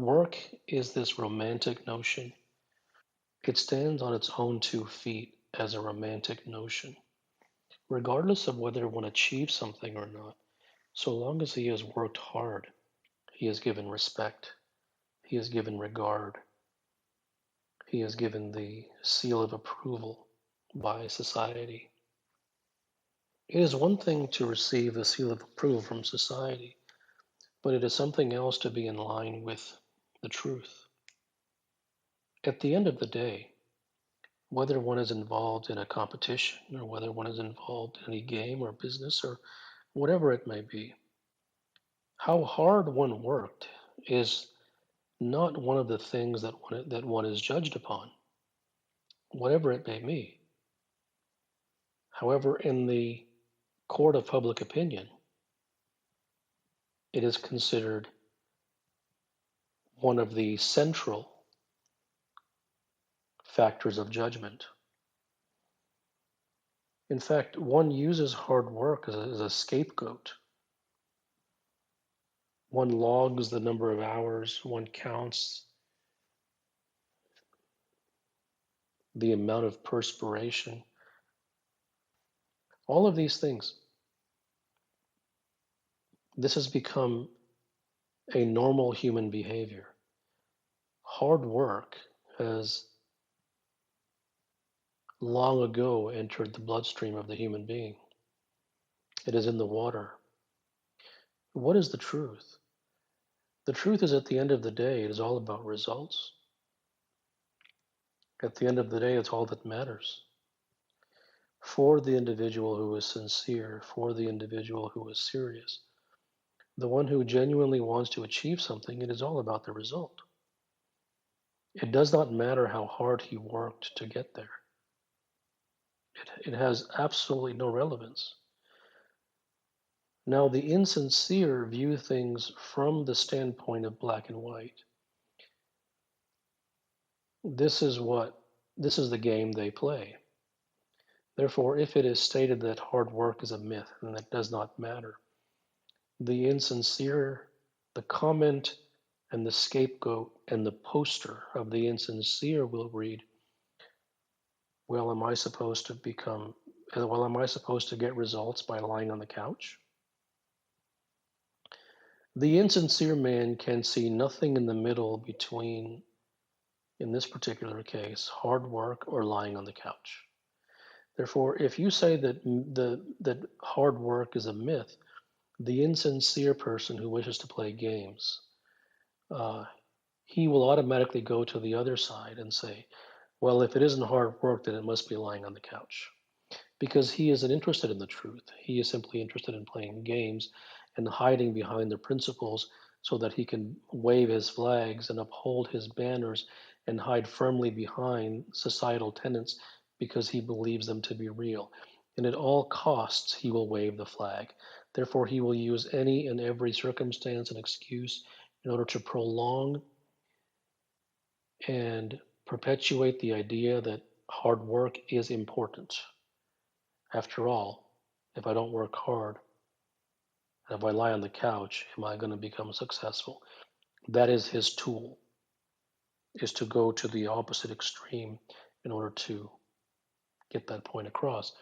Work is this romantic notion. It stands on its own 2 feet as a romantic notion, regardless of whether one achieves something or not. So long as he has worked hard, he is given respect, he is given regard, he is given the seal of approval by society. It is one thing to receive the seal of approval from society, but it is something else to be in line with the truth. At the end of the day, whether one is involved in a competition or whether one is involved in any game or business or whatever it may be, how hard one worked is not one of the things that one is judged upon, whatever it may be. However, in the court of public opinion, it is considered one of the central factors of judgment. In fact, one uses hard work as a scapegoat. One logs the number of hours, one counts the amount of perspiration, all of these things. This has become a normal human behavior. Hard work has long ago entered the bloodstream of the human being. It is in the water. What is the truth? The truth is, at the end of the day, it is all about results. At the end of the day, it's all that matters. For the individual who is sincere, for the individual who is serious, the one who genuinely wants to achieve something, it is all about the result. It does not matter how hard he worked to get there. It has absolutely no relevance. Now, the insincere view things from the standpoint of black and white. This is the game they play. Therefore, if it is stated that hard work is a myth, then that does not matter. The insincere, the comment, and the scapegoat and the poster of the insincere will read, well, am I supposed to get results by lying on the couch? The insincere man can see nothing in the middle between, in this particular case, hard work or lying on the couch. Therefore, if you say that hard work is a myth, the insincere person who wishes to play games, uh, he will automatically go to the other side and say, well, if it isn't hard work, then it must be lying on the couch. Because he isn't interested in the truth. He is simply interested in playing games and hiding behind the principles so that he can wave his flags and uphold his banners and hide firmly behind societal tenets because he believes them to be real. And at all costs, he will wave the flag. Therefore, he will use any and every circumstance and excuse in order to prolong and perpetuate the idea that hard work is important. After all, if I don't work hard, and if I lie on the couch, am I going to become successful? That is his tool, is to go to the opposite extreme in order to get that point across.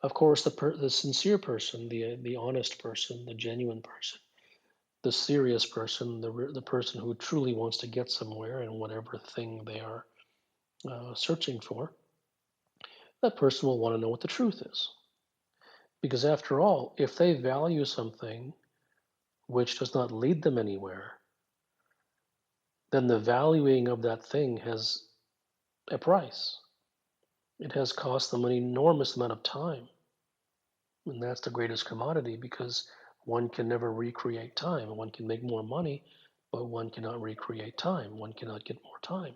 Of course, the sincere person, the honest person, the genuine person, the serious person, the person who truly wants to get somewhere in whatever thing they are searching for, that person will want to know what the truth is. Because after all, if they value something which does not lead them anywhere, then the valuing of that thing has a price. It has cost them an enormous amount of time. And that's the greatest commodity because one can never recreate time. One can make more money, but one cannot recreate time. One cannot get more time.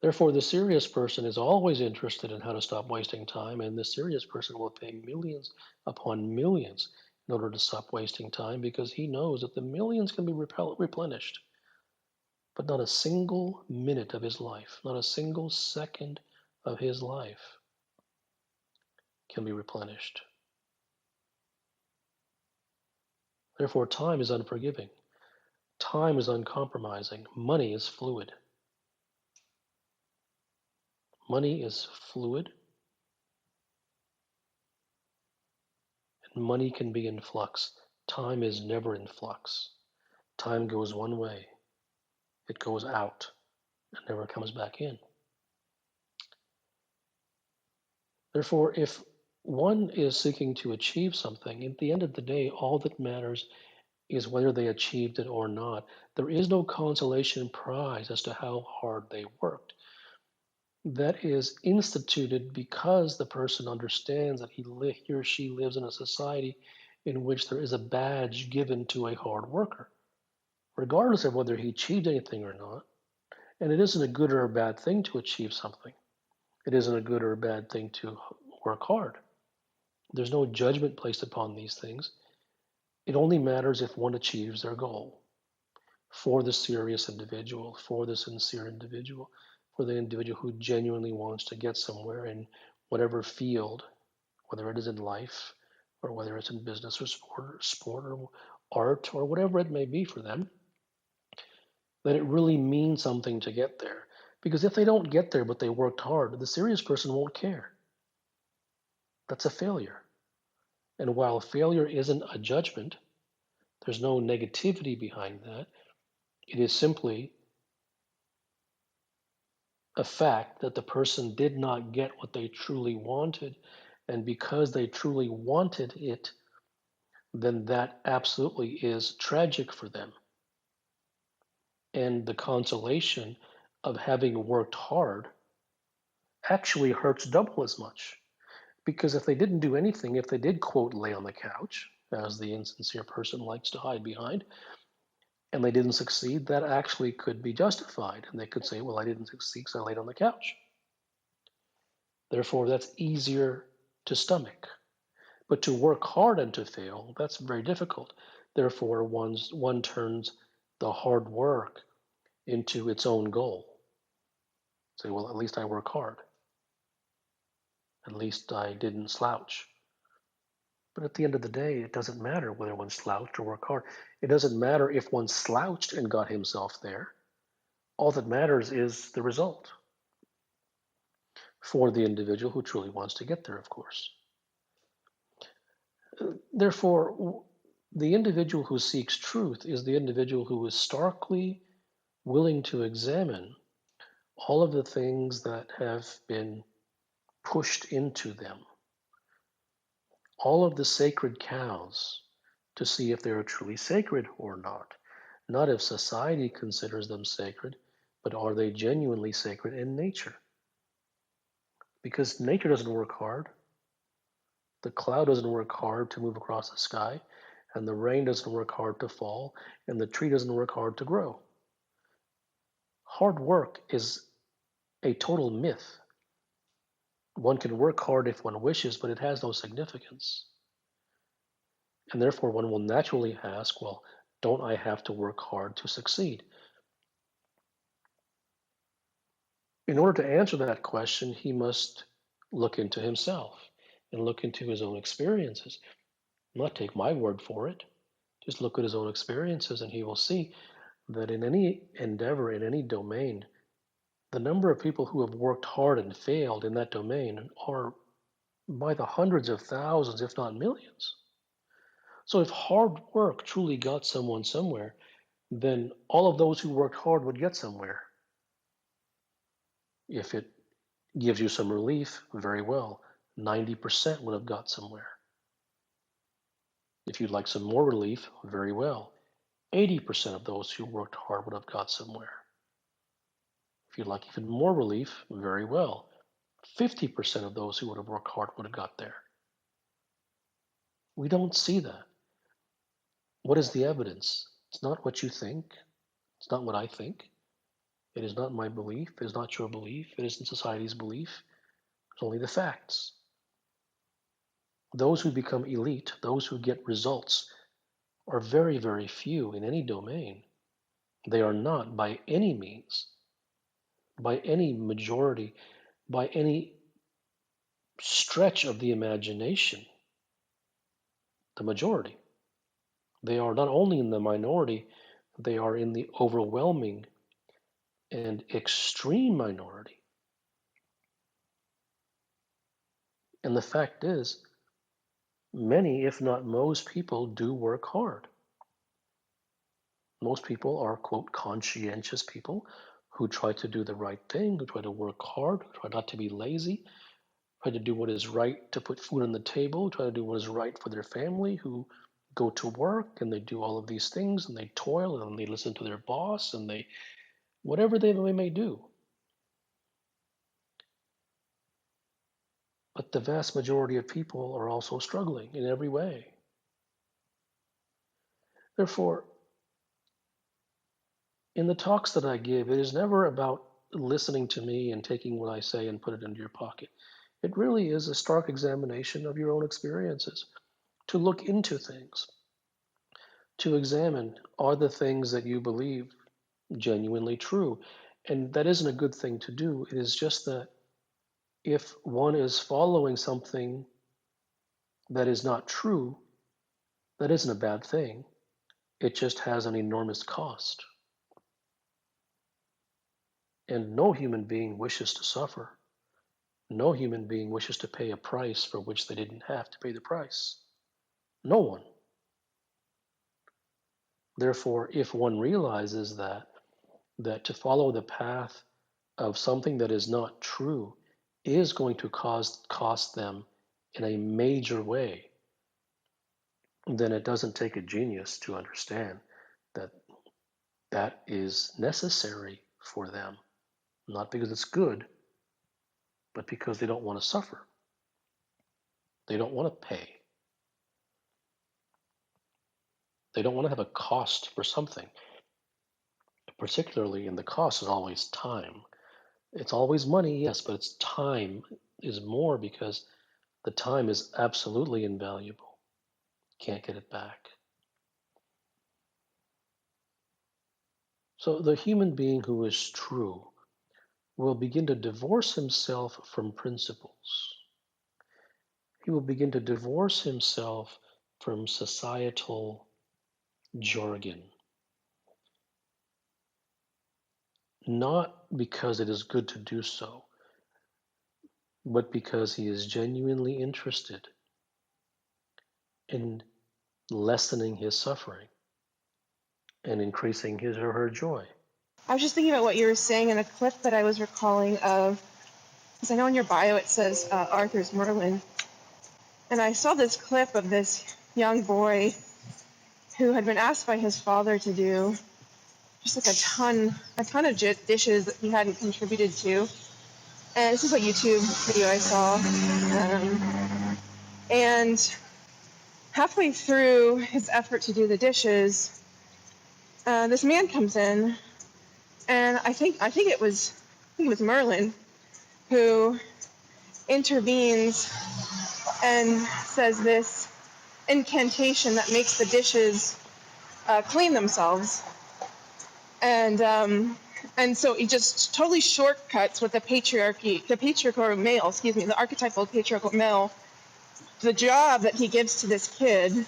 Therefore, the serious person is always interested in how to stop wasting time, and the serious person will pay millions upon millions in order to stop wasting time because he knows that the millions can be replenished. But not a single minute of his life, not a single second of his life can be replenished. Therefore, time is unforgiving. Time is uncompromising. Money is fluid. Money is fluid, and money can be in flux. Time is never in flux. Time goes one way, it goes out and never comes back in. Therefore, if one is seeking to achieve something, at the end of the day, all that matters is whether they achieved it or not. There is no consolation prize as to how hard they worked. That is instituted because the person understands that he or she lives in a society in which there is a badge given to a hard worker, regardless of whether he achieved anything or not. And it isn't a good or a bad thing to achieve something. It isn't a good or a bad thing to work hard. There's no judgment placed upon these things. It only matters if one achieves their goal for the serious individual, for the sincere individual, for the individual who genuinely wants to get somewhere in whatever field, whether it is in life or whether it's in business or sport or art or whatever it may be for them, that it really means something to get there. Because if they don't get there but they worked hard, the serious person won't care. That's a failure. And while failure isn't a judgment, there's no negativity behind that. It is simply a fact that the person did not get what they truly wanted. And because they truly wanted it, then that absolutely is tragic for them. And the consolation of having worked hard actually hurts double as much. Because if they didn't do anything, if they did, quote, lay on the couch, as the insincere person likes to hide behind, and they didn't succeed, that actually could be justified. And they could say, well, I didn't succeed because I laid on the couch. Therefore, that's easier to stomach. But to work hard and to fail, that's very difficult. Therefore, one turns the hard work into its own goal. Say, well, at least I work hard. At least I didn't slouch. But at the end of the day, it doesn't matter whether one slouched or worked hard. It doesn't matter if one slouched and got himself there. All that matters is the result for the individual who truly wants to get there, of course. Therefore, the individual who seeks truth is the individual who is starkly willing to examine all of the things that have been pushed into them, all of the sacred cows, to see if they are truly sacred or not. Not if society considers them sacred, but are they genuinely sacred in nature? Because nature doesn't work hard. The cloud doesn't work hard to move across the sky, and the rain doesn't work hard to fall, and the tree doesn't work hard to grow. Hard work is a total myth. One can work hard if one wishes, but it has no significance. And therefore, one will naturally ask, well, don't I have to work hard to succeed? In order to answer that question, he must look into himself and look into his own experiences. Not take my word for it. Just look at his own experiences, and he will see that in any endeavor, in any domain, the number of people who have worked hard and failed in that domain are by the hundreds of thousands, if not millions. So if hard work truly got someone somewhere, then all of those who worked hard would get somewhere. If it gives you some relief, very well. 90% would have got somewhere. If you'd like some more relief, very well. 80% of those who worked hard would have got somewhere. If you'd like even more relief, very well. 50% of those who would have worked hard would have got there. We don't see that. What is the evidence? It's not what you think. It's not what I think. It is not my belief. It is not your belief. It isn't society's belief. It's only the facts. Those who become elite, those who get results, are very, very few in any domain. They are not by any means, by any majority, by any stretch of the imagination, the majority. They are not only in the minority, They are in the overwhelming and extreme minority. And the fact is, many, if not most people, do work hard. Most people are, quote, conscientious people who try to do the right thing, who try to work hard, who try not to be lazy, try to do what is right to put food on the table, try to do what is right for their family, who go to work and they do all of these things and they toil and they listen to their boss and they, whatever they may do. But the vast majority of people are also struggling in every way. Therefore, in the talks that I give, it is never about listening to me and taking what I say and put it into your pocket. It really is a stark examination of your own experiences, to look into things, to examine, are the things that you believe genuinely true? And that isn't a good thing to do. It is just that if one is following something that is not true, that isn't a bad thing. It just has an enormous cost. And no human being wishes to suffer. No human being wishes to pay a price for which they didn't have to pay the price. No one. Therefore, if one realizes that to follow the path of something that is not true is going to cost them in a major way, then it doesn't take a genius to understand that that is necessary for them, not because it's good, but because they don't want to suffer. They don't want to pay. They don't want to have a cost for something. Particularly, and the cost is always time. It's always money, yes, but it's time is more because the time is absolutely invaluable. Can't get it back. So the human being who is true will begin to divorce himself from principles. He will begin to divorce himself from societal jargon. Not because it is good to do so, but because he is genuinely interested in lessening his suffering and increasing his or her joy. I was just thinking about what you were saying in a clip that I was recalling of, because I know in your bio it says Arthur's Merlin, and I saw this clip of this young boy who had been asked by his father to do just like a ton of dishes that he hadn't contributed to. And this is a YouTube video I saw, and halfway through his effort to do the dishes, this man comes in, and I think it was Merlin who intervenes and says this incantation that makes the dishes clean themselves, and so he just totally shortcuts with the patriarchal male, the archetypal patriarchal male, the job that he gives to this kid.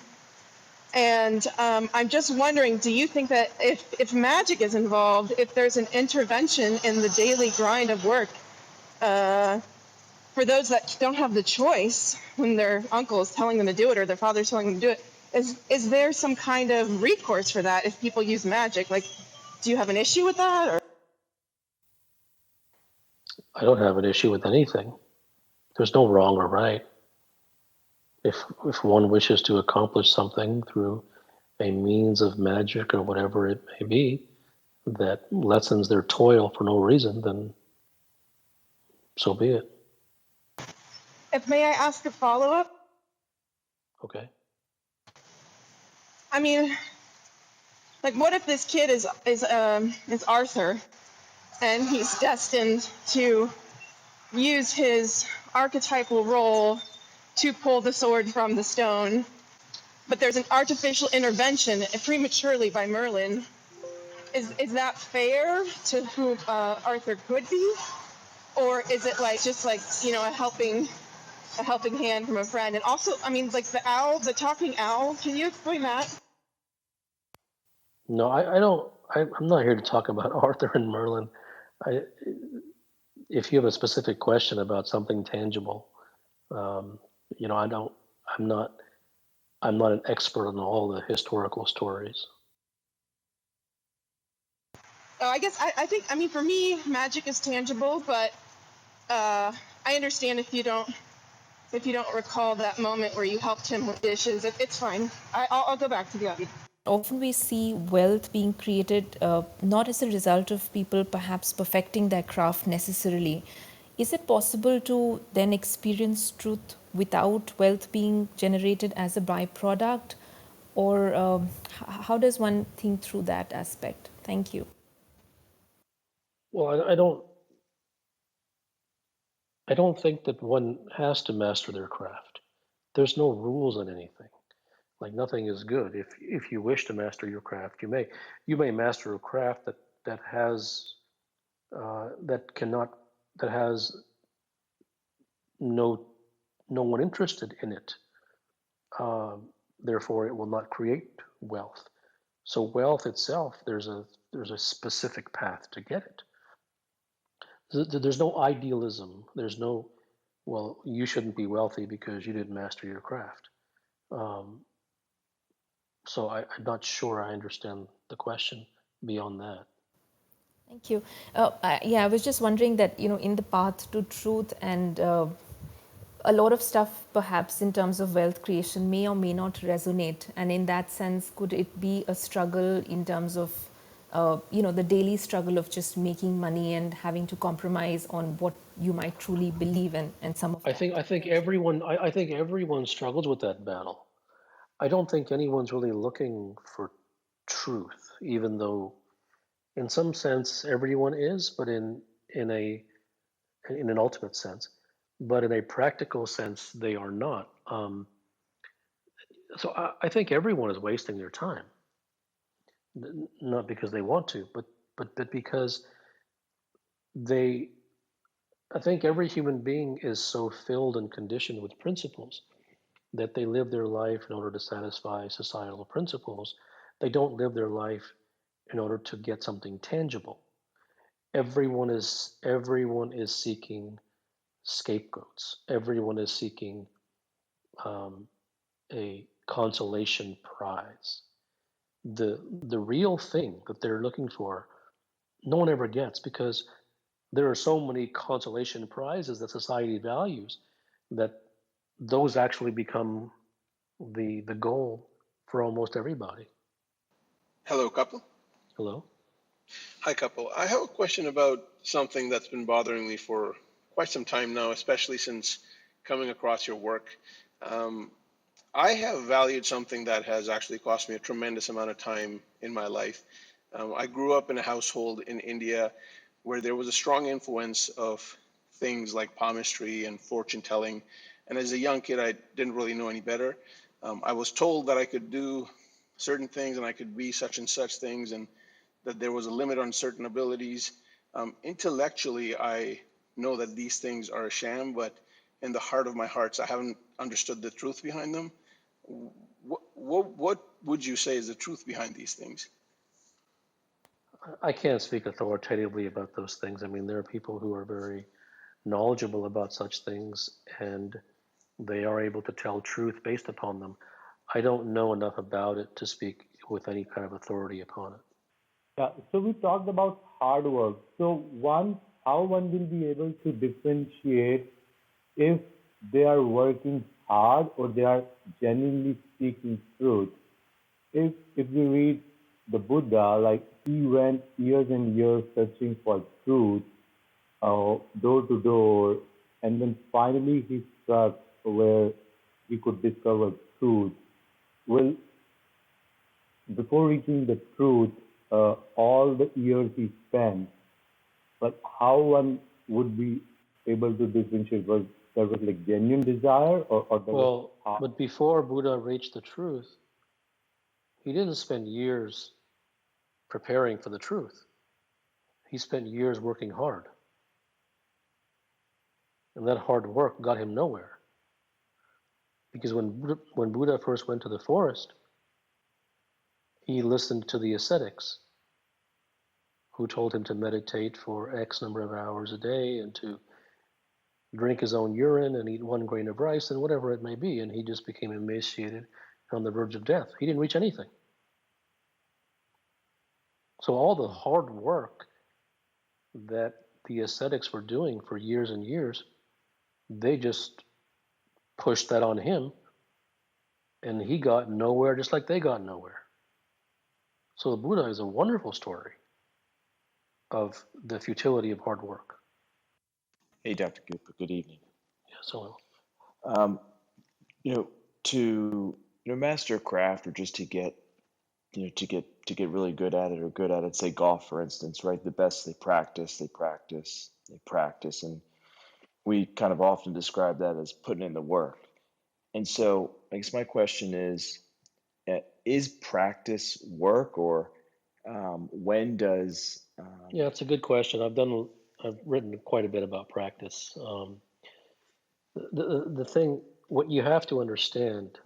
And I'm just wondering, do you think that if magic is involved, if there's an intervention in the daily grind of work, for those that don't have the choice when their uncle is telling them to do it or their father's telling them to do it, is there some kind of recourse for that if people use magic? Like, do you have an issue with that? Or I don't have an issue with anything. There's no wrong or right. If one wishes to accomplish something through a means of magic or whatever it may be that lessens their toil for no reason, then so be it. may I ask a follow-up? Okay. I mean, like, what if this kid is Arthur, and he's destined to use his archetypal role to pull the sword from the stone, but there's an artificial intervention prematurely by Merlin? Is that fair to who Arthur could be, or is it like just like a helping hand from a friend? And also, I mean, like the talking owl. Can you explain that? No, I don't. I'm not here to talk about Arthur and Merlin. I, if you have a specific question about something tangible, um, I don't. I'm not. I'm not an expert on all the historical stories. I guess I think, I mean, for me, magic is tangible, but I understand if you don't recall that moment where you helped him with dishes. It's fine. I'll go back to the audience. Often we see wealth being created not as a result of people perhaps perfecting their craft necessarily. Is it possible to then experience truth without wealth being generated as a byproduct? Or how does one think through that aspect? Thank you. Well, I don't. I don't think that one has to master their craft. There's no rules on anything. Like nothing is good. If you wish to master your craft, you may master a craft that has that cannot that has no no one interested in it. Therefore, it will not create wealth. So wealth itself, there's a specific path to get it. There's no idealism. There's no, well, you shouldn't be wealthy because you didn't master your craft. Um, so I'm not sure I understand the question beyond that. Thank you. Yeah, I was just wondering that, in the path to truth and a lot of stuff, perhaps in terms of wealth creation, may or may not resonate. And in that sense, could it be a struggle in terms of, the daily struggle of just making money and having to compromise on what you might truly believe in, and some of I that? think I think everyone I think everyone struggles with that battle. I don't think anyone's really looking for truth, even though in some sense everyone is, but in an ultimate sense, but in a practical sense they are not. So I think everyone is wasting their time, not because they want to, but because they. I think every human being is so filled and conditioned with principles that they live their life in order to satisfy societal principles. They don't live their life in order to get something tangible. Everyone is seeking scapegoats. Everyone is seeking um, a consolation prize. The real thing that they're looking for, no one ever gets because there are so many consolation prizes that society values that those actually become the goal for almost everybody. Hello, Kapil. Hello? Hi, Kapil. I have a question about something that's been bothering me for quite some time now, especially since coming across your work. Um, I have valued something that has actually cost me a tremendous amount of time in my life. I grew up in a household in India where there was a strong influence of things like palmistry and fortune telling. And as a young kid, I didn't really know any better. I was told that I could do certain things and I could be such and such things, and that there was a limit on certain abilities. Intellectually, I know that these things are a sham, but in the heart of my hearts, I haven't understood the truth behind them. What would you say is the truth behind these things? I can't speak authoritatively about those things. I mean, there are people who are very knowledgeable about such things and they are able to tell truth based upon them. I don't know enough about it to speak with any kind of authority upon it. Yeah, so we talked about hard work. So how one will be able to differentiate if they are working hard or they are genuinely seeking truth. If we read the Buddha, like he went years and years searching for truth, door to door, and then finally he struck where he could discover truth. Well, before reaching the truth, all the years he spent, but how one would be able to differentiate, was there was like genuine desire, or there was Well, hard? but before Buddha reached the truth, he didn't spend years preparing for the truth. He spent years working hard. And that hard work got him nowhere. Because when Buddha first went to the forest, He listened to the ascetics who told him to meditate for X number of hours a day and to drink his own urine and eat 1 grain of rice and whatever it may be. And he just became emaciated on the verge of death. He didn't reach anything. So all the hard work that the ascetics were doing for years and years, they just pushed that on him, and he got nowhere just like they got nowhere. So the Buddha is a wonderful story of the futility of hard work. Hey, Dr. Gupta, good evening. Yeah, so To master a craft, or just to get to get really good at it, or good at it, say golf, for instance, right? The best, they practice, and we kind of often describe that as putting in the work. And so I guess my question is practice work, or when does yeah, it's a good question. I've written quite a bit about practice. The thing, what you have to understand,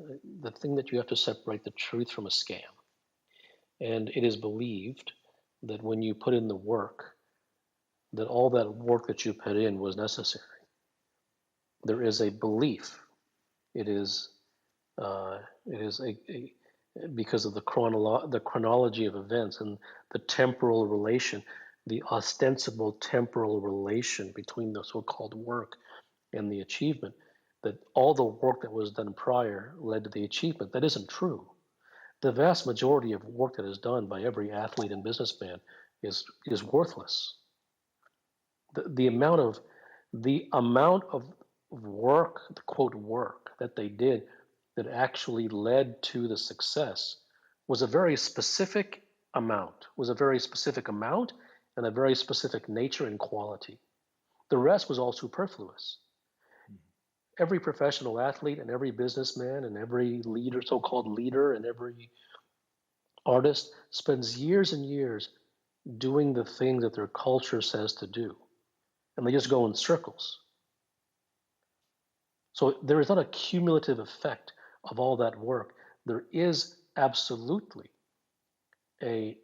the thing that you have to separate the truth from a scam. And it is believed that when you put in the work, that all that work that you put in was necessary. There is a belief. It is a because of the chronology of events and the temporal relation, the ostensible temporal relation between the so-called work and the achievement, that all the work that was done prior led to the achievement. That isn't true. The vast majority of work that is done by every athlete and businessman is worthless. The amount of work, the quote work that they did that actually led to the success was a very specific amount and a very specific nature and quality. The rest was all superfluous. Every professional athlete and every businessman and every leader, so-called leader, and every artist spends years and years doing the things that their culture says to do, and they just go in circles. So there is not a cumulative effect of all that work. There is absolutely an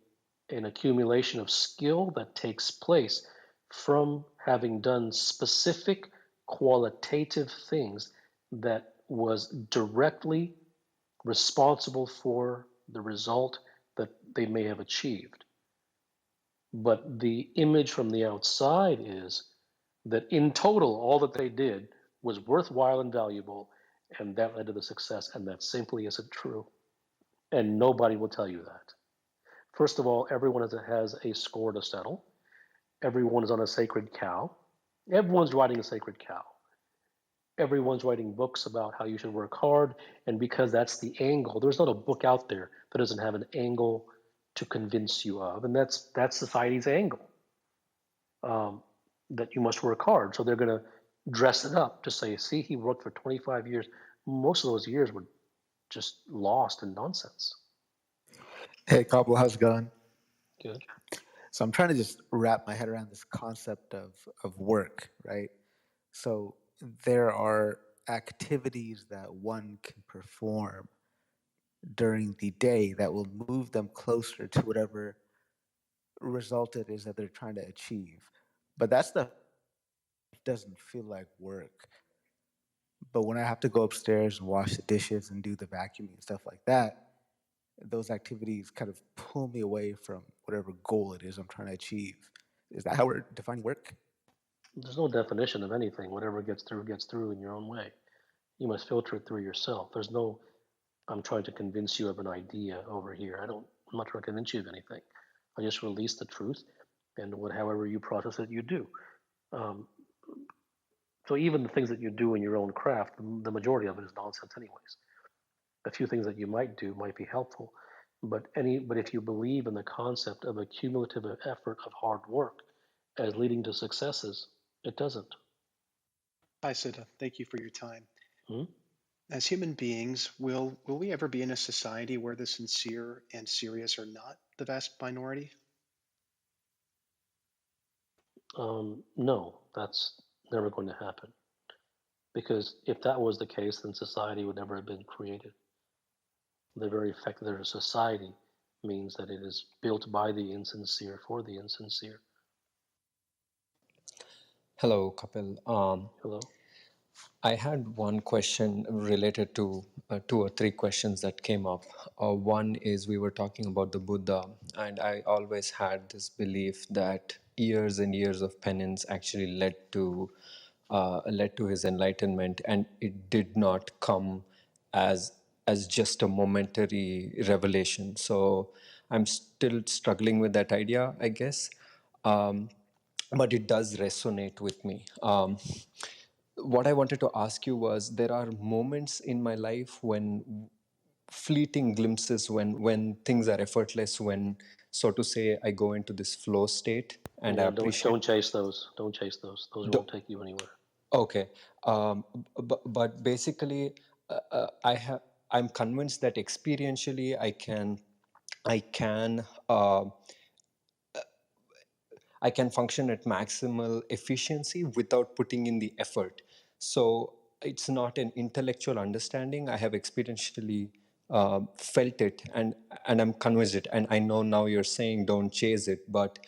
accumulation of skill that takes place from having done specific qualitative things that was directly responsible for the result that they may have achieved. But the image from the outside is that in total, all that they did was worthwhile and valuable, and that led to the success, and that simply isn't true. And nobody will tell you that. First of all, everyone has a score to settle. Everyone is on a sacred cow. Everyone's riding a sacred cow. Everyone's writing books about how you should work hard, and because that's the angle, there's not a book out there that doesn't have an angle to convince you of, and that's society's angle. That you must work hard. So they're going to dress it up to say, see, he worked for 25 years. Most of those years were just lost in nonsense. Hey, Kapil, how's it going? Good. So I'm trying to just wrap my head around this concept of work, right? So there are activities that one can perform during the day that will move them closer to whatever result it is that they're trying to achieve. But that stuff doesn't feel like work. But when I have to go upstairs and wash the dishes and do the vacuuming and stuff like that, those activities kind of pull me away from whatever goal it is I'm trying to achieve. Is that how we're defining work? There's no definition of anything. Whatever gets through in your own way. You must filter it through yourself. There's no, I'm trying to convince you of an idea over here. I'm not trying to convince you of anything. I just release the truth, and however you process it, you do. Um, so even the things that you do in your own craft, the majority of it is nonsense anyways. A few things that you might do might be helpful, but if you believe in the concept of a cumulative effort of hard work as leading to successes, it doesn't. Hi, Siddha. Thank you for your time. Hmm? As human beings, will we ever be in a society where the sincere and serious are not the vast minority? No, that's never going to happen. Because if that was the case, then society would never have been created. The very fact that there's a society means that it is built by the insincere for the insincere. Hello, Kapil. Hello? I had one question related to 2 or 3 questions that came up. One is we were talking about the Buddha, and I always had this belief that years and years of penance actually led to his enlightenment, and it did not come as just a momentary revelation. So I'm still struggling with that idea, I guess. But it does resonate with me. What I wanted to ask you was there are moments in my life when fleeting glimpses, when things are effortless, when, so to say, I go into this flow state and I Yeah, appreciate. don't chase those. Don't chase those. Those Do, won't take you anywhere. okay, but basically, I'm convinced that experientially I can. I can function at maximal efficiency without putting in the effort. So it's not an intellectual understanding. I have experientially felt it, and I'm convinced it. And I know now you're saying don't chase it, but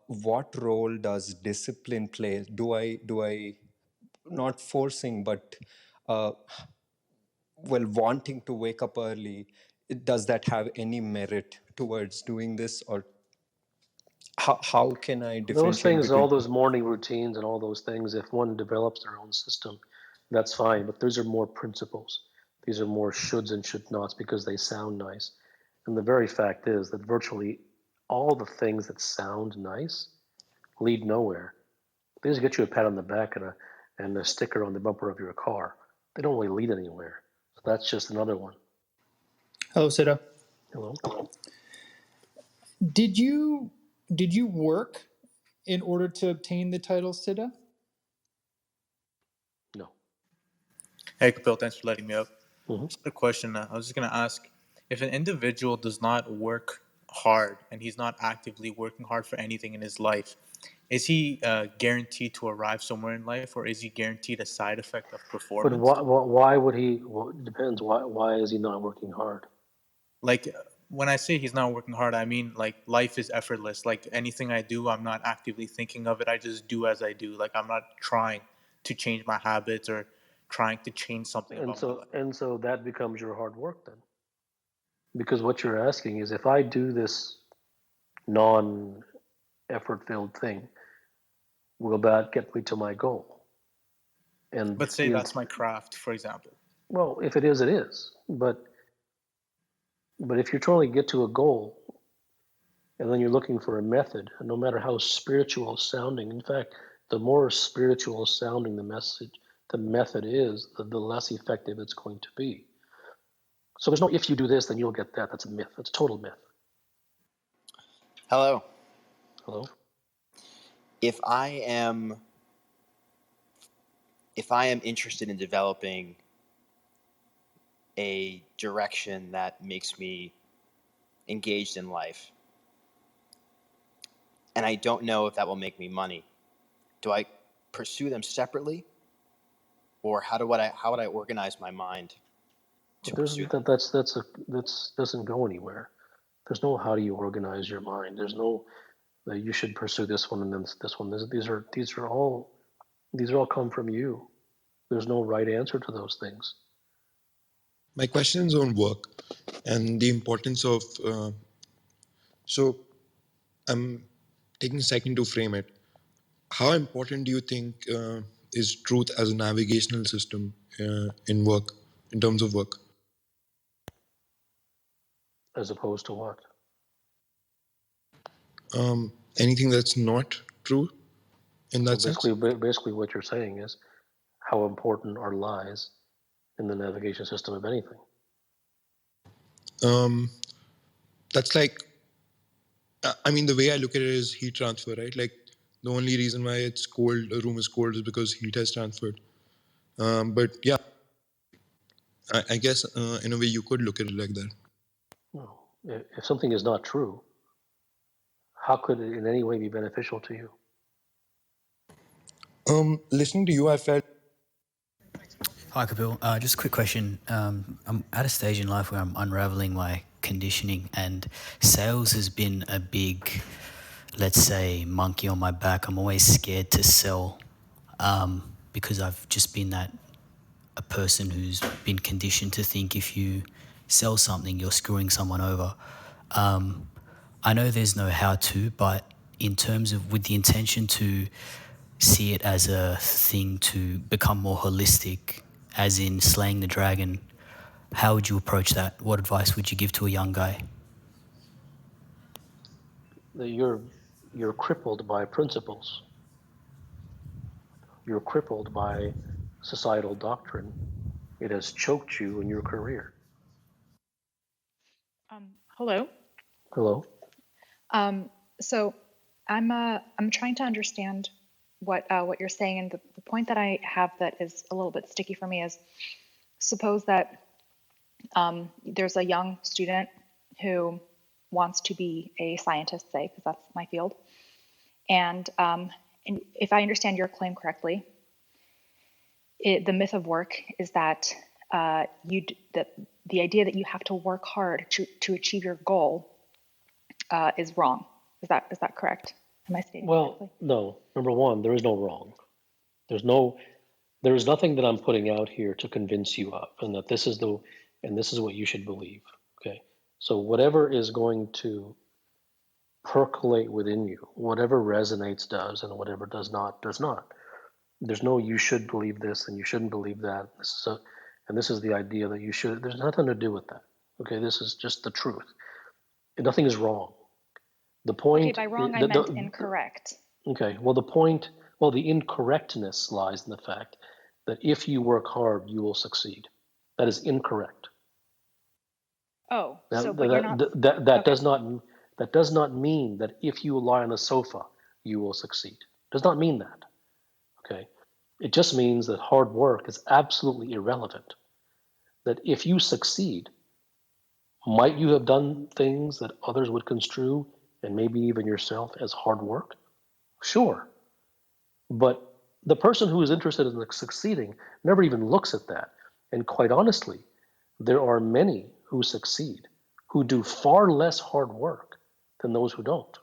what role does discipline play? Do I not forcing, but uh, wanting to wake up early? Does that have any merit towards doing this, or how can I Those differentiate things, all between? those morning routines and all those things, if one develops their own system, that's fine. But these are more principles. These are more shoulds and should nots because they sound nice. And the very fact is that virtually all the things that sound nice lead nowhere. They just get you a pat on the back and a sticker on the bumper of your car. They don't really lead anywhere. So that's just another one. Hello, Siddha. Hello? Did you work in order to obtain the title Siddha? No. Hey, Kapil, thanks for letting me up. Hmm. Just a question. I was just going to ask, if an individual does not work hard and he's not actively working hard for anything in his life, is he guaranteed to arrive somewhere in life, or is he guaranteed a side effect of But performance? why would he? Well, it depends. Why is he not working hard? Like, when I say he's not working hard, I mean, like, life is effortless. Like, anything I do, I'm not actively thinking of it. I just do as I do. Like, I'm not trying to change my habits or trying to change something And about my so life. and so that becomes your hard work then, because what you're asking is if I do this non-effort filled thing, will that get me to my goal? And But say the that's my craft, for example. well, if it is, it is. But if you're trying to get to a goal and then you're looking for a method, no matter how spiritual sounding, in fact, the more spiritual sounding the method is, the less effective it's going to be. So there's no if you do this, then you'll get that. That's a myth. That's a total myth. Hello. Hello? If I am interested in developing a direction that makes me engaged in life, and I don't know if that will make me money, do I pursue them separately, or how would I organize my mind But to there's pursue them? that's doesn't go anywhere. There's no how do you organize your mind. There's no that you should pursue this one and then this one. These are all come from you. There's no right answer to those things. My question is on work and the importance of. So I'm taking a second to frame it. How important do you think is truth as a navigational system in work, in terms of work? As opposed to what? Anything that's not true in So that sense? basically what you're saying is how important are lies in the navigation system of anything. That's like, I mean, the way I look at it is heat transfer, right? Like the only reason why it's cold, a room is cold, is because heat has transferred. But yeah, I guess in a way you could look at it like that. No. If something is not true, how could it in any way be beneficial to you? Listening to you, I felt. Hi, Kapil. Just a quick question. I'm at a stage in life where I'm unraveling my conditioning, and sales has been a big, let's say, monkey on my back. I'm always scared to sell because I've just been a person who's been conditioned to think if you sell something, you're screwing someone over. I know there's no how to, but in terms of with the intention to see it as a thing to become more holistic, as in slaying the dragon, how would you approach that? What advice would you give to a young guy? That you're crippled by principles. You're crippled by societal doctrine. It has choked you in your career. Hello. Hello? So I'm trying to understand what you're saying, and the point that I have that is a little bit sticky for me is, suppose that there's a young student who wants to be a scientist, say, because that's my field, and if I understand your claim correctly, the myth of work is that the idea that you have to work hard to achieve your goal is wrong. Is that correct? Am I stating correctly? Well, no. Number one, there is no wrong. There is nothing that I'm putting out here to convince you of, and that this is what you should believe. Okay. So whatever is going to percolate within you, whatever resonates does, and whatever does not, does not. There's no you should believe this and you shouldn't believe that. And this is the idea that you should. There's nothing to do with that. Okay, this is just the truth. Nothing is wrong. The point. Okay, by wrong I meant incorrect. Okay, well the incorrectness lies in the fact that if you work hard, you will succeed. That is incorrect. Oh, Now, so but you're not. That Okay. does not mean that if you lie on the sofa, you will succeed. Does not mean that. Okay, it just means that hard work is absolutely irrelevant. That if you succeed, might you have done things that others would construe, and maybe even yourself, as hard work? Sure. But the person who is interested in succeeding never even looks at that. And quite honestly, there are many who succeed who do far less hard work than those who don't.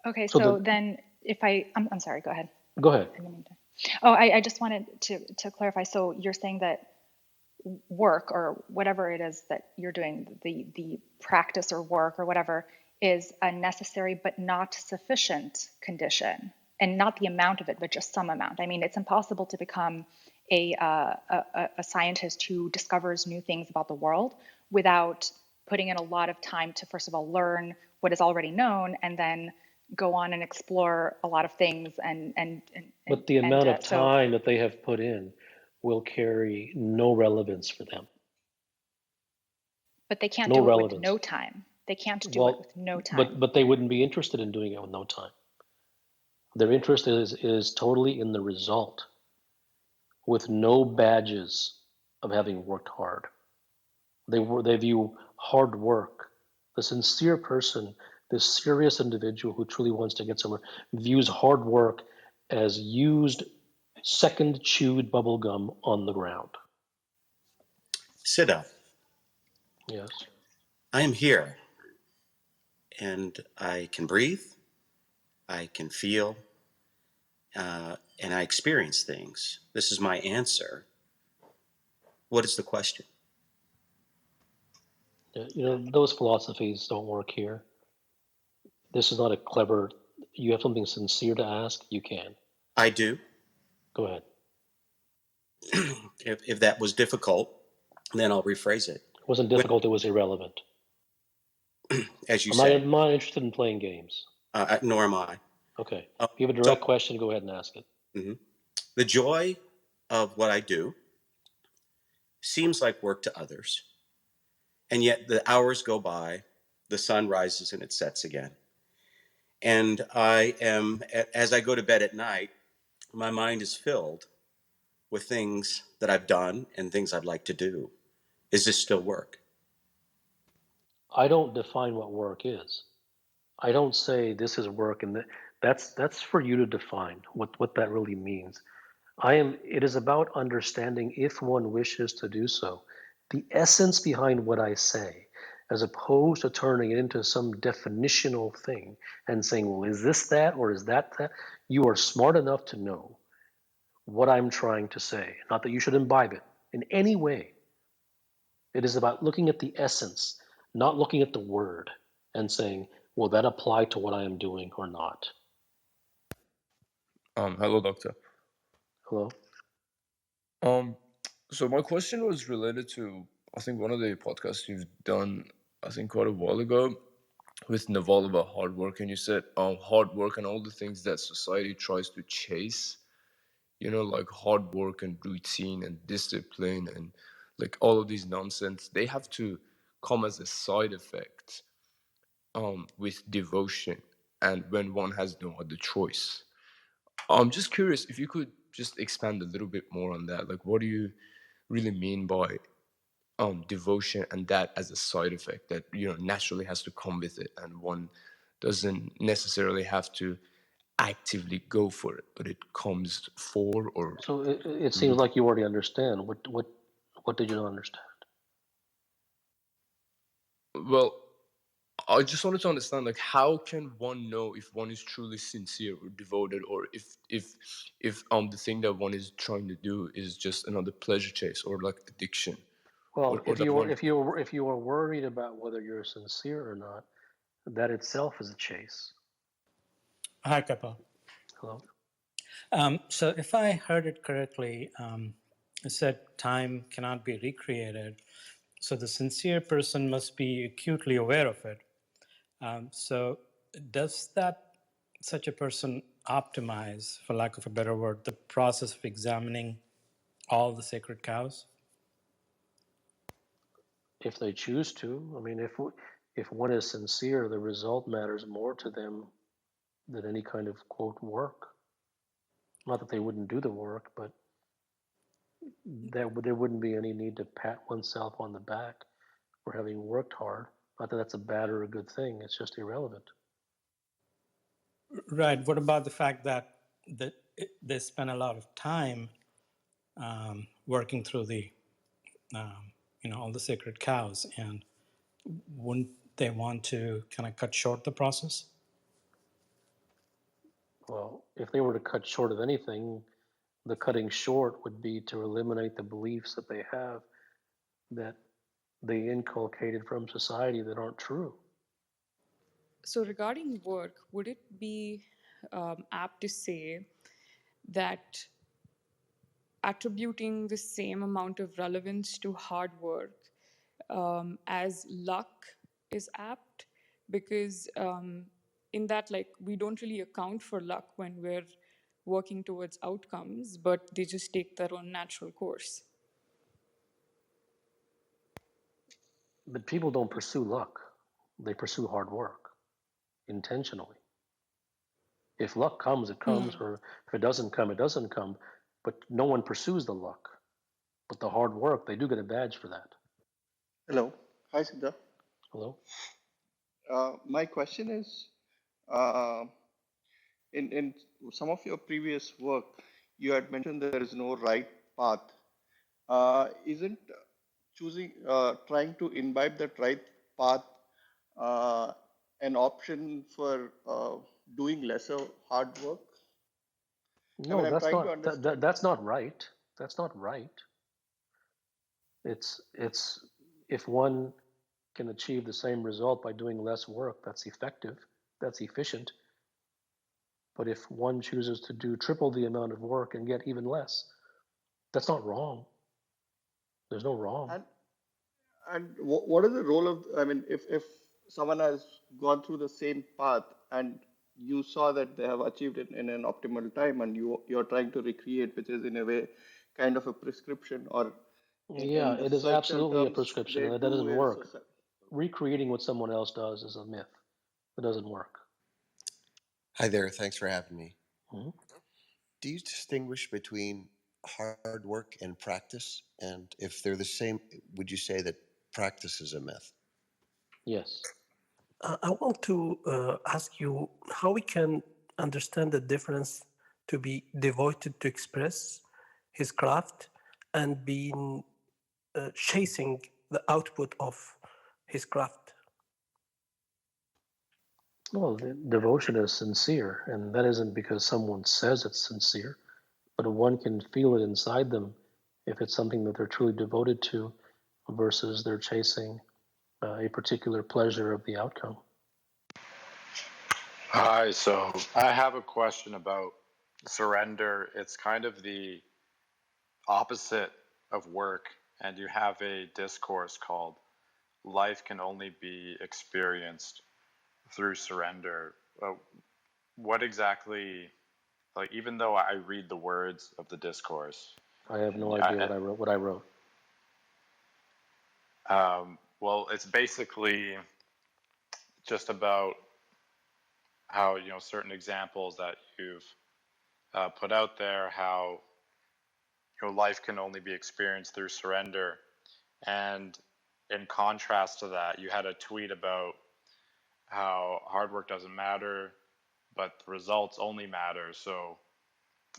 Okay, so then if I'm sorry, go ahead. Go ahead. Oh, I just wanted to clarify. So you're saying that work or whatever it is that you're doing, the practice or work or whatever, is a necessary but not sufficient condition, and not the amount of it, but just some amount. I mean, it's impossible to become a scientist who discovers new things about the world without putting in a lot of time to, first of all, learn what is already known, and then go on and explore a lot of things. But the amount of time that they have put in will carry no relevance for them. But they can't do it with no time. They can't do it with no time. But they wouldn't be interested in doing it with no time. Their interest is totally in the result, with no badges of having worked hard. They view hard work, the sincere person, this serious individual who truly wants to get somewhere, views hard work as used second chewed bubble gum on the ground. Siddha. Yes. I am here, and I can breathe, I can feel, and I experience things. This is my answer. What is the question? You know, those philosophies don't work here. This is not a clever, you have something sincere to ask, you can. I do. Go ahead. If that was difficult, then I'll rephrase it. It wasn't difficult, it was irrelevant. As you say. I'm not interested in playing games. Nor am I. Okay. If you have a direct question, go ahead and ask it. Mm-hmm. The joy of what I do seems like work to others. And yet the hours go by, the sun rises and it sets again. And I am, as I go to bed at night, my mind is filled with things that I've done and things I'd like to do. Is this still work? I don't define what work is. I don't say this is work, and that's for you to define what that really means. It is about understanding, if one wishes to do so, the essence behind what I say, as opposed to turning it into some definitional thing and saying, well, is this that or is that that? You are smart enough to know what I'm trying to say. Not that you should imbibe it in any way. It is about looking at the essence, not looking at the word and saying, will that apply to what I am doing or not? Hello, doctor. Hello? So my question was related to, I think, one of the podcasts you've done, I think quite a while ago, with Naval about hard work, and you said hard work and all the things that society tries to chase, like hard work and routine and discipline and like all of these nonsense, they have to come as a side effect with devotion and when one has no other choice. I'm just curious if you could just expand a little bit more on that. Like, what do you really mean by devotion and that as a side effect that naturally has to come with it, and one doesn't necessarily have to actively go for it, but it comes for or So it seems through. like you already understand. What did you not understand? Well, I just wanted to understand, like, how can one know if one is truly sincere or devoted, or if the thing that one is trying to do is just another pleasure chase or like addiction, Well, or that one. if you are worried about whether you're sincere or not, that itself is a chase. Hi, Kapil. Hello? So if I heard it correctly, it said time cannot be recreated. So the sincere person must be acutely aware of it. So does that such a person optimize, for lack of a better word, the process of examining all the sacred cows? If they choose to, I mean, if one is sincere, the result matters more to them than any kind of quote work. Not that they wouldn't do the work, but there wouldn't be any need to pat oneself on the back for having worked hard. Not that that's a bad or a good thing. It's just irrelevant. Right. What about the fact that they spend a lot of time working through the, all the sacred cows, and wouldn't they want to kind of cut short the process? Well, if they were to cut short of anything, the cutting short would be to eliminate the beliefs that they have that they inculcated from society that aren't true. So, regarding work, would it be apt to say that attributing the same amount of relevance to hard work as luck is apt? Because in that, like, we don't really account for luck when we're working towards outcomes, but they just take their own natural course. But people don't pursue luck, they pursue hard work intentionally. If luck comes, it comes, or if it doesn't come, it doesn't come. But no one pursues the luck. But the hard work, they do get a badge for that. Hello. Hi, Siddha. Hello? My question is, uh, in some of your previous work, you had mentioned there is no right path. Isn't trying to imbibe that right path an option for doing lesser hard work? I No, mean, I'm that's trying to not understand. that's not right. That's not right. It's if one can achieve the same result by doing less work, that's effective, that's efficient. But if one chooses to do triple the amount of work and get even less, that's not wrong. There's no wrong. And what is the role of, I mean, if someone has gone through the same path and you saw that they have achieved it in an optimal time and you're trying to recreate, which is in a way kind of a prescription, or Yeah, in the it is social absolutely a terms, prescription, they and that do doesn't a work. society. Recreating what someone else does is a myth. It doesn't work. Hi there. Thanks for having me. Mhm. Do you distinguish between hard work and practice? And if they're the same, would you say that practice is a myth? Yes. I want to ask you how we can understand the difference to be devoted to express his craft and being chasing the output of his craft? Well, devotion is sincere, and that isn't because someone says it's sincere, but one can feel it inside them if it's something that they're truly devoted to versus they're chasing a particular pleasure of the outcome. Hi, so I have a question about surrender. It's kind of the opposite of work, and you have a discourse called Life Can Only Be Experienced Through Surrender. What exactly, like, even though I read the words of the discourse, I have no idea what I wrote. Well, it's basically just about how, certain examples that you've put out there, how life can only be experienced through surrender. And in contrast to that, you had a tweet about how hard work doesn't matter, but the results only matter. So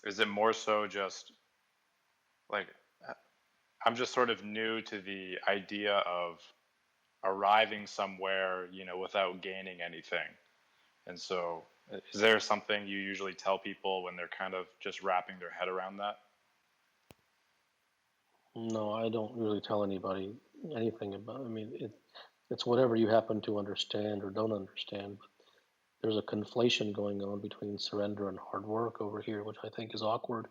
is it more so just like, I'm just sort of new to the idea of arriving somewhere, without gaining anything. And so is there something you usually tell people when they're kind of just wrapping their head around that? No, I don't really tell anybody anything about. I mean, it's whatever you happen to understand or don't understand. But there's a conflation going on between surrender and hard work over here, which I think is awkward.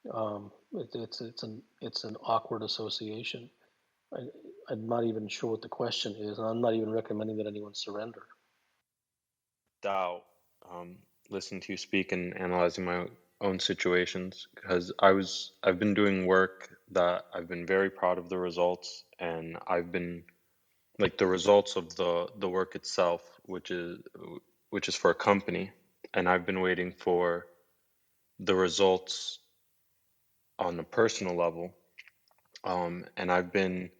It's an awkward association. I'm not even sure what the question is, and I'm not even recommending that anyone surrender. Dao, listening to you speak and analyzing my own situations, because I've been doing work that I've been very proud of the results, and I've been like the results of the work itself, which is for a company, and I've been waiting for the results on a personal level, and I've been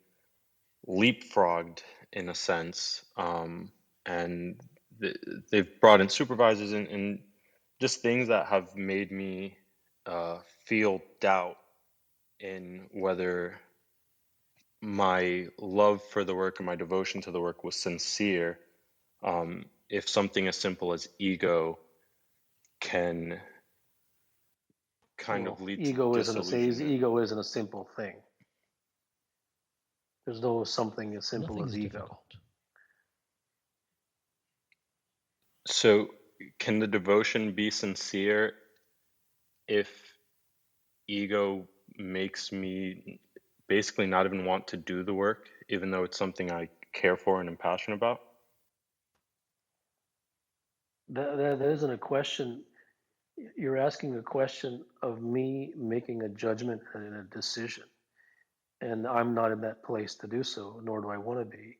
leapfrogged in a sense, and they've brought in supervisors and just things that have made me feel doubt in whether my love for the work and my devotion to the work was sincere. If something as simple as ego can kind of lead to disillusionment. Ego isn't a simple thing. There's no something as simple as ego. Difficult. So can the devotion be sincere if ego makes me basically not even want to do the work, even though it's something I care for and am passionate about? That isn't a question. You're asking a question of me making a judgment and a decision, and I'm not in that place to do so, nor do I want to be.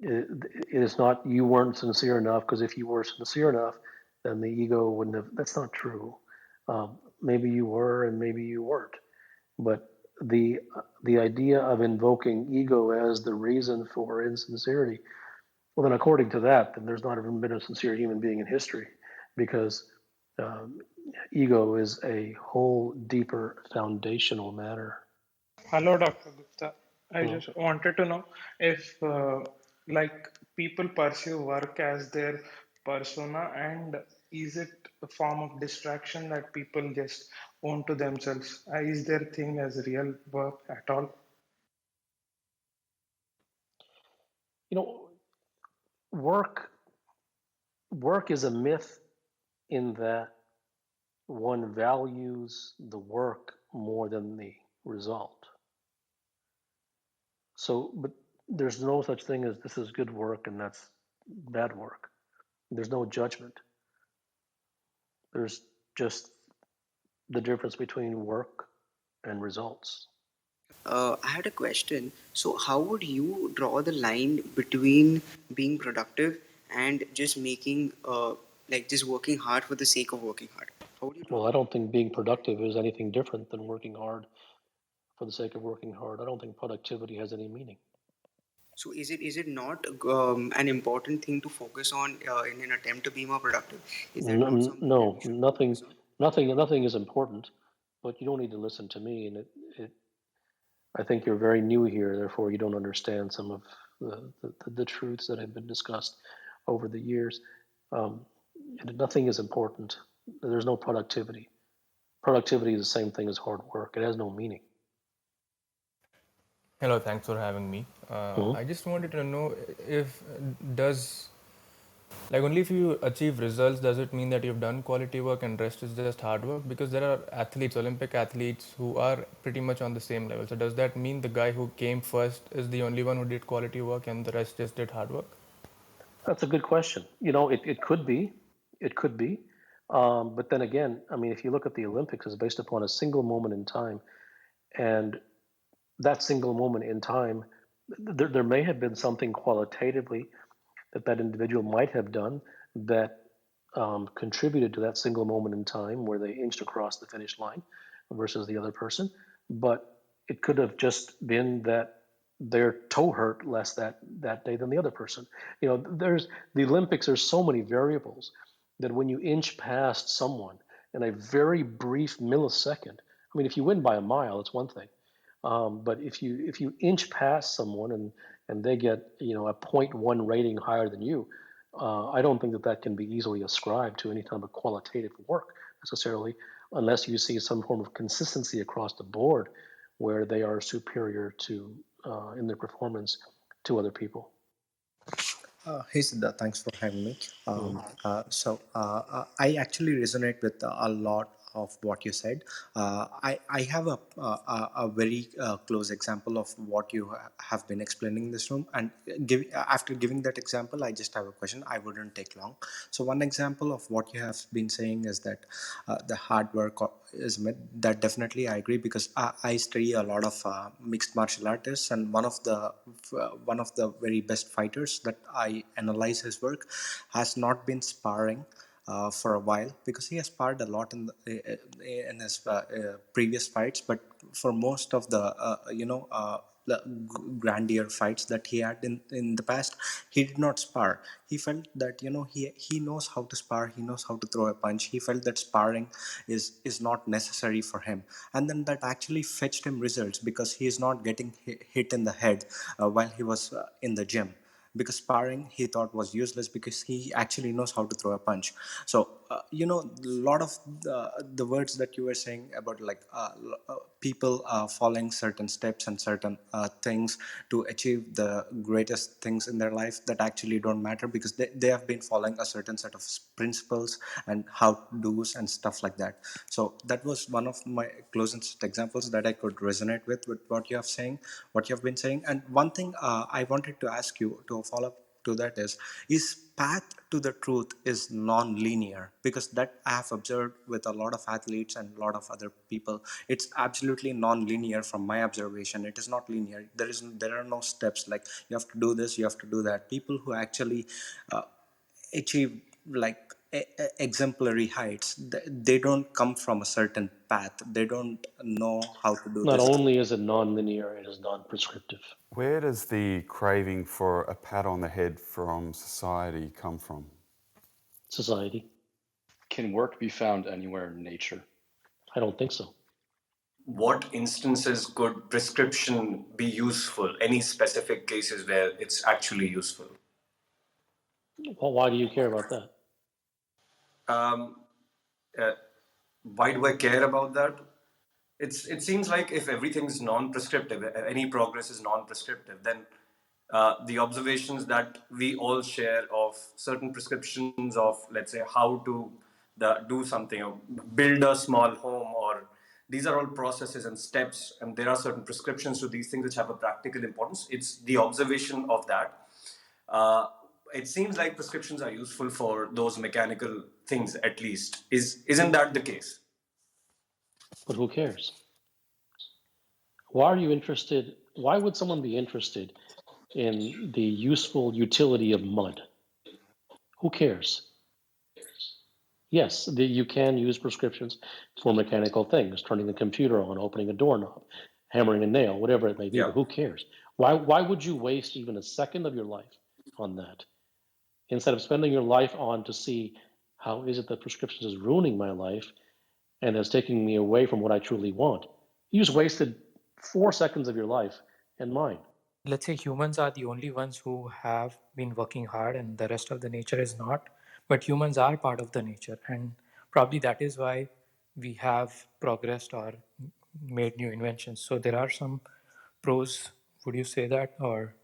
It is not you weren't sincere enough, because if you were sincere enough, then the ego wouldn't have. That's not true. Maybe you were, and maybe you weren't. But the idea of invoking ego as the reason for insincerity, well, then according to that, then there's not even been a sincere human being in history, because um, ego is a whole deeper foundational matter. Hello, Dr. Gupta. I Hello. just wanted to know if, like, people pursue work as their persona, and is it a form of distraction that people just own to themselves? Is their thing as real work at all? You know, work is a myth in that one values the work more than the result. So, but there's no such thing as this is good work and that's bad work. There's no judgment. There's just the difference between work and results. I had a question. So, how would you draw the line between being productive and just making, like, just working hard for the sake of working hard? How would you draw Well, the I line? don't think being productive is anything different than working hard for the sake of working hard. I don't think productivity has any meaning. So, is it not an important thing to focus on in an attempt to be more productive? Is that not something that No, we should focus on? nothing is important, but you don't need to listen to me. And I think you're very new here, therefore you don't understand some of the truths that have been discussed over the years. Um, and nothing is important. There's no productivity. Productivity is the same thing as hard work. It has no meaning. Hello, thanks for having me. Mhm. I just wanted to know if does like only if you achieve results does it mean that you've done quality work and rest is just hard work? Because there are athletes, Olympic athletes, who are pretty much on the same level. So does that mean the guy who came first is the only one who did quality work and the rest just did hard work? That's a good question. It could be. It could be. But then again, I mean, if you look at the Olympics, it's based upon a single moment in time. And that single moment in time, there may have been something qualitatively that individual might have done that contributed to that single moment in time where they inched across the finish line versus the other person. But it could have just been that their toe hurt less that day than the other person. There's the Olympics. There's so many variables that when you inch past someone in a very brief millisecond, I mean, if you win by a mile, it's one thing. But if you inch past someone and they get a point 0.1 rating higher than you, I don't think that can be easily ascribed to any kind of qualitative work necessarily, unless you see some form of consistency across the board where they are superior to in their performance to other people. Hey Siddha, thanks for having me. Mhm. I actually resonate with a lot of what you said. I have a very close example of what you have been explaining in this room. And after giving that example, I just have a question. I wouldn't take long. So one example of what you have been saying is that the hard work is myth. That definitely I agree, because I study a lot of mixed martial artists, and one of the very best fighters that I analyze his work has not been sparring for a while, because he has sparred a lot in his previous fights, but for most of the grandeur fights that he had in the past, he did not spar. He felt that he knows how to spar, he knows how to throw a punch. He felt that sparring is not necessary for him, and then that actually fetched him results, because he is not getting hit in the head while he was in the gym, because sparring he thought was useless, because he actually knows how to throw a punch. So a lot of the words that you were saying about like people following certain steps and certain things to achieve the greatest things in their life that actually don't matter, because they have been following a certain set of principles and how to do's and stuff like that. So that was one of my closest examples that I could resonate with what you have saying, what you have been saying. And one thing I wanted to ask you to follow up to that is path to the truth is non-linear, because that I have observed with a lot of athletes and a lot of other people. It's absolutely non-linear from my observation. It is not linear. There are no steps like you have to do this, you have to do that. People who actually uh, achieve like exemplary heights, they don't come from a certain path. They don't know how to do Not this. only is it non-linear, it is non-prescriptive. Where does the craving for a pat on the head from society come from? Society. Can work be found anywhere in nature? I don't think so. What instances could prescription be useful? Any specific cases where it's actually useful? Well, why do you care about that? Um, uh, why do I care about that? It seems like if everything is non-prescriptive, any progress is non-prescriptive, then the observations that we all share of certain prescriptions of, let's say, how to do something, or build a small home, or these are all processes and steps, and there are certain prescriptions to these things which have a practical importance. It's the observation of that. Uh, it seems like prescriptions are useful for those mechanical things, at least. Isn't that the case? But who cares? Why are you interested? Why would someone be interested in the useful utility of mud? Who cares? Yes, you can use prescriptions for mechanical things, turning a computer on, opening a doorknob, hammering a nail, whatever it may be, Yeah. but who cares? Why would you waste even a second of your life on that instead of spending your life on to see how is it that prescriptions is ruining my life and is taking me away from what I truly want? You just wasted 4 seconds of your life and mine. Let's say humans are the only ones who have been working hard and the rest of the nature is not, but humans are part of the nature, and probably that is why we have progressed or made new inventions. So there are some pros. Would you say that, or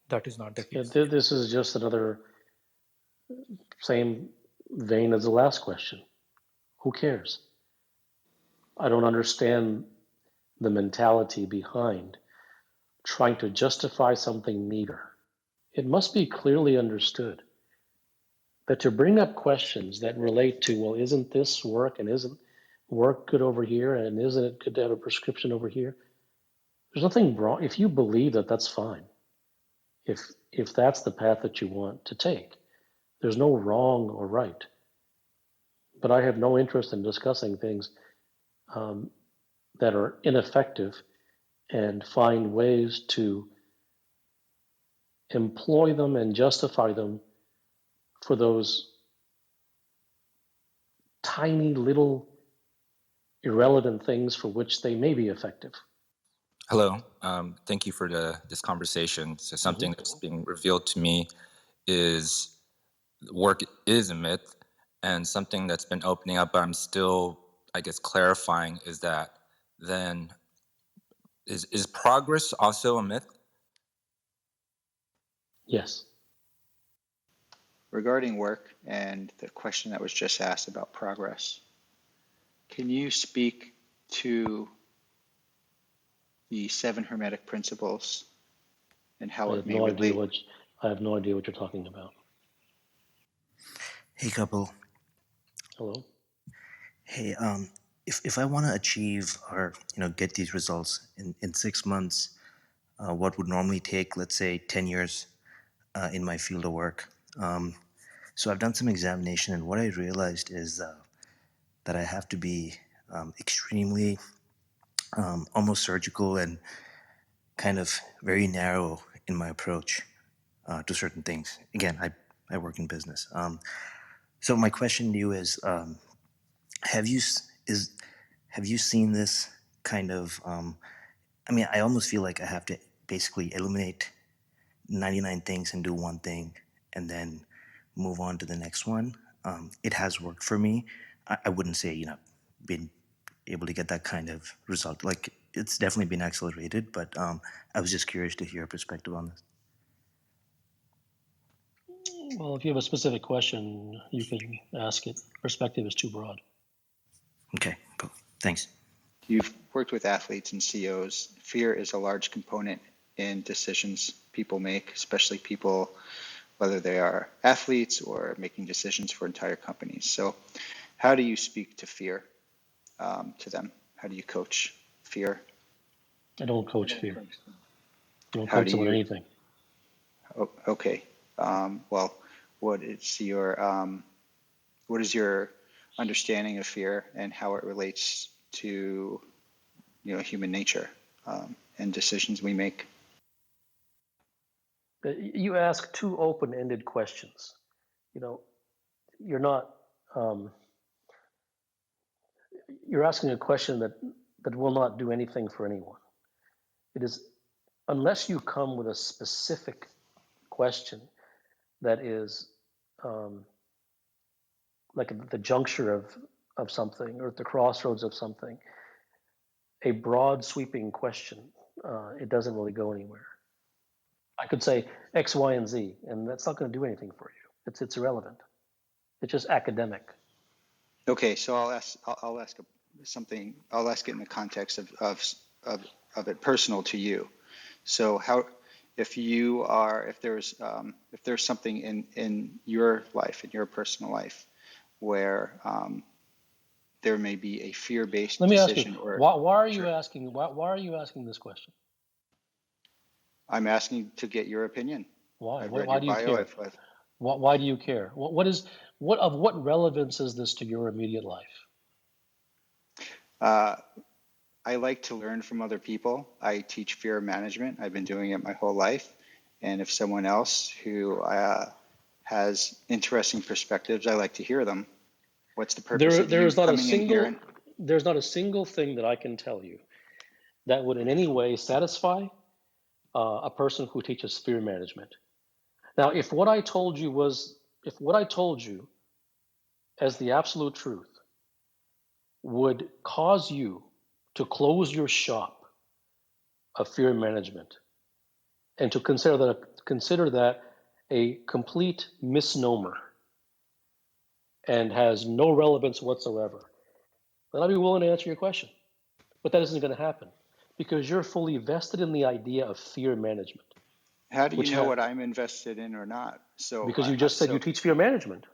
that is not the case? This is just another same vein as the last question. Who cares? I don't understand the mentality behind trying to justify something meager. It must be clearly understood that to bring up questions that relate to, well, isn't this work and isn't work good over here and isn't it good to have a prescription over here? There's nothing wrong. If you believe that, that's fine. If that's the path that you want to take, there's no wrong or right. But I have no interest in discussing things that are ineffective and find ways to employ them and justify them for those tiny little irrelevant things for which they may be effective. Hello. Thank you for this conversation. So something that's being revealed to me is work is a myth, and something that's been opening up, but I'm still, I guess, clarifying is that then is progress also a myth? Yes. Regarding work and the question that was just asked about progress, can you speak to the 7 Hermetic principles and how it may relate? I have no idea what you're talking about. Hey, Kapil. Hello. Hey, if I want to achieve or get these results in 6 months, what would normally take, let's say, 10 years in my field of work. So I've done some examination, and what I realized is that I have to be extremely almost surgical and kind of very narrow in my approach to certain things. Again, I work in business. So my question to you is, have you seen this kind of? I mean, I almost feel like I have to basically eliminate 99 things and do one thing, and then move on to the next one. It has worked for me. I wouldn't say been able to get that kind of result. Like, it's definitely been accelerated, but I was just curious to hear your perspective on this. Well, if you have a specific question, you can ask it. Perspective is too broad. Okay, cool. Thanks. You've worked with athletes and CEOs. Fear is a large component in decisions people make, especially people, whether they are athletes or making decisions for entire companies. So how do you speak to fear to them? How do you coach fear? I don't coach fear. I don't How coach do someone you? anything. Okay. Well, what is your understanding of fear and how it relates to human nature and decisions we make? You ask two open-ended questions. You're not. You're asking a question that will not do anything for anyone. It is, unless you come with a specific question that is like at the juncture of something or at the crossroads of something, a broad sweeping question, it doesn't really go anywhere. I could say X, Y, and Z, and that's not going to do anything for you. It's irrelevant. It's just academic. Okay, so I'll ask something. I'll ask it in the context of it personal to you. So if there's something in your life, in your personal life, where there may be a fear-based decision. Let me ask you, why are you asking? Why are you asking this question? I'm asking to get your opinion. Why? I've read Why your do you bio. care? Why do you care? What relevance is this to your immediate life? I like to learn from other people. I teach fear management. I've been doing it my whole life. And if someone else who has interesting perspectives, I like to hear them. What's the purpose of you coming in here? There's not a single thing that I can tell you that would in any way satisfy a person who teaches fear management. Now, if what I told you as the absolute truth would cause you to close your shop of fear management and to consider that a complete misnomer and has no relevance whatsoever, then I'd be willing to answer your question. But that isn't going to happen because you're fully vested in the idea of fear management, How do you which know what I'm invested in or not? because you just said you teach fear management,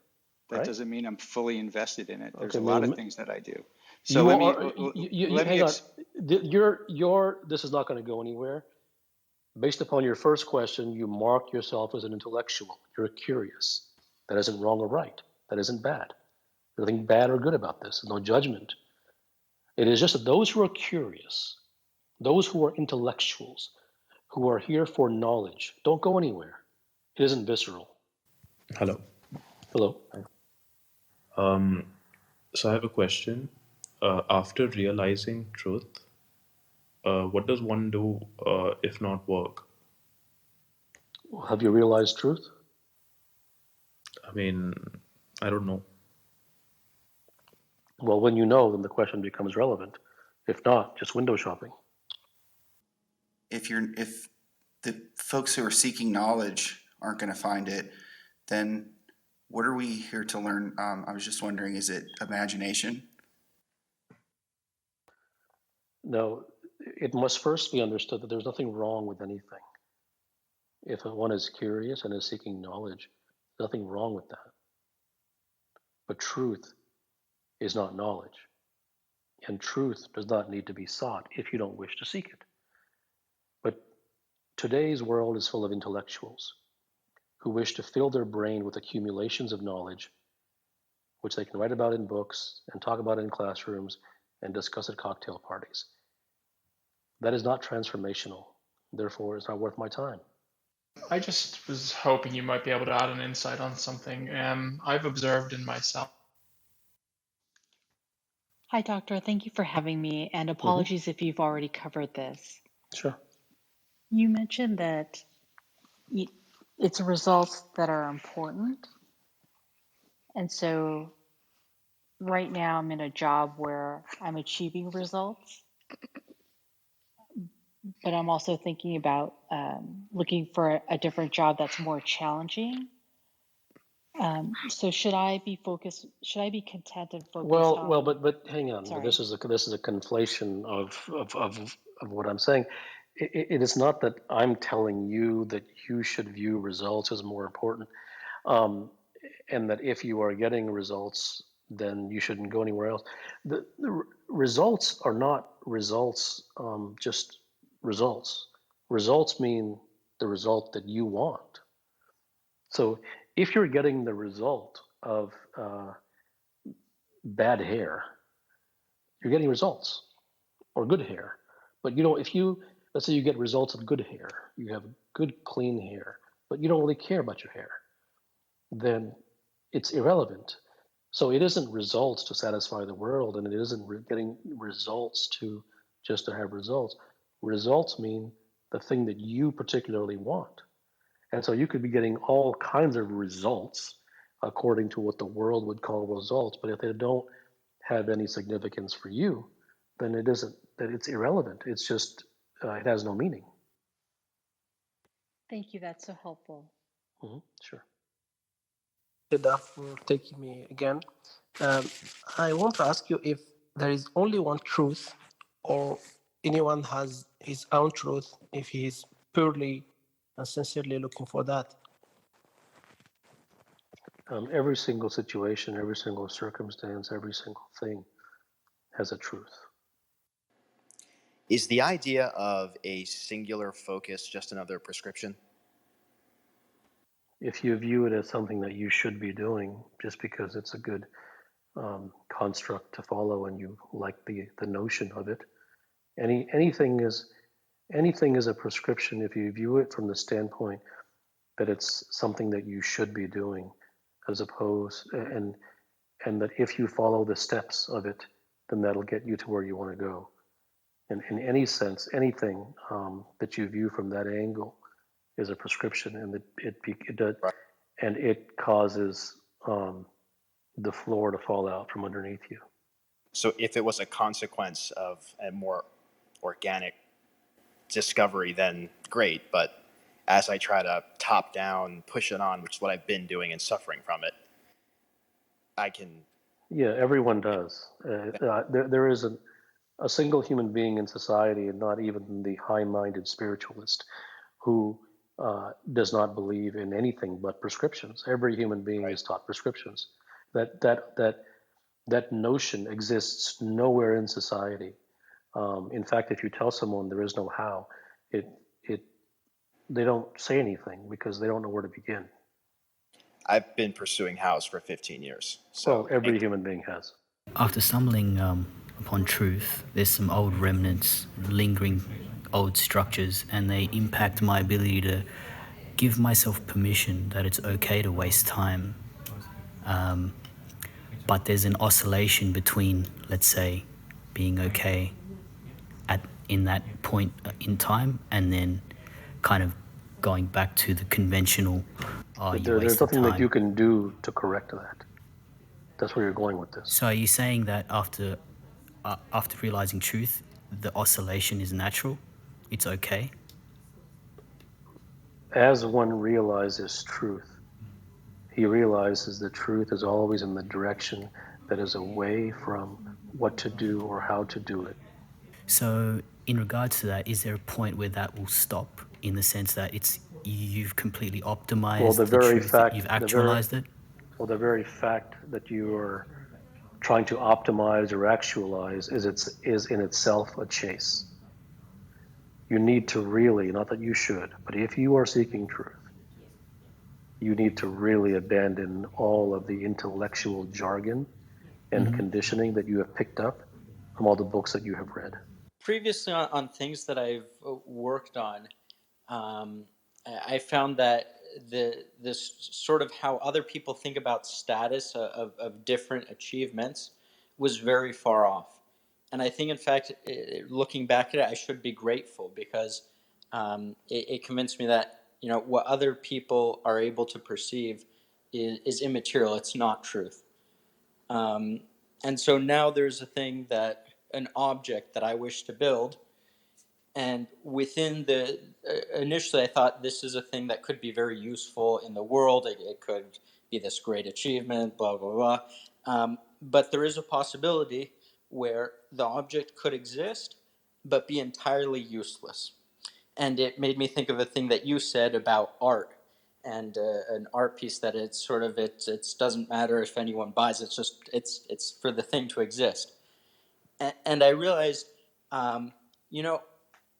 that right? doesn't mean I'm fully invested in it. There's Okay, a lot of things that I do. So you let me are. You let me hang on. This is not going to go anywhere. Based upon your first question, you mark yourself as an intellectual. You're curious. That isn't wrong or right. That isn't bad. There's nothing bad or good about this. There's no judgment. It is just that those who are curious, those who are intellectuals, who are here for knowledge, don't go anywhere. It isn't visceral. Hello. Hello. So I have a question. After realizing truth, what does one do if not work? Have you realized truth? I mean, I don't know. Well, when you know, then the question becomes relevant. If not, just window shopping. If the folks who are seeking knowledge aren't going to find it, then what are we here to learn? I was just wondering, is it imagination? No, it must first be understood that there's nothing wrong with anything. If one is curious and is seeking knowledge, there's nothing wrong with that. But truth is not knowledge. And truth does not need to be sought if you don't wish to seek it. But today's world is full of intellectuals who wish to fill their brain with accumulations of knowledge, which they can write about in books and talk about in classrooms and discuss at cocktail parties. That is not transformational. Therefore, it's not worth my time. I just was hoping you might be able to add an insight on something. I've observed in myself. Hi, Doctor. Thank you for having me, and apologies if you've already covered this. Sure. You mentioned that it's results that are important. And so right now I'm in a job where I'm achieving results, but I'm also thinking about looking for a different job that's more challenging. So should I be content and focused on? Well, but hang on. Sorry. This is a conflation of what I'm saying. It is not that I'm telling you that you should view results as more important, and that if you are getting results, then you shouldn't go anywhere else. The results are not results, just results. Results mean the result that you want. So if you're getting the result of bad hair, you're getting results, or good hair. But if let's say you get results of good hair, you have good clean hair, but you don't really care about your hair, then it's irrelevant. So it isn't results to satisfy the world, and it isn't getting results just to have results. Results mean the thing that you particularly want. And so you could be getting all kinds of results according to what the world would call results, but if they don't have any significance for you, then it's irrelevant. It's just, it has no meaning. Thank you. That's so helpful. Sure. Siddha, for taking me again. I want to ask you if there is only one truth, or anyone has his own truth if he is purely and sincerely looking for that. Every single situation, every single circumstance, every single thing has a truth. Is the idea of a singular focus just another prescription? If you view it as something that you should be doing just because it's a good construct to follow and you like the notion of it, anything is a prescription if you view it from the standpoint that it's something that you should be doing, as opposed and that if you follow the steps of it, then that'll get you to where you want to go. And in any sense, anything that you view from that angle is a prescription, and it does, Right. and it causes the floor to fall out from underneath you. So if it was a consequence of a more organic discovery, then great. But as I try to top down, push it on, which is what I've been doing and suffering from it, I can. Yeah, everyone does. There isn't a single human being in society, and not even the high-minded spiritualist, who does not believe in anything but prescriptions. Every human being is taught prescriptions. That notion exists nowhere in society. In fact, if you tell someone there is no how, it it they don't say anything because they don't know where to begin. I've been pursuing house for 15 years. Well, So every human being has. After stumbling upon truth, there's some old remnants, lingering old structures, and they impact my ability to give myself permission that it's okay to waste time. But there's an oscillation between, let's say, being okay in that point in time, and then kind of going back to the conventional, you There's wasted nothing that you time. can do to correct that. That's where you're going with this. So are you saying that after realizing truth, the oscillation is natural? It's okay? As one realizes truth, he realizes that truth is always in the direction that is away from what to do or how to do it. So in regards to that, is there a point where that will stop, in the sense that you've completely Well, optimized the truth, that you've actualized it? the very fact that you are trying to optimize or actualize is in itself a chase. You need to really, not that you should, but if you are seeking truth, you need to really abandon all of the intellectual jargon and conditioning that you have picked up from all the books that you have read. Previously, on things that I've worked on, I found that this sort of how other people think about status of different achievements was very far off. And I think, in fact, looking back at it, I should be grateful, because it convinced me that, what other people are able to perceive is immaterial. It's not truth. And so now there's an object that I wish to build, and within initially I thought this is a thing that could be very useful in the world. It could be this great achievement, blah blah blah. But there is a possibility where the object could exist but be entirely useless. And it made me think of a thing that you said about art, and an art piece that it's sort of it doesn't matter if anyone buys it. It's just it's for the thing to exist. And I realized, you know,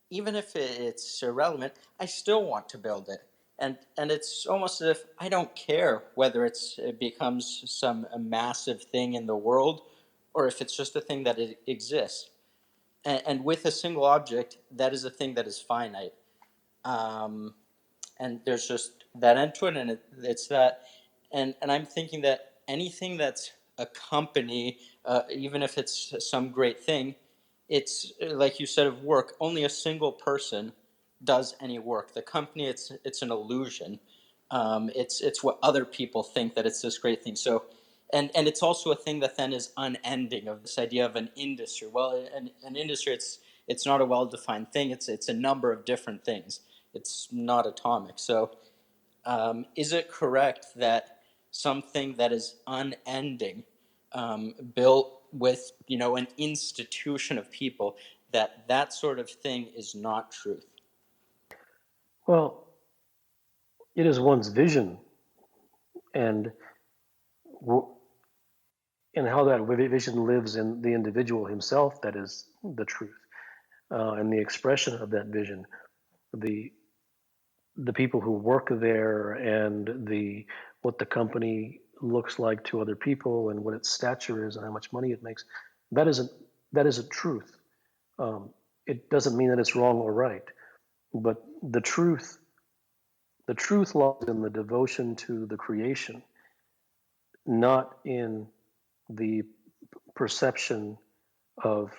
even if it's irrelevant, I still want to build it. And it's almost as if I don't care whether it becomes a massive thing in the world, or if it's just a thing that it exists. And with a single object, that is a thing that is finite. Um, and there's just that end to it, and it's that. And I'm thinking that anything that's a company, even if it's some great thing, it's like you said of work. Only a single person does any work. The company, it's an illusion. It's what other people think that it's this great thing. So, and it's also a thing that then is unending, of this idea of an industry. Well, an industry, it's not a well-defined thing. It's a number of different things. It's not atomic. So, is it correct that something that is unending, built with an institution of people, that sort of thing is not truth? Well, it is one's vision and and how that vision lives in the individual himself that is the truth, and the expression of that vision. The people who work there, and the what the company looks like to other people, and what its stature is, and how much money it makes. That isn't truth. It doesn't mean that it's wrong or right, but the truth lies in the devotion to the creation, not in the perception of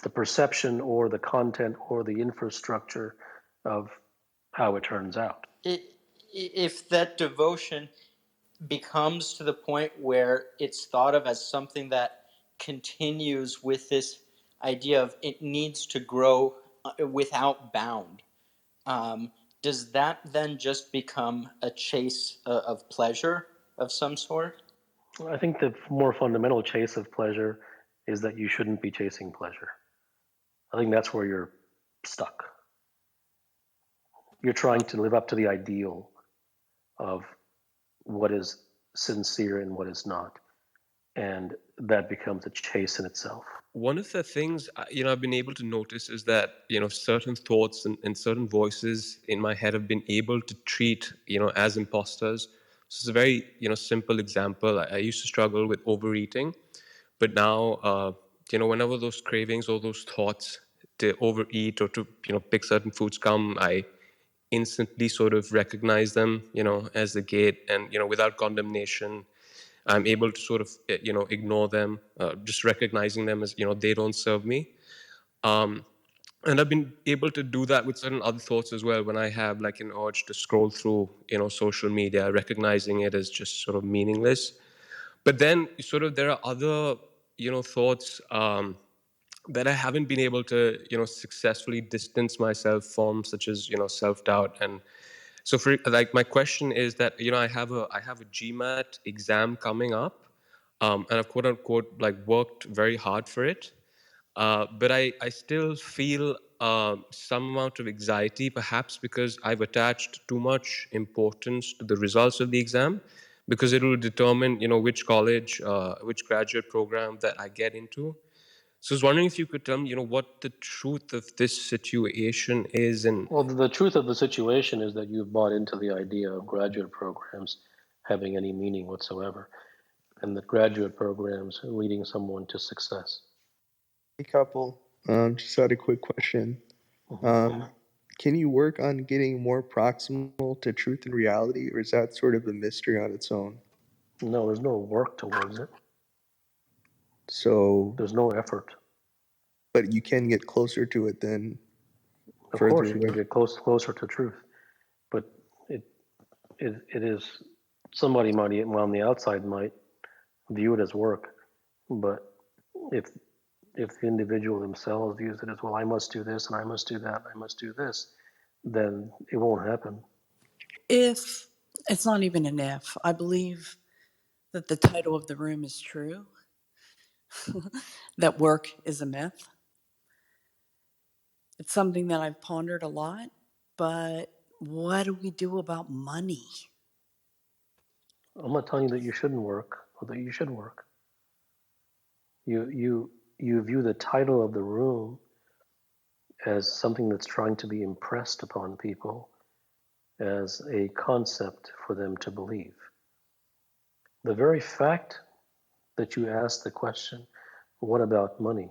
the perception or the content or the infrastructure of how it turns out. If that devotion becomes to the point where it's thought of as something that continues with this idea of it needs to grow without bound, does that then just become a chase of pleasure of some sort? I think the more fundamental chase of pleasure is that you shouldn't be chasing pleasure. I think that's where you're stuck. You're trying to live up to the ideal of what is sincere and what is not. And that becomes a chase in itself. One of the things I've been able to notice is that certain thoughts and certain voices in my head have been able to treat as imposters. So it's a very simple example. I used to struggle with overeating, but now whenever those cravings or those thoughts to overeat or to pick certain foods come, I instantly sort of recognize them as the gate, and without condemnation I'm able to sort of ignore them, just recognizing them as they don't serve me. And I've been able to do that with certain other thoughts as well. When I have like an urge to scroll through social media, recognizing it as just sort of meaningless. But then sort of there are other thoughts that I haven't been able to successfully distance myself from, such as self-doubt. And so for like my question is that I have a GMAT exam coming up, and I've quote unquote like worked very hard for it, but I still feel some amount of anxiety, perhaps because I've attached too much importance to the results of the exam, because it will determine which college, which graduate program that I get into. So I was wondering if you could tell me what the truth of this situation is. And well, the truth of the situation is that you've bought into the idea of graduate programs having any meaning whatsoever, and that graduate programs are leading someone to success. Hey, Kapil, just had a quick question. Can you work on getting more proximal to truth and reality, or is that sort of a mystery on its own? No, there's no work towards it. So there's no effort. But you can get closer to it then. Of course, you can get closer to truth, but it is, somebody might on the outside might view it as work, but if the individual themselves views it as, well, I must do this and I must do that, I must do this, then it won't happen. If it's not even an if, I believe that the title of the room is true, that work is a myth. It's something that I've pondered a lot, but what do we do about money? I'm not telling you that you shouldn't work or that you should work. You view the title of the room as something that's trying to be impressed upon people as a concept for them to believe. The very fact that you ask the question, what about money,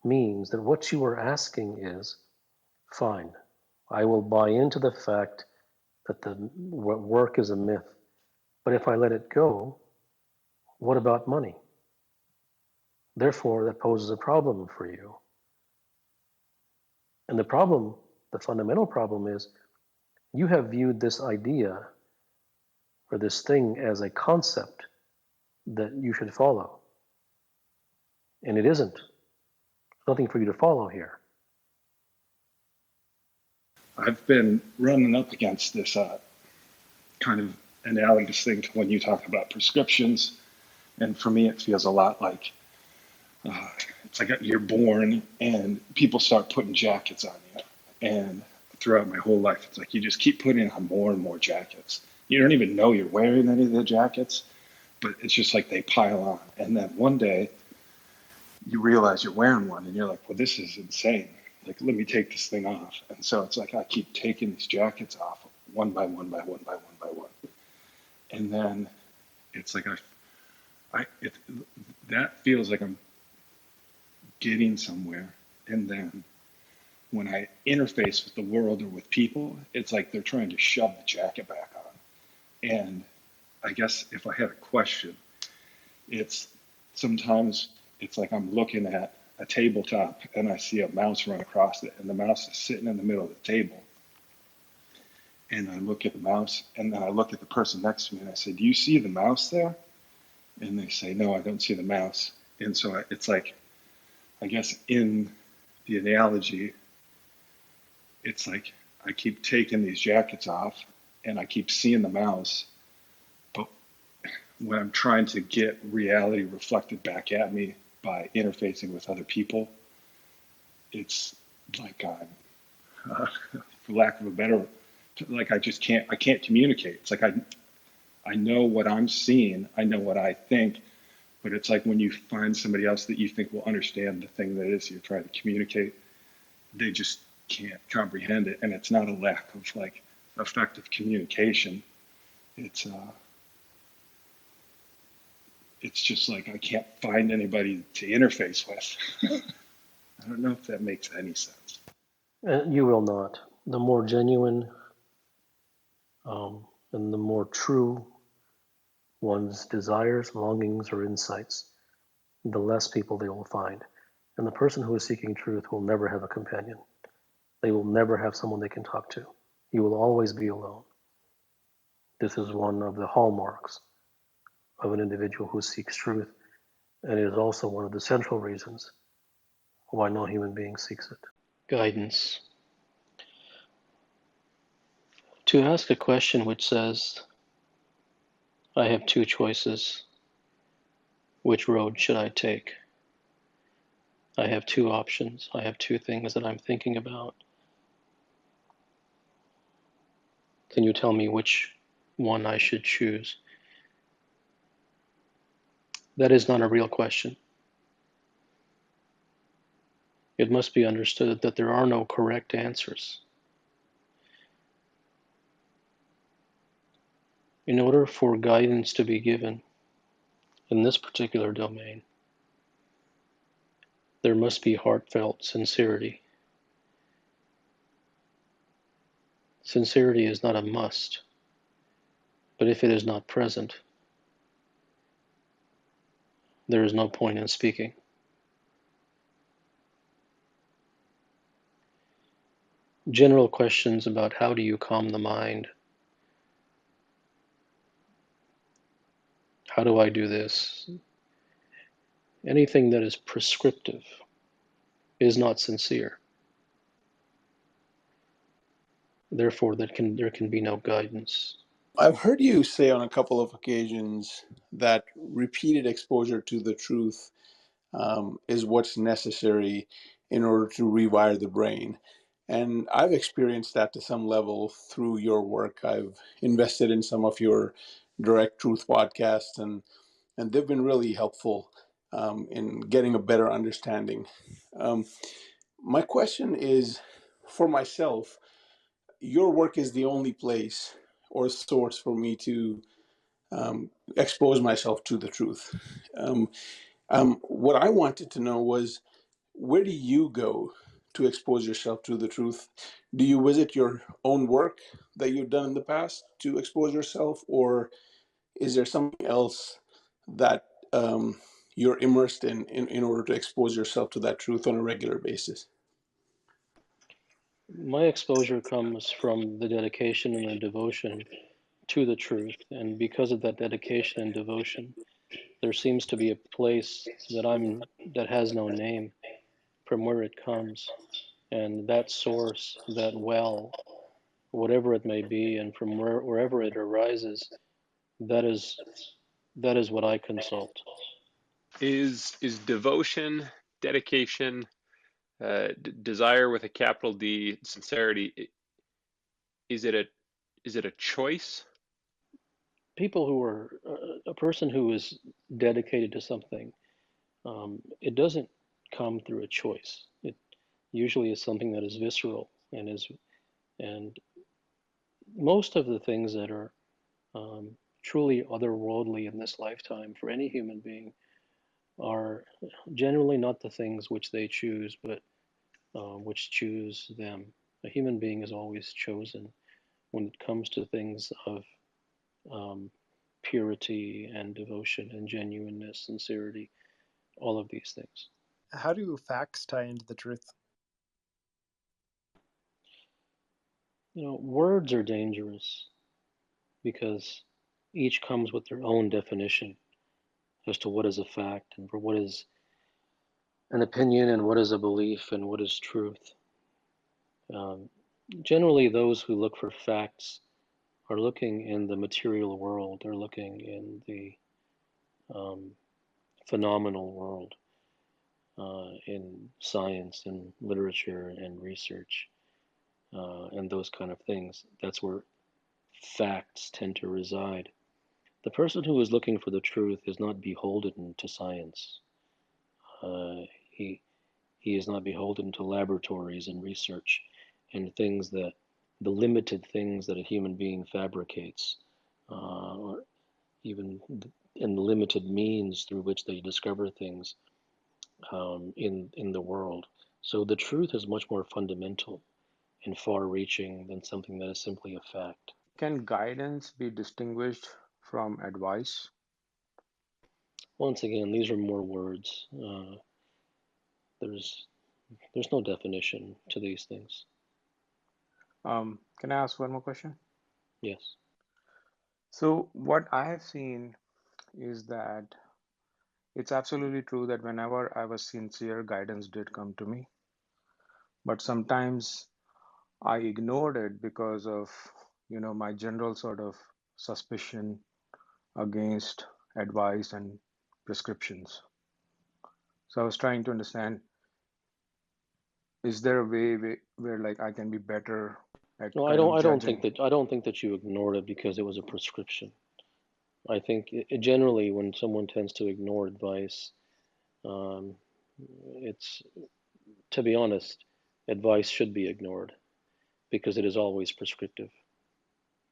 means that what you are asking is, fine, I will buy into the fact that the work is a myth, but if I let it go, what about money? Therefore, that poses a problem for you. And the problem, the fundamental problem is, you have viewed this idea or this thing as a concept that you should follow. And it isn't. There's nothing for you to follow here. I've been running up against this kind of analogous thing to when you talk about prescriptions. And for me, it feels a lot like it's like you're born and people start putting jackets on you. And throughout my whole life, it's like you just keep putting on more and more jackets. You don't even know you're wearing any of the jackets, but it's just like they pile on. And then one day you realize you're wearing one and you're like, well, this is insane. Like, let me take this thing off. And so it's like I keep taking these jackets off one by one by one by one by one. And then it's like that feels like I'm getting somewhere. And then when I interface with the world or with people, it's like they're trying to shove the jacket back on. And I guess if I had a question, it's sometimes it's like I'm looking at a tabletop and I see a mouse run across it, and the mouse is sitting in the middle of the table. And I look at the mouse, and then I look at the person next to me, and I say, "Do you see the mouse there?" And they say, "No, I don't see the mouse." And so it's like, I guess in the analogy, it's like I keep taking these jackets off, and I keep seeing the mouse, but when I'm trying to get reality reflected back at me by interfacing with other people, it's like for lack of a better, like I can't communicate. It's like I know what I'm seeing, I know what I think, but it's like when you find somebody else that you think will understand the thing that it is you're trying to communicate, they just can't comprehend it, and it's not a lack of like effective communication. It's just like I can't find anybody to interface with. I don't know if that makes any sense. You will not. The more genuine and the more true one's desires, longings, or insights, the less people they will find. And the person who is seeking truth will never have a companion. They will never have someone they can talk to. You will always be alone. This is one of the hallmarks of an individual who seeks truth, and it is also one of the central reasons why no human being seeks it. Guidance. To ask a question which says, I have two choices. Which road should I take? I have two options. I have two things that I'm thinking about. Can you tell me which one I should choose? That is not a real question. It must be understood that there are no correct answers. In order for guidance to be given in this particular domain, there must be heartfelt sincerity. Sincerity is not a must, but if it is not present, there is no point in speaking. General questions about how do you calm the mind, how do I do this, anything that is prescriptive is not sincere. Therefore, there can be no guidance. I've heard you say on a couple of occasions that repeated exposure to the truth is what's necessary in order to rewire the brain. And I've experienced that to some level through your work. I've invested in some of your direct truth podcasts, and they've been really helpful in getting a better understanding. My question is, for myself, your work is the only place or source for me to expose myself to the truth. What I wanted to know was, where do you go to expose yourself to the truth? Do you visit your own work that you've done in the past to expose yourself, or is there something else that you're immersed in order to expose yourself to that truth on a regular basis? My exposure comes from the dedication and the devotion to the truth, and because of that dedication and devotion, there seems to be a place that has no name from where it comes, and that source, that well, whatever it may be, and from wherever it arises, that is what I consult. Is devotion, dedication, desire with a capital D, sincerity, is it a choice? People who are a person who is dedicated to something, it doesn't come through a choice. It usually is something that is visceral and most of the things that are truly otherworldly in this lifetime for any human being are generally not the things which they choose, but which choose them. A human being is always chosen when it comes to things of um, purity and devotion and genuineness, sincerity, all of these things. How do facts tie into the truth? Words are dangerous because each comes with their own definition as to what is a fact and for what is an opinion and what is a belief and what is truth. Um, Generally, those who look for facts are looking in the material world, they're looking in the um, phenomenal world, in science and literature and research and those kind of things. That's where facts tend to reside. The person who is looking for the truth is not beholden to science. Uh, he he is not beholden to laboratories and research and things that the limited things that a human being fabricates, or even in the limited means through which they discover things in the world. So the truth is much more fundamental and far-reaching than something that is simply a fact. Can guidance be distinguished from advice? Once again, these are more words. There's there's no definition to these things. Can I ask one more question? Yes. So, what I have seen is that it's absolutely true that whenever I was sincere, guidance did come to me. But sometimes I ignored it because of, my general sort of suspicion against advice and prescriptions. So I was trying to understand, is there a way where like I can be better at No, I kind don't. of judging? I don't think that you ignored it because it was a prescription. I think generally when someone tends to ignore advice, um, it's to be honest, advice should be ignored because it is always prescriptive,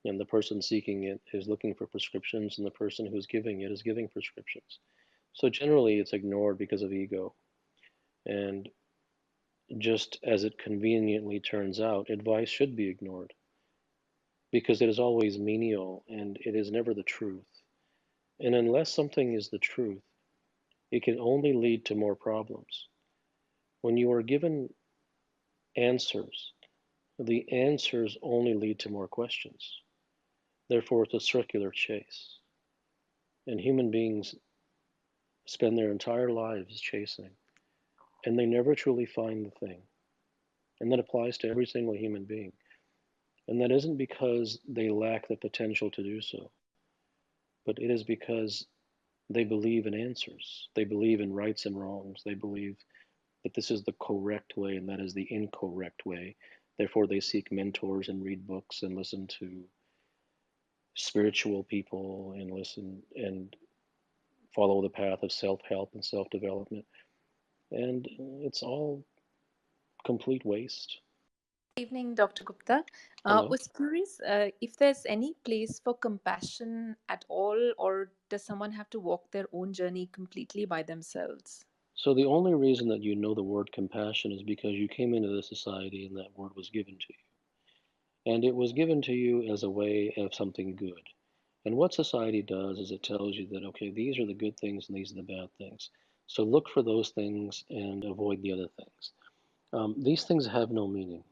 and the person seeking it is looking for prescriptions, and the person who's giving it is giving prescriptions. So generally, it's ignored because of ego, and just as it conveniently turns out, advice should be ignored because it is always menial and it is never the truth. And unless something is the truth, it can only lead to more problems. When you are given answers, the answers only lead to more questions. Therefore, it's a circular chase. And human beings spend their entire lives chasing, and they never truly find the thing. And that applies to every single human being. And that isn't because they lack the potential to do so, but it is because they believe in answers. They believe in rights and wrongs. They believe that this is the correct way and that is the incorrect way. Therefore, they seek mentors and read books and listen to spiritual people and listen and follow the path of self help and self development. And it's all complete waste. Evening, Dr. Gupta. Hello. Was curious if there's any place for compassion at all, or does someone have to walk their own journey completely by themselves? So, the only reason that you know the word compassion is because you came into the society and that word was given to you. And it was given to you as a way of something good. And what society does is it tells you that, okay, these are the good things and these are the bad things. So look for those things and avoid the other things. These things have no meaning.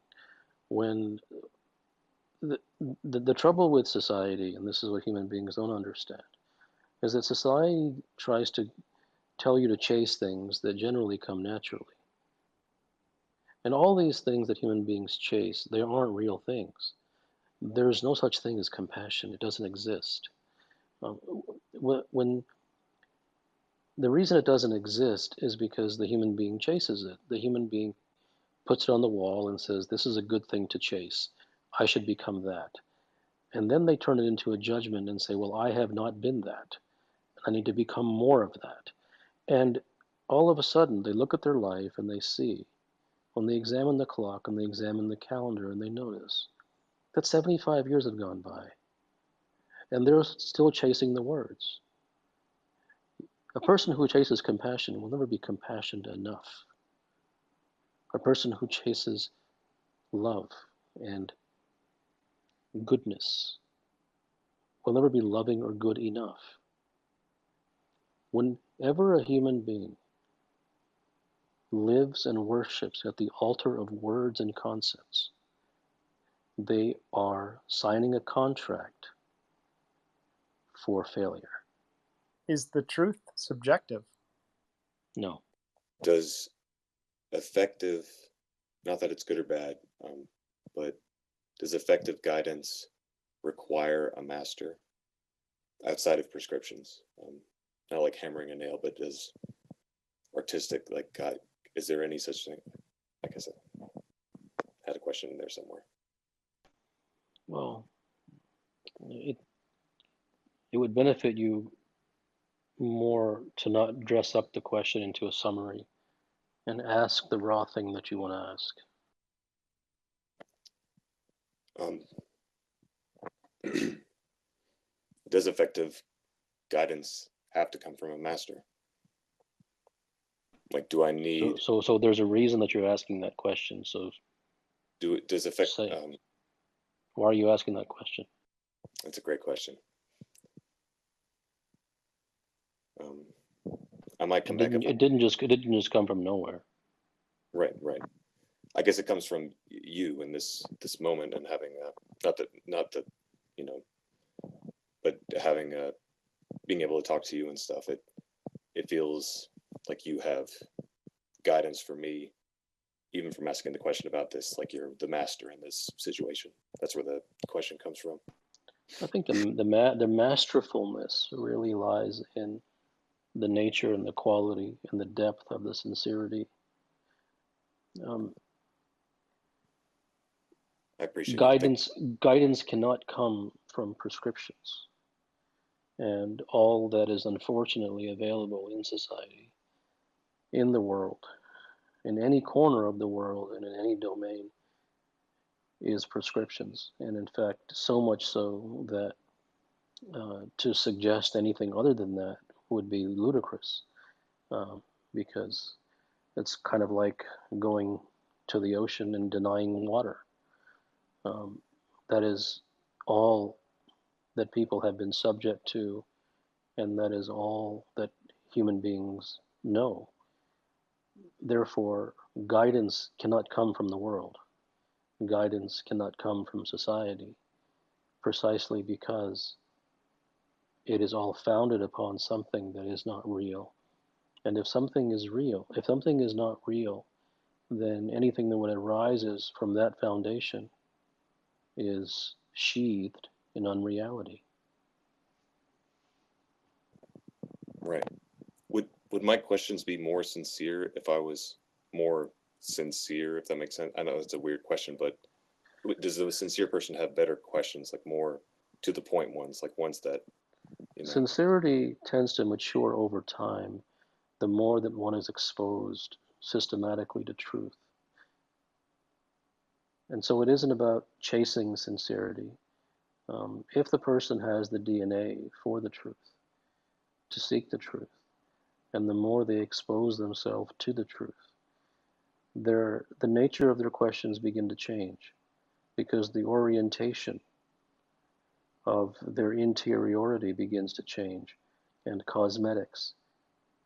When the trouble with society, and this is what human beings don't understand, is that society tries to tell you to chase things that generally come naturally. And all these things that human beings chase, they aren't real things. There's no such thing as compassion. It doesn't exist. Um, when the reason it doesn't exist is because the human being chases it. The human being puts it on the wall and says, this is a good thing to chase. I should become that. And then they turn it into a judgment and say, well, I have not been that. I need to become more of that. And all of a sudden, they look at their life and they see, when they examine the clock and they examine the calendar and they notice that 75 years have gone by and they're still chasing the words. A person who chases compassion will never be compassionate enough. A person who chases love and goodness will never be loving or good enough. Whenever a human being lives and worships at the altar of words and concepts, they are signing a contract for failure. Is the truth subjective? No. Does effective, not that it's good or bad, but does effective guidance require a master outside of prescriptions? Not like hammering a nail, but does artistic, like God, is there any such thing? Like I said, had a question in there somewhere. Well, it would benefit you more to not dress up the question into a summary and ask the raw thing that you want to ask. Does effective guidance have to come from a master? Like, do I need? So there's a reason that you're asking that question. So does effect? Why are you asking that question? That's a great question. I might come back. It didn't just come from nowhere. Right. I guess it comes from you in this moment and having not that you know, but having being able to talk to you and stuff. It feels like you have guidance for me, even from asking the question about this. Like you're the master in this situation. That's where the question comes from. I think the masterfulness really lies in the nature and the quality and the depth of the sincerity. I appreciate guidance cannot come from prescriptions, and all that is unfortunately available in society, in the world, in any corner of the world and in any domain, is prescriptions. And in fact, so much so that to suggest anything other than that would be ludicrous, because it's kind of like going to the ocean and denying water. That is all that people have been subject to, and that is all that human beings know. Therefore, guidance cannot come from the world. Guidance cannot come from society, precisely because it is all founded upon something that is not real. And if something is not real, then anything that arises from that foundation is sheathed in unreality. Right. Would my questions be more sincere if I was more sincere, if that makes sense? I know it's a weird question, but does the sincere person have better questions, like more to the point ones, like ones that, you know? Sincerity tends to mature over time, the more that one is exposed systematically to truth. And so it isn't about chasing sincerity. If the person has the DNA for the truth, to seek the truth, and the more they expose themselves to the truth, the nature of their questions begin to change, because the orientation of their interiority begins to change, and cosmetics,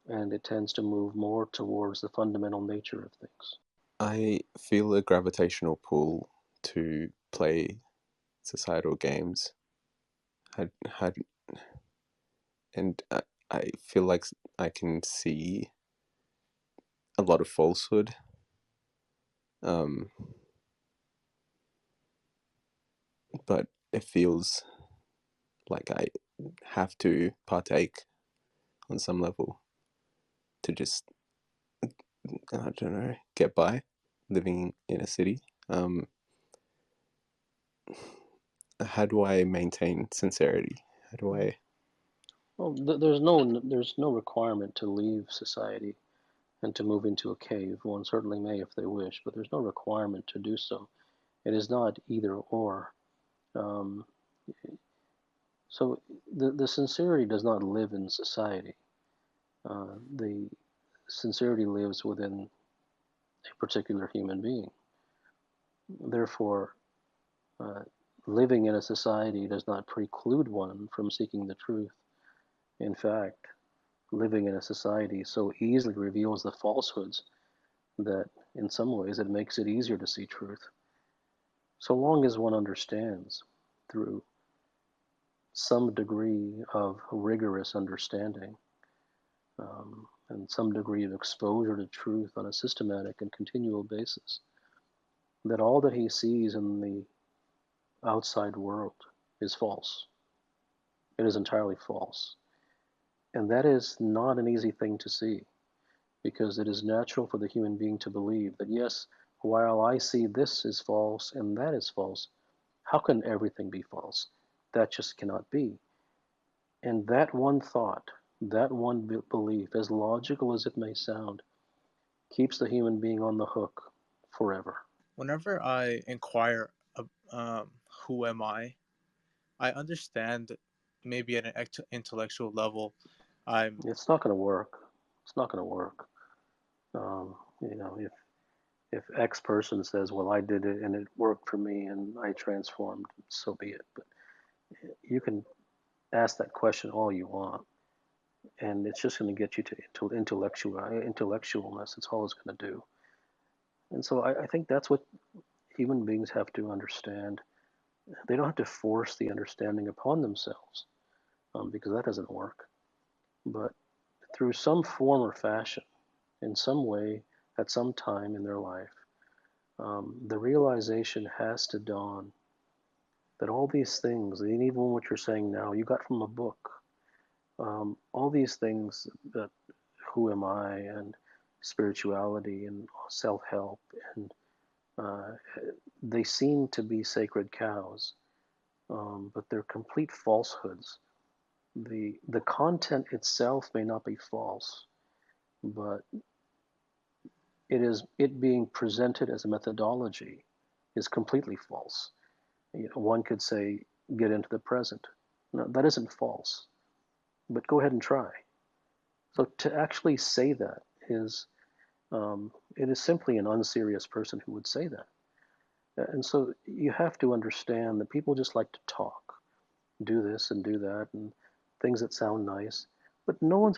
and it tends to move more towards the fundamental nature of things. I feel a gravitational pull to play societal games. And I feel like I can see a lot of falsehood. But it feels like I have to partake on some level to just, I don't know, get by living in a city. How do I maintain sincerity? How do I? Well, there's no requirement to leave society and to move into a cave. One certainly may if they wish, but there's no requirement to do so. It is not either or. So the sincerity does not live in society. The sincerity lives within a particular human being. Therefore, living in a society does not preclude one from seeking the truth. In fact, living in a society so easily reveals the falsehoods that in some ways it makes it easier to see truth, so long as one understands through some degree of rigorous understanding and some degree of exposure to truth on a systematic and continual basis, that all that he sees in the outside world is false. It is entirely false. And that is not an easy thing to see, because it is natural for the human being to believe that, yes, while I see this is false and that is false, how can everything be false? That just cannot be. And that one thought, that one belief, as logical as it may sound, keeps the human being on the hook forever. Whenever I inquire, who am I understand maybe at an intellectual level, It's not going to work. It's not going to work. If X person says, "Well, I did it and it worked for me and I transformed," so be it. But you can ask that question all you want, and it's just going to get you to intellectualness. It's all it's going to do. And so I think that's what human beings have to understand. They don't have to force the understanding upon themselves, because that doesn't work. But through some form or fashion, in some way, at some time in their life, the realization has to dawn that all these things, and even what you're saying now, you got from a book, all these things, that who am I and spirituality and self-help, and uh, they seem to be sacred cows, but they're complete falsehoods. The content itself may not be false, but it being presented as a methodology is completely false. One could say, get into the present. No, that isn't false, but go ahead and try. So to actually say that is, it is simply an unserious person who would say that. And so you have to understand that people just like to talk, do this and do that, and things that sound nice, but no one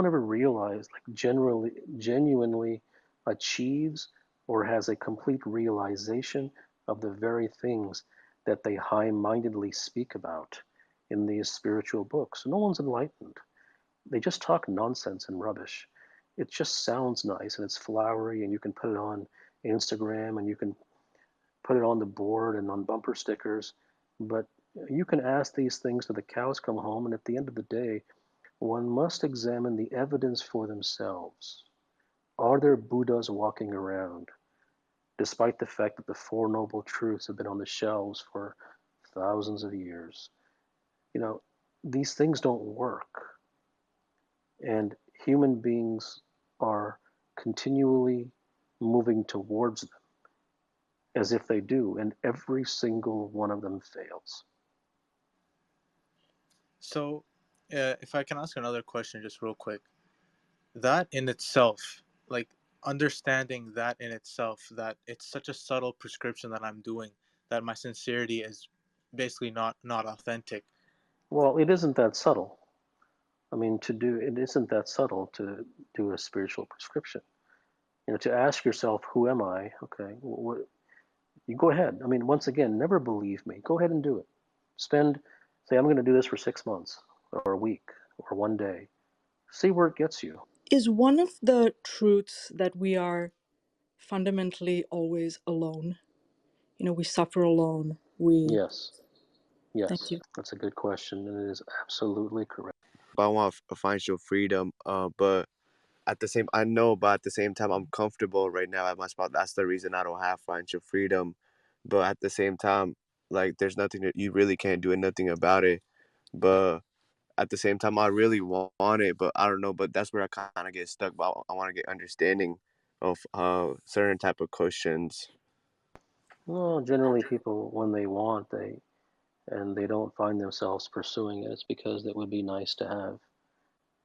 ever realized, like, genuinely achieves or has a complete realization of the very things that they high-mindedly speak about in these spiritual books. No one's enlightened. They just talk nonsense and rubbish. It just sounds nice and it's flowery, and you can put it on Instagram and you can put it on the board and on bumper stickers, but you can ask these things till the cows come home, and at the end of the day, one must examine the evidence for themselves. Are there Buddhas walking around, despite the fact that the Four Noble Truths have been on the shelves for thousands of years? These things don't work, and human beings are continually moving towards them as if they do, and every single one of them fails. So, if I can ask another question just real quick, that in itself, like understanding that in itself, that it's such a subtle prescription that I'm doing, that my sincerity is basically not authentic. Well, it isn't that subtle. I mean, it isn't that subtle to do a spiritual prescription. To ask yourself, who am I? Okay, you go ahead. I mean, once again, never believe me. Go ahead and do it. Say, I'm going to do this for 6 months, or a week, or one day. See where it gets you. Is one of the truths that we are fundamentally always alone? We suffer alone. Yes, Thank yes, you. that's a good question, and it is absolutely correct. But I want financial freedom. But at the same, I know, but at the same time, I'm comfortable right now at my spot. That's the reason I don't have financial freedom. But at the same time, like, there's nothing that you really can't do nothing about it. But at the same time, I really want it, but I don't know. But that's where I kind of get stuck. But I want to get understanding of certain type of questions. Well, generally, people, when they want, they don't find themselves pursuing it, it's because it would be nice to have,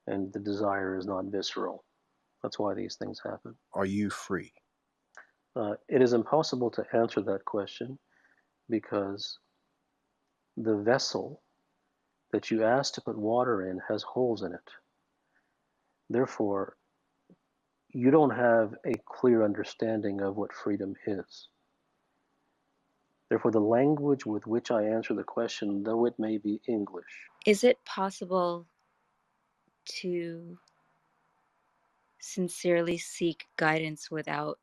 and the desire is not visceral. That's why these things happen. Are you free? It is impossible to answer that question, because the vessel that you ask to put water in has holes in it. Therefore, you don't have a clear understanding of what freedom is. Therefore, the language with which I answer the question, though it may be English. Is it possible to sincerely seek guidance without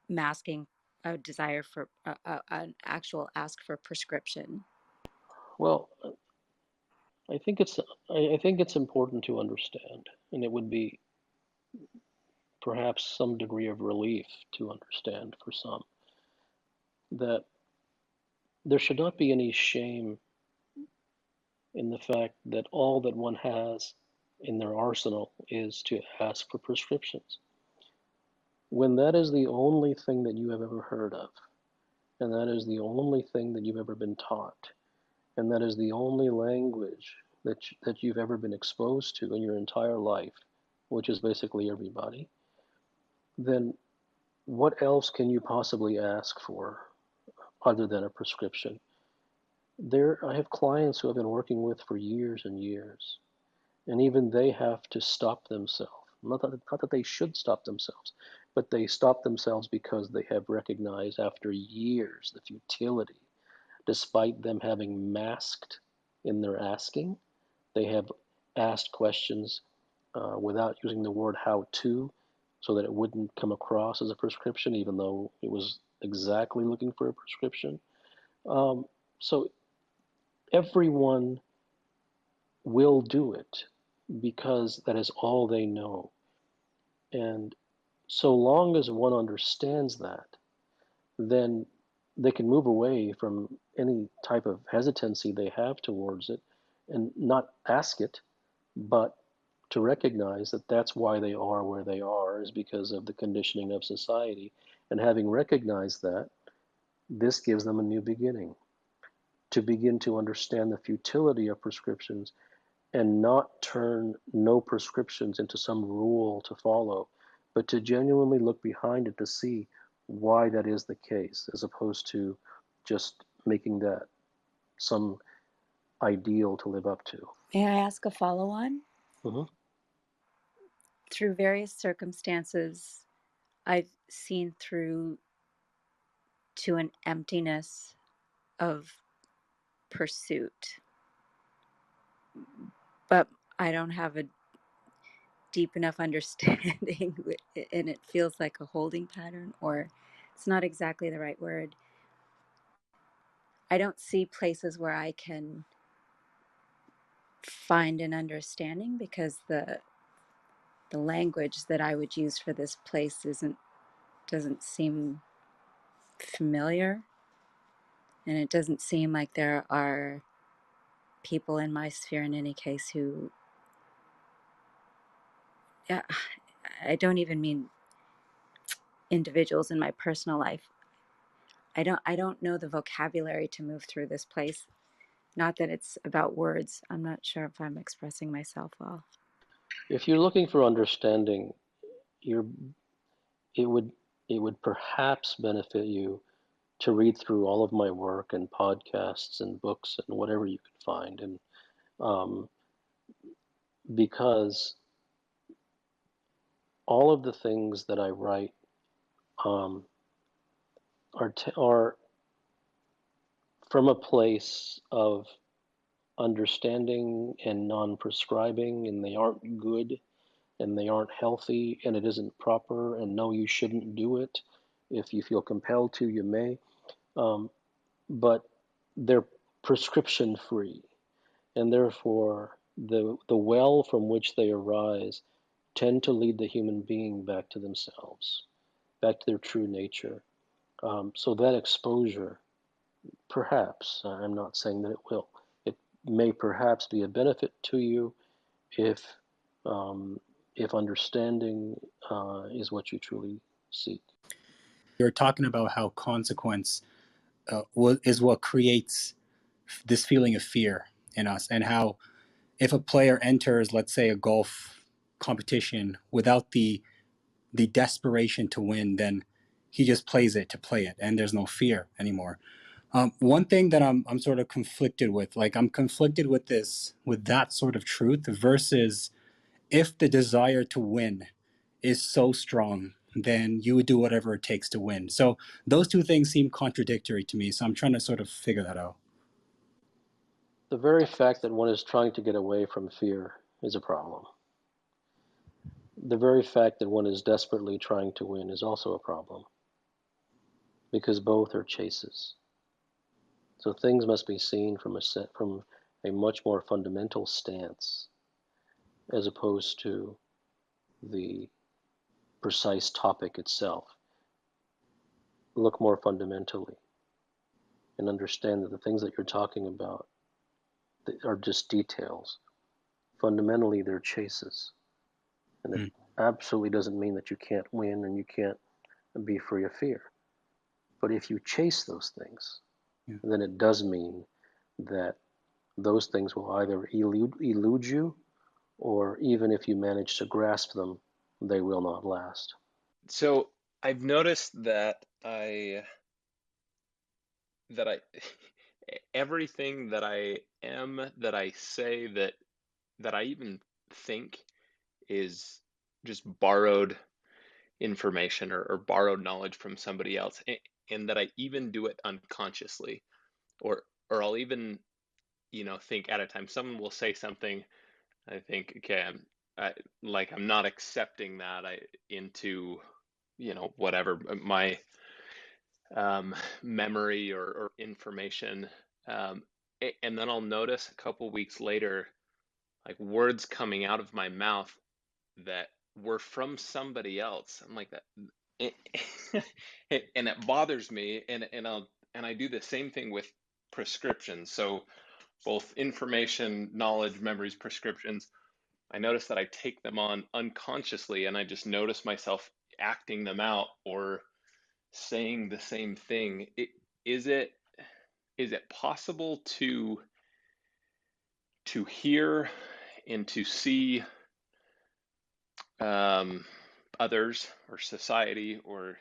masking a desire for an actual ask for prescription? Well, I think it's important to understand, and it would be perhaps some degree of relief to understand for some that there should not be any shame in the fact that all that one has in their arsenal is to ask for prescriptions. When that is the only thing that you have ever heard of, and that is the only thing that you've ever been taught, and that is the only language that you've ever been exposed to in your entire life, which is basically everybody, then what else can you possibly ask for other than a prescription? I have clients who I've been working with for years and years, and even they have to stop themselves. Not that they should stop themselves, but they stop themselves because they have recognized after years the futility, despite them having masked in their asking. They have asked questions without using the word how to, so that it wouldn't come across as a prescription, even though it was exactly looking for a prescription. So everyone will do it because that is all they know. And so long as one understands that, then they can move away from any type of hesitancy they have towards it and not ask it, but to recognize that that's why they are where they are is because of the conditioning of society. And having recognized that, this gives them a new beginning to begin to understand the futility of prescriptions and not turn no prescriptions into some rule to follow, but to genuinely look behind it to see why that is the case, as opposed to just making that some ideal to live up to. May I ask a follow on? Mm-hmm. Through various circumstances, I've seen through to an emptiness of pursuit, but I don't have a deep enough understanding and it feels like a holding pattern, or it's not exactly the right word. I don't see places where I can find an understanding because the language that I would use for this place doesn't seem familiar, and it doesn't seem like there are people in my sphere in any case who, yeah, I don't even mean individuals in my personal life. I don't know the vocabulary to move through this place. Not that it's about words. I'm not sure if I'm expressing myself well. If you're looking for understanding, it would perhaps benefit you to read through all of my work and podcasts and books and whatever you could find, and um, because all of the things that I write um, are from a place of understanding and non-prescribing, and they aren't good, and they aren't healthy, and it isn't proper, and no, you shouldn't do it. If you feel compelled to, you may, um, but they're prescription free, and therefore the well from which they arise tend to lead the human being back to themselves, back to their true nature. So that exposure, perhaps, I'm not saying that it will, it may perhaps be a benefit to you if um, if understanding is what you truly seek. You're talking about how consequence is what creates this feeling of fear in us, and how if a player enters, let's say, a golf competition without the desperation to win, then he just plays it to play it, and there's no fear anymore. One thing that I'm sort of conflicted with, like I'm conflicted with that sort of truth versus if the desire to win is so strong, then you would do whatever it takes to win. So those two things seem contradictory to me. So I'm trying to sort of figure that out. The very fact that one is trying to get away from fear is a problem. The very fact that one is desperately trying to win is also a problem, because both are chases. So things must be seen from a much more fundamental stance, as opposed to the precise topic itself. Look more fundamentally and understand that the things that you're talking about are just details. Fundamentally, they're chases. And it absolutely doesn't mean that you can't win and you can't be free of fear. But if you chase those things, then it does mean that those things will either elude you, or even if you manage to grasp them, they will not last. So I've noticed that everything that I am, that I say, that I even think is just borrowed information or borrowed knowledge from somebody else, and that I even do it unconsciously, or I'll even, think at a time. Someone will say something, I think, okay, I'm not accepting that into, whatever my memory or information, and then I'll notice a couple weeks later, like words coming out of my mouth that were from somebody else. I'm like that, and it bothers me, and I do the same thing with prescriptions. So both information, knowledge, memories, prescriptions, I notice that I take them on unconsciously, and I just notice myself acting them out or saying the same thing. Is it possible to hear and to see others or society or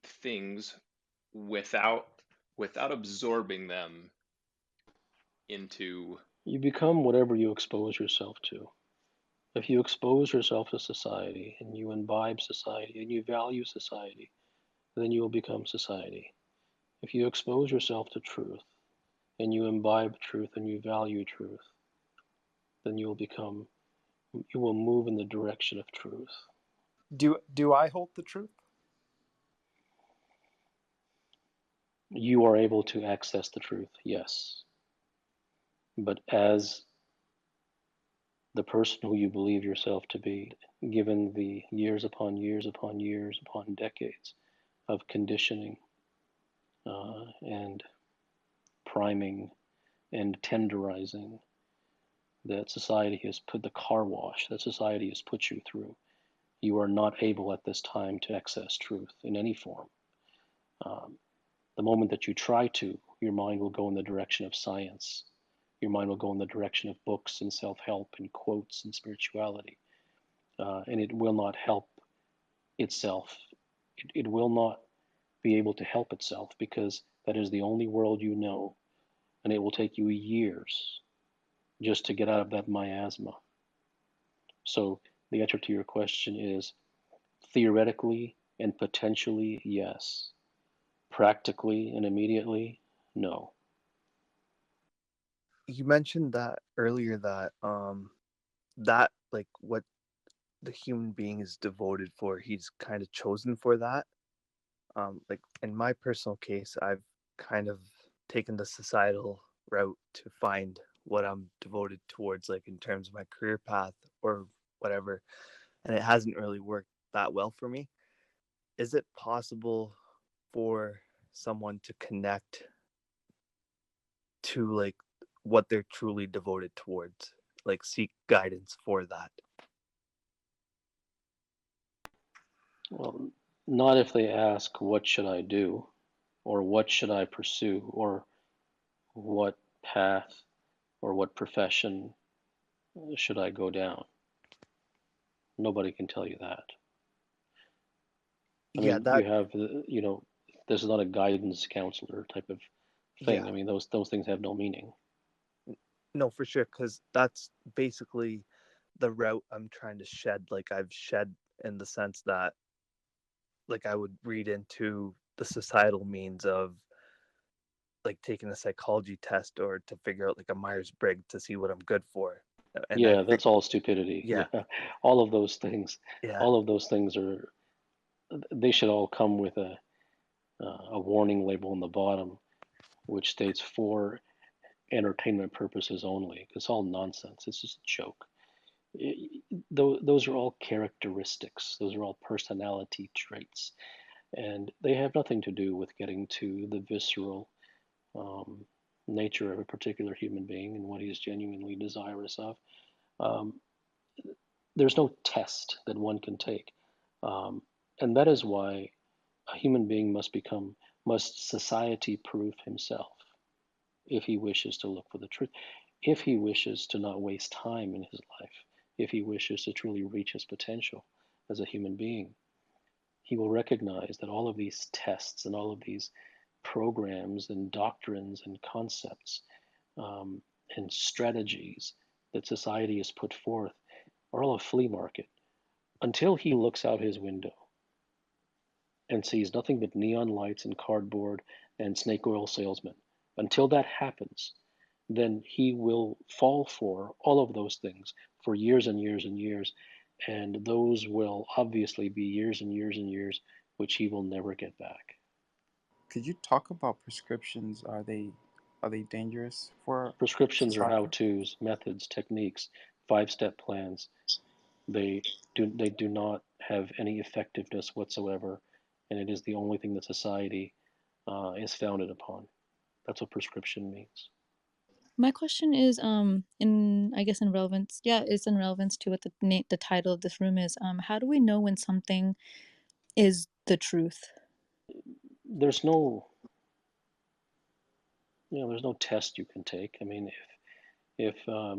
things without absorbing them into? You become whatever you expose yourself to. If you expose yourself to society and you imbibe society and you value society, then you will become society. If you expose yourself to truth and you imbibe truth and you value truth, then you will move in the direction of truth. Do I hold the truth? You are able to access the truth, yes. But as the person who you believe yourself to be, given the years upon years upon years upon decades of conditioning and priming and tenderizing that society has put, the car wash that society has put you through, you are not able at this time to access truth in any form. The moment that you try to, your mind will go in the direction of science. Your mind will go in the direction of books and self-help and quotes and spirituality. And it will not help itself. It will not be able to help itself, because that is the only world you know. And it will take you years just to get out of that miasma. So the answer to your question is theoretically and potentially, yes. Practically and immediately, no. You mentioned that earlier, that that like what the human being is devoted for, he's kind of chosen for that. Like in my personal case, I've kind of taken the societal route to find what I'm devoted towards, like in terms of my career path or whatever, and it hasn't really worked that well for me. Is it possible for someone to connect to like what they're truly devoted towards, like seek guidance for that? Well, not if they ask, what should I do? Or what should I pursue? Or what path or what profession should I go down? Nobody can tell you that. I Yeah, mean, that, you have, this is not a guidance counselor type of thing. yeah, I mean, those things have no meaning. no, for sure, because that's basically the route I'm trying to shed. Like I've shed in the sense that like I would read into the societal means of like taking a psychology test or to figure out like a Myers-Briggs to see what I'm good for. And I Yeah, that's all stupidity. yeah, Yeah, all of those things, yeah, all of those things they should all come with a warning label on the bottom, which states for entertainment purposes only. It's all nonsense. It's just a joke. Those are all characteristics. Those are all personality traits, and they have nothing to do with getting to the visceral um, nature of a particular human being and what he is genuinely desirous of. Um, there's no test that one can take, um, and that is why a human being must society proof himself if he wishes to look for the truth, if he wishes to not waste time in his life, if he wishes to truly reach his potential as a human being. He will recognize that all of these tests and all of these programs and doctrines and concepts um, and strategies that society has put forth are all a flea market until he looks out his window and sees nothing but neon lights and cardboard and snake oil salesmen. Until that happens, then he will fall for all of those things for years and years and years. And those will obviously be years and years and years, which he will never get back. Could you talk about prescriptions? Are they dangerous for Prescriptions are society? how-tos, methods, techniques, five-step plans. They do not have any effectiveness whatsoever, and it is the only thing that society is founded upon. That's what prescription means. My question is, in I guess in relevance, yeah, it's in relevance to what the title of this room is. How do we know when something is the truth? There's no, there's no test you can take. I mean, if I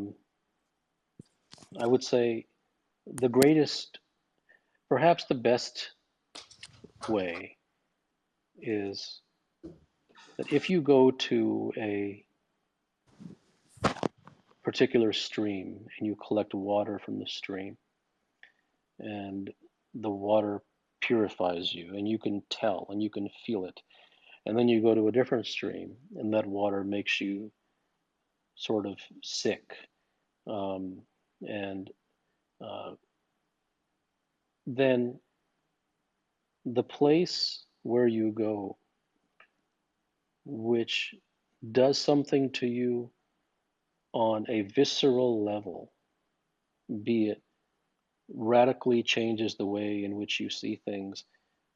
would say the greatest, perhaps the best way is that if you go to a particular stream and you collect water from the stream and the water purifies you and you can tell and you can feel it, and then you go to a different stream and that water makes you sort of sick, um, and uh, then the place where you go which does something to you on a visceral level, be it radically changes the way in which you see things,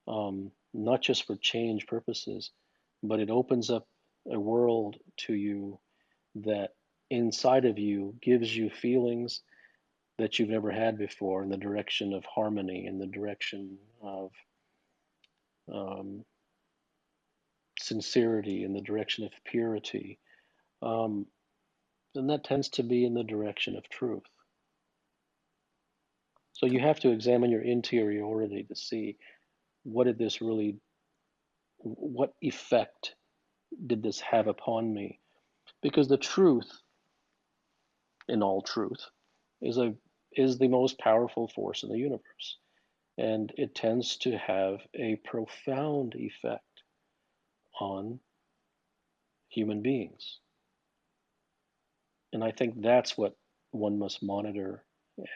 not just for change purposes, but it opens up a world to you that inside of you gives you feelings that you've never had before in the direction of harmony, in the direction of um, sincerity, in the direction of purity. Um, and that tends to be in the direction of truth. So you have to examine your interiority to see what did this really, what effect did this have upon me? Because the truth, in all truth, is a is the most powerful force in the universe, and it tends to have a profound effect on human beings. And I think that's what one must monitor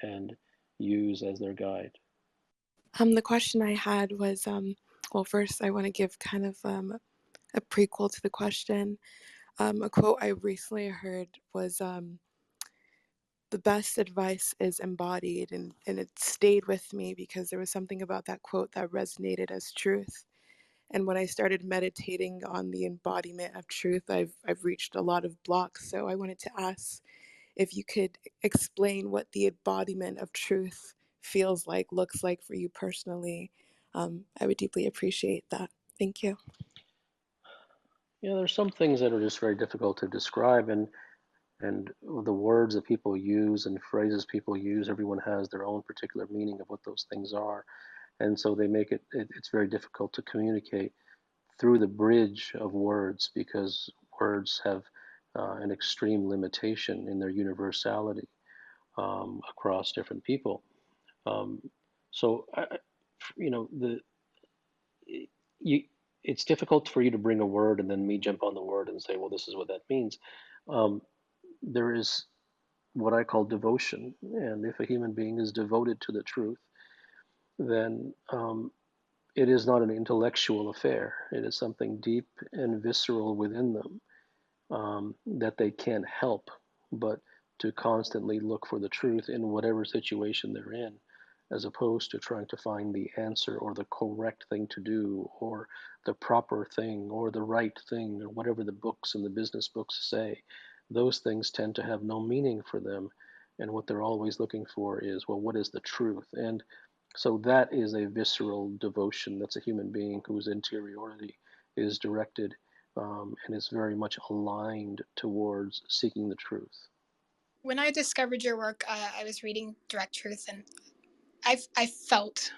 and use as their guide. The question I had was, well, first I want to give kind of a prequel to the question. A quote I recently heard was, the best advice is embodied, and it stayed with me because there was something about that quote that resonated as truth. And when I started meditating on the embodiment of truth, I've reached a lot of blocks. So I wanted to ask if you could explain what the embodiment of truth feels like, looks like for you personally. I would deeply appreciate that. Thank you. There's some things that are just very difficult to describe, and the words that people use and phrases people use, everyone has their own particular meaning of what those things are, and so they make it's very difficult to communicate through the bridge of words because words have an extreme limitation in their universality. across different people. So, you, it's difficult for you to bring a word and then me jump on the word and say, well, this is what that means. Um, there is what I call devotion, and if a human being is devoted to the truth, then it is not an intellectual affair. It is something deep and visceral within them, that they can't help but to constantly look for the truth in whatever situation they're in, as opposed to trying to find the answer or the correct thing to do or the proper thing or the right thing or whatever the books and the business books say. Those things tend to have no meaning for them. And what they're always looking for is, well, what is the truth? And so that is a visceral devotion. That's a human being whose interiority is directed, and is very much aligned towards seeking the truth. When I discovered your work, I was reading Direct Truth, and I felt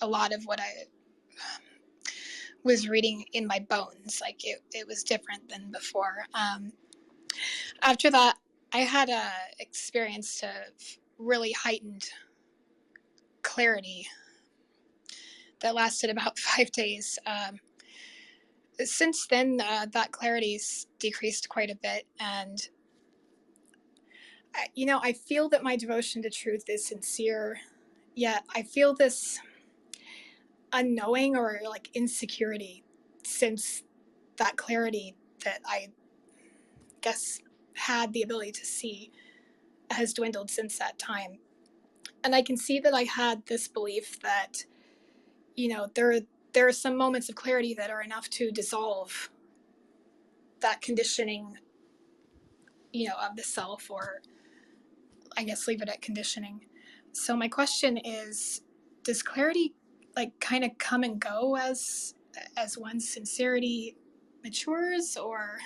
a lot of what I was reading in my bones. Like it was different than before. After that, I had a experience of really heightened clarity that lasted about 5 days. Since then, that clarity's decreased quite a bit, and I feel that my devotion to truth is sincere. Yet I feel this unknowing or like insecurity since that clarity that I guess had the ability to see has dwindled since that time. And I can see that I had this belief that, there are some moments of clarity that are enough to dissolve that conditioning, of the self, or I guess leave it at conditioning. So my question is, does clarity like kind of come and go as one's sincerity matures, or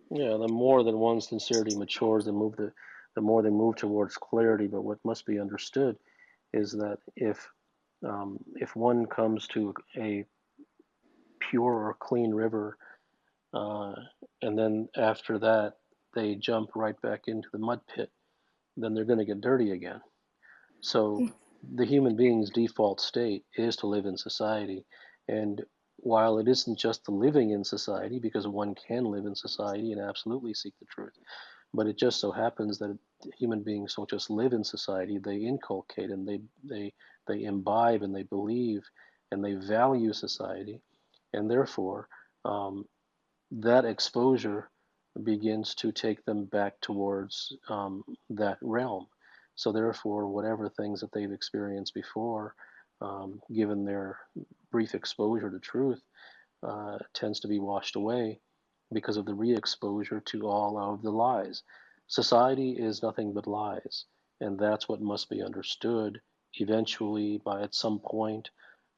Yeah, the more that one's sincerity matures, the more they move towards clarity. But what must be understood is that if one comes to a pure or clean river, uh, and then after that they jump right back into the mud pit, then they're going to get dirty again. So the human being's default state is to live in society. And while it isn't just the living in society, because one can live in society and absolutely seek the truth, but it just so happens that human beings don't just live in society, they inculcate and they imbibe and they believe and they value society. And therefore, um, that exposure begins to take them back towards that realm. So therefore, whatever things that they've experienced before, given their brief exposure to truth, tends to be washed away because of the re-exposure to all of the lies. Society is nothing but lies, and that's what must be understood eventually by at some point,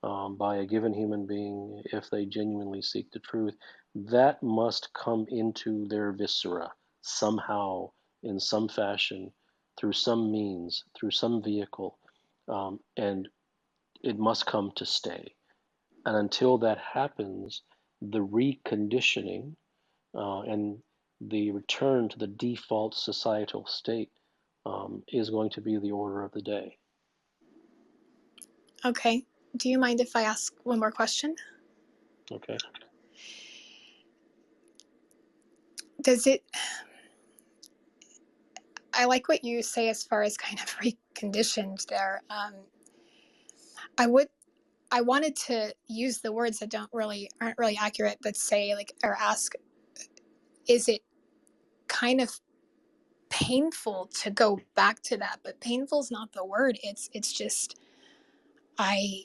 by a given human being, if they genuinely seek the truth. That must come into their viscera somehow, in some fashion, through some means, through some vehicle, and it must come to stay. And until that happens, the reconditioning, and the return to the default societal state, is going to be the order of the day. okay? Do you mind if I ask one more question? Okay. Does it? I like what you say as far as kind of reconditioned there. I wanted to use the words that aren't really accurate, but say like, or ask, is it kind of painful to go back to that? But painful is not the word. It's just I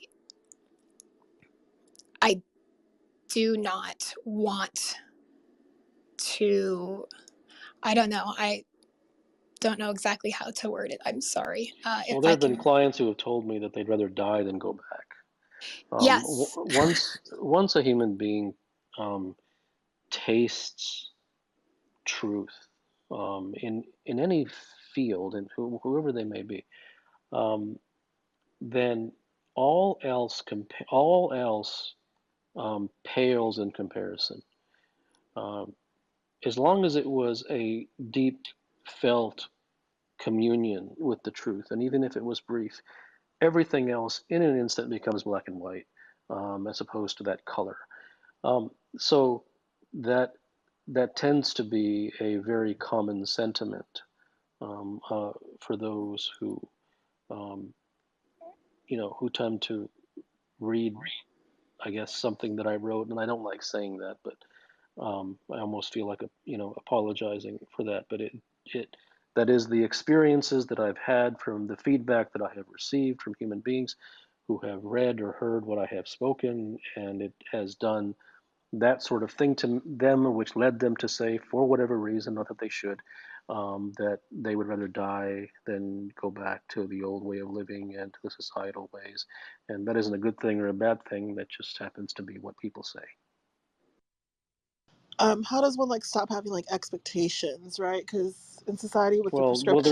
I do not want to. I don't know. I don't know exactly how to word it. I'm sorry. If Well, there I have been can. clients who have told me that they'd rather die than go back. Yes. Once a human being tastes truth, in any field, and whoever they may be, um, then all else pales in comparison. Um, as long as it was a deep felt communion with the truth. And even if it was brief, everything else in an instant becomes black and white, as opposed to that color. So that that tends to be a very common sentiment for those who um, who tend to read, I guess, something that I wrote, and I don't like saying that, but I almost feel like apologizing for that. But it that is the experiences that I've had from the feedback that I have received from human beings who have read or heard what I have spoken, and it has done that sort of thing to them, which led them to say, for whatever reason, not that they should, that they would rather die than go back to the old way of living and to the societal ways. And that isn't a good thing or a bad thing. That just happens to be what people say. How does one like stop having like expectations, right? Because in society with the Well, prescriptions.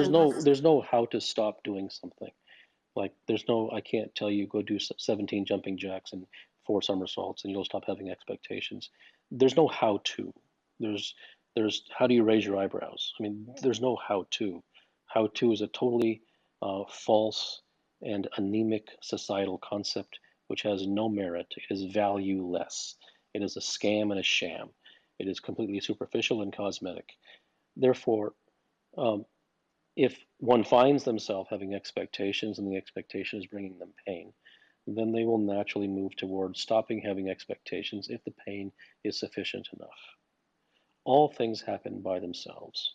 there's no how to stop doing something. Like there's no, I can't tell you go do 17 jumping jacks and 4 somersaults and you'll stop having expectations. There's no how to. There's how do you raise your eyebrows? I mean, there's no how to. How to is a totally false and anemic societal concept which has no merit. It is valueless. It is a scam and a sham. It is completely superficial and cosmetic. Therefore, um, if one finds themselves having expectations and the expectation is bringing them pain, then they will naturally move towards stopping having expectations if the pain is sufficient enough. All things happen by themselves.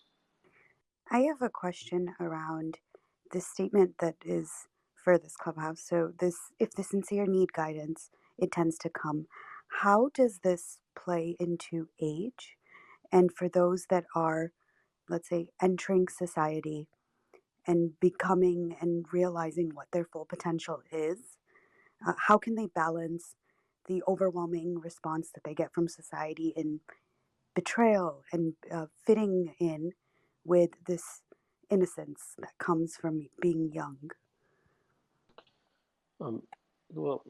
I have a question around the statement that is for this clubhouse. So this, if the sincere need guidance, it tends to come. How does this play into age? And for those that are, let's say, entering society and becoming and realizing what their full potential is, how can they balance the overwhelming response that they get from society in betrayal and fitting in with this innocence that comes from being young? Well,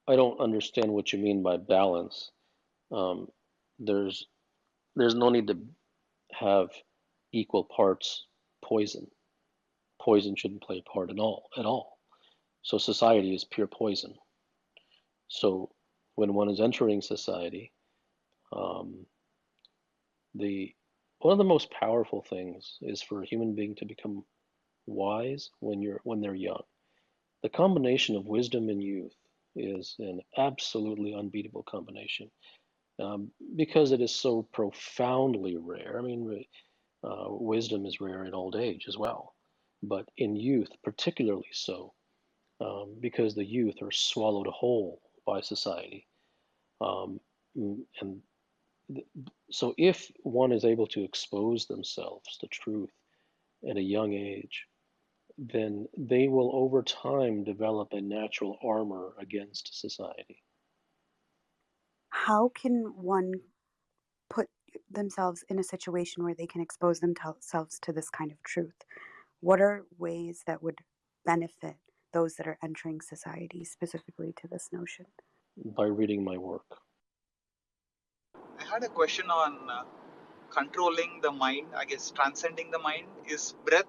I don't understand what you mean by balance. Um, there's no need to have equal parts poison. Poison shouldn't play a part at all. At all. So society is pure poison. So when one is entering society, um, the one of the most powerful things is for a human being to become wise when they're young. The combination of wisdom and youth is an absolutely unbeatable combination because it is so profoundly rare. I mean, wisdom is rare in old age as well, but in youth particularly so, because the youth are swallowed whole by society. Um, and so if one is able to expose themselves to truth at a young age, then they will over time develop a natural armor against society. How can one put themselves in a situation where they can expose themselves to this kind of truth? What are ways that would benefit those that are entering society specifically to this notion? By reading my work. I had a question on controlling the mind, I guess transcending the mind. Is breath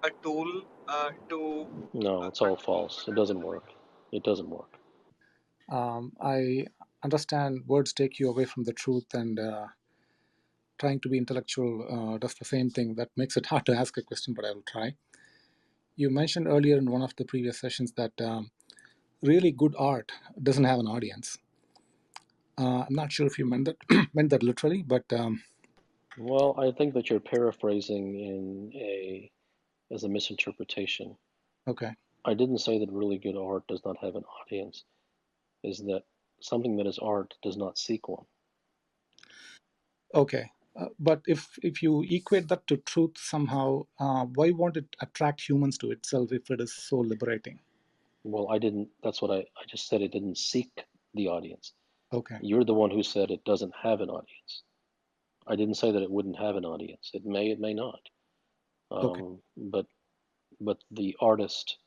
a tool to No, it's all control? false. It doesn't work. It doesn't work. I understand words take you away from the truth, and trying to be intellectual does the same thing. That makes it hard to ask a question, but I will try. You mentioned earlier in one of the previous sessions that really good art doesn't have an audience. I'm not sure if you meant that meant that literally, but well, I think that you're paraphrasing as a misinterpretation. Okay. I didn't say that really good art does not have an audience. Is that something that is art does not seek one. Okay. But if you equate that to truth somehow, why won't it attract humans to itself if it is so liberating? Well, I didn't. That's what I just said. It didn't seek the audience. Okay. You're the one who said it doesn't have an audience. I didn't say that it wouldn't have an audience. It may not. Okay. But the artist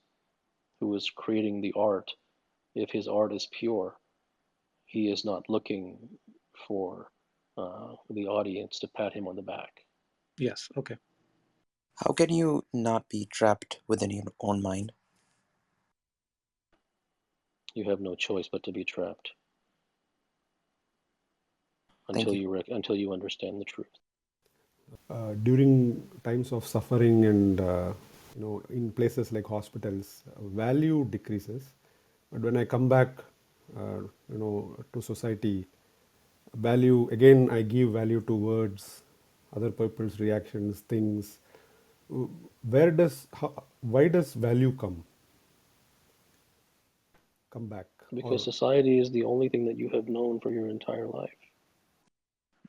who is creating the art, if his art is pure, he is not looking for the audience to pat him on the back. Yes. Okay. How can you not be trapped within your own mind? You have no choice but to be trapped Thank until you. until you understand the truth. During times of suffering and in places like hospitals, value decreases. But when I come back, to society, value again. I give value to words, other people's reactions, things. Why does value come back? Because Or society is the only thing that you have known for your entire life.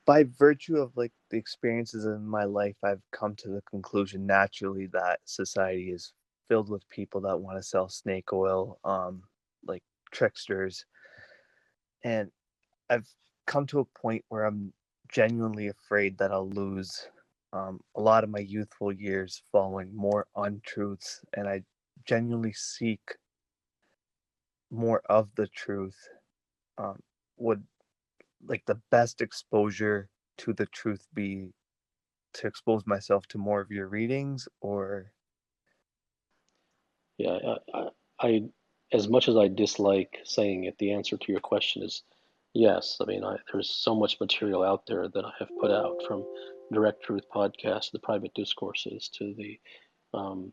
By virtue of like the experiences in my life, I've come to the conclusion naturally that society is filled with people that want to sell snake oil, like tricksters. And I've come to a point where I'm genuinely afraid that I'll lose a lot of my youthful years following more untruths, and I genuinely seek more of the truth. Would like the best exposure to the truth be to expose myself to more of your readings, or Yeah, I as much as I dislike saying it, the answer to your question is yes. I mean, there's so much material out there that I have put out, from Direct Truth podcast, the private discourses, um,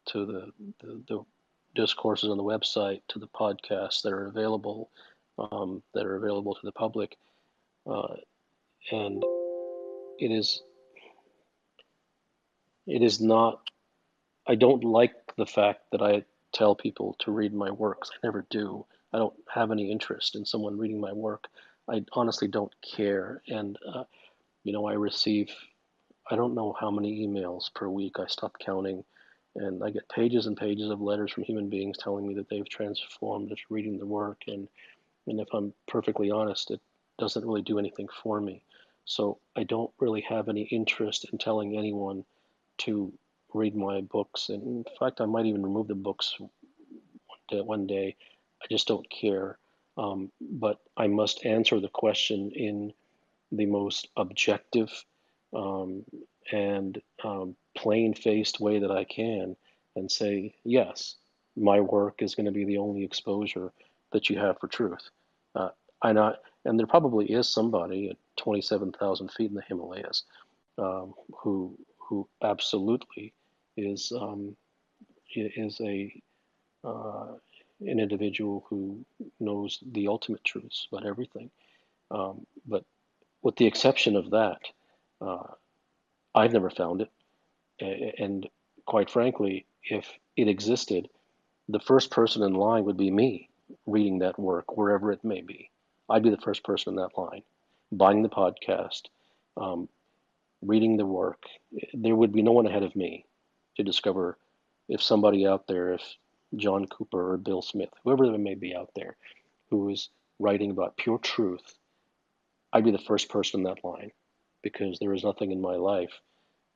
to the discourses on the website, to the podcasts that are available to the public, uh, and it is it is not. I don't like the fact that I tell people to read my works. I never do. I don't have any interest in someone reading my work. I honestly don't care. And, I receive, I don't know how many emails per week. I stopped counting. And I get pages and pages of letters from human beings telling me that they've transformed just reading the work. And if I'm perfectly honest, it doesn't really do anything for me. So I don't really have any interest in telling anyone to read my books. And in fact, I might even remove the books one day. I just don't care. But I must answer the question in the most objective um, and plain-faced way that I can, and say, yes, my work is going to be the only exposure that you have for truth. Uh, I not, and there probably is somebody at 27,000 feet in the Himalayas who absolutely is is uh, an individual who knows the ultimate truths about everything. But with the exception of that, uh, I've never found it. And quite frankly, if it existed, the first person in line would be me reading that work wherever it may be. I'd be the first person in that line, buying the podcast, um, reading the work. There would be no one ahead of me to discover if somebody out there, if John Cooper or Bill Smith, whoever there may be out there, who is writing about pure truth, I'd be the first person in that line, because there is nothing in my life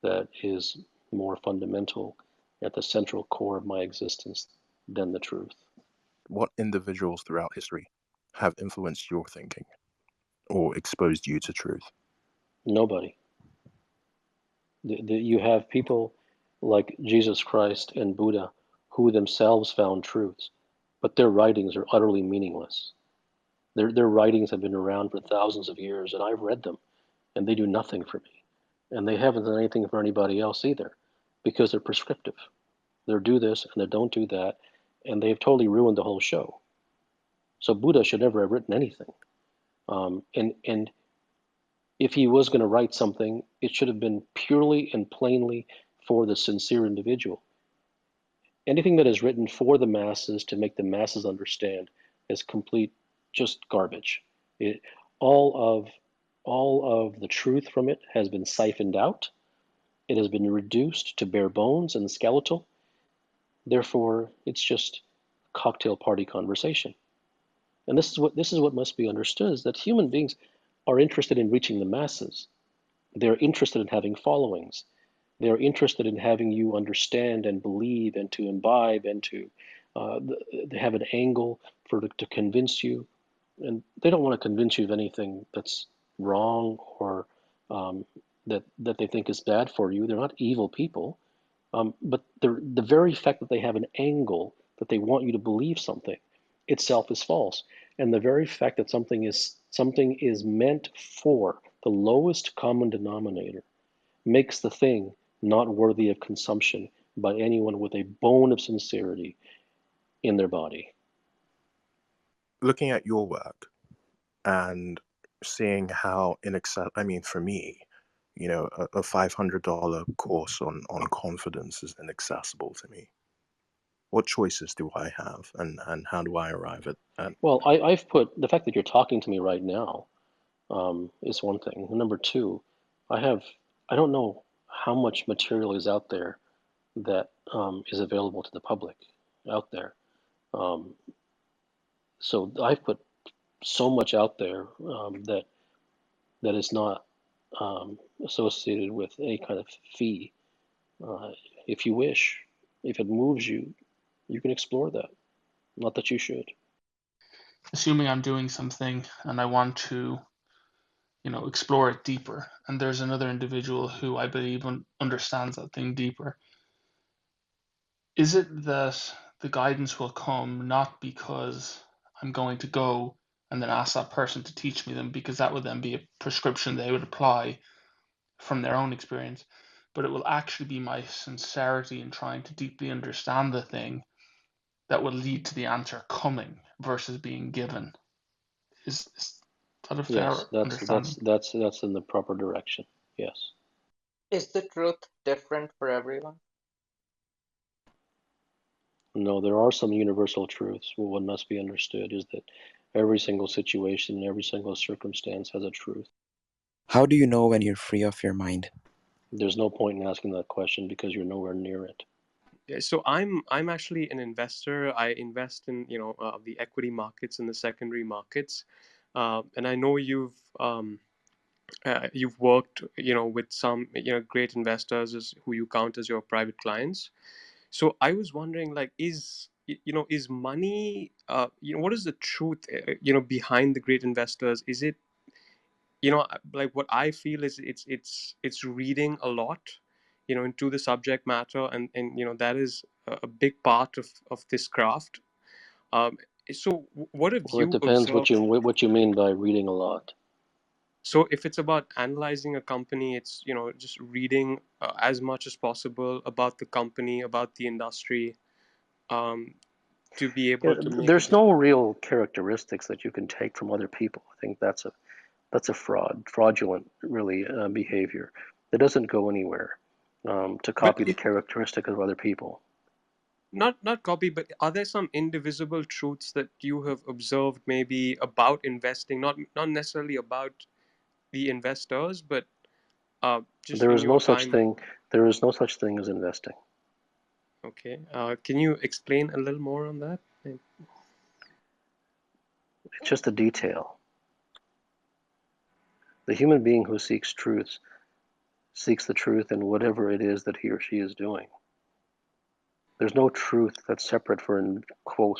that is more fundamental at the central core of my existence than the truth. What individuals throughout history have influenced your thinking or exposed you to truth? Nobody. You have people like Jesus Christ and Buddha who themselves found truths, but their writings are utterly meaningless. Their writings have been around for thousands of years, and I've read them, and they do nothing for me. And they haven't done anything for anybody else either, because they're prescriptive. They're do this and they don't do that, and they've totally ruined the whole show. So Buddha should never have written anything. And if he was going to write something, it should have been purely and plainly for the sincere individual. Anything that is written for the masses to make the masses understand is complete just garbage. It, all of all of the truth from it has been siphoned out. It has been reduced to bare bones and skeletal. Therefore, it's just cocktail party conversation. And this is what must be understood, is that human beings are interested in reaching the masses. They're interested in having followings. They're interested in having you understand and believe and to imbibe and to they have an angle to convince you. And they don't want to convince you of anything that's wrong or um, that they think is bad for you. They're not evil people. But the very fact that they have an angle that they want you to believe something itself is false. And the very fact that something is meant for the lowest common denominator makes the thing not worthy of consumption by anyone with a bone of sincerity in their body. Looking at your work and seeing how for me, a $500 course on confidence is inaccessible to me. What choices do I have, and how do I arrive at Well, I've put the fact that you're talking to me right now is one thing. Number two, I don't know how much material is out there that is available to the public out there. So I've put so much out there that is not associated with any kind of fee. If you wish, if it moves you, you can explore that. Not that you should. Assuming I'm doing something and I want to, explore it deeper, and there's another individual who I believe understands that thing deeper. Is it that the guidance will come not because I'm going to go and then ask that person to teach me them, because that would then be a prescription they would apply from their own experience, but it will actually be my sincerity in trying to deeply understand the thing that will lead to the answer coming versus being given? Is that a fair Yes, understanding? that's in the proper direction. Yes. Is the truth different for everyone? No, there are some universal truths. Well, what must be understood is that every single situation, every single circumstance has a truth. How do you know when you're free of your mind? There's no point in asking that question because you're nowhere near it. Yeah, so I'm actually an investor. I invest in the equity markets and the secondary markets, and I know you've worked with some great investors who you count as your private clients. So I was wondering, like, is money, what is the truth behind the great investors? Is it like what I feel is it's reading a lot into the subject matter, and that is a big part of this craft. So what have Well, it you depends observed? what you mean by reading a lot. So if it's about analyzing a company, it's just reading as much as possible about the company, about the industry, to be able to make a There's decision. no real characteristics that you can take from other people. I think that's a fraudulent, really, behavior that doesn't go anywhere. To But copy the characteristics of other people. not copy, but are there some indivisible truths that you have observed, maybe about investing, not necessarily about the investors, but just There in is no your such time? thing. There is no such thing as investing. Okay, can you explain a little more on that? It's just a detail. The human being who seeks truth seeks the truth in whatever it is that he or she is doing. There's no truth that's separate for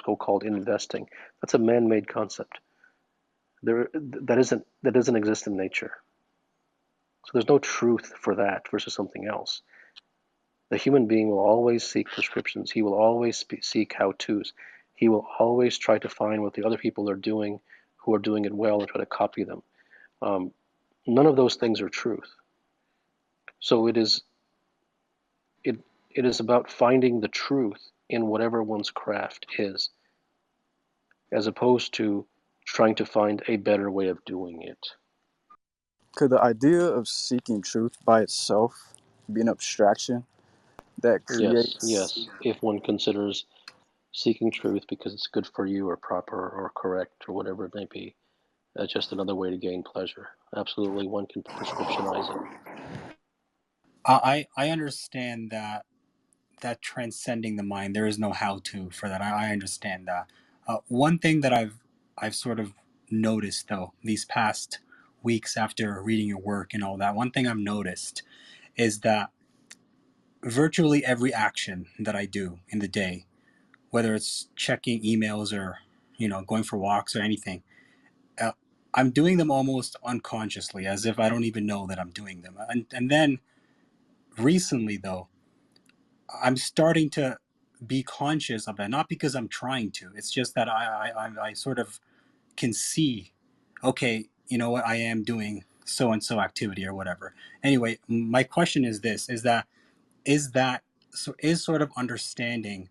so-called investing. That's a man-made concept. That doesn't exist in nature. So there's no truth for that versus something else. The human being will always seek prescriptions. He will always seek how-tos. He will always try to find what the other people are doing who are doing it well and try to copy them. None of those things are truth. So it is about finding the truth in whatever one's craft is, as opposed to trying to find a better way of doing it. Could the idea of seeking truth by itself be an abstraction that creates? Yes, if one considers seeking truth because it's good for you or proper or correct or whatever it may be, that's just another way to gain pleasure. Absolutely, one can prescriptionize it. I understand that transcending the mind, there is no how to for that. I understand that. One thing that I've sort of noticed though these past weeks after reading your work and all that, one thing I've noticed is that virtually every action that I do in the day, whether it's checking emails or going for walks or anything, uh, I'm doing them almost unconsciously, as if I don't even know that I'm doing them. And then recently though, I'm starting to be conscious of that, not because I'm trying to. It's just that I sort of can see, okay, you know what, I am doing so and so activity or whatever. Anyway, my question is this: is sort of understanding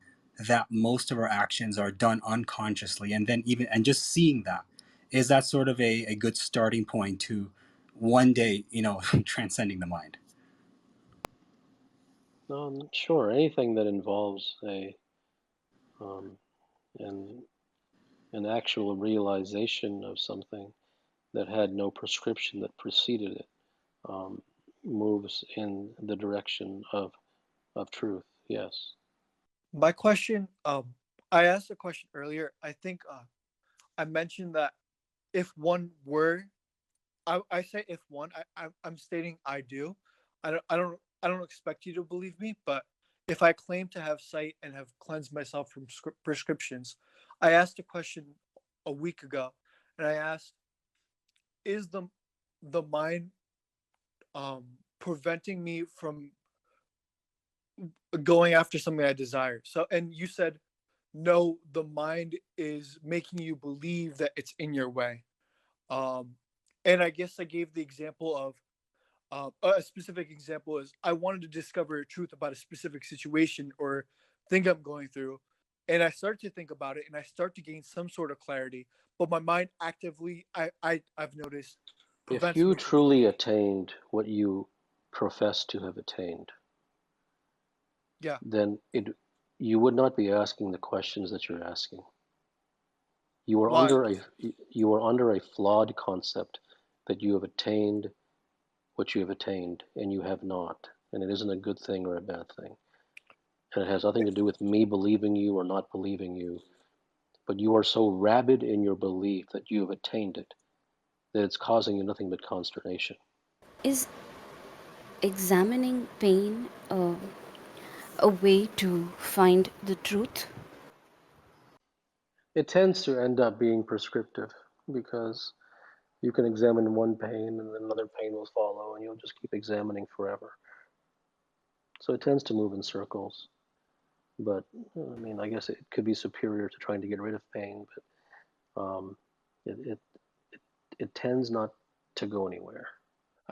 that most of our actions are done unconsciously, and then even and just seeing that, is that sort of a good starting point to one day, transcending the mind? Sure. Anything that involves um, an an actual realization of something that had no prescription that preceded it um, moves in the direction of truth. Yes. My question, I asked a question earlier. I think I mentioned that if one were, I say if one, I'm stating I do. I don't expect you to believe me, but if I claim to have sight and have cleansed myself from prescriptions, I asked a question a week ago, and I asked, is the mind preventing me from going after something I desire? So, and you said, no, the mind is making you believe that it's in your way. And I guess I gave the example of a specific example is I wanted to discover a truth about a specific situation or thing I'm going through. And I start to think about it and I start to gain some sort of clarity, but my mind actively, I've noticed, If prevents you me from truly doing it. attained what you profess to have attained, Yeah. then you would not be asking the questions that you're asking. You are Why? under a flawed concept that you have attained what you have attained, and you have not. And it isn't a good thing or a bad thing. And it has nothing to do with me believing you or not believing you. But you are so rabid in your belief that you have attained it that it's causing you nothing but consternation. Is examining pain a way to find the truth? It tends to end up being prescriptive because you can examine one pain and then another pain will follow and you'll just keep examining forever. So it tends to move in circles. But I mean, I guess it could be superior to trying to get rid of pain, but it, it, it tends not to go anywhere.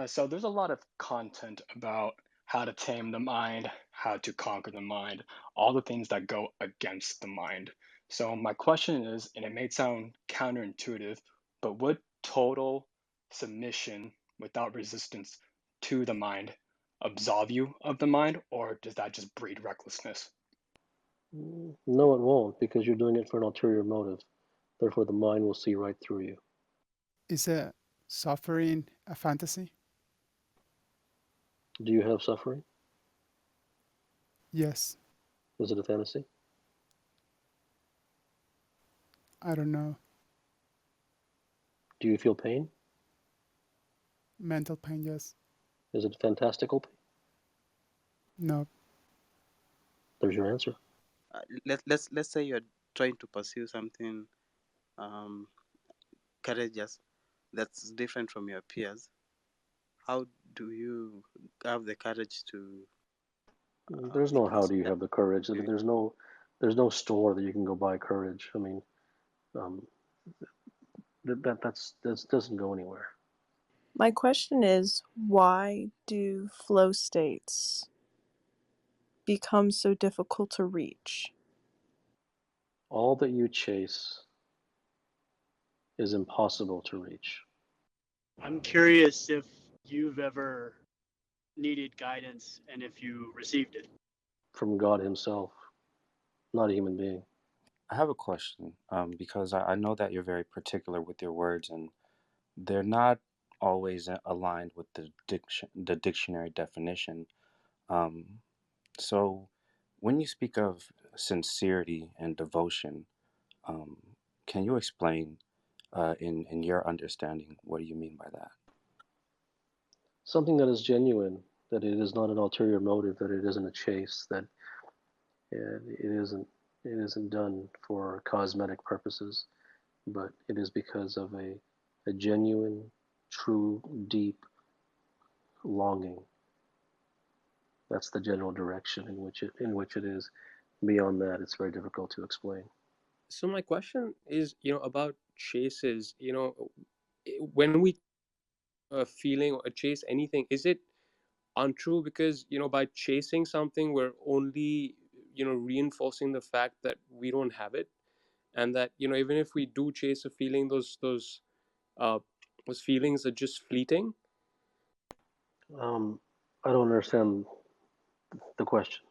So there's a lot of content about how to tame the mind, how to conquer the mind, all the things that go against the mind. So my question is, and it may sound counterintuitive, but would total submission without resistance to the mind absolve you of the mind, or does that just breed recklessness? No, it won't, because you're doing it for an ulterior motive. Therefore, the mind will see right through you. Is suffering a fantasy? Do you have suffering? Yes. Is it a fantasy? I don't know. Do you feel pain? Mental pain, yes. Is it fantastical pain? No. There's your answer. Let's say you're trying to pursue something courageous that's different from your peers. How do you have the courage to There's be no how do you consistent? have the courage. I mean, there's no store that you can go buy courage. I mean, um, that doesn't go anywhere. My question is, why do flow states become so difficult to reach? All that you chase is impossible to reach. I'm curious if you've ever needed guidance and if you received it. From God Himself, not a human being. I have a question because I know that you're very particular with your words, and they're not always aligned with the dictionary definition. Um, so, when you speak of sincerity and devotion, um, can you explain, in your understanding, what do you mean by that? Something that is genuine, that it is not an ulterior motive, that it isn't a chase, that it isn't done for cosmetic purposes, but it is because of a genuine, true, deep longing That's the general direction in which it is. Beyond that, it's very difficult to explain. So my question is, about chases. When we feeling or chase anything, is it untrue because by chasing something we're only reinforcing the fact that we don't have it, and that even if we do chase a feeling, uh those feelings are just fleeting. I don't understand the question.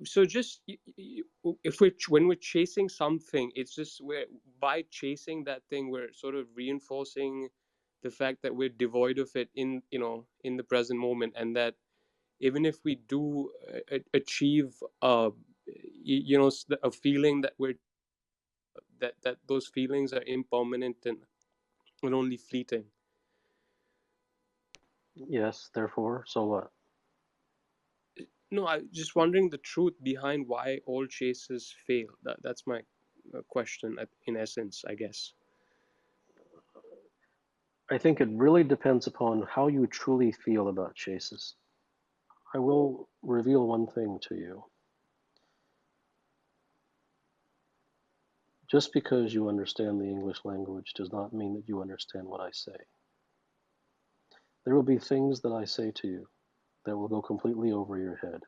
So just if when we're chasing something, it's just we're by chasing that thing we're sort of reinforcing the fact that we're devoid of it in the present moment, and that even if we do achieve a feeling that we're that those feelings are impermanent and only fleeting. Yes, therefore, so what? No, I just wondering the truth behind why all chases fail. That's my question in essence, I guess. I think it really depends upon how you truly feel about chases. I will reveal one thing to you. Just because you understand the English language does not mean that you understand what I say. There will be things that I say to you that will go completely over your head.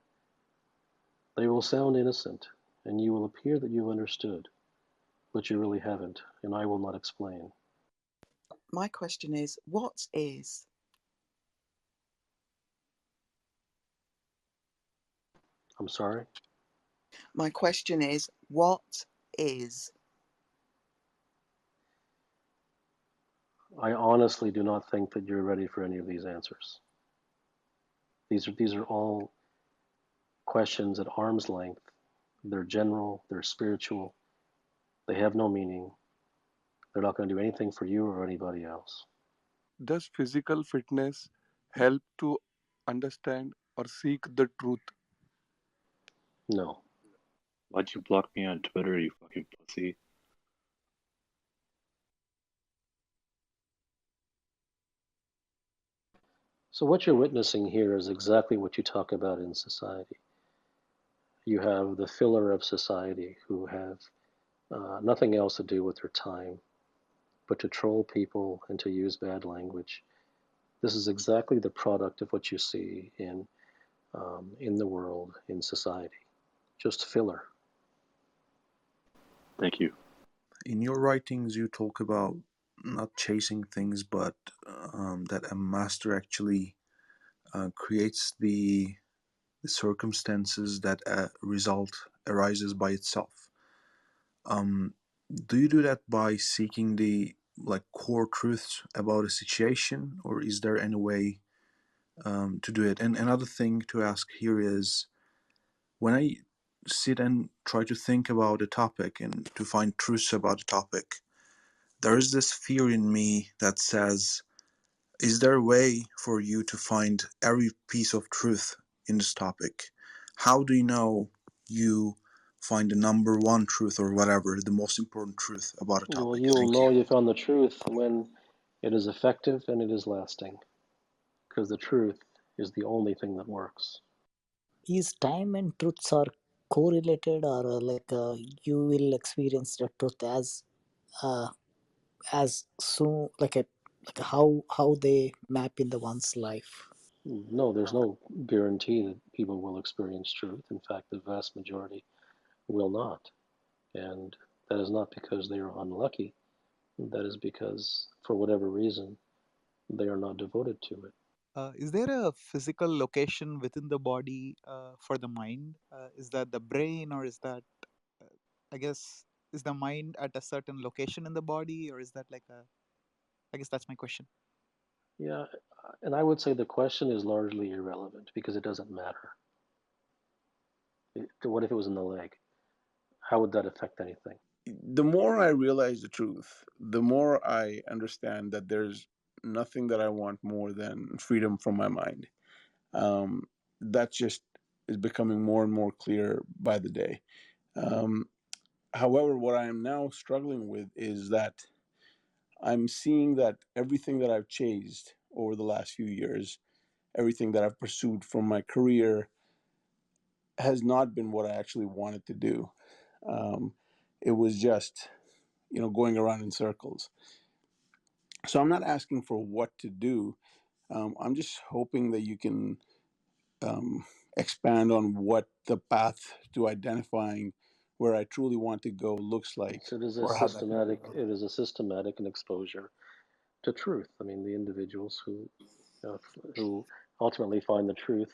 They will sound innocent, and you will appear that you've understood, but you really haven't, and I will not explain. My question is, what is? I'm sorry? My question is, what is? I honestly do not think that you're ready for any of these answers. These are all questions at arm's length. They're general, they're spiritual, they have no meaning. They're not going to do anything for you or anybody else. Does physical fitness help to understand or seek the truth? No. Why'd you block me on Twitter, you fucking pussy? So what you're witnessing here is exactly what you talk about in society. You have the filler of society who have nothing else to do with their time but to troll people and to use bad language. This is exactly the product of what you see in the world, in society. Just filler. Thank you. In your writings, you talk about not chasing things, but that a master actually creates the circumstances that a result arises by itself. Do you do that by seeking the core truths about a situation, or is there any way to do it? And another thing to ask here is, when I sit and try to think about a topic and to find truths about a topic, there is this fear in me that says, is there a way for you to find every piece of truth in this topic? How do you know you find the number one truth or whatever, the most important truth about a Well, topic? you'll Thank know you. you found the truth when it is effective and it is lasting, because the truth is the only thing that works. Is time and truths are correlated, or you will experience the truth uh, as soon how they map in the one's life? No, there's no guarantee that people will experience truth. In fact, the vast majority will not. And that is not because they are unlucky. That is because, for whatever reason, they are not devoted to it. Is there a physical location within the body for the mind? Is that the brain, or is that, I guess, is the mind at a certain location in the body, or is that like a, I guess that's my question. Yeah, and I would say the question is largely irrelevant because it doesn't matter. What if it was in the leg? How would that affect anything? The more I realize the truth, the more I understand that there's nothing that I want more than freedom from my mind. That just is becoming more and more clear by the day. However, what I am now struggling with is that I'm seeing that everything that I've chased over the last few years everything that I've pursued from my career has not been what I actually wanted to do. It was just, going around in circles. So I'm not asking for what to do. I'm just hoping that you can expand on what the path to identifying where I truly want to go looks like, It is a or how that can systematic. look. It is a systematic and exposure to truth. I mean, the individuals who ultimately find the truth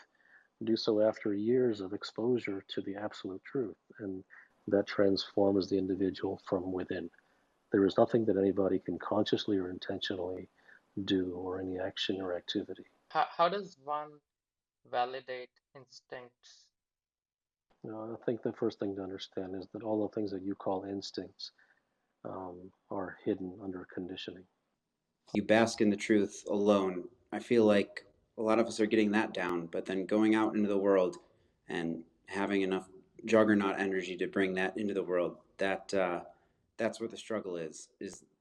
do so after years of exposure to the absolute truth, and that transforms the individual from within. There is nothing that anybody can consciously or intentionally do, or any action or activity. How does one validate instincts? I think the first thing to understand is that all the things that you call instincts are hidden under conditioning. You bask in the truth alone. I feel like a lot of us are getting that down, but then going out into the world and having enough juggernaut energy to bring that into the world, that's where the struggle is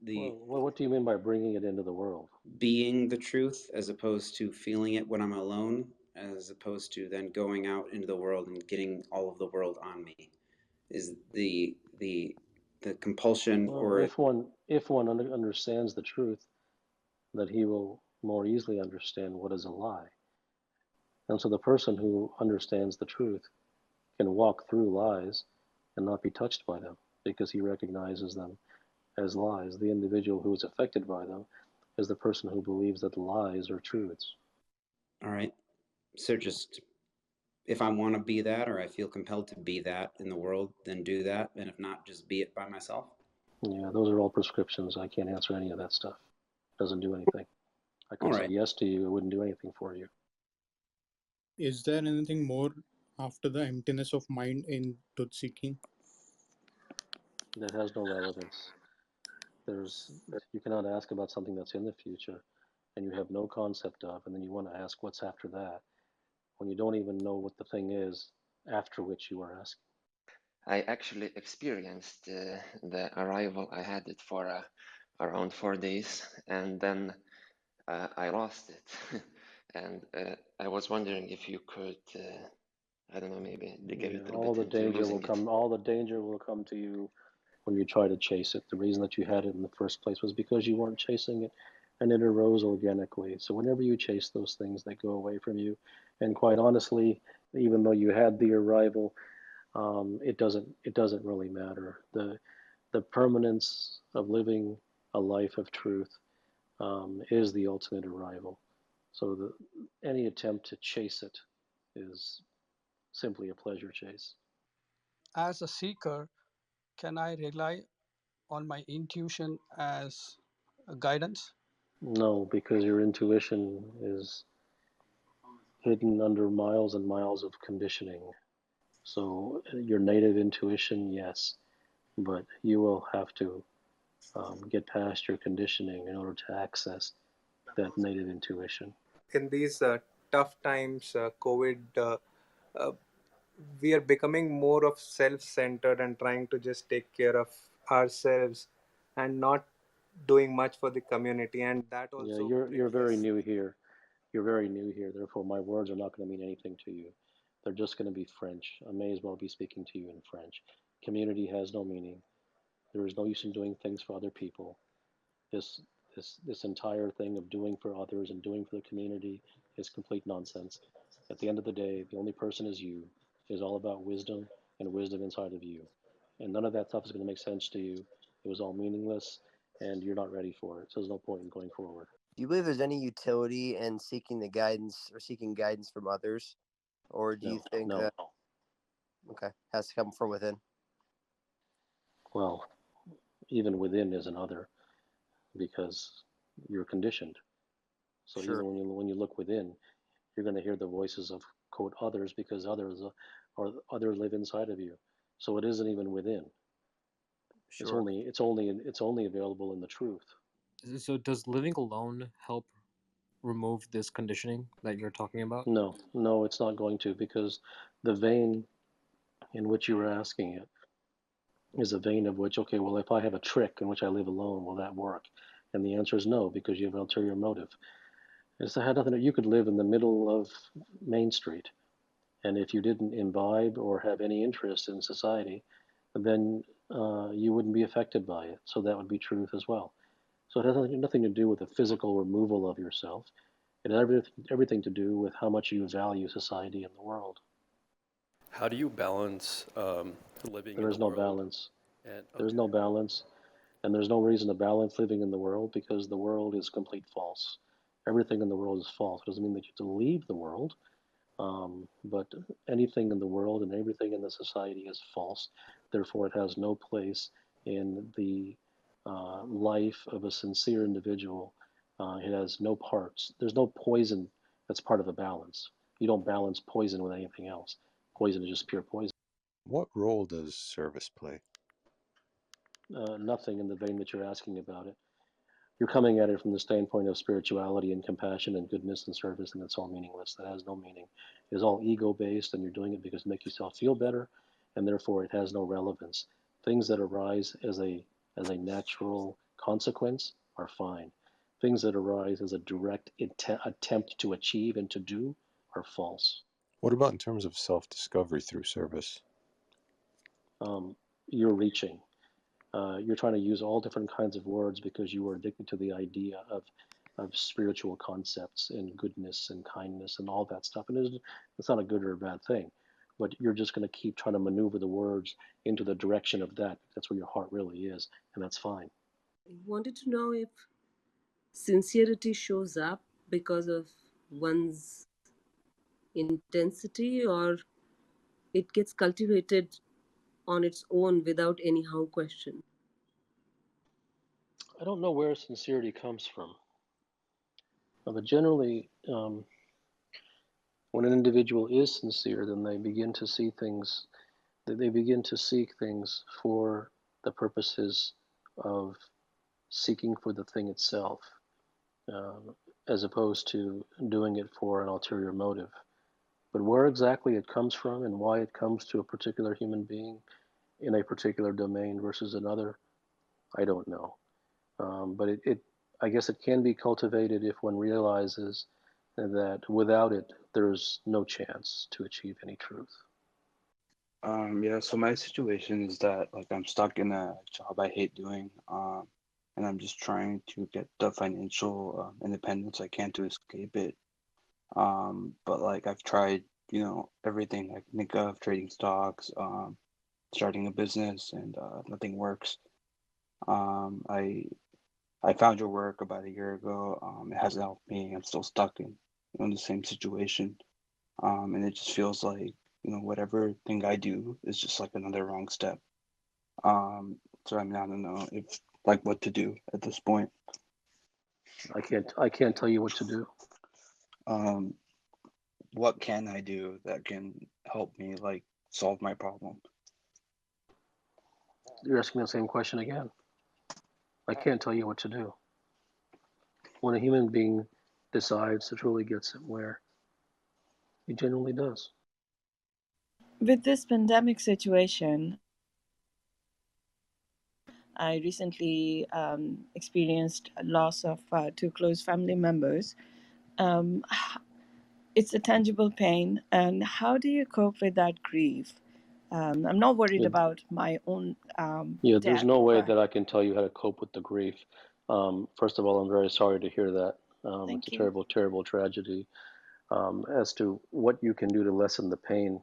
the Well, what do you mean by bringing it into the world? being the truth as opposed to feeling it when I'm alone, as opposed to then going out into the world and getting all of the world on me, is the compulsion. Well, Or if one understands the truth, that he will more easily understand what is a lie. And so the person who understands the truth can walk through lies and not be touched by them because he recognizes them as lies. The individual who is affected by them is the person who believes that lies are truths. All right. So just, if I want to be that, or I feel compelled to be that in the world, then do that. And if not, just be it by myself. Yeah, those are all prescriptions. I can't answer any of that stuff. It doesn't do anything. I could say yes to you, it wouldn't do anything for you. Is there anything more after the emptiness of mind in truth seeking? That has no relevance. You cannot ask about something that's in the future and you have no concept of, and then you want to ask what's after that when you don't even know what the thing is after which you are asking. I actually experienced the arrival. I had it for around 4 days, and then I lost it. And I was wondering if you could, I don't know, maybe dig a little All bit the into danger will losing it. come. All the danger will come to you when you try to chase it. The reason that you had it in the first place was because you weren't chasing it, and it arose organically. So whenever you chase those things, they go away from you. And quite honestly, even though you had the arrival, it doesn't really matter. The permanence of living a life of truth is the ultimate arrival. So any attempt to chase it is simply a pleasure chase. As a seeker, can I rely on my intuition as a guidance? No, because your intuition is hidden under miles and miles of conditioning. So your native intuition, yes, but you will have to get past your conditioning in order to access that native intuition. In these tough times, COVID, we are becoming more of self-centered and trying to just take care of ourselves and not doing much for the community, and that Yeah, also you're very brings. new here. You're very new here. Therefore, my words are not going to mean anything to you. They're just going to be French. I may as well be speaking to you in French. Community has no meaning. There is no use in doing things for other people. This entire thing of doing for others and doing for the community is complete nonsense. At the end of the day, the only person is you. It is all about wisdom and wisdom inside of you. And none of that stuff is going to make sense to you. It was all meaningless and you're not ready for it. So there's no point in going forward. Do you believe there's any utility in seeking the guidance or seeking guidance from others? Or do you think that has to come from within? Well, even within is another because you're conditioned. So Sure. even when you look within, you're going to hear the voices of quote others because others live inside of you. So it isn't even within. Sure. It's only available in the truth. So does living alone help remove this conditioning that you're talking about? No, it's not going to, because the vein in which you were asking it is a vein of which, okay, well, if I have a trick in which I live alone, will that work? And the answer is no, because you have an ulterior motive. It's had nothing. You could live in the middle of Main Street, and if you didn't imbibe or have any interest in society, then you wouldn't be affected by it. So that would be truth as well. So it has nothing to do with the physical removal of yourself. It has everything to do with how much you value society and the world. How do you balance living There in is the no world? balance. And There's no balance, and there's no reason to balance living in the world because the world is complete false. Everything in the world is false. It doesn't mean that you have to leave the world, but anything in the world and everything in the society is false. Therefore, it has no place in the life of a sincere individual. It has no parts. There's no poison that's part of a balance. You don't balance poison with anything else. Poison is just pure poison. What role does service play? Nothing in the vein that you're asking about it. You're coming at it from the standpoint of spirituality and compassion and goodness and service, and it's all meaningless. That has no meaning. It is all ego based, and you're doing it because it makes yourself feel better, and therefore it has no relevance. Things that arise as a natural consequence are fine. Things that arise as a direct attempt to achieve and to do are false. What about in terms of self-discovery through service? You're reaching. You're trying to use all different kinds of words because you are addicted to the idea of spiritual concepts and goodness and kindness and all that stuff. And it's not a good or a bad thing, but you're just going to keep trying to maneuver the words into the direction of that. That's where your heart really is, and that's fine. I wanted to know if sincerity shows up because of one's intensity or it gets cultivated on its own without any how question. I don't know where sincerity comes from, but generally, when an individual is sincere, then they begin to see things, they begin to seek things for the purposes of seeking for the thing itself, as opposed to doing it for an ulterior motive. But where exactly it comes from and why it comes to a particular human being in a particular domain versus another, I don't know. But I guess it can be cultivated if one realizes that without it, there's no chance to achieve any truth. Yeah, so my situation is that like I'm stuck in a job I hate doing, and I'm just trying to get the financial independence I can to escape it. But like I've tried, everything I can think of, trading stocks, starting a business, and nothing works. I found your work about a year ago. It hasn't helped me. I'm still stuck in the same situation, and it just feels like whatever thing I do is just like another wrong step. So I mean, I don't know if like what to do at this point. I can't tell you what to do. What can I do that can help me like solve my problem? You're asking the same question again. I can't tell you what to do. When a human being decides to truly get somewhere, he genuinely does. With this pandemic situation, I recently experienced a loss of 2 close family members. It's a tangible pain. And how do you cope with that grief? I'm not worried about my own there's death. no way But that I can tell you how to cope with the grief. First of all, I'm very sorry to hear that. It's a terrible, terrible tragedy. As to what you can do to lessen the pain,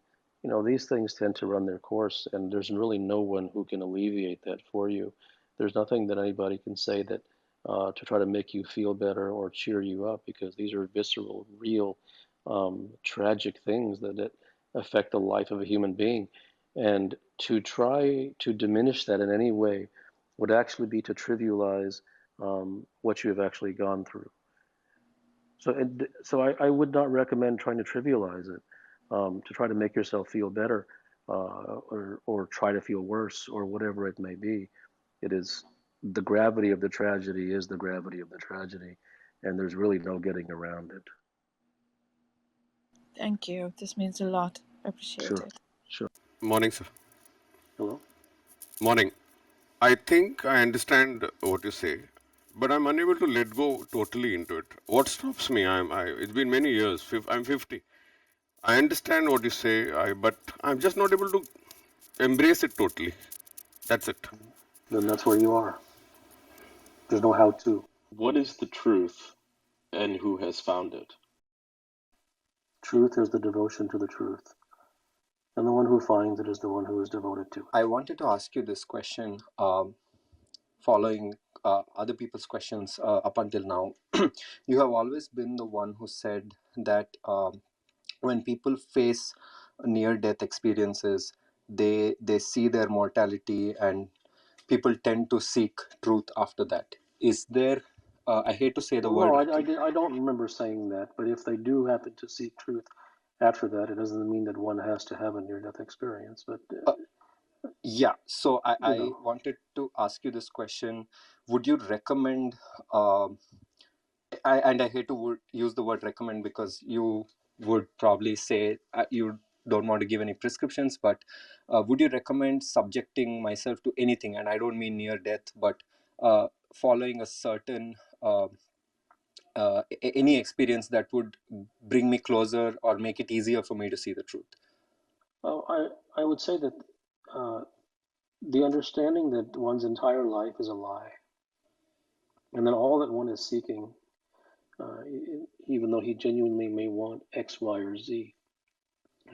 these things tend to run their course, and there's really no one who can alleviate that for you. There's nothing that anybody can say that to try to make you feel better or cheer you up, because these are visceral, real, tragic things that affect the life of a human being. And to try to diminish that in any way would actually be to trivialize what you have actually gone through. So I would not recommend trying to trivialize it, to try to make yourself feel better, or try to feel worse, or whatever it may be. It is the gravity of the tragedy is the gravity of the tragedy, and there's really no getting around it. thank you. This means a lot. I appreciate it. Sure. Morning, sir. Hello. Morning. I think I understand what you say, but I'm unable to let go totally into it. What stops me? It's been many years. I'm 50. I understand what you say, but I'm just not able to embrace it totally. That's it. Then that's where you are. There's no how to. What is the truth, and who has found it? Truth is the devotion to the truth. And the one who finds it is the one who is devoted to it. I wanted to ask you this question, following other people's questions up until now. You have always been the one who said that when people face near-death experiences, they see their mortality, and people tend to seek truth after that. Is there? I hate to say the Well, word. no, I don't remember saying that. But if they do happen to seek truth after that, it doesn't mean that one has to have a near-death experience. But Yeah, so I you know, wanted to ask you this question. Would you recommend, and I hate to use the word recommend because you would probably say you don't want to give any prescriptions, but would you recommend subjecting myself to anything? And I don't mean near death, but following a certain, any experience that would bring me closer or make it easier for me to see the truth? well, I would say that the understanding that one's entire life is a lie, and then all that one is seeking, even though he genuinely may want X, Y, or Z,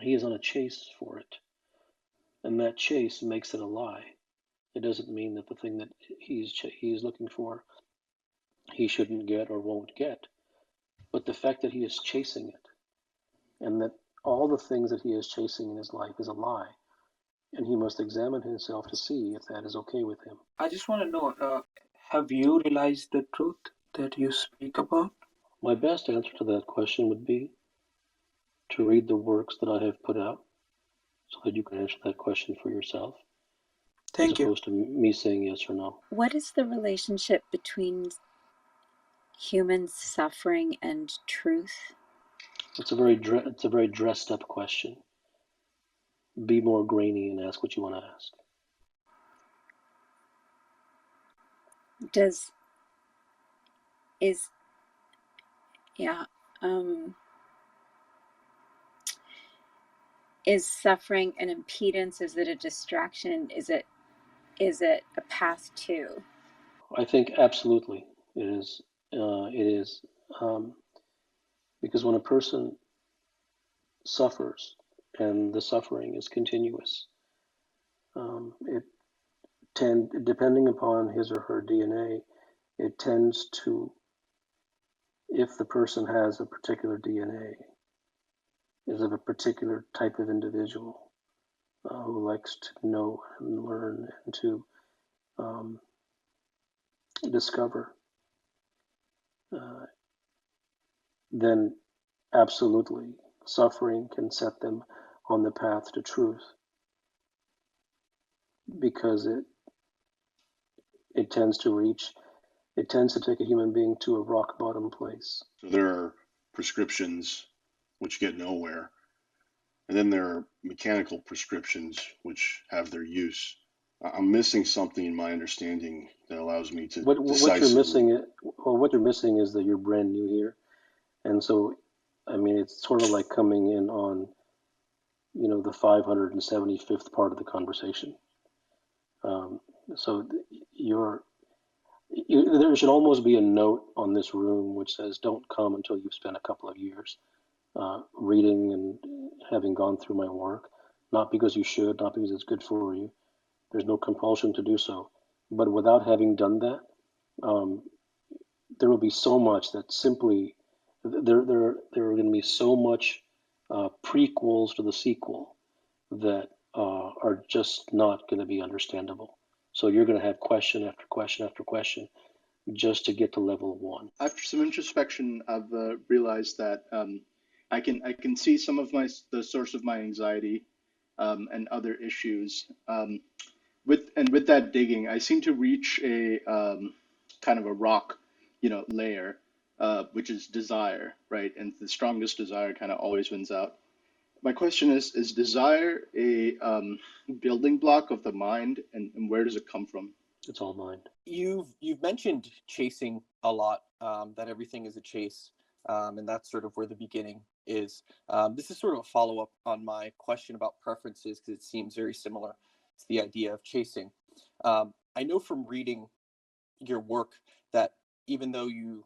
he is on a chase for it, and that chase makes it a lie. It doesn't mean that the thing that he's looking for he shouldn't get or won't get, but the fact that he is chasing it, and that all the things that he is chasing in his life is a lie, and he must examine himself to see if that is okay with him. I just want to know, have you realized the truth that you speak about? My best answer to that question would be to read the works that I have put out so that you can answer that question for yourself, Thank as opposed to me saying yes or no. What is the relationship between human suffering and truth? It's a very dressed up question. Be more grainy and ask what you want to ask. Is suffering an impedance? Is it a distraction? Is it a path to? I think absolutely it is. Because when a person suffers and the suffering is continuous, depending upon his or her DNA, it tends to, if the person has a particular DNA, is of a particular type of individual who likes to know and learn and to discover, then absolutely suffering can set them on the path to truth, because it tends to take a human being to a rock bottom place. So there are prescriptions which get nowhere, and then there are mechanical prescriptions which have their use. I'm missing something in my understanding that allows me to What you're missing is that you're brand new here, and so, I mean, it's sort of like coming in on, the 575th part of the conversation. So there should almost be a note on this room which says, "Don't come until you've spent a couple of years reading and having gone through my work." Not because you should, not because it's good for you. There's no compulsion to do so. But without having done that, there will be so much that simply there are going to be so much prequels to the sequel that are just not going to be understandable. So you're going to have question after question after question just to get to level one. After some introspection, I've realized that I can see some of the source of my anxiety and other issues. With that digging, I seem to reach a kind of a rock, layer, which is desire, right? And the strongest desire kind of always wins out. My question is desire a building block of the mind, and where does it come from? It's all mind. You've mentioned chasing a lot, that everything is a chase, and that's sort of where the beginning is. This is sort of a follow-up on my question about preferences because it seems very similar to the idea of chasing. I know from reading your work that even though you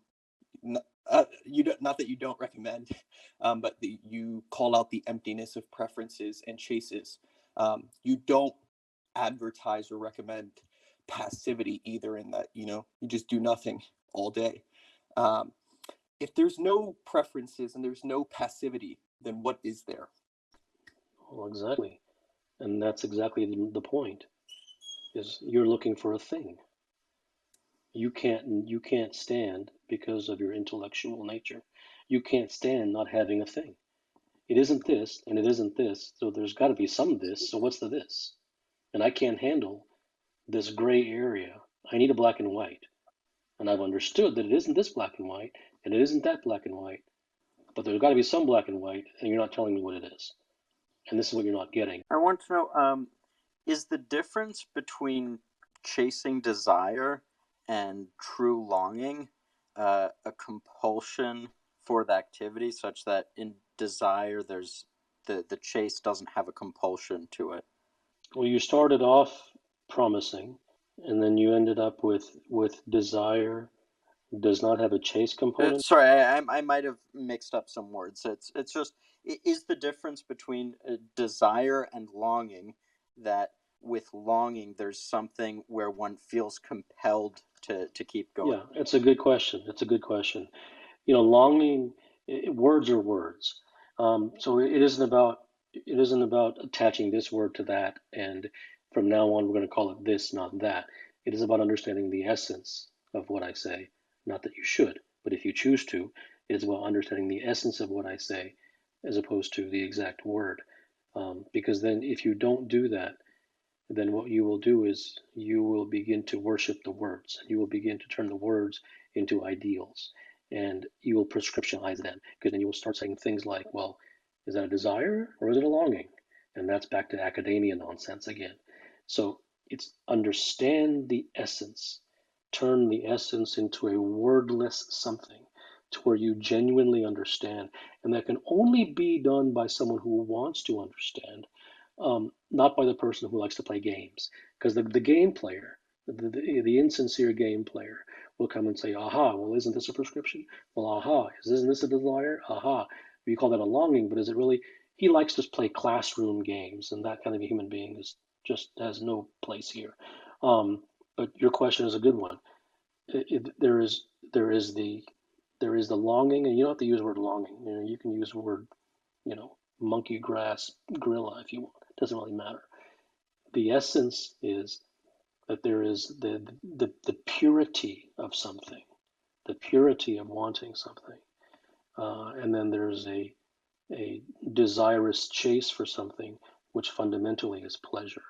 don't, not that you don't recommend, but you call out the emptiness of preferences and chases. You don't advertise or recommend passivity either, in that you just do nothing all day. If there's no preferences and there's no passivity, then what is there? Well, exactly, and that's exactly the point. Is you're looking for a thing. You can't stand because of your intellectual nature. You can't stand not having a thing. It isn't this, and it isn't this, so there's got to be some this, so what's the this? And I can't handle this gray area. I need a black and white. And I've understood that it isn't this black and white, and it isn't that black and white, but there's got to be some black and white, and you're not telling me what it is. And this is what you're not getting. I want to know, is the difference between chasing desire and true longing a compulsion for the activity, such that in desire there's the chase doesn't have a compulsion to it? Well, you started off promising, and then you ended up with desire does not have a chase component. Sorry, I might have mixed up some words. It's just, is the difference between desire and longing that with longing there's something where one feels compelled to keep going? Yeah, it's a good question. It's a good question. Longing, words are words. So it isn't about attaching this word to that, and from now on we're going to call it this, not that. It is about understanding the essence of what I say. Not that you should, but if you choose to, it is about understanding the essence of what I say, as opposed to the exact word. Because then, if you don't do that, then what you will do is you will begin to worship the words. You will begin to turn the words into ideals, and you will prescriptionize them, because then you will start saying things like, well, is that a desire or is it a longing? And that's back to academia nonsense again. So it's understand the essence, turn the essence into a wordless something to where you genuinely understand. And that can only be done by someone who wants to understand, not by the person who likes to play games. Because the game player, the insincere game player, will come and say, aha, well, isn't this a prescription? Well, aha, isn't this a desire? Aha. We call that a longing, but is it really? He likes to play classroom games, and that kind of a human being just has no place here. But your question is a good one. There is the longing, and you don't have to use the word longing. You can use the word, monkey, grass, gorilla if you want. It doesn't really matter. The essence is that there is the purity of something, the purity of wanting something, and then there's a desirous chase for something, which fundamentally is pleasure.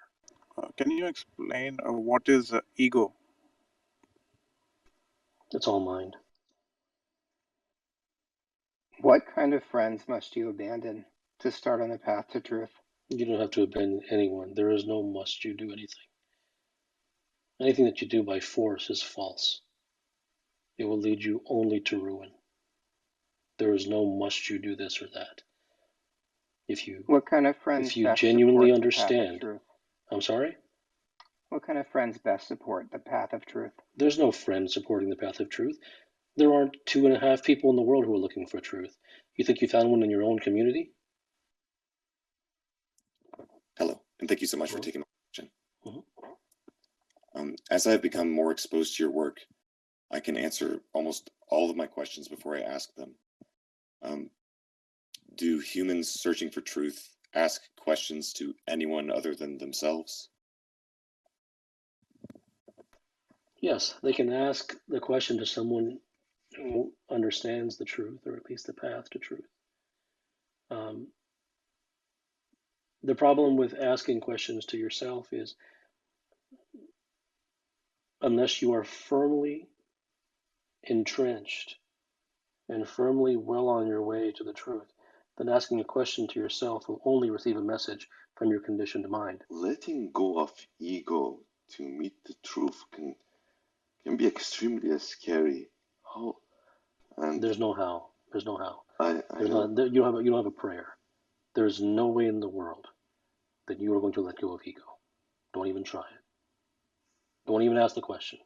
Can you explain what is ego? It's all mind. What kind of friends must you abandon to start on the path to truth? You don't have to abandon anyone. There is no must you do anything. Anything that you do by force is false. It will lead you only to ruin. There is no must you do this or that. What kind of friends if you best genuinely support understand, the path of truth? I'm sorry? What kind of friends best support the path of truth? There's no friend supporting the path of truth. There aren't 2.5 people in the world who are looking for truth. You think you found one in your own community? Hello, and thank you so much for taking my question. As I've become more exposed to your work, I can answer almost all of my questions before I ask them. Do humans searching for truth ask questions to anyone other than themselves? Yes, they can ask the question to someone who understands the truth, or at least the path to truth. The problem with asking questions to yourself is, unless you are firmly entrenched and firmly well on your way to the truth, then asking a question to yourself will only receive a message from your conditioned mind. Letting go of ego to meet the truth can be extremely scary. How? And there's no how. There's no how. I There's know. not. You don't have a prayer. There's no way in the world that you are going to let go of ego. Don't even try it. Don't even ask the question.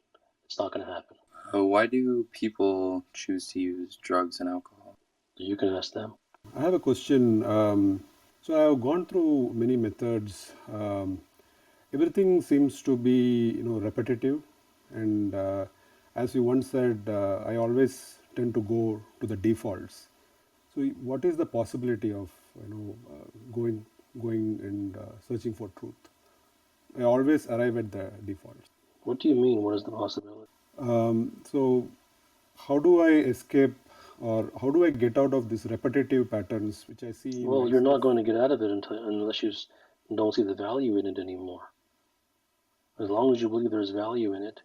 It's not going to happen. Why do people choose to use drugs and alcohol? You can ask them. I have a question. So I have gone through many methods. Everything seems to be, repetitive, and as you once said, I always tend to go to the defaults. So, what is the possibility of, going and searching for truth? I always arrive at the defaults. What do you mean? What is the possibility? So, how do I escape, or how do I get out of these repetitive patterns which I see in Well, you're myself? not going to get out of it unless you don't see the value in it anymore. As long as you believe there's value in it,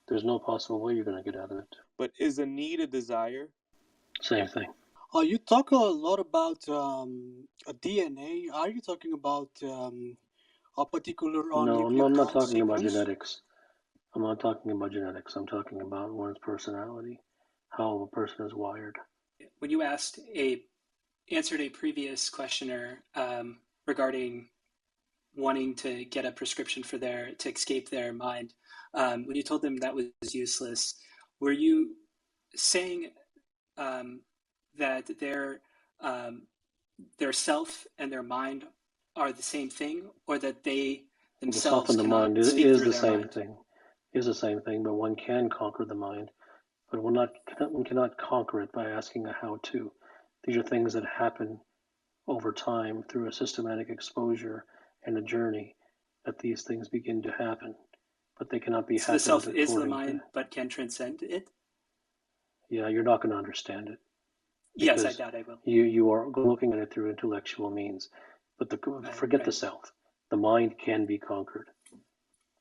there's no possible way you're going to get out of it. But is a need a desire? Same thing. You talk a lot about a DNA. Are you talking about a particular No, I'm not nucleotide talking about sequence? genetics. I'm not talking about genetics. I'm talking about one's personality, how a person is wired. When you answered a previous questioner regarding wanting to get a prescription to escape their mind, when you told them that was useless, were you saying that their self and their mind are the same thing, or that they The self themselves and the mind cannot speak is through the their same mind? thing. Is the same thing, but one can conquer the mind. But one cannot conquer it by asking a how-to. These are things that happen over time through a systematic exposure and a journey that these things begin to happen. But they cannot be So the self happened is the according mind, to... but can transcend it? Yeah, you're not going to understand it. Yes, I Because doubt I will. you are looking at it through intellectual means. But forget Right. the self. The mind can be conquered.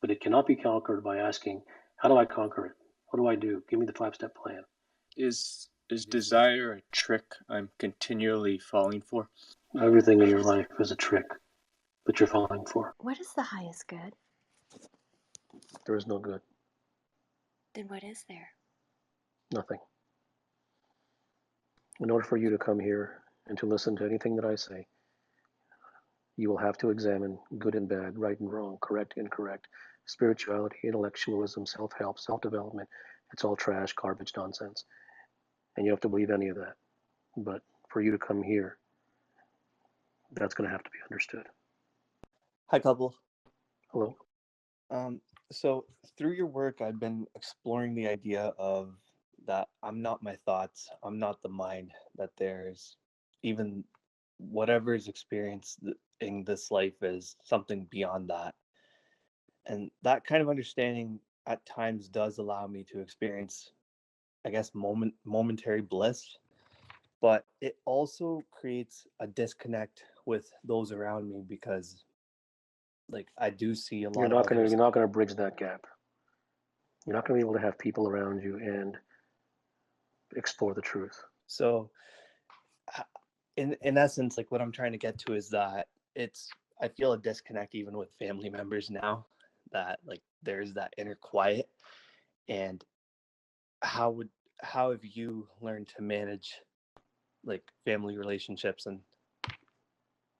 But it cannot be conquered by asking, how do I conquer it? What do I do? Give me the 5-step plan. Is desire a trick I'm continually falling for? Everything in your life is a trick that you're falling for. What is the highest good? There is no good. Then what is there? Nothing. In order for you to come here and to listen to anything that I say, you will have to examine good and bad, right and wrong, correct, incorrect, spirituality, intellectualism, self-help, self-development. It's all trash, garbage, nonsense. And you don't have to believe any of that. But for you to come here, that's going to have to be understood. Hi, Kapil. Hello. So through your work, I've been exploring the idea of that I'm not my thoughts, I'm not the mind, that there's even whatever is experienced in this life is something beyond that. And that kind of understanding at times does allow me to experience, I guess, momentary bliss, but it also creates a disconnect with those around me because like I do see a lot of others. You're not going to bridge that gap. You're not going to be able to have people around you and explore the truth. So in essence, like what I'm trying to get to is that I feel a disconnect even with family members now, that like there's that inner quiet. And how have you learned to manage like family relationships? And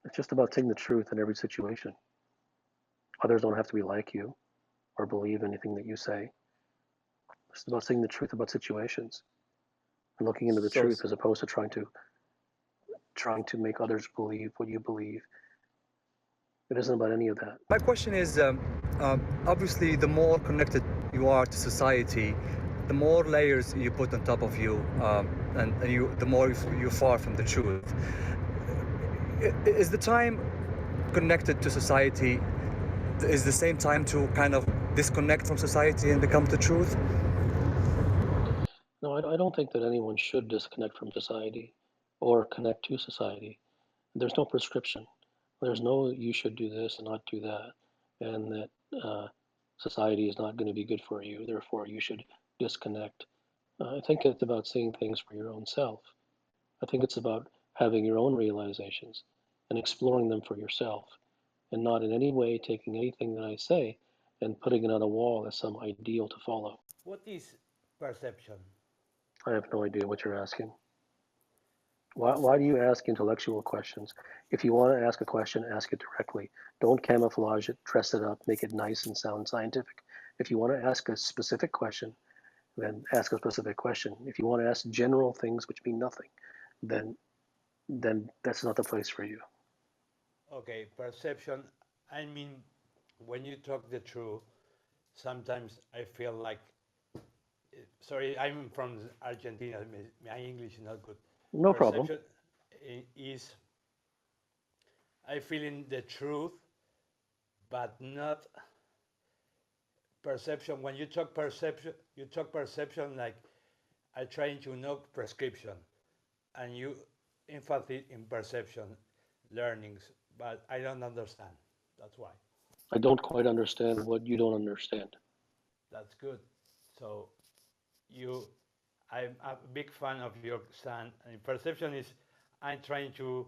it's just about saying the truth in every situation. Others don't have to be like you or believe anything that you say. It's about saying the truth about situations and looking into the truth as opposed to trying to make others believe what you believe. It isn't about any of that. My question is, obviously, the more connected you are to society, the more layers you put on top of you, and the more you're far from the truth. Is the time connected to society is the same time to kind of disconnect from society and become the truth? No, I don't think that anyone should disconnect from society or connect to society. There's no prescription. There's no you should do this and not do that, and that society is not going to be good for you, therefore you should disconnect. I think it's about seeing things for your own self. I think it's about having your own realizations and exploring them for yourself, and not in any way taking anything that I say and putting it on a wall as some ideal to follow. What is perception? I have no idea what you're asking. Why do you ask intellectual questions? If you want to ask a question, ask it directly. Don't camouflage it, dress it up, make it nice and sound scientific. If you want to ask a specific question, then ask a specific question. If you want to ask general things which mean nothing, then that's not the place for you. Okay, perception. I mean, when you talk the truth, sometimes I feel like, sorry, I'm from Argentina. My English is not good. No problem. Perception is, I feel in the truth, but not perception. When you talk perception like I trying to know prescription, and you emphasis in perception, learnings, but I don't understand. That's why. I don't quite understand what you don't understand. That's good. So I'm a big fan of your stand. And perception is, I'm trying to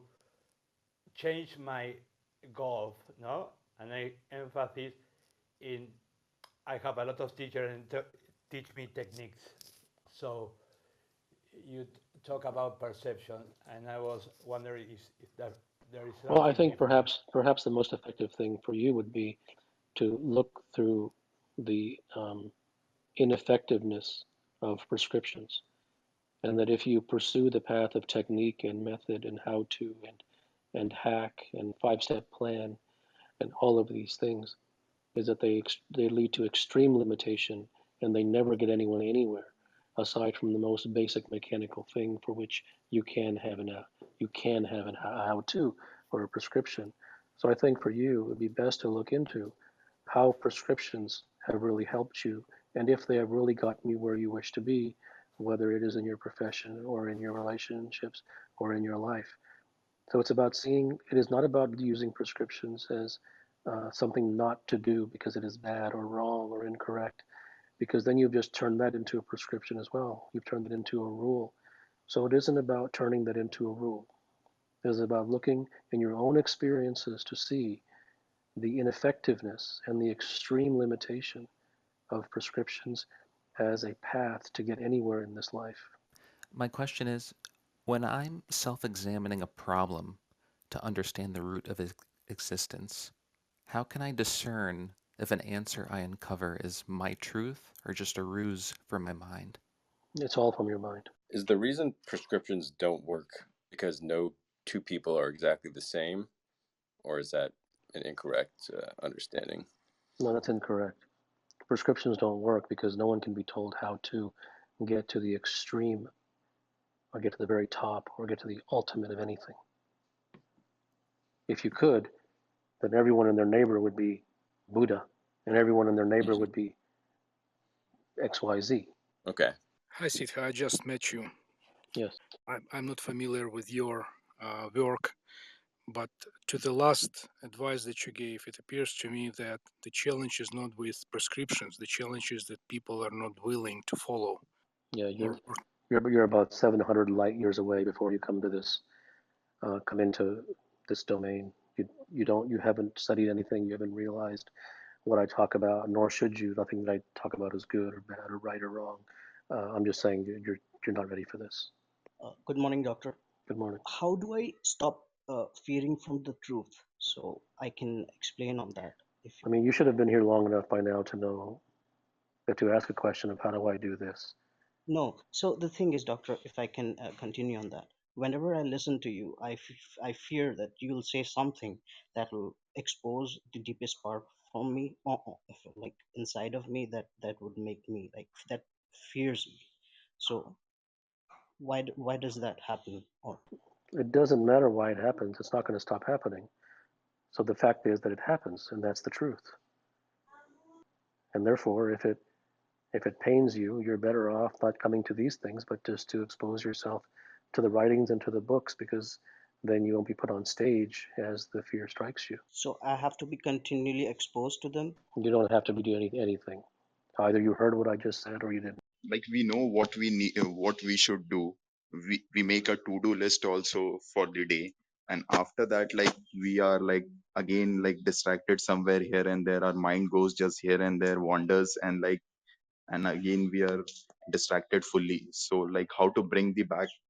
change my goal, no? And I emphasize in, I have a lot of teachers and teach me techniques. So you talk about perception, and I was wondering if there is something. Well, I think different. perhaps the most effective thing for you would be to look through the ineffectiveness of prescriptions, and that if you pursue the path of technique and method and how to and hack and 5-step plan and all of these things, is that they lead to extreme limitation and they never get anyone anywhere aside from the most basic mechanical thing for which you can have an how-to or a prescription. So I think for you it would be best to look into how prescriptions have really helped you, and if they have really gotten you where you wish to be, whether it is in your profession or in your relationships or in your life. So it's about seeing, it is not about using prescriptions as something not to do because it is bad or wrong or incorrect, because then you've just turned that into a prescription as well. You've turned it into a rule. So it isn't about turning that into a rule. It is about looking in your own experiences to see the ineffectiveness and the extreme limitation of prescriptions as a path to get anywhere in this life. My question is, when I'm self-examining a problem to understand the root of existence, how can I discern if an answer I uncover is my truth or just a ruse from my mind? It's all from your mind. Is the reason prescriptions don't work because no two people are exactly the same, or is that an incorrect understanding? No, that's incorrect. Prescriptions don't work because no one can be told how to get to the extreme or get to the very top or get to the ultimate of anything. If you could, then everyone in their neighbor would be Buddha and everyone in their neighbor would be XYZ. Okay. Hi, Sitha. I just met you. Yes. I'm not familiar with your work, but to the last advice that you gave, it appears to me that the challenge is not with prescriptions. The challenge is that people are not willing to follow. Yeah, you're about 700 light years away before you come into this domain. You haven't studied anything. You haven't realized what I talk about, nor should you. Nothing that I talk about is good or bad or right or wrong. I'm just saying you're not ready for this. Good morning, doctor. Good morning. How do I stop fearing from the truth? So I can explain on that. I mean, you should have been here long enough by now to know that to ask a question of how do I do this. No. So the thing is, doctor, if I can continue on that. Whenever I listen to you, I fear that you'll say something that will expose the deepest part from me, like inside of me, that would make me like that fears me. So why does that happen? Or it doesn't matter why it happens. It's not going to stop happening. So the fact is that it happens, and that's the truth. And therefore, if it pains you, you're better off not coming to these things, but just to expose yourself to the writings and to the books, because then you won't be put on stage as the fear strikes you. So I have to be continually exposed to them? You don't have to be doing anything. Either you heard what I just said or you didn't. Like we know what we need, what we should do. We make a to-do list also for the day. and after that, like we are like again like distracted somewhere here and there. Our mind goes just here and there, wanders, and like and again we are distracted fully. So like how to bring the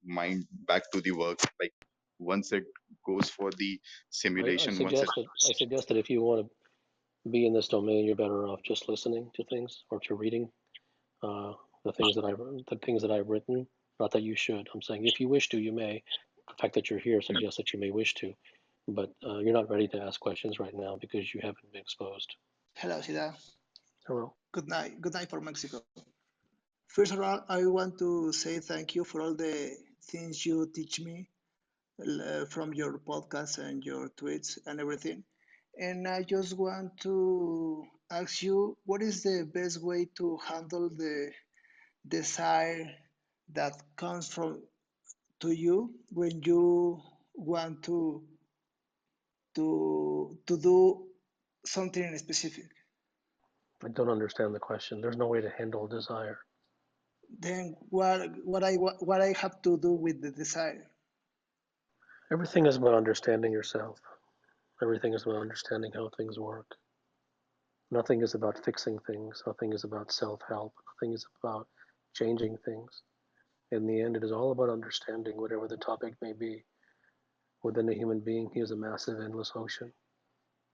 mind back to the work, like once it goes for the I simulation, once it suggest that if you want to be in this domain, you're better off just listening to things or to reading uh, the things that I've written. Not that you should. I'm saying if you wish to, you may. The fact that you're here suggests that you may wish to, but you're not ready to ask questions right now because you haven't been exposed. Hello, Sida. Hello. Good night. Good night from Mexico. First of all, I want to say thank you for all the things you teach me from your podcast and your tweets and everything. And I just want to ask you, what is the best way to handle the desire that comes from to you when you want to do something specific? I don't understand the question. There's no way to handle desire. Then what I have to do with the desire? Everything is about understanding yourself. Everything is about understanding how things work. Nothing is about fixing things. Nothing is about self-help. Nothing is about changing things. In the end, it is all about understanding whatever the topic may be. Within a human being, he is a massive, endless ocean,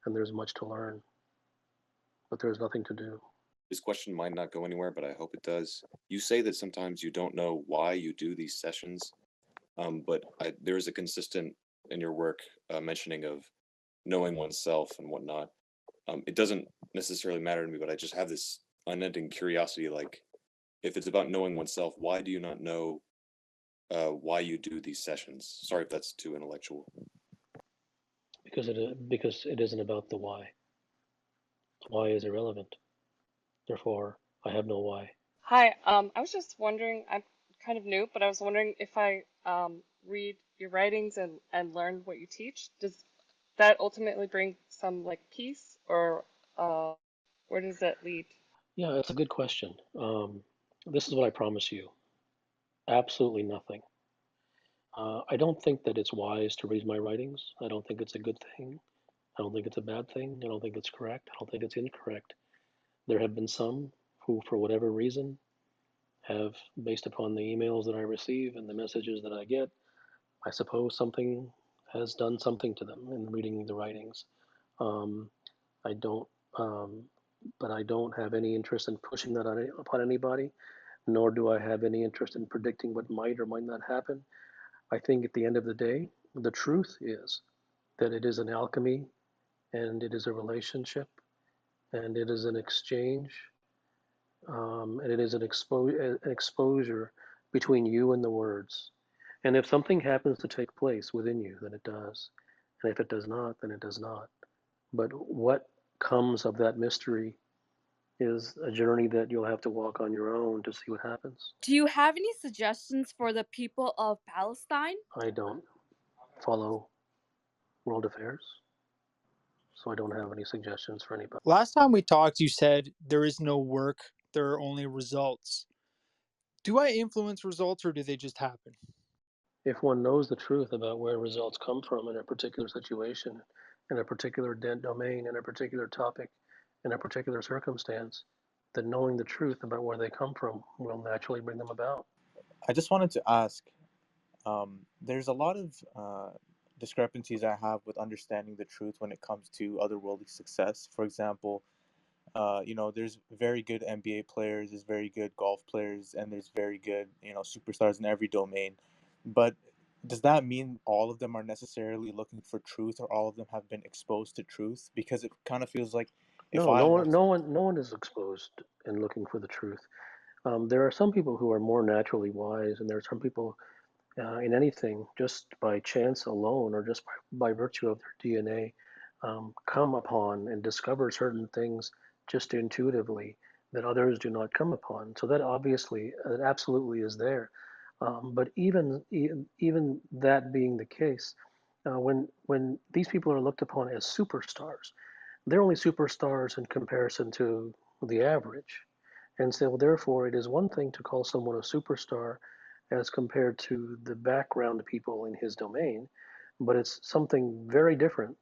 and there's much to learn, but there's nothing to do. This question might not go anywhere, but I hope it does. You say that sometimes you don't know why you do these sessions, but there is a consistent in your work mentioning of knowing oneself and whatnot. It doesn't necessarily matter to me, but I just have this unending curiosity. Like, if it's about knowing oneself, why do you not know why you do these sessions? Sorry if that's too intellectual. Because it isn't about the why. The why is irrelevant. Therefore, I have no why. Hi, I was just wondering, I'm kind of new, but I was wondering if I read your writings and learn what you teach, does that ultimately bring some like peace, or where does that lead? Yeah, it's a good question. This is what I promise you. Absolutely nothing. I don't think that it's wise to read my writings. I don't think it's a good thing. I don't think it's a bad thing. I don't think it's correct. I don't think it's incorrect. There have been some who, for whatever reason, have, based upon the emails that I receive and the messages that I get, I suppose something has done something to them in reading the writings. Um, I don't, but I don't have any interest in pushing that upon anybody, nor do I have any interest in predicting what might or might not happen. I think at the end of the day, the truth is that it is an alchemy and it is a relationship and it is an exchange and it is an exposure between you and the words. And if something happens to take place within you, then it does. And if it does not, then it does not. But what comes of that mystery is a journey that you'll have to walk on your own to see what happens. Do you have any suggestions for the people of Palestine? I don't follow world affairs, so I don't have any suggestions for anybody. Last time we talked, you said there is no work, there are only results. Do I influence results, or do they just happen? If one knows the truth about where results come from in a particular situation, in a particular domain, in a particular topic, in a particular circumstance, then knowing the truth about where they come from will naturally bring them about. I just wanted to ask, there's a lot of discrepancies I have with understanding the truth when it comes to otherworldly success. For example, there's very good NBA players, there's very good golf players, and there's very good, superstars in every domain. But does that mean all of them are necessarily looking for truth, or all of them have been exposed to truth? Because it kind of feels like no one is exposed and looking for the truth. There are some people who are more naturally wise, and there are some people in anything, just by chance alone or just by virtue of their DNA, come upon and discover certain things just intuitively that others do not come upon. So that absolutely is there. But even that being the case, when these people are looked upon as superstars, they're only superstars in comparison to the average. And so, therefore, it is one thing to call someone a superstar as compared to the background people in his domain. But it's something very different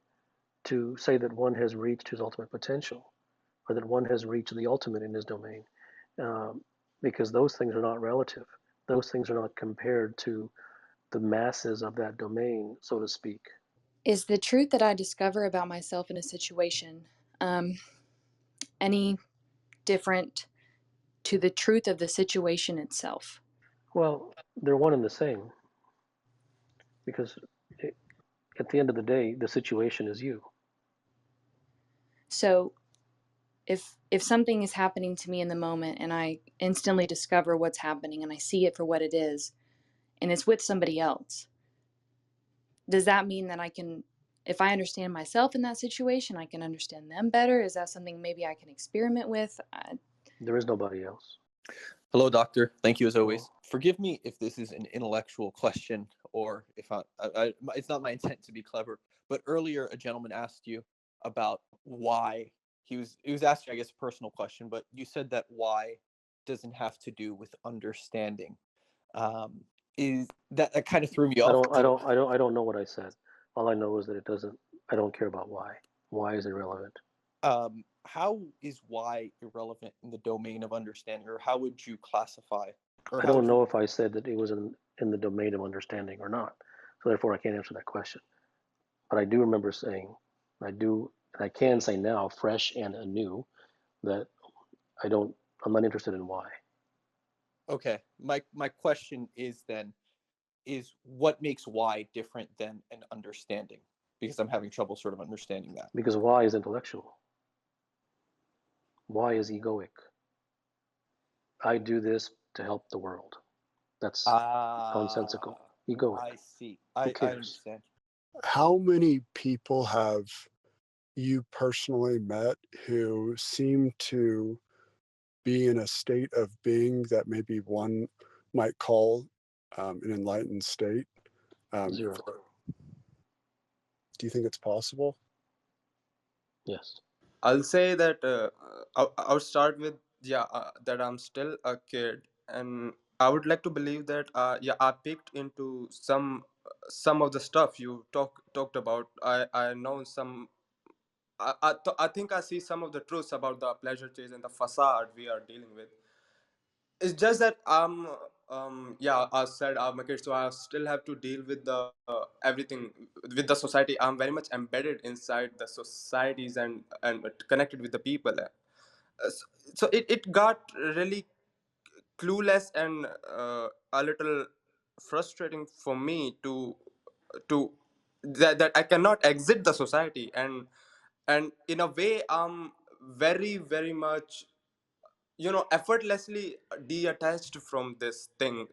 to say that one has reached his ultimate potential or that one has reached the ultimate in his domain, um, because those things are not relative. Those things are not compared to the masses of that domain, so to speak. Is the truth that I discover about myself in a situation any different to the truth of the situation itself? Well, they're one and the same because at the end of the day, the situation is you. So if something is happening to me in the moment and I instantly discover what's happening and I see it for what it is and it's with somebody else, does that mean that I can, if I understand myself in that situation, I can understand them better? Is that something maybe I can experiment with? There is nobody else. Hello, doctor. Thank you as always. Forgive me if this is an intellectual question or if it's not my intent to be clever, but earlier a gentleman asked you about why he was asking, I guess, a personal question, but you said that why doesn't have to do with understanding. Is that kind of threw me off? I don't know what I said. All I know is that it doesn't. I don't care about why. Why is irrelevant. How is why irrelevant in the domain of understanding, or how would you classify? Or I don't know if I said that it was in the domain of understanding or not. So therefore, I can't answer that question. But I do remember saying, and I can say now, fresh and anew, that I'm not interested in why. Okay. My question is then, is what makes why different than an understanding? Because I'm having trouble sort of understanding that. Because why is intellectual. Why is egoic. I do this to help the world. That's nonsensical. Egoic. I see. Who I cares? understand. How many people have you personally met who seem to be in a state of being that maybe one might call an enlightened state? Zero. Do you think it's possible? Yes. I'll say that I'll start with that I'm still a kid, and I would like to believe that I picked into some of the stuff you talked about. I know some. I think I see some of the truths about the pleasure chase and the facade we are dealing with. It's just that I said I'm a kid, so I still have to deal with the everything with the society. I'm very much embedded inside the societies and connected with the people. So it got really clueless and a little frustrating for me to that I cannot exit the society, and in a way I'm very much effortlessly detached from this thing.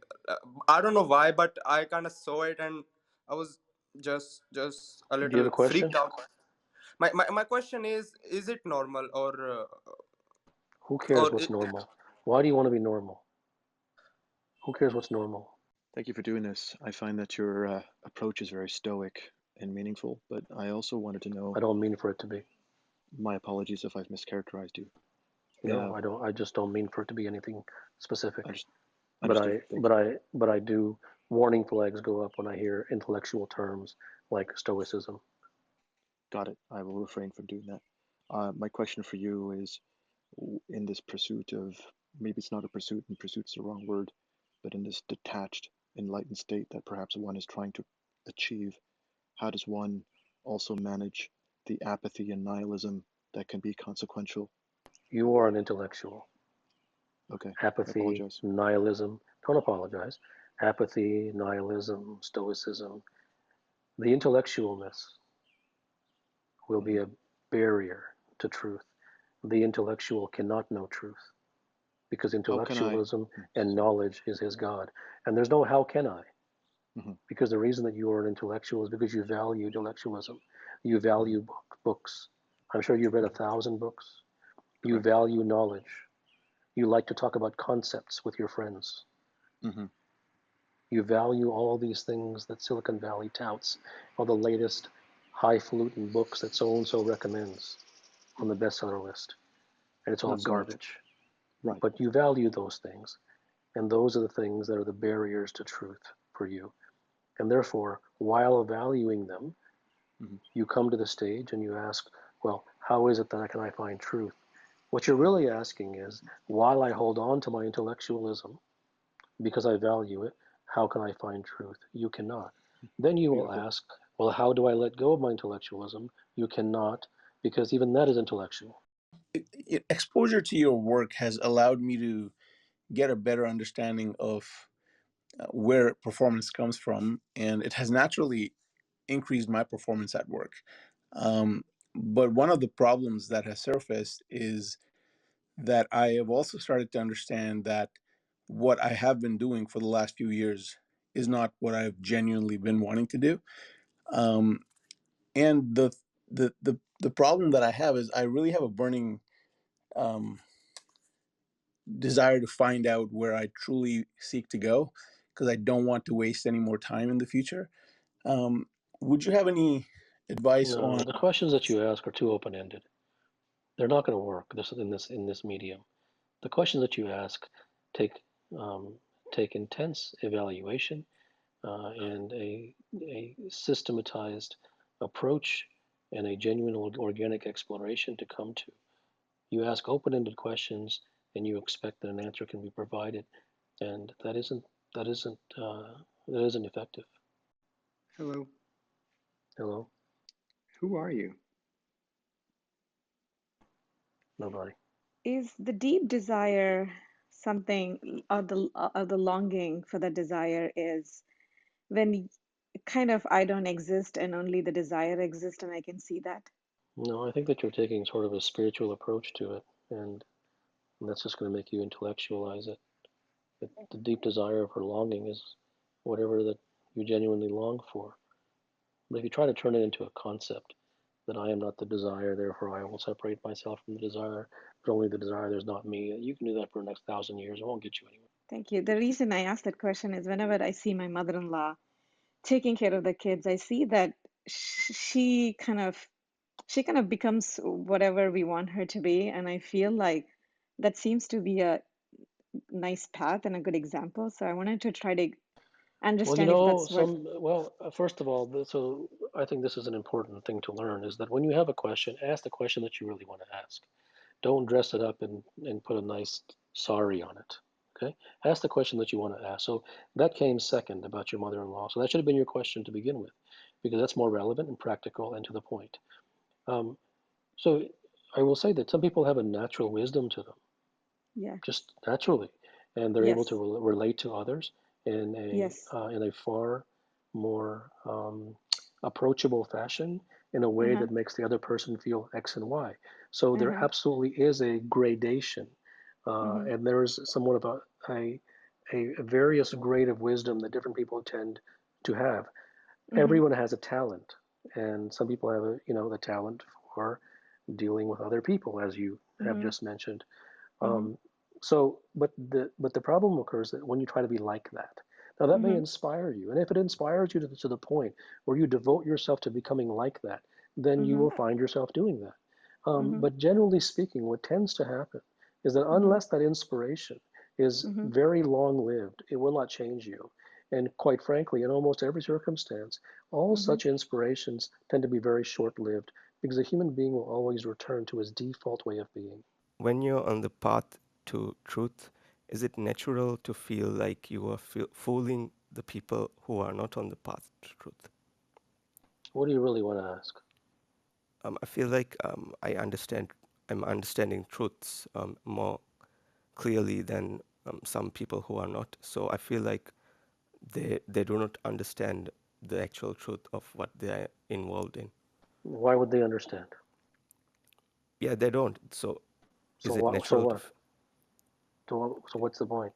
I don't know why, but I kind of saw it and I was just a Do you have little a question? freaked out. My question is it normal or who cares what's normal? Why do you want to be normal? Who cares what's normal? Thank you for doing this. I find that your approach is very stoic and meaningful, but I also wanted to know. I don't mean for it to be. My apologies if I've mischaracterized you. No, I don't. I just don't mean for it to be anything specific. Understood. But I do. Warning flags go up when I hear intellectual terms like stoicism. Got it. I will refrain from doing that. My question for you is, in this pursuit of, maybe it's not a pursuit, and pursuit's the wrong word, but in this detached, enlightened state that perhaps one is trying to achieve, how does one also manage the apathy and nihilism that can be consequential? You are an intellectual. Okay. Apathy, nihilism. Don't apologize. Apathy, nihilism, stoicism. The intellectualness will be a barrier to truth. The intellectual cannot know truth because intellectualism and knowledge is his God. And there's no how can I. Because the reason that you are an intellectual is because you value intellectualism. You value books. I'm sure you've read 1,000 books. You value knowledge. You like to talk about concepts with your friends. You value all these things that Silicon Valley touts, all the latest highfalutin books that so-and-so recommends on the bestseller list. And it's all Not so much. garbage. Right. But you value those things. And those are the things that are the barriers to truth for you. And therefore, while valuing them, Mhm. you come to the stage and you ask, well, how is it that I find truth? What you're really asking is, while I hold on to my intellectualism, because I value it, how can I find truth? You cannot. Then you will Beautiful. ask, well, how do I let go of my intellectualism? You cannot, because even that is intellectual. Exposure to your work has allowed me to get a better understanding of where performance comes from, and it has naturally increased my performance at work. But one of the problems that has surfaced is that I have also started to understand that what I have been doing for the last few years is not what I've genuinely been wanting to do. Um, and the problem that I have is I really have a burning um, desire to find out where I truly seek to go, because I don't want to waste any more time in the future. Um, would you have any advice No, on? the questions that you ask are too open-ended. They're not going to work in this medium. The questions that you ask take um, take intense evaluation and a systematized approach and a genuine organic exploration to come to. You ask open-ended questions and you expect that an answer can be provided, and that isn't that isn't effective. Hello, Hello, who are you? nobody. Is the deep desire something, or the longing for the desire is when kind of I don't exist and only the desire exists, and I can see that? No, I think that you're taking sort of a spiritual approach to it, and that's just going to make you intellectualize it. The deep desire for longing is whatever that you genuinely long for. But if you try to turn it into a concept that I am not the desire, therefore I will separate myself from the desire, but only the desire, there's not me, you can do that for the next 1,000 years. It won't get you anywhere. Thank you. The reason I asked that question is whenever I see my mother-in-law taking care of the kids, I see that she kind of becomes whatever we want her to be, and I feel like that seems to be a nice path and a good example. So I wanted to try to Well, you understand if know, that's what. first of all, so I think this is an important thing to learn is that when you have a question, ask the question that you really want to ask. Don't dress it up and put a nice sorry on it. Okay? Ask the question that you want to ask. So that came second about your mother-in-law. So that should have been your question to begin with, because that's more relevant and practical and to the point. Um, so I will say that some people have a natural wisdom to them, Yeah. just naturally, and they're able Yes. to relate to others Yes. in a far more approachable fashion, in a way Uh-huh. that makes the other person feel X and Y. So there Uh-huh. absolutely is a gradation, Mm-hmm. and there is somewhat of a various grade of wisdom that different people tend to have. Mm-hmm. Everyone has a talent, and some people have the talent for dealing with other people, as you have Mm-hmm. just mentioned. Mm-hmm. Um, but the problem occurs that when you try to be like that, now that may Mm-hmm. inspire you, and if it inspires you to the point where you devote yourself to becoming like that, then you Mm-hmm. will find yourself doing that. Mm-hmm. But generally speaking, what tends to happen is that Mm-hmm. unless that inspiration is Mm-hmm. very long-lived, it will not change you. And quite frankly, in almost every circumstance, all Mm-hmm. such inspirations tend to be very short-lived because a human being will always return to his default way of being. When you're on the path to truth, is it natural to feel like you are fooling the people who are not on the path to truth? What do you really want to ask? I feel like I'm understanding truths more clearly than some people who are not. So I feel like they do not understand the actual truth of what they are involved in. Why would they understand? Yeah, they don't. So So is it what? So natural to? what? So what's the point?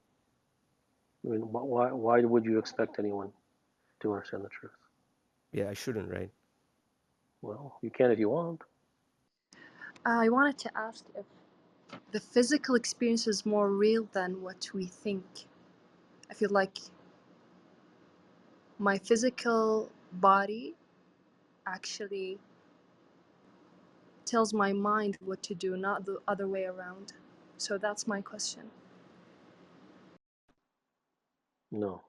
I mean, why would you expect anyone to understand the truth? Yeah, I shouldn't, right? Well, you can if you want. I wanted to ask if the physical experience is more real than what we think. I feel like my physical body actually tells my mind what to do, not the other way around. So that's my question. No.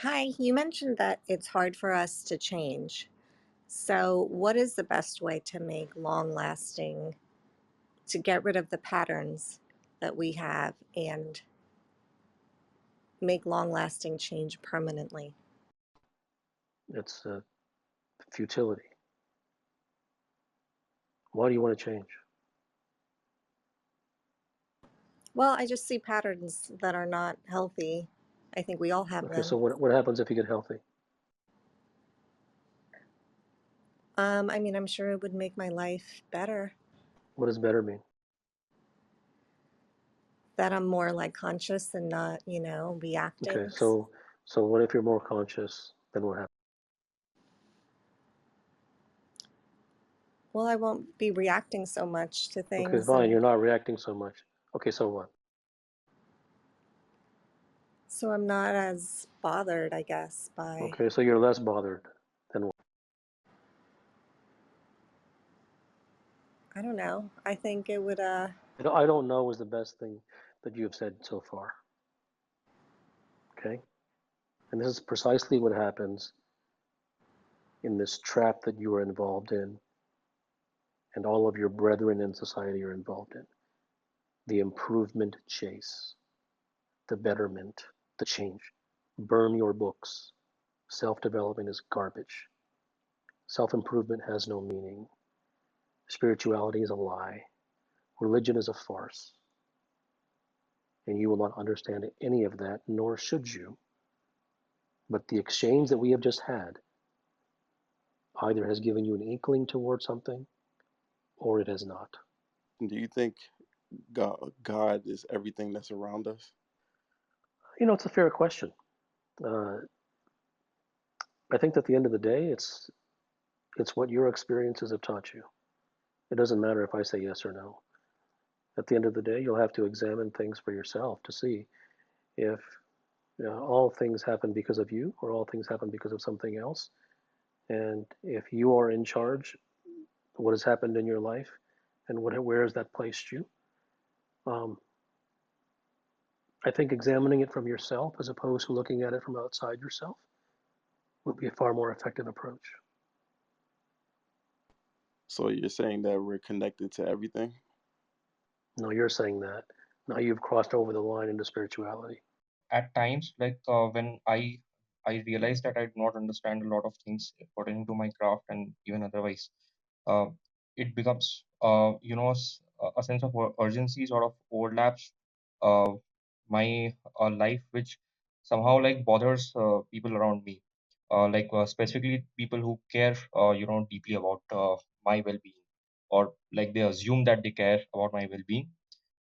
Hi, you mentioned that it's hard for us to change. So, what is the best way to make long lasting, to get rid of the patterns that we have and make long lasting change permanently? It's futility. Why do you want to change? Well, I just see patterns that are not healthy. I think we all have Okay, so them. what happens if you get healthy? I mean, I'm sure it would make my life better, What does better mean? that I'm more like conscious and not, Okay, reacting. so what if you're more conscious? Then what happens? Well, I won't be reacting so much to Okay, things, fine. and You're not reacting so much. Okay, so what? so I'm not as bothered, I guess, by, Okay, so you're less bothered. Then what? I don't know. I think it would, I don't know is the best thing that you've said so far. Okay, and this is precisely what happens in this trap that you are involved in, and all of your brethren in society are involved in. The improvement chase, the betterment, the change. Burn your books. Self-development is garbage. Self-improvement has no meaning. Spirituality is a lie. Religion is a farce. And you will not understand any of that, nor should you. But the exchange that we have just had either has given you an inkling towards something or it has not. Do you think God is everything that's around us? It's a fair question. Uh, I think that at the end of the day, it's what your experiences have taught you. It doesn't matter if I say yes or no. At the end of the day, you'll have to examine things for yourself to see if all things happen because of you or all things happen because of something else. And if you are in charge, what has happened in your life and where has that placed you? Um, I think examining it from yourself as opposed to looking at it from outside yourself would be a far more effective approach. So you're saying that we're connected to everything? No, you're saying that. Now you've crossed over the line into spirituality. At times, like when I realize that I do not understand a lot of things pertaining to my craft and even otherwise, uh, it becomes a sense of urgency sort of overlaps uh, my life, which somehow like bothers people around me, specifically people who care deeply about my well-being, or like they assume that they care about my well-being.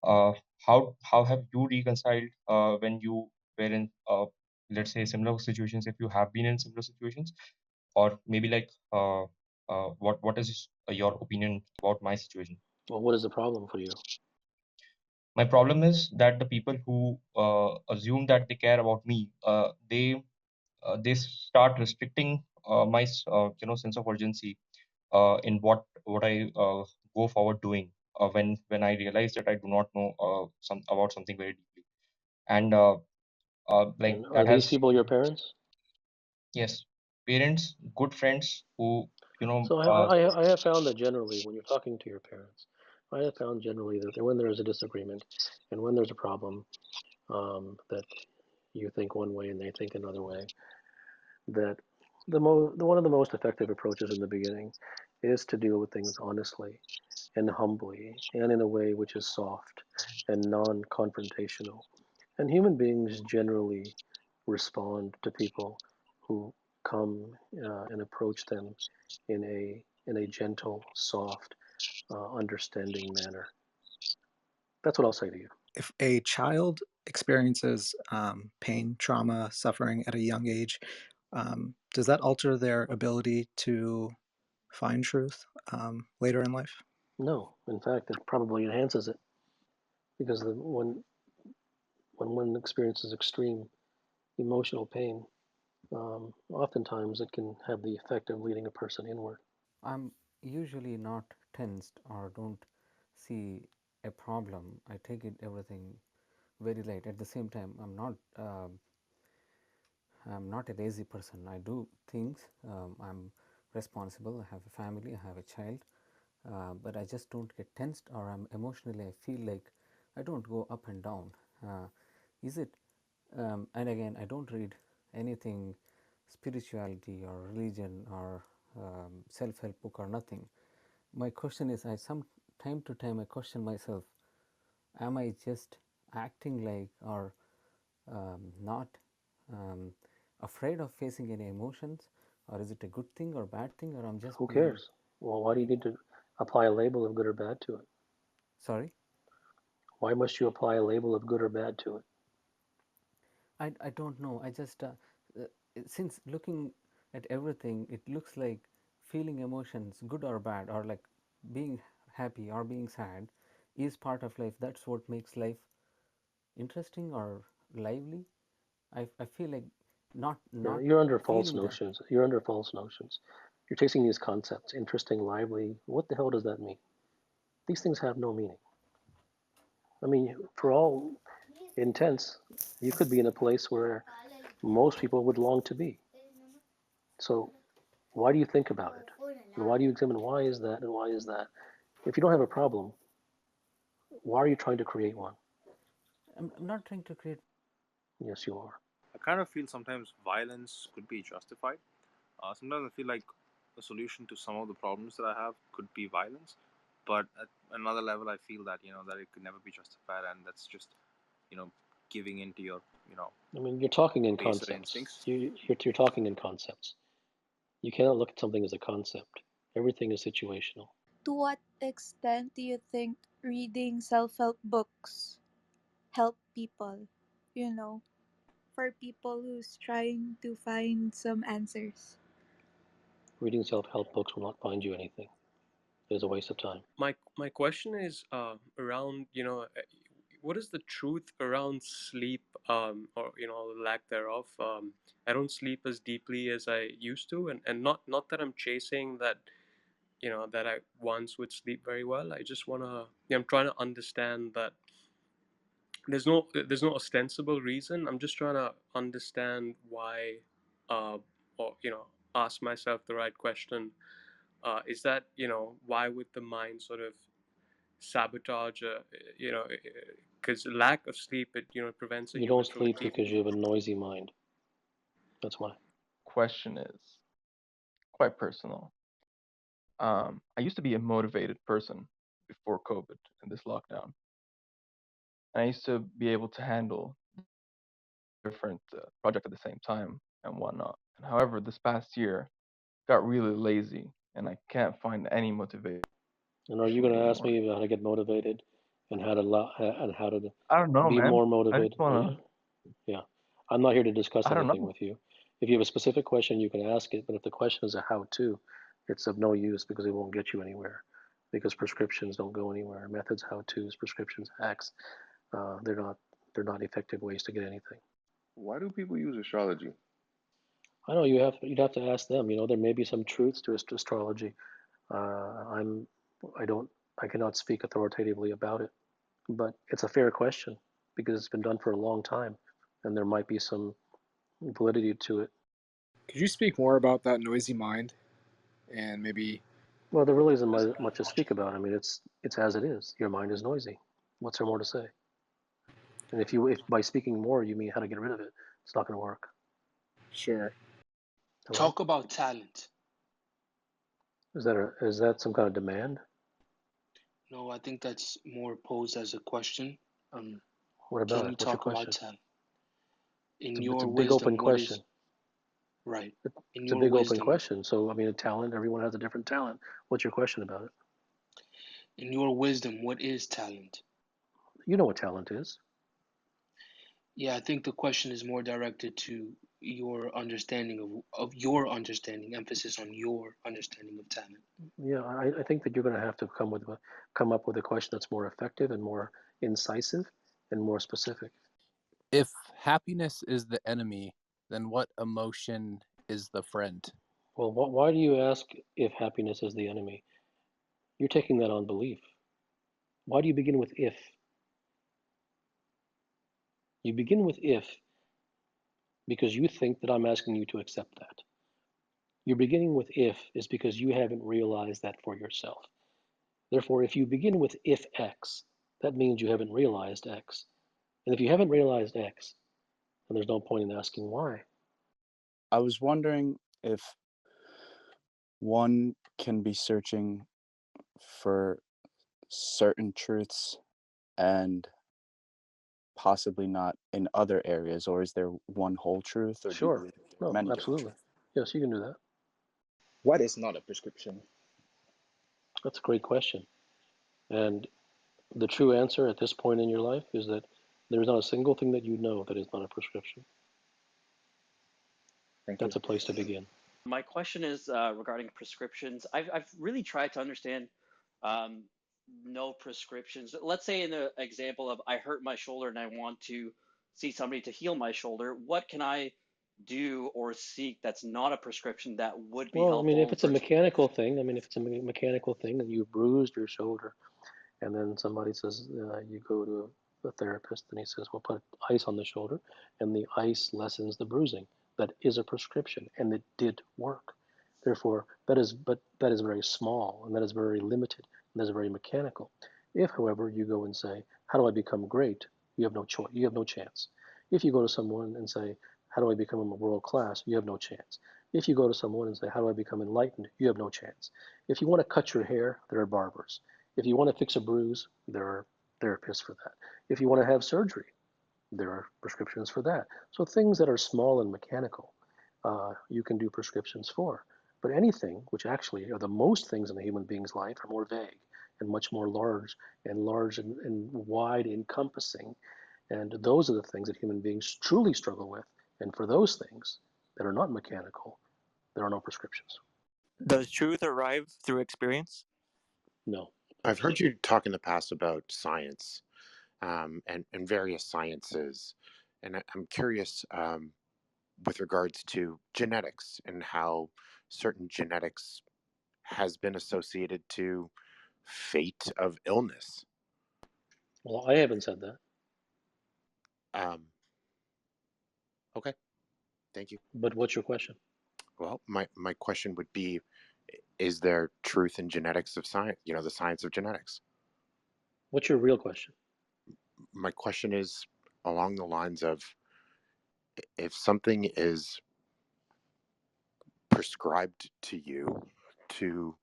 uh, how have you reconciled when you were in let's say similar situations, if you have been in similar situations, or maybe like what is your opinion about my situation? Well, what is the problem for you? My problem is that the people who assume that they care about me, they start restricting my sense of urgency in what I go forward doing when I realize that I do not know some about something very deeply, and like And are that these has, people your parents? yes, parents, good friends who So I have found that generally when you're talking to your parents, I have found generally that when there is a disagreement and when there's a problem, that you think one way and they think another way, that one of the most effective approaches in the beginning is to deal with things honestly and humbly and in a way which is soft and non-confrontational. And human beings generally respond to people who come and approach them in a gentle, soft, understanding manner. That's what I'll say to you. If a child experiences pain, trauma, suffering at a young age, does that alter their ability to find truth later in life? No, in fact, it probably enhances it because when one experiences extreme emotional pain, oftentimes it can have the effect of leading a person inward. I'm usually not tensed or don't see a problem. I take it everything very light. At the same time, I'm not I'm not a lazy person. I do things. I'm responsible. I have a family. I have a child. But I just don't get tensed, or I'm emotionally, I feel like I don't go up and down. Is it? And again, I don't read anything spirituality or religion or self-help book or nothing. My question is, I some time to time I question myself: am I just acting like, or not afraid of facing any emotions, or is it a good thing or bad thing, or I'm just Who being, cares? Well, why do you need to apply a label of good or bad to it? sorry? Why must you apply a label of good or bad to it? I don't know. I just since looking at everything, it looks like feeling emotions, good or bad, or like being happy or being sad, is part of life. That's what makes life interesting or lively. I feel like not You're under false feeling that. notions. You're under false notions. You're chasing these concepts, interesting, lively. What the hell does that mean? These things have no meaning. I mean, for all intents, you could be in a place where most people would long to be. So why do you think about it? And why do you examine why is that and why is that? If you don't have a problem, why are you trying to create one? I'm not trying to create. Yes, you are. I kind of feel sometimes violence could be justified. Sometimes I feel like a solution to some of the problems that I have could be violence, but at another level, I feel that that it could never be justified, and that's just giving into your I mean, you're talking in baser concepts. instincts. You're talking in concepts. You cannot look at something as a concept. Everything is situational. To what extent do you think reading self-help books help people, you know, for people who's trying to find some answers? Reading self-help books will not find you anything. It is a waste of time. My question is around what is the truth around sleep, or lack thereof. I don't sleep as deeply as I used to, and not that I'm chasing that, that I once would sleep very well. I just wanna, I'm trying to understand that there's no ostensible reason. I'm just trying to understand why, or ask myself the right question. Is that, why would the mind sort of sabotage, because lack of sleep, it prevents a You don't human from sleep because achieving. you have a noisy mind. That's why. Question is quite personal. I used to be a motivated person before COVID and this lockdown. And I used to be able to handle different projects at the same time and whatnot. And however, this past year got really lazy, and I can't find any motivation And are you going to ask anymore. me how to get motivated and how to I don't know, be man. more I motivated? just wanna. Yeah. I'm not here to discuss I don't anything know. with you. If you have a specific question, you can ask it. But if the question is a how-to, it's of no use because it won't get you anywhere. Because prescriptions don't go anywhere. Methods, how-tos, prescriptions, hacks, they're not effective ways to get anything. Why do people use astrology? I know you'd have to ask them. There may be some truths to astrology. I'm I don't I cannot speak authoritatively about it, but it's a fair question because it's been done for a long time, and there might be some validity to it. Could you speak more about that noisy mind and maybe? Well, there really isn't much to speak about. I mean, it's as it is. Your mind is noisy. What's there more to say? And if by speaking more you mean how to get rid of it, it's not going to work. Sure. Hello? Talk about talent. Is that some kind of demand? No, I think that's more posed as a question. What Can about it? you What's your talk about question? talent? In It's a your big open wisdom, what is question. right? In It's a your big open wisdom, question. So I mean, a talent. Everyone has a different talent. What's your question about it? in your wisdom, what is talent? You know what talent is. Yeah, I think the question is more directed to your understanding of your understanding, emphasis on your understanding of talent. Yeah, I think that you're going to have to come up with a question that's more effective and more incisive and more specific. If happiness is the enemy, then what emotion is the friend? Well, why do you ask if happiness is the enemy? You're taking that on belief. Why do you begin with if? You begin with if because you think that I'm asking you to accept that. You're beginning with if is because you haven't realized that for yourself. Therefore, if you begin with if X, that means you haven't realized X. And if you haven't realized X, then there's no point in asking why. I was wondering if one can be searching for certain truths and possibly not in other areas, or is there one whole truth, or do you Sure. believe there are No, many different absolutely. truths? Yes, you can do that. What is not a prescription? That's a great question. And the true answer at this point in your life is that there's not a single thing that you know that is not a prescription. Thank you. That's a place to begin. My question is regarding prescriptions. I've really tried to understand um, no prescriptions. Let's say in the example of I hurt my shoulder and I want to see somebody to heal my shoulder. What can I do or seek that's not a prescription that would be Well, I mean, if helpful it's a for? mechanical thing, mechanical thing and you bruised your shoulder, and then somebody says, you go to the therapist and he says, well, put ice on the shoulder, and the ice lessens the bruising. That is a prescription, and it did work. Therefore, that is very small, and that is very limited, and that is very mechanical. If, however, you go and say, how do I become great? You have no choice. You have no chance. If you go to someone and say, how do I become a world class? You have no chance. If you go to someone and say, how do I become enlightened? You have no chance. If you want to cut your hair, there are barbers. If you want to fix a bruise, there are therapists for that. If you want to have surgery, there are prescriptions for that. So things that are small and mechanical, you can do prescriptions for. But anything, which actually are the most things in a human being's life, are more vague and much more large and wide encompassing. And those are the things that human beings truly struggle with. And for those things that are not mechanical, there are no prescriptions. Does truth arrive through experience? No. I've heard you talk in the past about science and various sciences. And I'm curious with regards to genetics and how certain genetics has been associated to fate of illness. Well, I haven't said that. Okay, thank you. But what's your question? Well, my question would be, is there truth in genetics of science, the science of genetics? What's your real question? My question is along the lines of, if something is prescribed to you to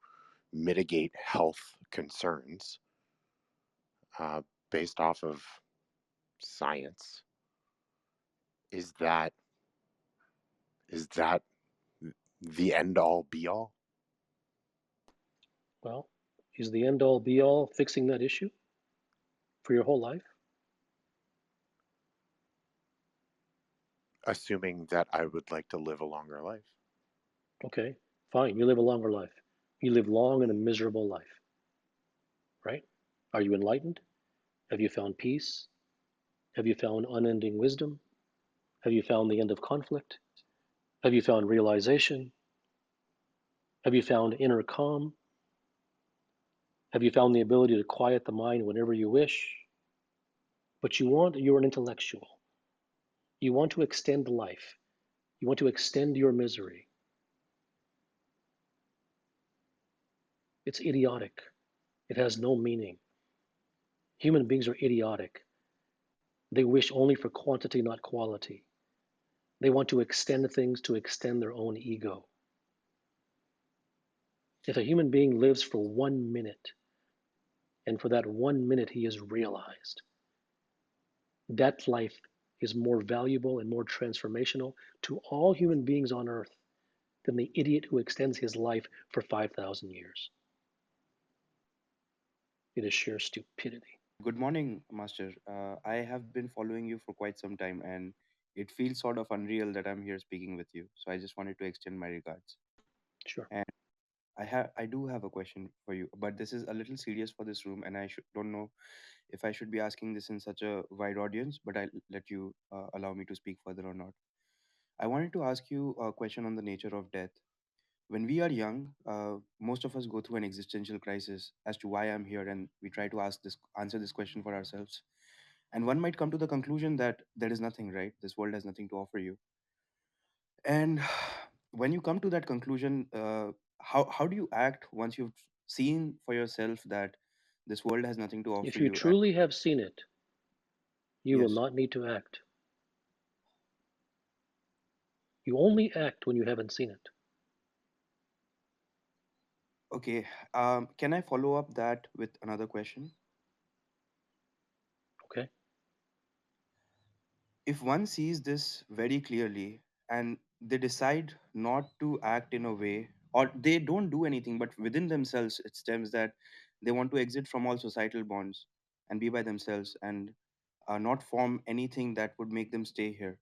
mitigate health concerns uh, based off of science, is that the end all be all? Well, is the end all be all fixing that issue for your whole life? Assuming that I would like to live a longer life. Okay, fine. You live a longer life. You live long and a miserable life, right? Are you enlightened? Have you found peace? Have you found unending wisdom? Have you found the end of conflict? Have you found realization? Have you found inner calm? Have you found the ability to quiet the mind whenever you wish? But you're an intellectual. You want to extend life. You want to extend your misery. It's idiotic. It has no meaning. Human beings are idiotic. They wish only for quantity, not quality. They want to extend things to extend their own ego. If a human being lives for 1 minute, and for that 1 minute he is realized, that life is more valuable and more transformational to all human beings on earth than the idiot who extends his life for 5,000 years. It is sheer stupidity. Good morning, Master. I have been following you for quite some time, and it feels sort of unreal that I'm here speaking with you. So I just wanted to extend my regards. Sure. And I do have a question for you, but this is a little serious for this room, and don't know if I should be asking this in such a wide audience, but I'll let you allow me to speak further or not. I wanted to ask you a question on the nature of death. When we are young, most of us go through an existential crisis as to why I'm here, and we try to answer this question for ourselves. And one might come to the conclusion that there is nothing, right? This world has nothing to offer you. And when you come to that conclusion, how do you act once you've seen for yourself that this world has nothing to If offer you you? truly have seen it, you will Yes. not need to act. You only act when you haven't seen it. Okay. Can I follow up that with another question? Okay? If one sees this very clearly and they decide not to act in a way, or they don't do anything, but within themselves it stems that they want to exit from all societal bonds and be by themselves and not form anything that would make them stay here,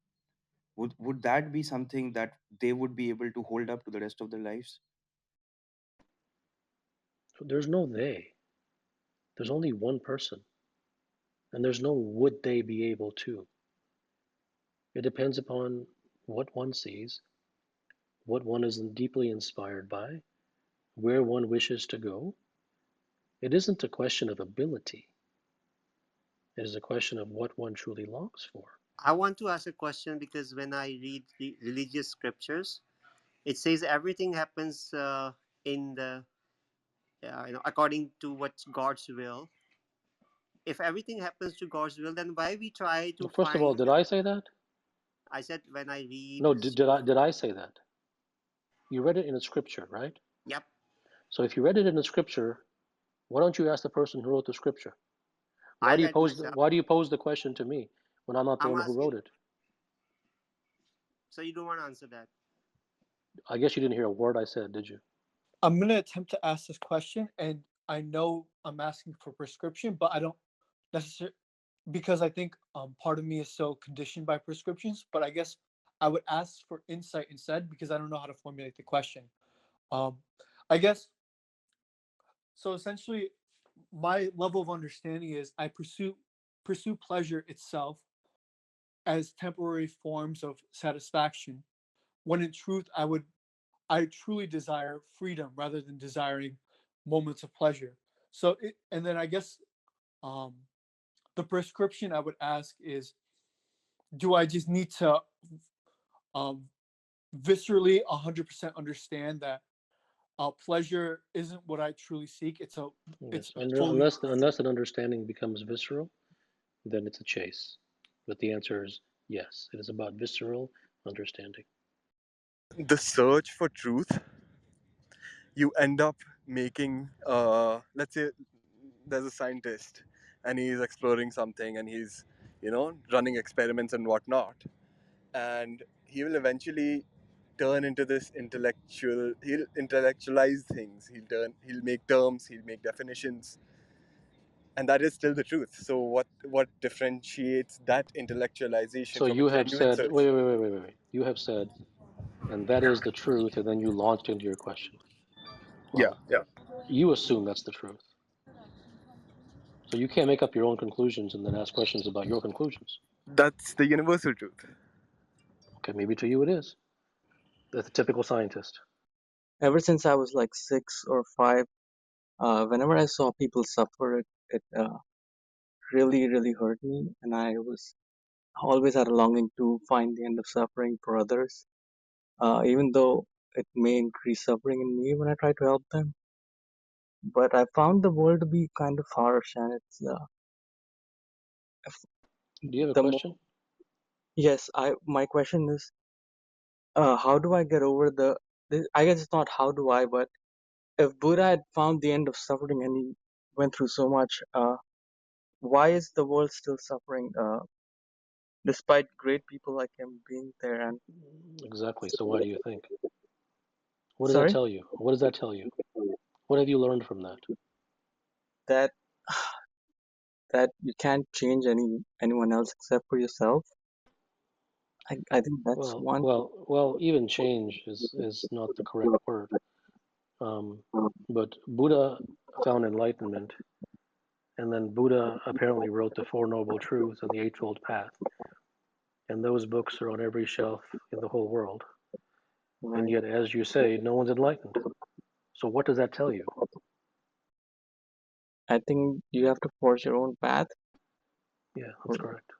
would that be something that they would be able to hold up to the rest of their lives? So there's no they. There's only one person. And there's no would they be able to. It depends upon what one sees, what one is deeply inspired by, where one wishes to go. It isn't a question of ability. It is a question of what one truly longs for. I want to ask a question because when I read religious scriptures, it says everything happens in the according to what's God's will. If everything happens to God's will, then why we try to Well, first of all, find? did I say that? I said when I read. No, did I say that? You read it in a scripture, right? Yep, So if you read it in a scripture, why don't you ask the person who wrote the scripture? I Why do you read pose myself. the question to me when I'm not the I'm one who asking. wrote it? So you don't want to answer that? I guess you didn't hear a word I said, did you? I'm going to attempt to ask this question, and I know I'm asking for prescription, but I don't necessarily, because I think part of me is so conditioned by prescriptions, but I guess I would ask for insight instead because I don't know how to formulate the question. I guess, so essentially, my level of understanding is I pursue pleasure itself as temporary forms of satisfaction, when in truth I truly desire freedom rather than desiring moments of pleasure. So, and then I guess um, the prescription I would ask is, do I just need to um, viscerally 100% understand that pleasure isn't what I truly seek? It's Yes, fully. unless an understanding becomes visceral, then it's a chase. But the answer is yes. It is about visceral understanding. The search for truth, you end up making, let's say there's a scientist and he's exploring something and he's, running experiments and whatnot. And he will eventually turn into this he'll intellectualize things. He'll make terms, he'll make definitions, and that is still the truth. So what differentiates that intellectualization So from a you have genuine said, search? wait. You have said, and that is the truth, and then you launched into your question. Yeah, Well, yeah. you assume that's the truth. So you can't make up your own conclusions and then ask questions about your conclusions. That's the universal truth. Okay, maybe to you it is. That's a typical scientist. Ever since I was like 6 or 5, whenever I saw people suffer, it really, really hurt me, and I always had a longing to find the end of suffering for others, even though it may increase suffering in me when I try to help them. But I found the world to be kind of harsh, and it's Do you have a the more. question? Yes, my question is, how do I get over I guess it's not how do I, but if Buddha had found the end of suffering and he went through so much, why is the world still suffering, despite great people like him being there? And Exactly. So why do you think? What does that sorry, tell you? What does that tell you? What have you learned from that? that that you can't change anyone else except for yourself. I think that's one. Even change is not the correct word. But Buddha found enlightenment, and then Buddha apparently wrote the Four Noble Truths and the Eightfold Path, and those books are on every shelf in the whole world. And Right. yet, as you say, no one's enlightened. So what does that tell you? I think you have to forge your own path. Yeah, that's correct.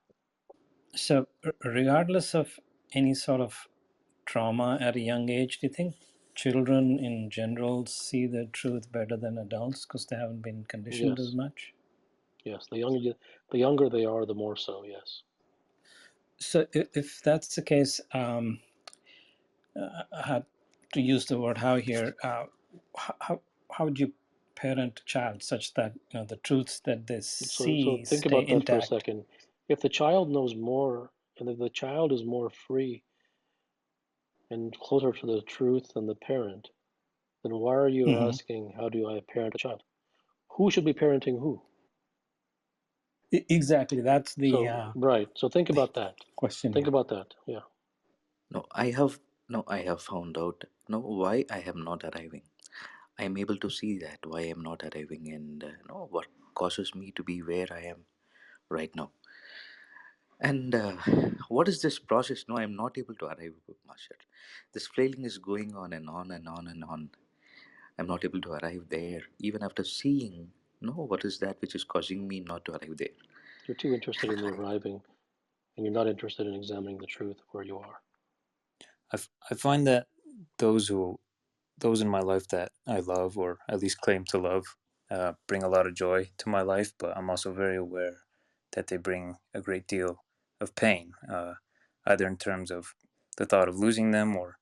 So, regardless of any sort of trauma at a young age? Do you think children in general see the truth better than adults because they haven't been conditioned as Yes, much? yes. The younger they are, the more so. Yes. So if that's the case, I had to use the word how here. How would you parent a child such that the truths that they So see think stay about that for a intact? second. If the child knows more, and if the child is more free and closer to the truth than the parent, then why are you Hmm. asking, how do I parent a child? Who should be parenting who? Exactly. That's So, right. So think the about that. question Think here. about that. Yeah. I have found out why I am not arriving. I am able to see that why I am not arriving, and what causes me to be where I am right now. And what is this process? No, I am not able to arrive, Master. This flailing is going on and on and on and on. I'm not able to arrive there, even after seeing, what is that which is causing me not to arrive there. You're too interested in the arriving, and you're not interested in examining the truth of where you are. I find that those in my life that I love, or at least claim to love, bring a lot of joy to my life, but I'm also very aware that they bring a great deal of pain, either in terms of the thought of losing them or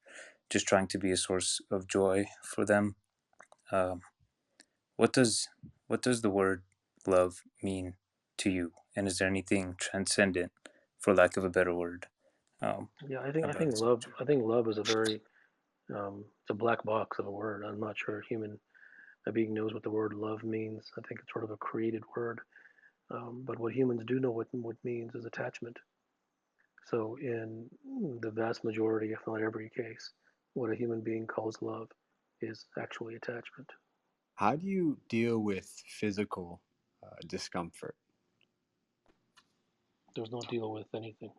just trying to be a source of joy for them. Um, what does the word love mean to you? And is there anything transcendent, for lack of a better word, Yeah, about it? I think love is a very it's a black box of a word. I'm not sure a being knows what the word love means. I think it's sort of a created word. But what humans do know what means is attachment. So in the vast majority, if not every case, what a human being calls love is actually attachment. How do you deal with physical discomfort? There's no deal with anything.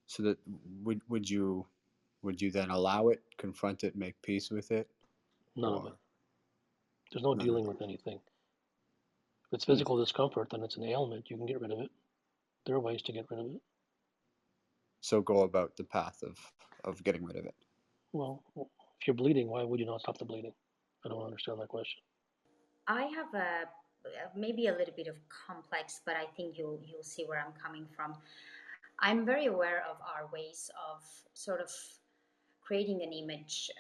So that would you then allow it, confront it, make peace with it, None of it. or There's no none of dealing it? with anything. If it's physical discomfort, then it's an ailment. You can get rid of it. There are ways to get rid of it. So go about the path of getting rid of it. Well, if you're bleeding, why would you not stop the bleeding? I don't understand that question. I have maybe a little bit of complex, but I think you'll see where I'm coming from. I'm very aware of our ways of sort of creating an image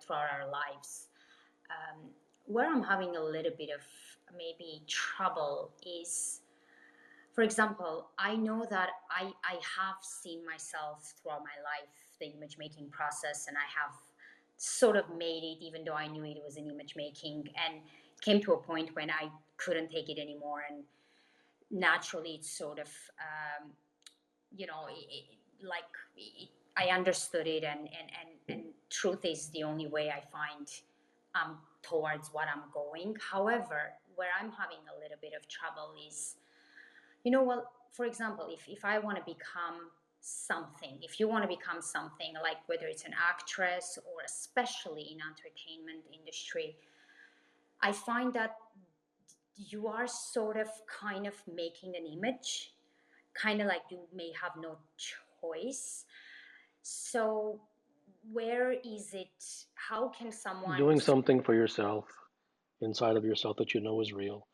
throughout our lives. Where I'm having a little bit of maybe trouble is, for example, I know that I have seen myself throughout my life, the image making process, and I have sort of made it, even though I knew it was an image making, and came to a point when I couldn't take it anymore. And naturally, it's sort of, like I understood it, and truth is the only way I find towards what I'm going. However, where I'm having a little bit of trouble is, well, for example, if I want to become something, if you want to become something, like whether it's an actress or especially in entertainment industry, I find that you are sort of kind of making an image, kind of like you may have no choice. So where is it, how can someone Doing something for yourself, inside of yourself that you know is real,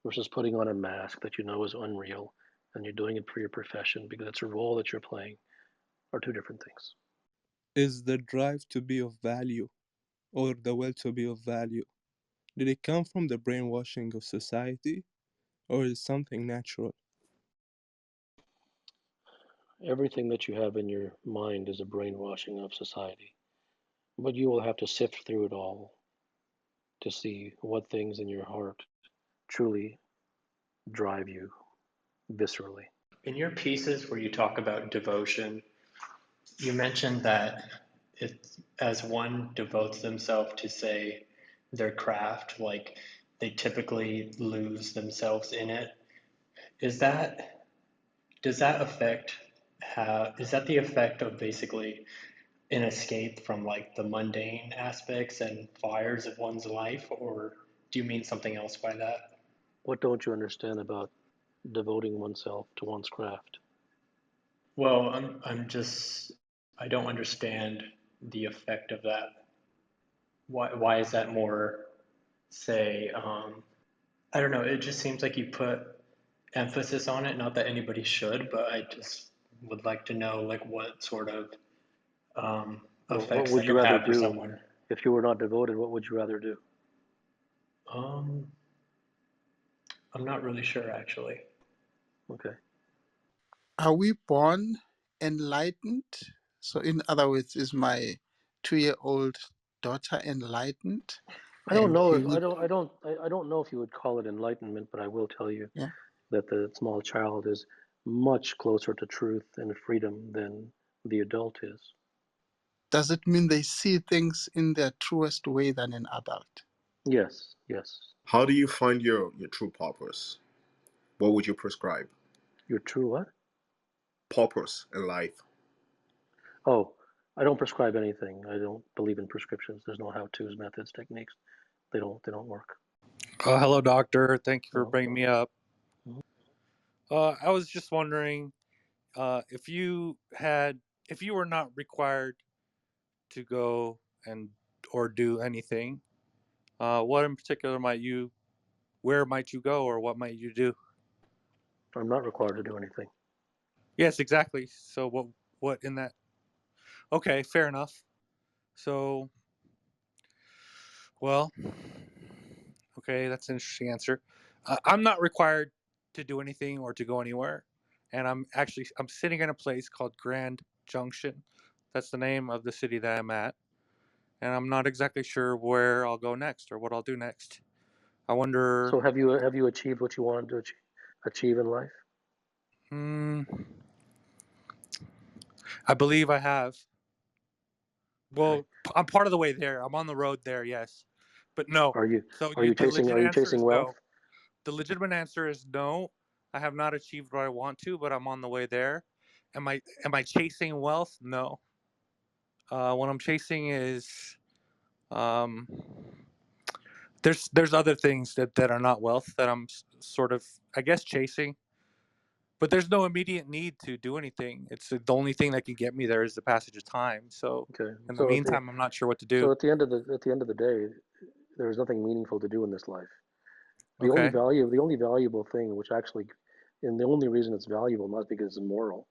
versus putting on a mask that you know is unreal, and you're doing it for your profession because it's a role that you're playing, are two different things. Is the drive to be of value or the will to be of value, did it come from the brainwashing of society or is it something natural? Everything that you have in your mind is a brainwashing of society, but you will have to sift through it all to see what things in your heart truly drive you viscerally. In your pieces where you talk about devotion, you mentioned that as one devotes themselves to, say, their craft, like they typically lose themselves in it. Is that does that affect how is that the effect of basically an escape from like the mundane aspects and fires of one's life, or do you mean something else by that? What don't you understand about devoting oneself to one's craft? Well, I'm just I don't understand the effect of that. Why is that more, say, I don't know, it just seems like you put emphasis on it, not that anybody should, but I just would like to know like what sort of Well, what effects would that you could rather have for do someone. if you were not devoted? What would you rather do? I'm not really sure actually. Okay. Are we born enlightened? So, in other words, is my 2-year-old daughter enlightened? I don't And know we if would, I don't know if you would call it enlightenment, but I will tell you yeah. that the small child is much closer to truth and freedom than the adult is. Does it mean they see things in their truest way than an adult? Yes, yes. How do you find your true purpose? What would you prescribe? Your true what? Purpose in life. Oh, I don't prescribe anything. I don't believe in prescriptions. There's no how-tos, methods, techniques. They don't work. Oh, hello, doctor. Thank you for No. bringing me up. Mhm. I was just wondering if you were not required to go and or do anything, what in particular where might you go, or what might you do? I'm not required to do anything. Yes, exactly. So what in that? Okay, fair enough. So, well, okay, that's an interesting answer. I'm not required to do anything or to go anywhere, and I'm sitting in a place called Grand Junction. That's the name of the city that I'm at, and I'm not exactly sure where I'll go next or what I'll do next. I wonder. So have you achieved what you wanted to achieve in life? I believe I have. Okay. Well, I'm part of the way there. I'm on the road there, yes, but no. Are you So the chasing legit answer is wealth? no. The legitimate answer is no. I have not achieved what I want to, but I'm on the way there. Am I chasing wealth? No. What I'm chasing is um, there's other things that are not wealth that I'm sort of, I guess, chasing. But there's no immediate need to do anything. It's the only thing that can get me there is the passage of time. So Okay. in the So meantime, I'm not sure what to do. at the end of the day, there is nothing meaningful to do in this life. The only Okay. valuable thing, which actually, and the only reason it's valuable, not because it's moral,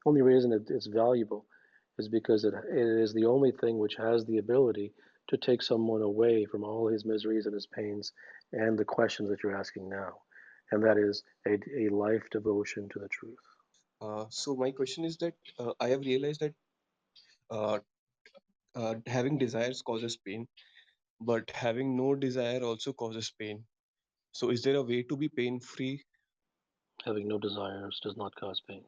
the only reason it's valuable is because it is the only thing which has the ability to take someone away from all his miseries and his pains and the questions that you're asking now. And that is a life devotion to the truth. So my question is that I have realized that uh, having desires causes pain, but having no desire also causes pain. So is there a way to be pain free? Having no desires does not cause pain.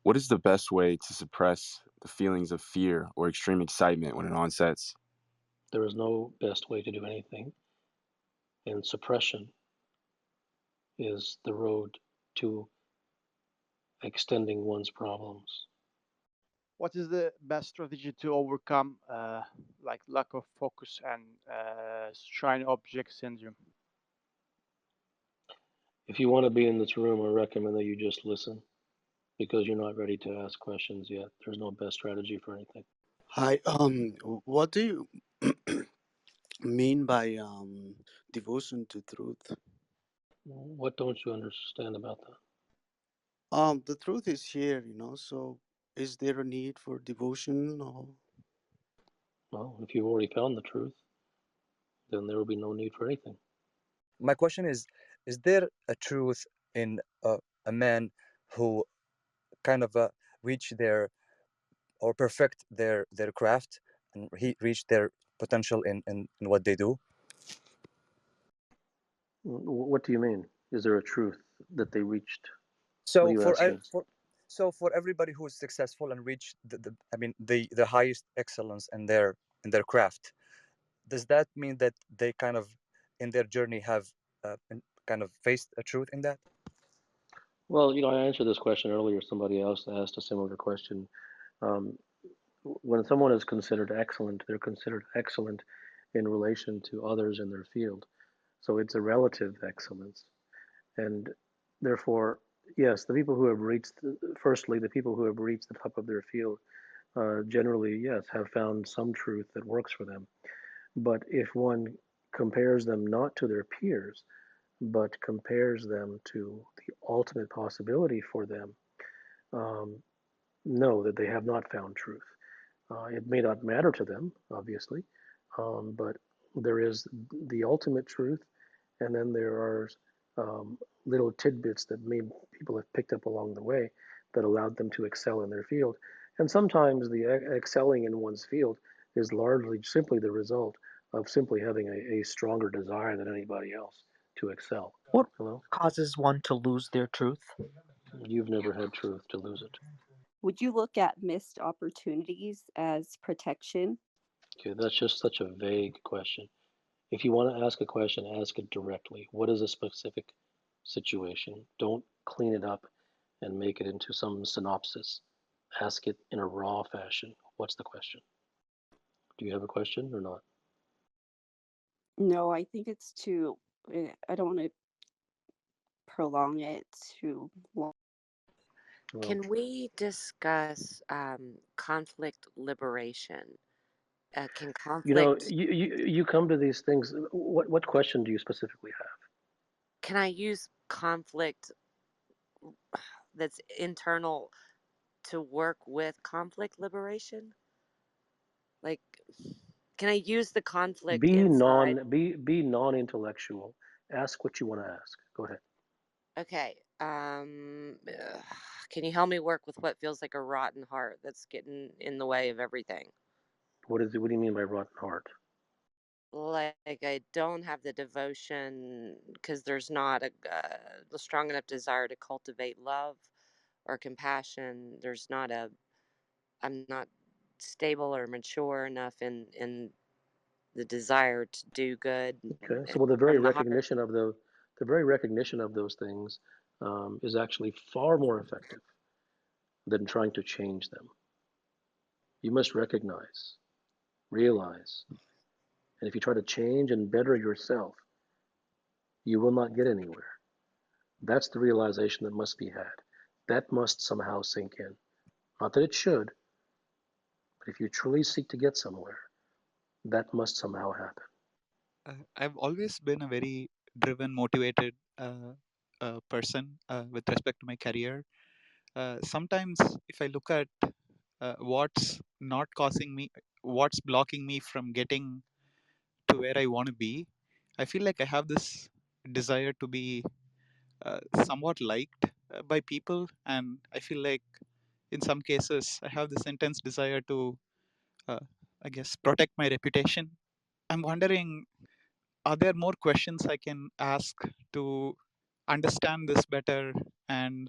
What is the best way to suppress the feelings of fear or extreme excitement when it onsets? There is no best way to do anything, and suppression is the road to extending one's problems. What is the best strategy to overcome like lack of focus and shiny object syndrome? If you want to be in this room, I recommend that you just listen because you're not ready to ask questions yet. There's no best strategy for anything. Hi, what do you mean by devotion to truth? What don't you understand about that? The truth is here, so is there a need for devotion or? Well, if you've already found the truth, then there will be no need for anything. My question is there a truth in a man who kind of reach their or perfect their craft and he reach their potential in what they do? What do you mean? Is there a truth that they reached? What are So you asking? for everybody who is successful and reach the highest excellence in their craft, does that mean that they kind of in their journey have kind of faced a truth in that? Well, I answered this question earlier. Somebody else asked a similar question. Um, when someone is considered excellent, they're considered excellent in relation to others in their field. So it's a relative excellence. And therefore, yes, the people who have reached, firstly, the people who have reached the top of their field generally, yes, have found some truth that works for them. But if one compares them not to their peers, but compares them to the ultimate possibility for them, um, know that they have not found truth. It may not matter to them, obviously, but there is the ultimate truth, and then there are little tidbits that maybe people have picked up along the way that allowed them to excel in their field. And sometimes the excelling in one's field is largely simply the result of simply having a stronger desire than anybody else to excel. What Hello? causes one to lose their truth? You've never had truth to lose it. Would you look at missed opportunities as protection? Okay, that's just such a vague question. If you want to ask a question, ask it directly. What is a specific situation? Don't clean it up and make it into some synopsis. Ask it in a raw fashion. What's the question? Do you have a question or not? No, I think it's too, I don't want to prolong it too long. Well, Can we discuss conflict liberation? Can you know, conflict, you come to these things. What question do you specifically have? can I use conflict that's internal to work with conflict liberation? Like, can I use the conflict inside? Be non-intellectual. Ask what you want to ask. Go ahead. Okay. Can you help me work with what feels like a rotten heart that's getting in the way of everything? What is it? What do you mean by rotten heart? Like, I don't have the devotion because there's not a strong enough desire to cultivate love or compassion. I'm not stable or mature enough in the desire to do good Okay. So, well, the very from the heart. recognition of the very recognition of those things is actually far more effective than trying to change them. You must recognize, realize, and if you try to change and better yourself, you will not get anywhere. That's the realization that must be had. That must somehow sink in. Not that it should, but if you truly seek to get somewhere, that must somehow happen. I've always been a very driven, motivated person with respect to my career. Sometimes, if I look at what's not causing me, what's blocking me from getting to where I want to be, I feel like I have this desire to be somewhat liked by people, and I feel like in some cases I have this intense desire to, uh, I guess, protect my reputation. I'm wondering, are there more questions I can ask to understand this better and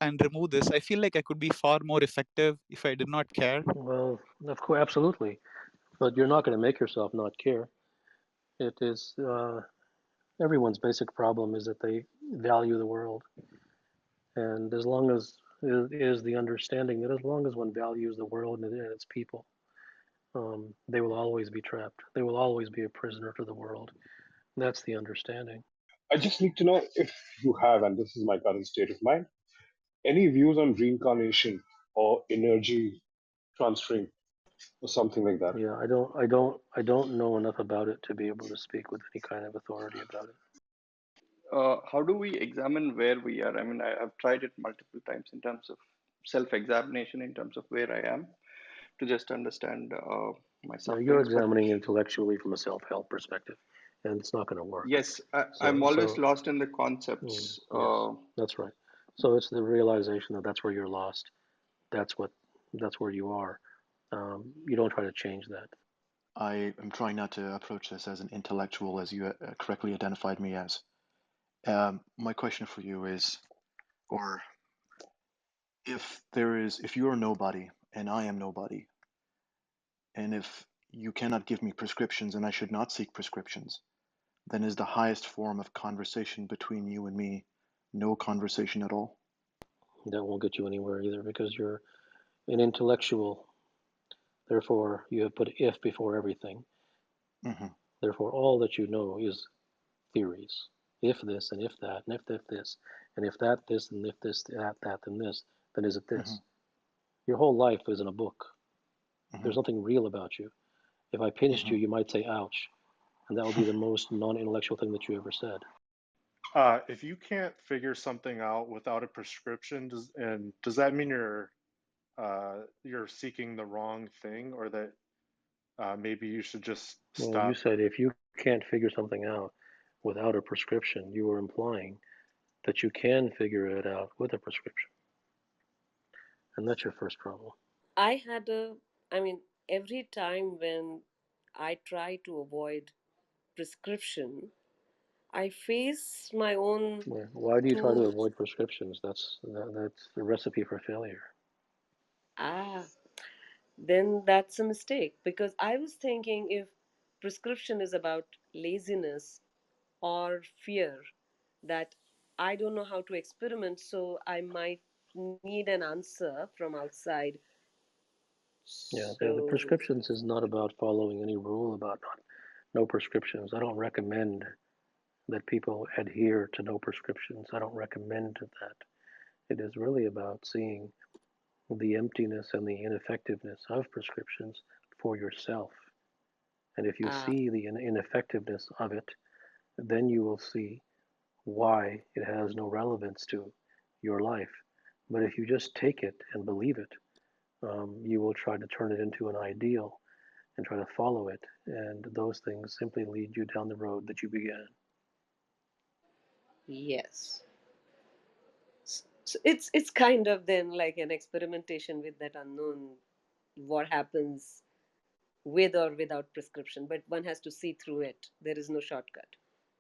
remove this? I feel like I could be far more effective if I did not care. Well, of course, absolutely. But you're not going to make yourself not care. It is everyone's basic problem is that they value the world, and as long as it is the understanding that as long as one values the world and its people, they will always be trapped. They will always be a prisoner to the world. That's the understanding. I just need to know if you have, and this is my current state of mind, any views on reincarnation or energy transferring or something like that. Yeah, I don't know enough about it to be able to speak with any kind of authority about it. How do we examine where we are? I mean, I have tried it multiple times in terms of self-examination, in terms of where I am, to just understand my Yeah, you're sufferings. But examining intellectually from a self-help perspective, and it's not going to work. yes, I'm So, always so lost in the concepts. yes, that's right. So it's the realization that that's where you're lost. That's what, that's where you are. You don't try to change that. I am trying not to approach this as an intellectual, as you correctly identified me as. My question for you is, or if you are nobody and I am nobody, and if you cannot give me prescriptions and I should not seek prescriptions, then is the highest form of conversation between you and me no conversation at all? That won't get you anywhere either because you're an intellectual. Therefore, you have put if before everything. Mm-hmm. Therefore, all that you know is theories. If this and if that and if this and if that this and if this that that then this, then is it this? Your whole life is in a book. Hmm. There's nothing real about you. If I pinched Hmm. you, you might say, ouch. And that would be the most non intellectual thing that you ever said. If you can't figure something out without a prescription, does that mean you're seeking the wrong thing, or that maybe you should just Well, you stop? said if you can't figure something out without a prescription, you were implying that you can figure it out with a prescription. And that's your first problem. I had a, I mean, every time when I try to avoid prescription, I face my own Why do you try to two. avoid prescriptions? That's the recipe for failure. Ah, then that's a mistake because I was thinking if prescription is about laziness or fear that I don't know how to experiment, so I might need an answer from outside. Yeah, the So, prescriptions is not about following any rule about no prescriptions. I don't recommend that people adhere to no prescriptions. I don't recommend that. It is really about seeing the emptiness and the ineffectiveness of prescriptions for yourself. And if you ah, see the ineffectiveness of it, then you will see why it has no relevance to your life. But if you just take it and believe it, you will try to turn it into an ideal and try to follow it. And those things simply lead you down the road that you began. yes. So it's kind of then like an experimentation with that unknown, what happens with or without prescription, but one has to see through it. There is no shortcut.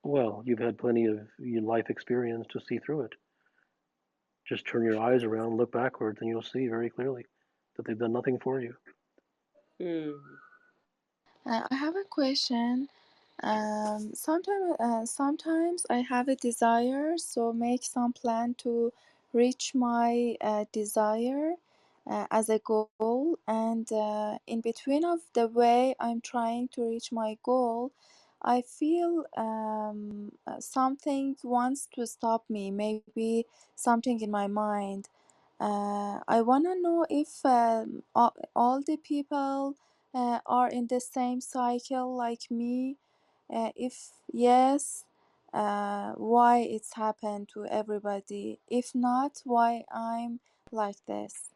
Well, you've had plenty of your life experience to see through it. Just turn your eyes around, look backwards, and you'll see very clearly that they've done nothing for you. Hmm. I have a question. Sometimes I have a desire, so make some plan to reach my desire as a goal, and in between of the way I'm trying to reach my goal, I feel something wants to stop me. Maybe something in my mind. I wanna know if all the people are in the same cycle like me? If yes, why it's happened to everybody? If not, why I'm like this?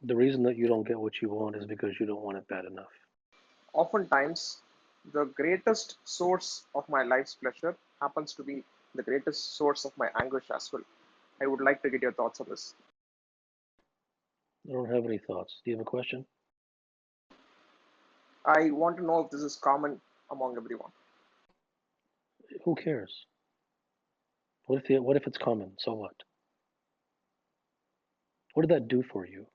The reason that you don't get what you want is because you don't want it bad enough. Oftentimes, the greatest source of my life's pleasure happens to be the greatest source of my anguish as well. I would like to get your thoughts on this. I don't have any thoughts. Do you have a question? I want to know if this is common among everyone. Who cares? What if it's common? So what? What did that do for you?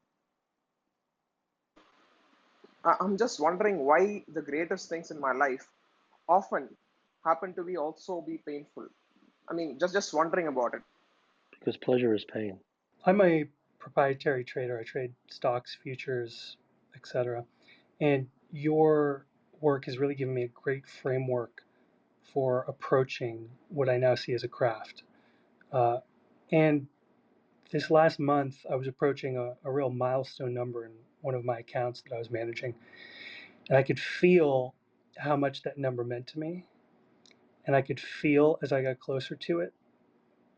I'm just wondering why the greatest things in my life often happen to be also be painful. I mean, just wondering about it. Because pleasure is pain. I'm a proprietary trader. I trade stocks, futures, etc. And your work has really given me a great framework for approaching what I now see as a craft. And this last month, I was approaching a real milestone number in one of my accounts that I was managing. And I could feel how much that number meant to me. And I could feel as I got closer to it,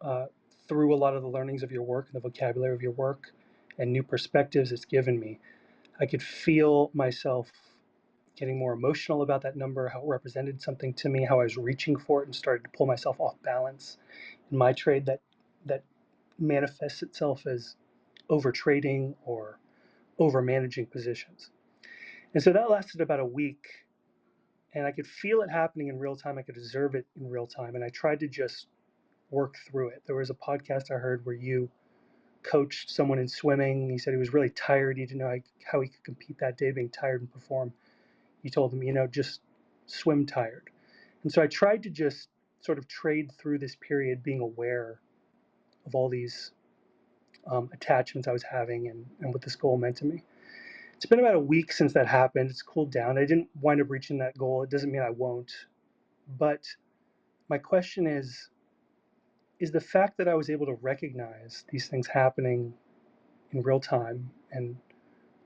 uh, through a lot of the learnings of your work and the vocabulary of your work and new perspectives it's given me, I could feel myself getting more emotional about that number, how it represented something to me, how I was reaching for it and started to pull myself off balance in my trade that manifests itself as over trading or over managing positions. And so that lasted about a week, and I could feel it happening in real time. I could observe it in real time, and I tried to just work through it. There was a podcast I heard where you coached someone in swimming. He said he was really tired. He didn't know how he could compete that day, being tired and perform. You told him, just swim tired. And so I tried to just sort of trade through this period, being aware of all these attachments I was having and what this goal meant to me. It's been about a week since that happened. It's cooled down. I didn't wind up reaching that goal. It doesn't mean I won't. But my question is the fact that I was able to recognize these things happening in real time and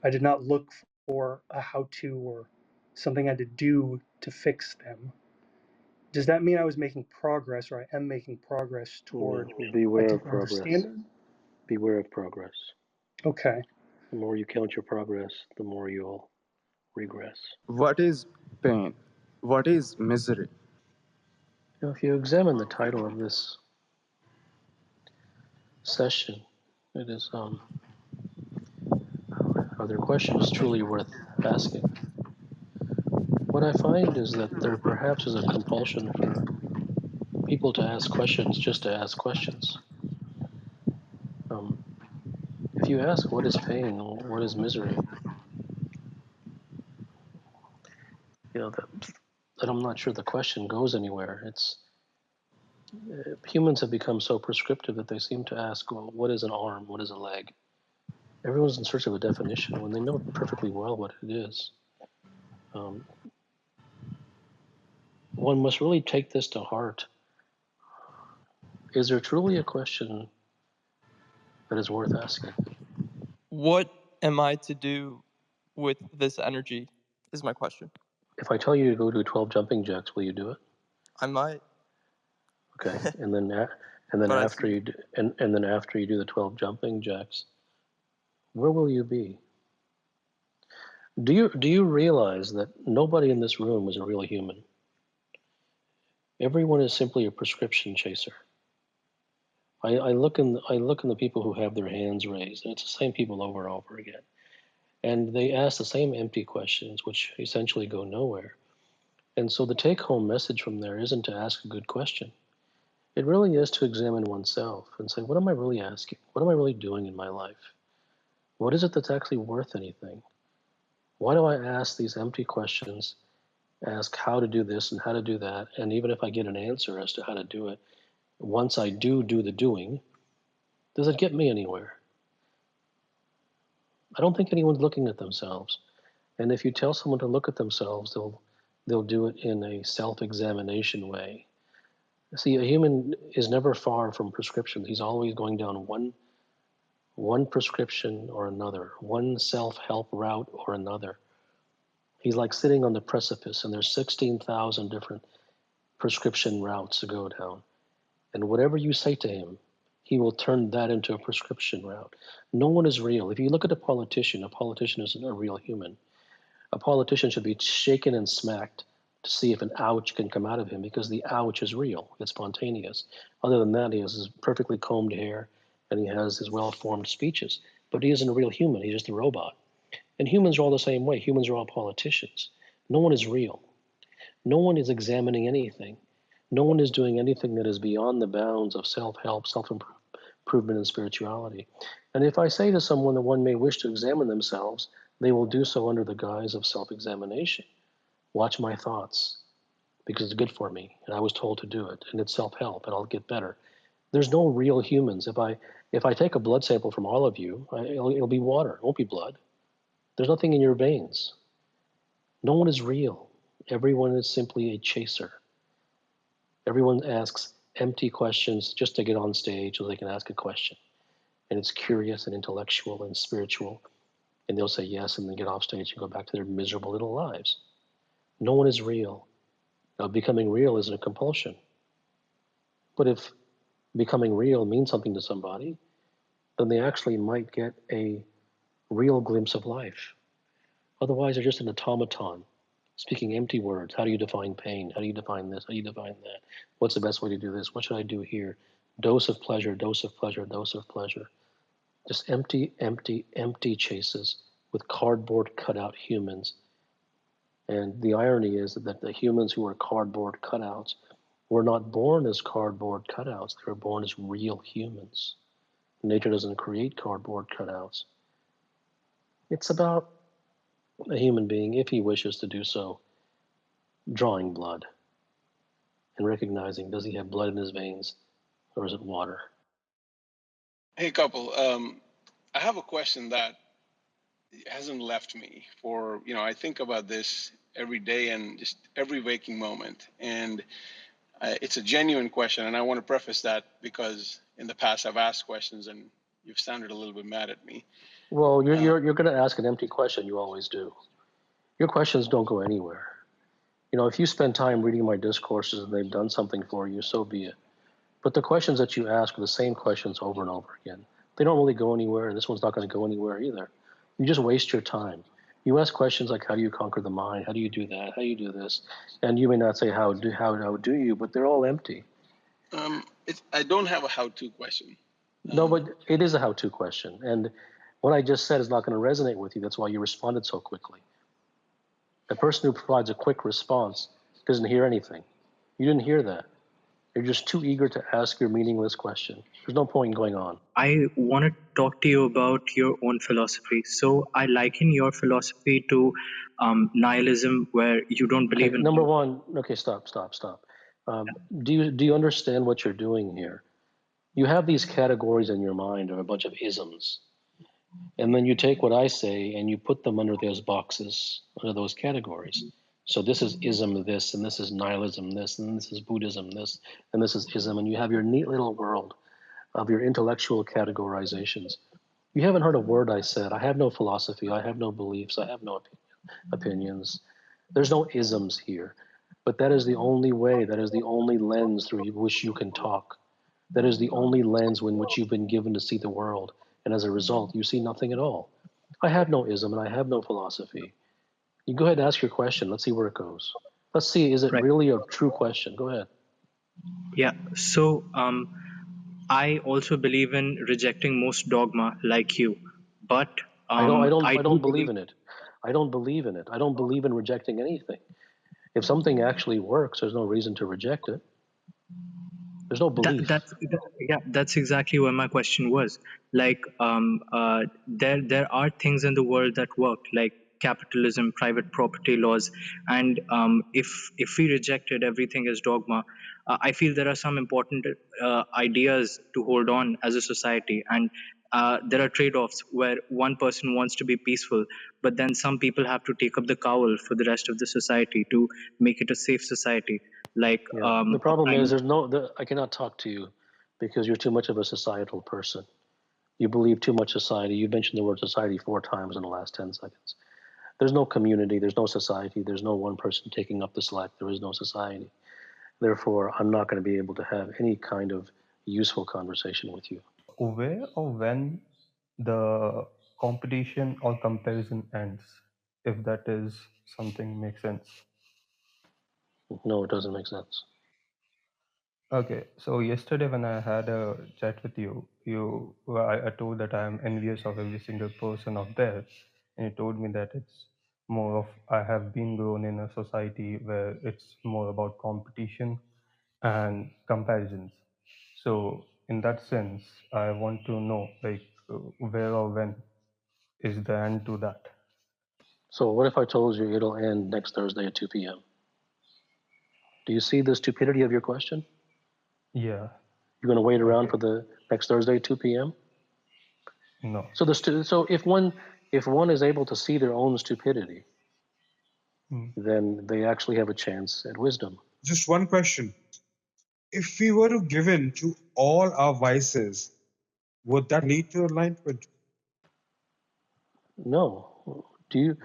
I did not look for a how-to or something I had to do to fix them. Does that mean I was making progress, or I am making progress toward a Beware of deeper progress. understanding? Beware of progress. Okay. The more you count your progress, the more you'll regress. What is pain? What is misery? If you examine the title of this session, it is are there questions truly worth asking? What I find is that there perhaps is a compulsion for people to ask questions just to ask questions. If you ask what is pain, what is misery, that I'm not sure the question goes anywhere. It's humans have become so prescriptive that they seem to ask, well, what is an arm? What is a leg? Everyone's in search of a definition when they know perfectly well what it is. One must really take this to heart. Is there truly a question that is worth asking? What am I to do with this energy is my question. If I tell you to go do 12 jumping jacks, will you do it? I might. Okay, and then But after you do, and then after you do the 12 jumping jacks, where will you be? Do you realize that nobody in this room is a real human? Everyone is simply a prescription chaser. I look in the people who have their hands raised, and it's the same people over and over again. And they ask the same empty questions, which essentially go nowhere. And so the take-home message from there isn't to ask a good question. It really is to examine oneself and say, what am I really asking? What am I really doing in my life? What is it that's actually worth anything? Why do I ask these empty questions, ask how to do this and how to do that, and even if I get an answer as to how to do it, once I do the doing, does it get me anywhere? I don't think anyone's looking at themselves. And if you tell someone to look at themselves, they'll do it in a self-examination way. See, a human is never far from prescription. He's always going down one prescription or another, one self-help route or another. He's like sitting on the precipice, and there's 16,000 different prescription routes to go down. And whatever you say to him, he will turn that into a prescription route. No one is real. If you look at a politician isn't a real human. A politician should be shaken and smacked to see if an ouch can come out of him, because the ouch is real. It's spontaneous. Other than that, he has his perfectly combed hair and he has his well-formed speeches. But he isn't a real human. He's just a robot. And humans are all the same way. Humans are all politicians. No one is real. No one is examining anything. No one is doing anything that is beyond the bounds of self-help, self-improvement, and spirituality. And if I say to someone that one may wish to examine themselves, they will do so under the guise of self-examination. Watch my thoughts, because it's good for me, and I was told to do it, and it's self-help, and I'll get better. There's no real humans. If I take a blood sample from all of you, it'll be water. It won't be blood. There's nothing in your veins. No one is real. Everyone is simply a chaser. Everyone asks empty questions just to get on stage so they can ask a question. And it's curious and intellectual and spiritual. And they'll say yes and then get off stage and go back to their miserable little lives. No one is real. Now, becoming real isn't a compulsion. But if becoming real means something to somebody, then they actually might get a real glimpse of life. Otherwise, they're just an automaton, speaking empty words. How do you define pain? How do you define this? How do you define that? What's the best way to do this? What should I do here? Dose of pleasure, dose of pleasure, dose of pleasure. Just empty, empty, empty chases with cardboard cutout humans. And the irony is that the humans who are cardboard cutouts were not born as cardboard cutouts. They were born as real humans. Nature doesn't create cardboard cutouts. It's about a human being, if he wishes to do so, drawing blood and recognizing, does he have blood in his veins or is it water? Hey, Kapil. I have a question that hasn't left me for, I think about this every day and just every waking moment. And it's a genuine question. And I want to preface that because in the past I've asked questions and you've sounded a little bit mad at me. Well, you're going to ask an empty question. You always do. Your questions don't go anywhere. If you spend time reading my discourses and they've done something for you, so be it. But the questions that you ask are the same questions over and over again. They don't really go anywhere, and this one's not going to go anywhere either. You just waste your time. You ask questions like, how do you conquer the mind? How do you do that? How do you do this? And you may not say, how do you, but they're all empty. I don't have a how-to question. No, but it is a how-to question. And what I just said is not going to resonate with you. That's why you responded so quickly. A person who provides a quick response doesn't hear anything. You didn't hear that. You're just too eager to ask your meaningless question. There's no point in going on. I want to talk to you about your own philosophy. So I liken your philosophy to nihilism, where you don't believe in. Number one. Okay, stop. Do you understand what you're doing here? You have these categories in your mind of a bunch of isms, and then you take what I say and you put them under those boxes, under those categories. So this is ism this, and this is nihilism this, and this is Buddhism this, and this is ism, and you have your neat little world of your intellectual categorizations. You haven't heard a word I said. I have no philosophy. I have no beliefs. I have no opinions. There's no isms here. But that is the only way, that is the only lens through which you can talk. That is the only lens in which you've been given to see the world. And as a result, you see nothing at all. I have no ism and I have no philosophy. You go ahead and ask your question. Let's see where it goes. Let's see, is it really a true question? Go ahead. Yeah. So I also believe in rejecting most dogma, like you. But I don't believe in it. I don't believe in it. I don't believe in rejecting anything. If something actually works, there's no reason to reject it. There's no belief. That's exactly what my question was. Like, there are things in the world that work, like capitalism, private property laws, and if we rejected everything as dogma, I feel there are some important ideas to hold on as a society, and there are trade-offs where one person wants to be peaceful, but then some people have to take up the cowl for the rest of the society to make it a safe society. Like, the problem is I cannot talk to you because you're too much of a societal person. You believe too much society. You mentioned the word society 4 times in the last 10 seconds. There's no community. There's no society. There's no one person taking up the slack. There is no society. Therefore, I'm not going to be able to have any kind of useful conversation with you. Where or when the competition or comparison ends, if that is something makes sense. No, it doesn't make sense. Okay, so yesterday when I had a chat with you, I told that I am envious of every single person out there, and you told me that it's more of I have been grown in a society where it's more about competition and comparisons. So in that sense, I want to know like where or when is the end to that. So what if I told you it'll end next Thursday at 2 p.m.? Do you see the stupidity of your question? Yeah. You're going to wait around for the next Thursday at 2 p.m.? No. So if one is able to see their own stupidity, then they actually have a chance at wisdom. Just one question. If we were to give in to all our vices, would that lead to enlightenment? No. Do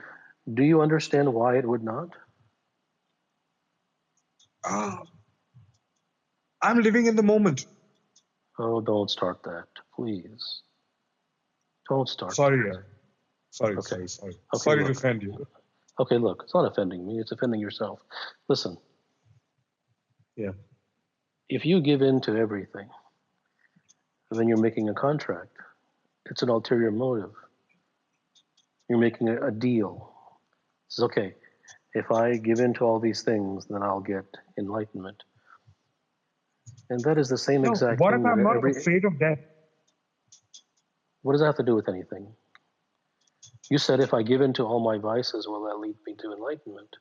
you understand why it would not? I'm living in the moment. Oh, don't start that, please. Don't start. Sorry. Sorry. Okay, Sorry to look. offend you. Okay, look, it's not offending me, it's offending yourself. Listen. Yeah. If you give in to everything, then you're making a contract. It's an ulterior motive. You're making a deal. It's okay. If I give in to all these things, then I'll get enlightenment. And that is the same exact what thing. if I'm not afraid of death? What does that have to do with anything? You said if I give in to all my vices, will that lead me to enlightenment?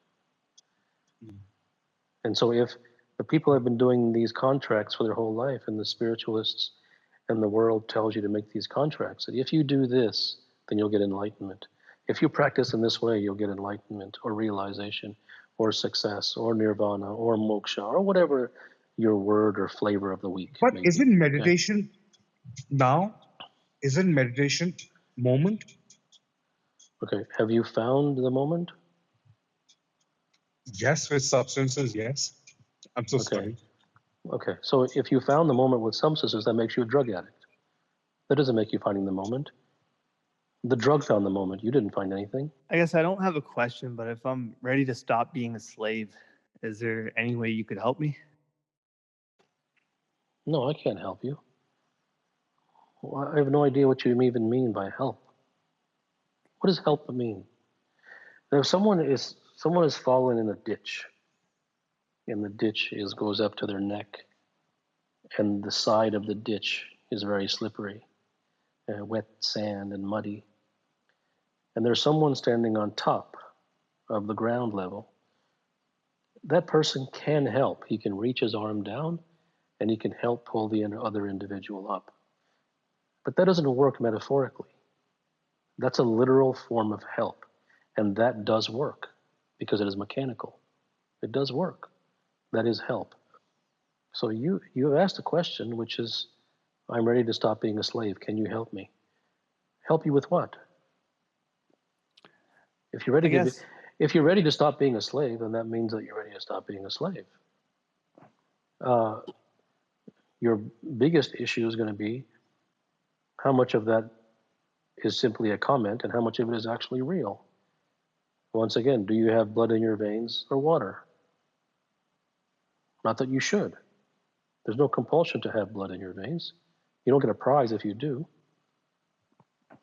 And so if the people have been doing these contracts for their whole life, and the spiritualists and the world tells you to make these contracts, that if you do this, then you'll get enlightenment. If you practice in this way, you'll get enlightenment or realization or success or nirvana or moksha or whatever your word or flavor of the week. But isn't meditation now? Isn't meditation Moment? Okay, have you found the moment? Yes, with substances, yes. I'm so Okay, sorry. okay. So if you found the moment with substances, that makes you a drug addict. That doesn't make you finding the moment. The drug found the moment. You didn't find anything. I guess I don't have a question, but if I'm ready to stop being a slave, is there any way you could help me? No, I can't help you. Well, I have no idea what you even mean by help. What does help mean? Now, if someone has fallen in a ditch, and the ditch goes up to their neck, and the side of the ditch is very slippery, wet sand and muddy, and there's someone standing on top of the ground level, that person can help. He can reach his arm down, and he can help pull the other individual up. But that doesn't work metaphorically. That's a literal form of help, and that does work because it is mechanical. It does work. That is help. So you have asked a question, which is, I'm ready to stop being a slave. Can you help me? Help you with what? If you're I ready to guess if you're ready to stop being a slave, then that means that you're ready to stop being a slave. Uh, your biggest issue is going to be how much of that is simply a comment and how much of it is actually real. Once again, do you have blood in your veins or water? Not that you should. There's no compulsion to have blood in your veins. You don't get a prize if you do.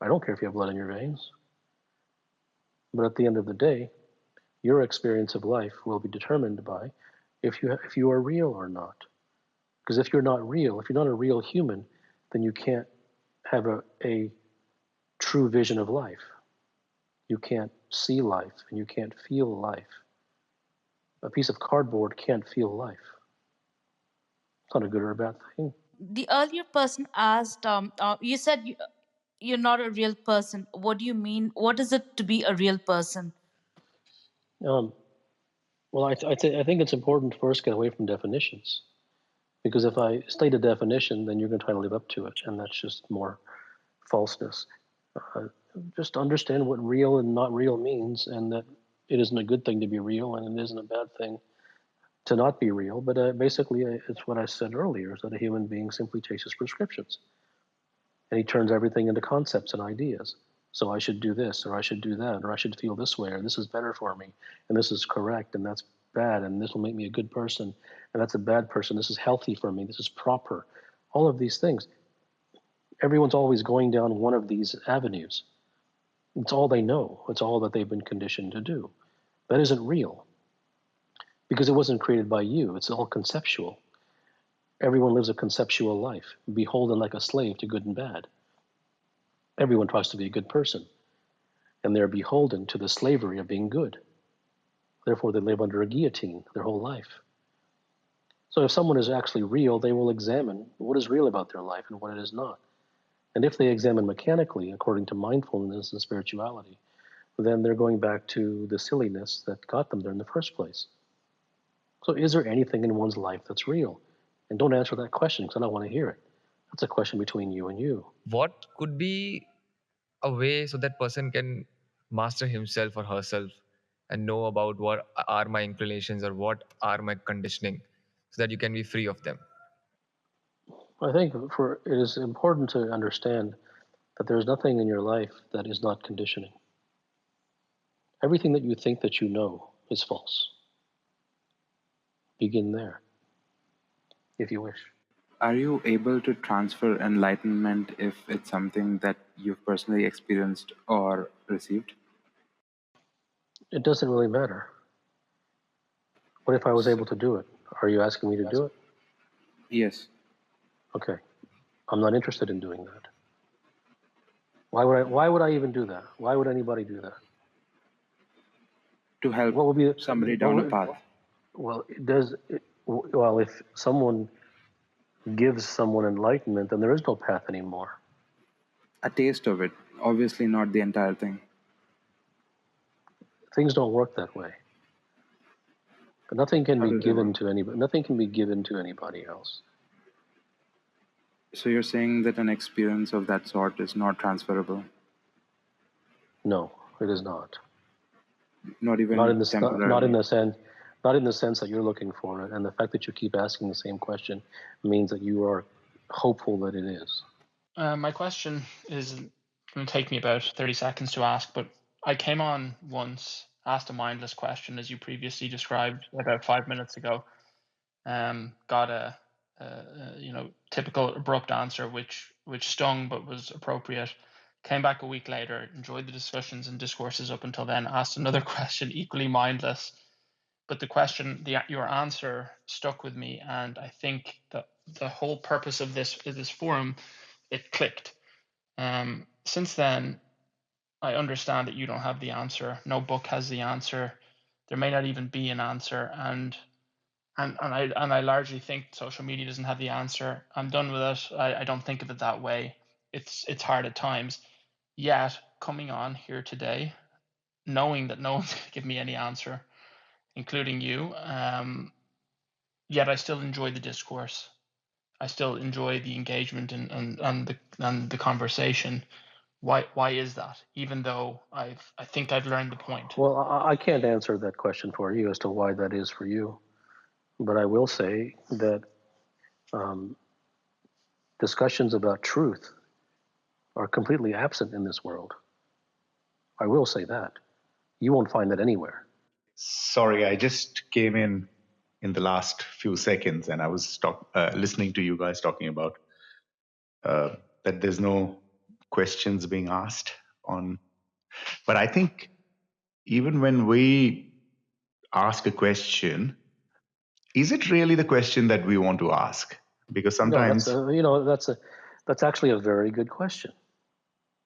I don't care if you have blood in your veins. But at the end of the day, your experience of life will be determined by if you are real or not. Because if you're not real, if you're not a real human, then you can't have a true vision of life. You can't see life and you can't feel life. A piece of cardboard can't feel life. It's not a good or a bad thing. The earlier person asked, you said you're not a real person. What do you mean? What is it to be a real person? Um, well, I think it's important to first get away from definitions. Because if I state a definition, then you're going to try to live up to it, and that's just more falseness. Uh, just understand what real and not real means, and that it isn't a good thing to be real, and it isn't a bad thing to not be real. But basically, it's what I said earlier: is that a human being simply chases prescriptions, and he turns everything into concepts and ideas. So I should do this, or I should do that, or I should feel this way, or this is better for me, and this is correct, and that's bad, and this will make me a good person, and that's a bad person. This is healthy for me. This is proper. All of these things. Everyone's always going down one of these avenues. It's all they know. It's all that they've been conditioned to do. That isn't real because it wasn't created by you. It's all conceptual. Everyone lives a conceptual life, beholden like a slave to good and bad. Everyone tries to be a good person, and they're beholden to the slavery of being good. Therefore, they live under a guillotine their whole life. So if someone is actually real, they will examine what is real about their life and what it is not. And if they examine mechanically, according to mindfulness and spirituality, then they're going back to the silliness that got them there in the first place. So is there anything in one's life that's real? And don't answer that question because I don't want to hear it. That's a question between you and you. What could be a way so that person can master himself or herself and know about what are my inclinations or what are my conditioning so that you can be free of them? I think it is important to understand that there's nothing in your life that is not conditioning. Everything that you think that you know is false. Begin there, if you wish. Are you able to transfer enlightenment if it's something that you've personally experienced or received? It doesn't really matter. What if I was able to do it? Are you asking me to do it? Yes. Okay. I'm not interested in doing that. Why would I even do that? Why would anybody do that? To help What would be somebody down a path. Well, if someone gives someone enlightenment, then there is no path anymore. A taste of it, obviously not the entire thing. Things don't work that way. But nothing can be given to anybody. Nothing can be given to anybody else. So you're saying that an experience of that sort is not transferable? No, it is not. Not Not even in not in temporarily. the sense, not in the sense that you're looking for it. And the fact that you keep asking the same question means that you are hopeful that it is. My question is going to take me about 30 seconds to ask, but I came on once, asked a mindless question as you previously described about 5 minutes ago. Got a typical abrupt answer which stung but was appropriate. Came back a week later, enjoyed the discussions and discourses up until then, asked another question equally mindless, but the question, your answer stuck with me, and I think that the whole purpose of this forum, it clicked. Since then, I understand that you don't have the answer. No book has the answer. There may not even be an answer, and I largely think social media doesn't have the answer. I'm done with it. I don't think of it that way. It's hard at times. Yet coming on here today, knowing that no one's going to give me any answer, including you, yet I still enjoy the discourse. I still enjoy the engagement and the conversation. Why is that? Even though I think I've learned the point. Well, I can't answer that question for you as to why that is for you, but I will say that discussions about truth are completely absent in this world. I will say that. You won't find that anywhere. Sorry, I just came in the last few seconds, and I was listening to you guys talking about that there's no questions being asked on. But I think even when we ask a question, is it really the question that we want to ask? Because No, sometimes, that's actually a very good question.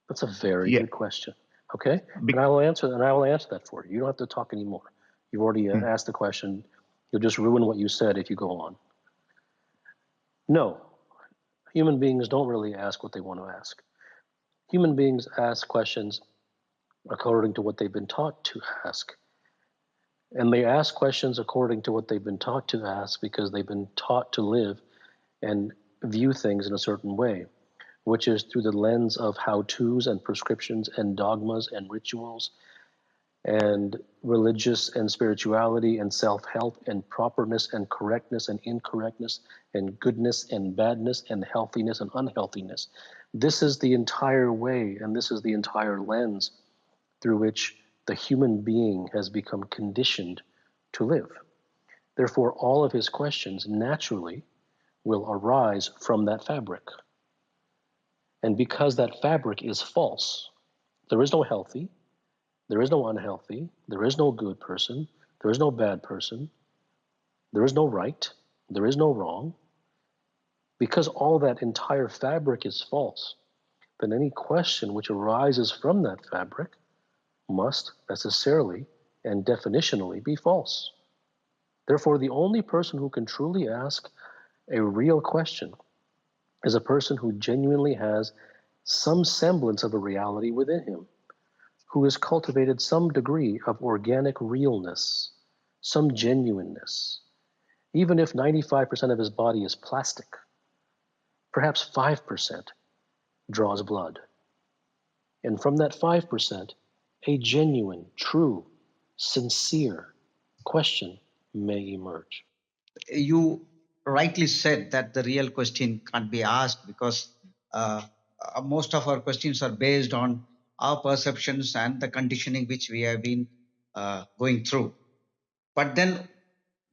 That's a very yeah, good question. Okay, and I will answer that for you. You don't have to talk anymore. You've already asked the question. You'll just ruin what you said if you go on. No, human beings don't really ask what they want to ask. Human beings ask questions according to what they've been taught to ask. And they ask questions according to what they've been taught to ask because they've been taught to live and view things in a certain way, which is through the lens of how-tos and prescriptions and dogmas and rituals and religious and spirituality and self-help and properness and correctness and incorrectness and goodness and badness and healthiness and unhealthiness. This is the entire way, and this is the entire lens through which the human being has become conditioned to live. Therefore, all of his questions naturally will arise from that fabric. And because that fabric is false, there is no healthy, there is no unhealthy, there is no good person, there is no bad person, there is no right, there is no wrong. Because all that entire fabric is false, then any question which arises from that fabric must necessarily and definitionally be false. Therefore, the only person who can truly ask a real question is a person who genuinely has some semblance of a reality within him, who has cultivated some degree of organic realness, some genuineness. Even if 95% of his body is plastic, perhaps 5% draws blood. And from that 5%, a genuine, true, sincere question may emerge. You rightly said that the real question can't be asked because most of our questions are based on our perceptions and the conditioning which we have been going through. But then,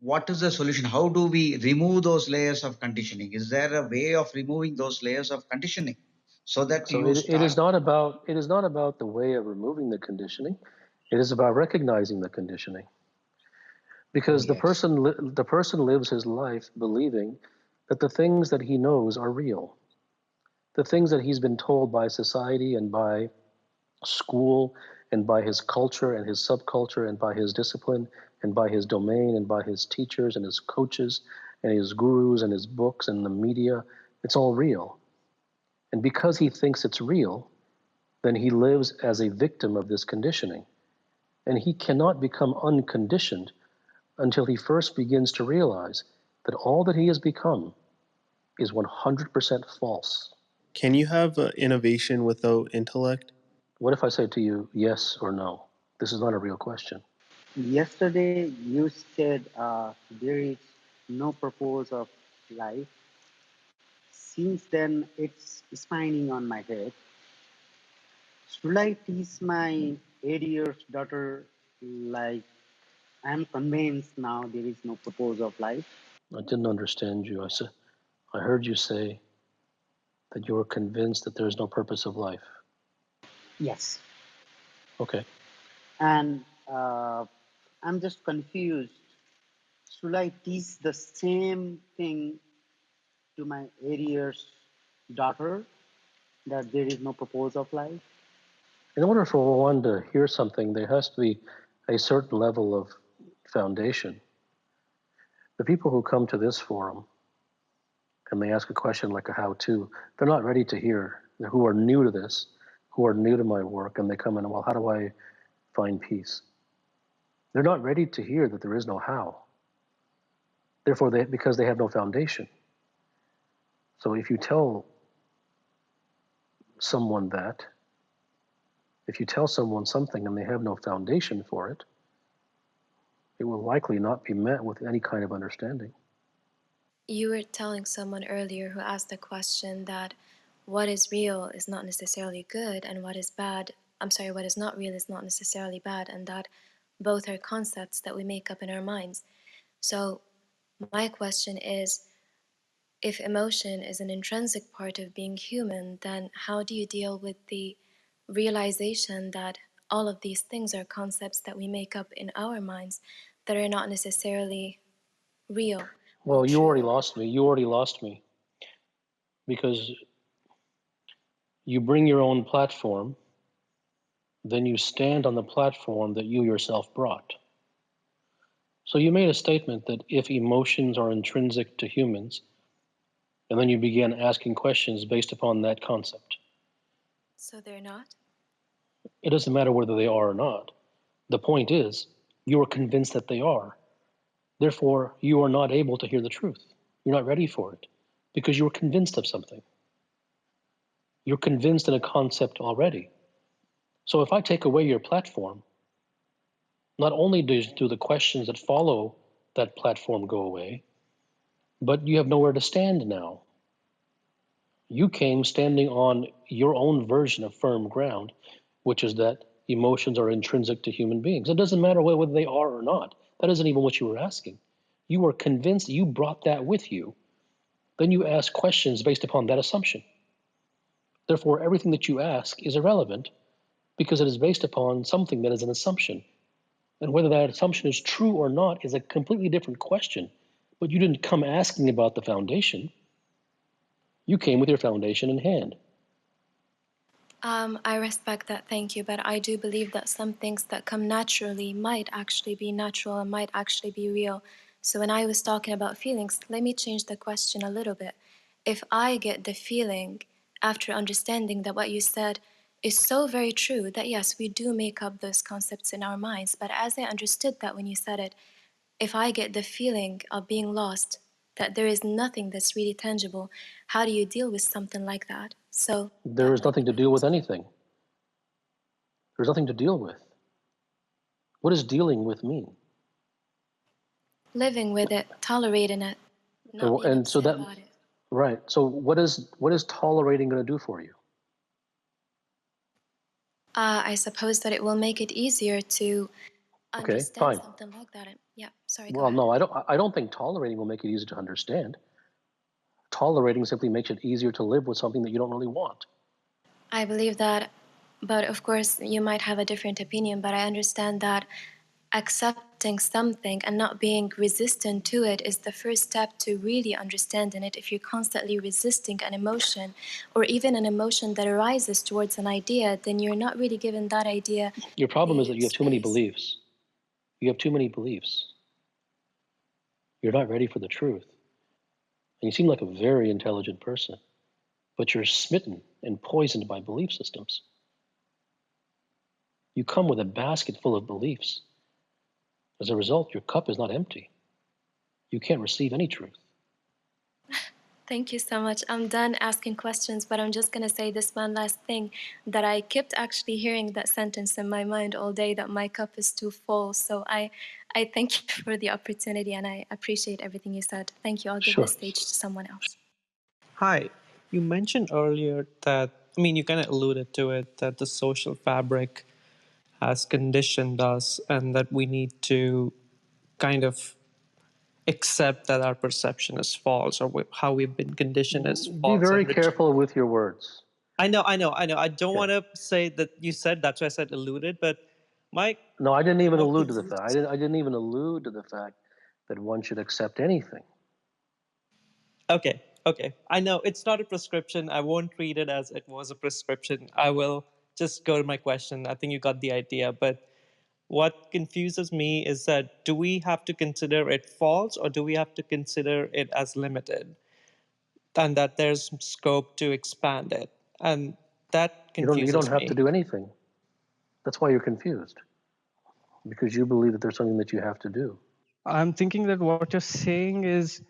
what is the solution? How do we remove those layers of conditioning? Is there a way of removing those layers of conditioning so that So you it is start? not about the way of removing the conditioning. It is about recognizing the conditioning. Because the person lives his life believing that the things that he knows are real. The things that he's been told by society and by school and by his culture and his subculture and by his discipline and by his domain and by his teachers and his coaches and his gurus and his books and the media, it's all real. And because he thinks it's real, then he lives as a victim of this conditioning. And he cannot become unconditioned until he first begins to realize that all that he has become is 100% false. Can you have innovation without intellect? What if I say to you, yes or no? This is not a real question. Yesterday you said there is no purpose of life. Since then, it's spinning on my head. Should I teach my 8 years daughter like I'm convinced now there is no purpose of life? I didn't understand you. I heard you say that you were convinced that there is no purpose of life. Yes. Okay. And I'm just confused. Should I teach the same thing to my 8 years daughter that there is no purpose of life? In order for one to hear something, there has to be a certain level of foundation. The people who come to this forum and they ask a question like a how-to, they're not ready to hear. Who are new to this, who are new to my work, and they come in, well, how do I find peace? They're not ready to hear that there is no how. Therefore, because they have no foundation. So if you tell someone that, if you tell someone something and they have no foundation for it, it will likely not be met with any kind of understanding. You were telling someone earlier who asked the question that what is real is not necessarily good, and what is bad, what is not real is not necessarily bad, and that both are concepts that we make up in our minds. So, my question is, if emotion is an intrinsic part of being human, then how do you deal with the realization that all of these things are concepts that we make up in our minds that are not necessarily real? Well, you already lost me. You already lost me. Because you bring your own platform, then you stand on the platform that you yourself brought. So you made a statement that if emotions are intrinsic to humans, and then you began asking questions based upon that concept. So they're not? It doesn't matter whether they are or not. The point is, you are convinced that they are. Therefore, you are not able to hear the truth. You're not ready for it because you were convinced of something. You're convinced in a concept already. So if I take away your platform, not only do the questions that follow that platform go away, but you have nowhere to stand now. You came standing on your own version of firm ground, which is that emotions are intrinsic to human beings. It doesn't matter whether they are or not. That isn't even what you were asking. You were convinced, you brought that with you. Then you ask questions based upon that assumption. Therefore, everything that you ask is irrelevant because it is based upon something that is an assumption. And whether that assumption is true or not is a completely different question. But you didn't come asking about the foundation. You came with your foundation in hand. I respect that, thank you, but I do believe that some things that come naturally might actually be natural and might actually be real. So when I was talking about feelings, let me change the question a little bit. If I get the feeling after understanding that what you said is so very true, that yes, we do make up those concepts in our minds, but as I understood that when you said it, if I get the feeling of being lost, that there is nothing that's really tangible, how do you deal with something like that? So There is nothing to deal with anything. There's nothing to deal with. What does dealing with mean? living with it, tolerating it, not being And so upset that, about it. right. So what is tolerating going to do for you? I suppose that it will make it easier to Okay, understand fine. something like that. Yeah, sorry, go Well, ahead. no, I don't think tolerating will make it easier to understand. Tolerating simply makes it easier to live with something that you don't really want. I believe that, but of course, you might have a different opinion, but I understand that accepting something and not being resistant to it is the first step to really understanding it. If you're constantly resisting an emotion or even an emotion that arises towards an idea, then you're not really giving that idea Your problem is the that you have too many space. beliefs. You have too many beliefs. You're not ready for the truth. And you seem like a very intelligent person, but you're smitten and poisoned by belief systems. You come with a basket full of beliefs. As a result, your cup is not empty. You can't receive any truth. Thank you so much. I'm done asking questions, but I'm just going to say this one last thing, that I kept actually hearing that sentence in my mind all day, that my cup is too full. So I thank you for the opportunity, and I appreciate everything you said. Thank you. I'll give the Sure. stage to someone else. Hi. You mentioned earlier that, you kind of alluded to it, that the social fabric has conditioned us and that we need to kind of accept that our perception is false, or how we've been conditioned is Be false. very And which careful with your words. I know. I don't Okay. want to say that you said, that's why I said alluded, but my No, I didn't even what allude to the fact. confuses. I didn't even allude to the fact that one should accept anything. Okay. I know it's not a prescription. I won't treat it as it was a prescription. I will just go to my question. I think you got the idea. But what confuses me is that, do we have to consider it false, or do we have to consider it as limited, and that there's scope to expand it? And that You don't confuses have to me. do anything. That's why you're confused, because you believe that there's something that you have to do. I'm thinking that what you're saying is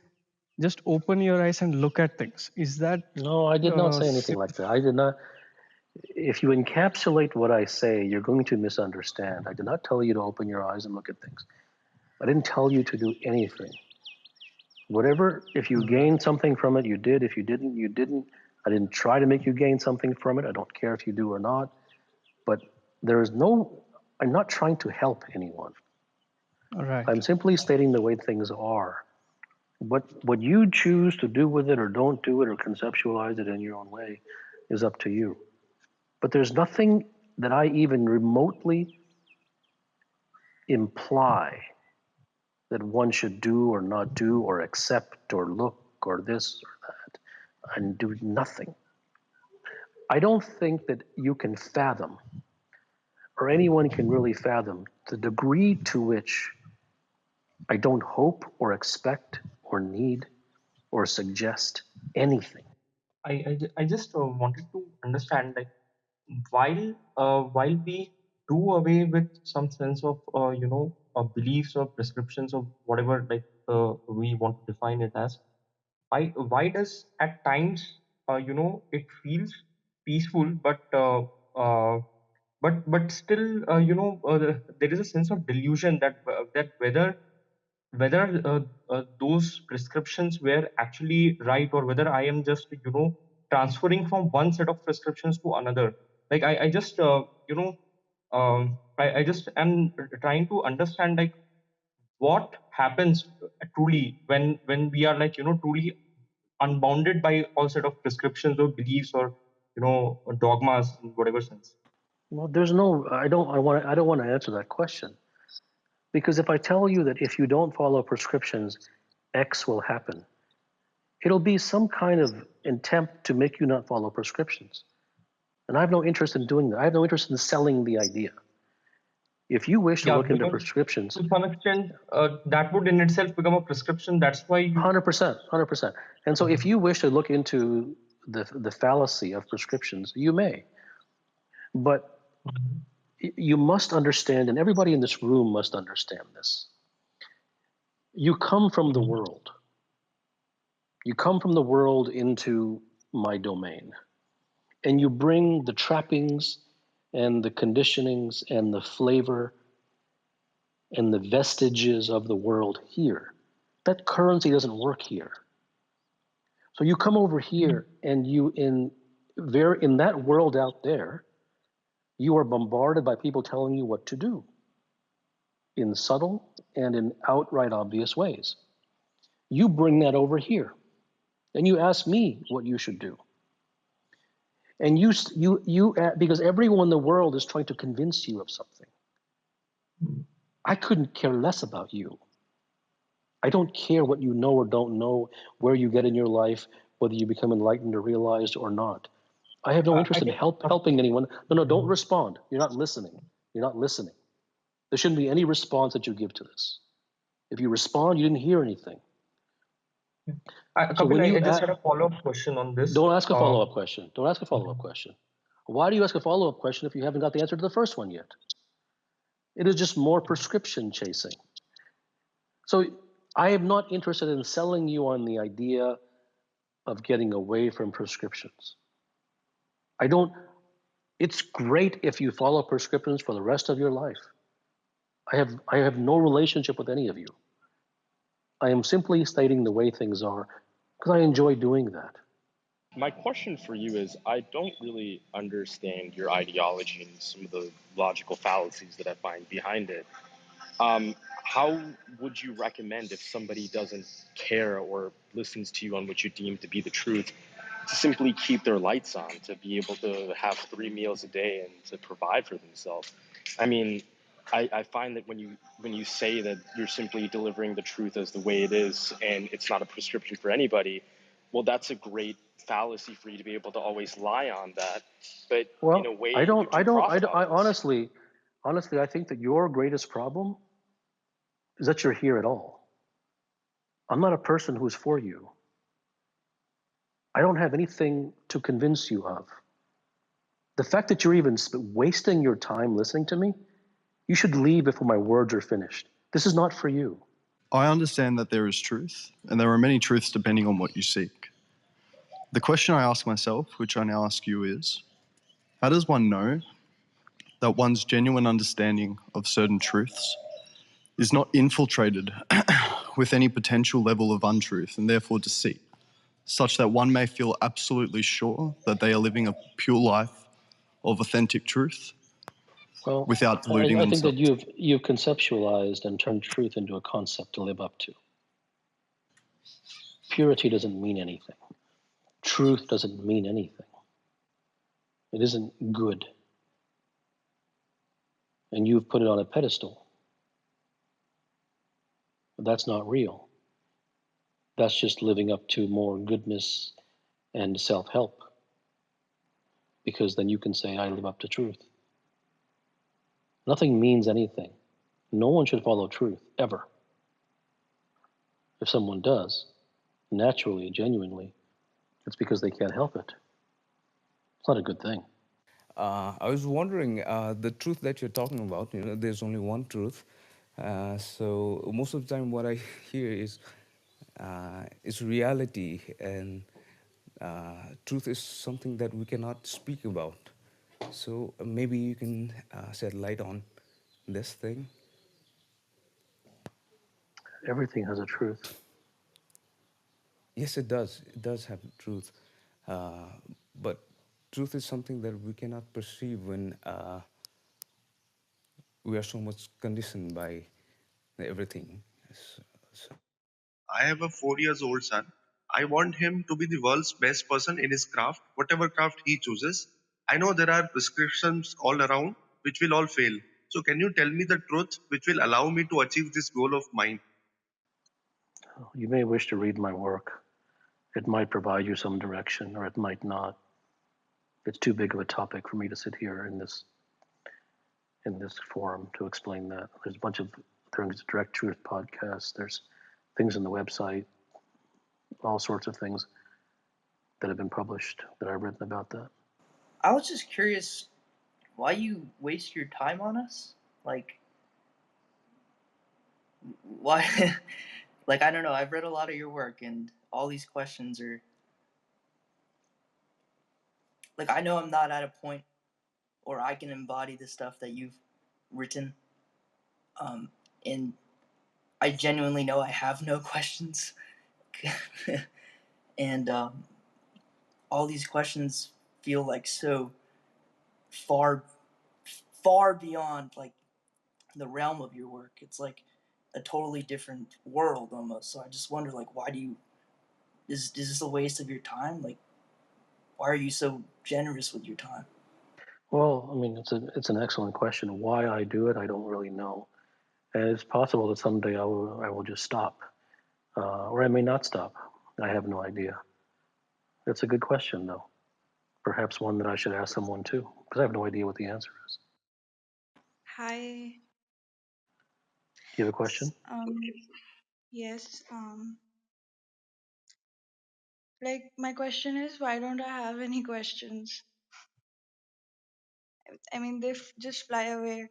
just open your eyes and look at things. Is that No, I did not say anything sim- like that. I did not. If you encapsulate what I say, you're going to misunderstand. I did not tell you to open your eyes and look at things. I didn't tell you to do anything. Whatever, if you gained something from it, you did. If you didn't, you didn't. I didn't try to make you gain something from it. I don't care if you do or not. But there is no, I'm not trying to help anyone. right? I'm simply stating the way things are. What you choose to do with it or don't do it or conceptualize it in your own way is up to you. But there's nothing that I even remotely imply that one should do or not do or accept or look or this or that and do nothing. I don't think that you can fathom, or anyone can really fathom, the degree to which I don't hope or expect or need or suggest anything. I just wanted to understand, like, while we do away with some sense of beliefs or prescriptions of whatever, like, we want to define it as, why does at times it feels peaceful, uh, but still there is a sense of delusion that whether those prescriptions were actually right, or whether I am just transferring from one set of prescriptions to another. Like, I just I just am trying to understand, like, what happens truly when we are, like, truly unbounded by all set of prescriptions or beliefs or dogmas in whatever sense. Well, there's no, I don't want to answer that question, because if I tell you that if you don't follow prescriptions, X will happen, it'll be some kind of attempt to make you not follow prescriptions. And I have no interest in doing that. I have no interest in selling the idea. If you wish to Yeah, look into because prescriptions, to some extent, that would in itself become a prescription. That's why you. 100%. And so if you wish to look into the fallacy of prescriptions, you may. But you must understand, and everybody in this room must understand this. You come from the world. You come from the world into my domain. And you bring the trappings and the conditionings and the flavor and the vestiges of the world here. That currency doesn't work here. So you come over here and you in that world out there, you are bombarded by people telling you what to do in subtle and in outright obvious ways. You bring that over here and you ask me what you should do. And because everyone in the world is trying to convince you of something. I couldn't care less about you. I don't care what you know or don't know, where you get in your life, whether you become enlightened or realized or not. I have no I interest in think. helping anyone. No, don't respond. You're not listening. You're not listening. There shouldn't be any response that you give to this. If you respond, you didn't hear anything. So Kapil, when I you just had a follow-up question on this. don't ask a follow-up question. Don't ask a follow-up question. Why do you ask a follow-up question if you haven't got the answer to the first one yet? It is just more prescription chasing. So I am not interested in selling you on the idea of getting away from prescriptions. I don't, it's great if you follow prescriptions for the rest of your life. I have no relationship with any of you. I am simply stating the way things are because I enjoy doing that. My question for you is I don't really understand your ideology and some of the logical fallacies that I find behind it. How would you recommend if somebody doesn't care or listens to you on what you deem to be the truth to simply keep their lights on, to be able to have 3 meals a day and to provide for themselves? I mean, I find that when you say that you're simply delivering the truth as the way it is and it's not a prescription for anybody, well, that's a great fallacy for you to be able to always lie on that. But in a Well, way, you do profit off I this. honestly, I think that your greatest problem is that you're here at all. I'm not a person who's for you. I don't have anything to convince you of. The fact that you're even wasting your time listening to me, you should leave before my words are finished. This is not for you. I understand that there is truth, and there are many truths depending on what you seek. The question I ask myself, which I now ask you, is how does one know that one's genuine understanding of certain truths is not infiltrated with any potential level of untruth and therefore deceit, such that one may feel absolutely sure that they are living a pure life of authentic truth Well, without deluding I think that themselves? you've conceptualized and turned truth into a concept to live up to. Purity doesn't mean anything. Truth doesn't mean anything. It isn't good. And you've put it on a pedestal. But that's not real. That's just living up to more goodness and self help. Because then you can say, I live up to truth. Nothing means anything. No one should follow truth, ever. If someone does, naturally, genuinely, it's because they can't help it. It's not a good thing. I was wondering, the truth that you're talking about, there's only one truth. So most of the time what I hear is reality, and truth is something that we cannot speak about. So maybe you can shed light on this thing. Everything has a truth. Yes, it does. It does have truth. But truth is something that we cannot perceive when we are so much conditioned by everything. So I have a 4 years old son. I want him to be the world's best person in his craft, whatever craft he chooses. I know there are prescriptions all around which will all fail. So can you tell me the truth which will allow me to achieve this goal of mine? You may wish to read my work. It might provide you some direction, or it might not. It's too big of a topic for me to sit here in this forum to explain that. There's a bunch of there's direct truth podcasts. There's things on the website, all sorts of things that have been published that I've written about that. I was just curious why you waste your time on us. Like, why? Like, I don't know. I've read a lot of your work, and all these questions are like, I know I'm not at a point or I can embody the stuff that you've written. And I genuinely know I have no questions. And all these questions feel like so far, far beyond like the realm of your work. It's like a totally different world almost. So I just wonder, like, why do you? Is this a waste of your time? Like, why are you so generous with your time? Well, I mean, it's an excellent question. Why I do it, I don't really know, and it's possible that someday I will just stop, or I may not stop. I have no idea. It's a good question, though. Perhaps one that I should ask someone too, because I have no idea what the answer is. Hi. Do you have a question? Yes. Like my question is, why don't I have any questions? I mean, they just fly away.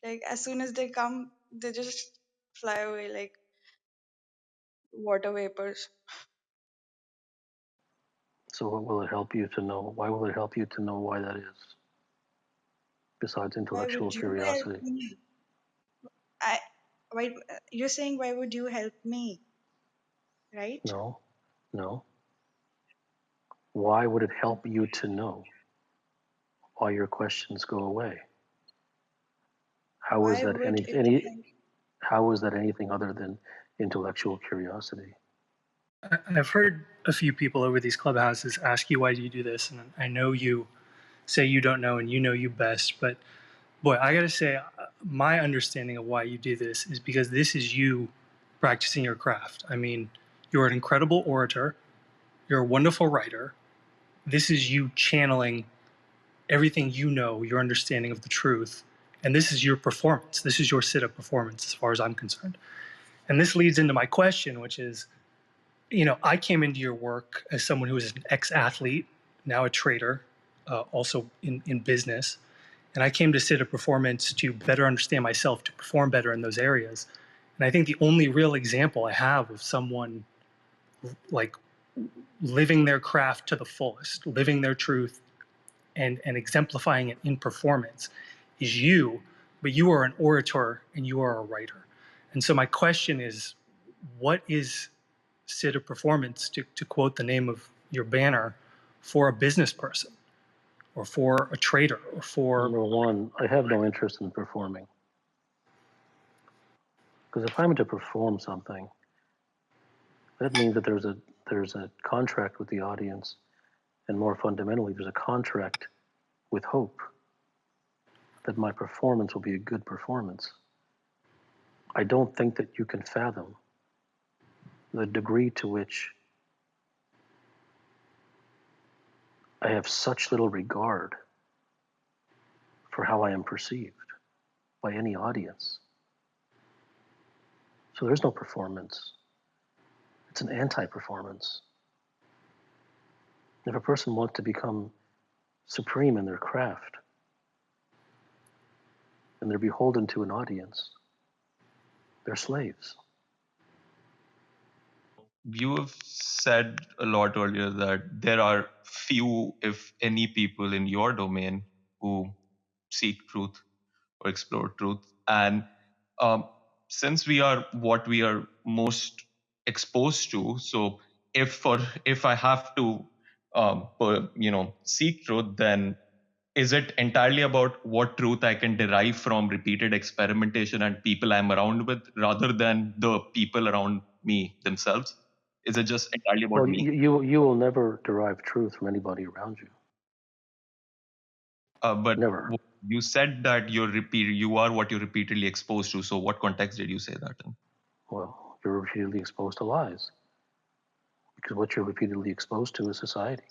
Like as soon as they come, they just fly away like water vapors. So what will it help you to know? Why will it help you to know why that is, besides Why intellectual would you help curiosity? me? I why you're saying why would you help me, right? No, no. Why would it help you to know why your questions go away? How is Why that would it help? how is that anything other than intellectual curiosity? I've heard a few people over these clubhouses ask you, why do you do this? And I know you say you don't know and you know you best, but boy, I got to say, my understanding of why you do this is because this is you practicing your craft. I mean, you're an incredible orator, you're a wonderful writer. This is you channeling everything you know, your understanding of the truth. And this is your performance. This is your sit up performance, as far as I'm concerned. And this leads into my question, which is, I came into your work as someone who was an ex-athlete, now a trader, also in business. And I came to sit a performance to better understand myself, to perform better in those areas. And I think the only real example I have of someone like living their craft to the fullest, living their truth, and exemplifying it in performance is you, but you are an orator and you are a writer. And so my question is, what is sit a performance, to quote the name of your banner, for a business person or for a trader or for... Number one, I have no interest in performing. Because if I'm to perform something, that means that there's a contract with the audience, and more fundamentally, there's a contract with hope that my performance will be a good performance. I don't think that you can fathom the degree to which I have such little regard for how I am perceived by any audience. So there's no performance. It's an anti-performance. If a person wants to become supreme in their craft and they're beholden to an audience, they're slaves. You have said a lot earlier that there are few, if any, people in your domain who seek truth or explore truth. And since we are what we are most exposed to, so if I have to seek truth, then is it entirely about what truth I can derive from repeated experimentation and people I'm around with, rather than the people around me themselves? Is it just entirely about Well, me? you will never derive truth from anybody around you. But Never. you said that you are what you're repeatedly exposed to. So what context did you say that in? Well, you're repeatedly exposed to lies, because what you're repeatedly exposed to is society,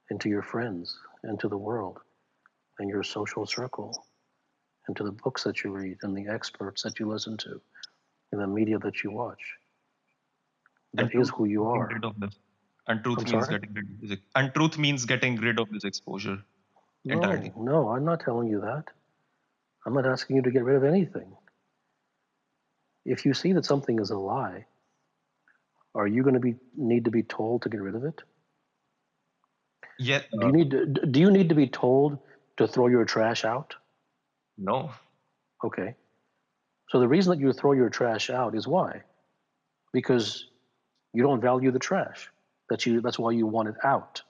and to your friends, and to the world, and your social circle, and to the books that you read, and the experts that you listen to, and the media that you watch. And That is truth who you getting are. rid of this. And truth I'm means sorry? getting rid of this. And truth means getting rid of this exposure entirely. No, I'm not telling you that. I'm not asking you to get rid of anything. If you see that something is a lie, are you going to need to be told to get rid of it? Yeah. Do you need to be told to throw your trash out? No. Okay. So the reason that you throw your trash out is why? Because you don't value the trash. That's why you want it out.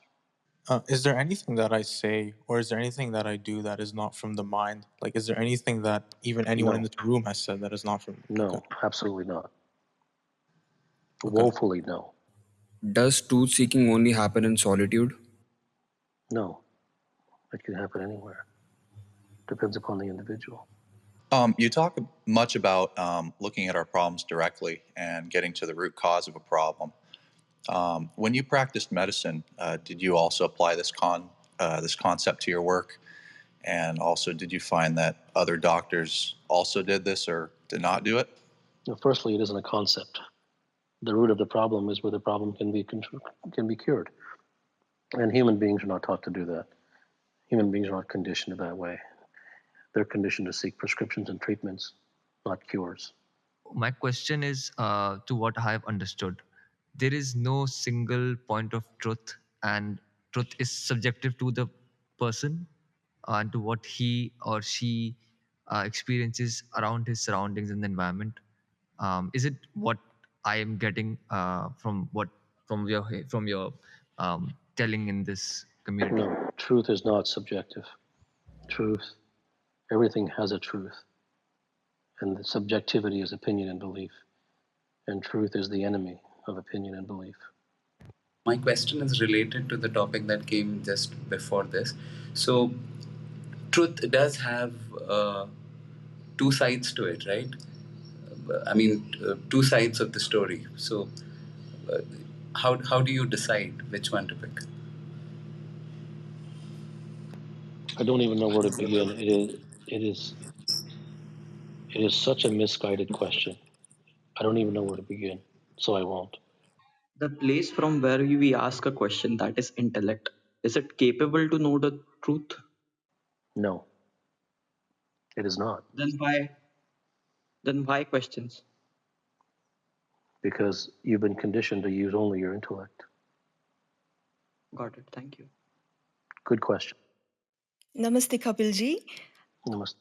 Is there anything that I say or is there anything that I do that is not from the mind? Like, is there anything that even anyone in No. this room has said that is not from... Okay. No, absolutely not. Okay. Woefully no. Does truth seeking only happen in solitude? No. It can happen anywhere. Depends upon the individual. You talk much about looking at our problems directly and getting to the root cause of a problem. When you practiced medicine, did you also apply this concept to your work? And also, did you find that other doctors also did this or did not do it? Well, firstly, it isn't a concept. The root of the problem is where the problem can be cured. And human beings are not taught to do that. Human beings are not conditioned that way. They're conditioned to seek prescriptions and treatments, not cures. My question is, to what I have understood, there is no single point of truth and truth is subjective to the person and to what he or she experiences around his surroundings and the environment. Is it what I am getting from your telling in this community? No, truth is not subjective. Truth, everything has a truth, and the subjectivity is opinion and belief, and truth is the enemy of opinion and belief. My question is related to the topic that came just before this. So, truth does have two sides to it, right? I mean, two sides of the story. So, uh, how do you decide which one to pick? I don't even know where to begin. It is such a misguided question. I don't even know where to begin, so I won't. The place from where we ask a question, that is intellect. Is it capable to know the truth? No, it is not. Then why? Then why questions? Because you've been conditioned to use only your intellect. Got it. Thank you. Good question. Namaste, Kapilji. Namaste.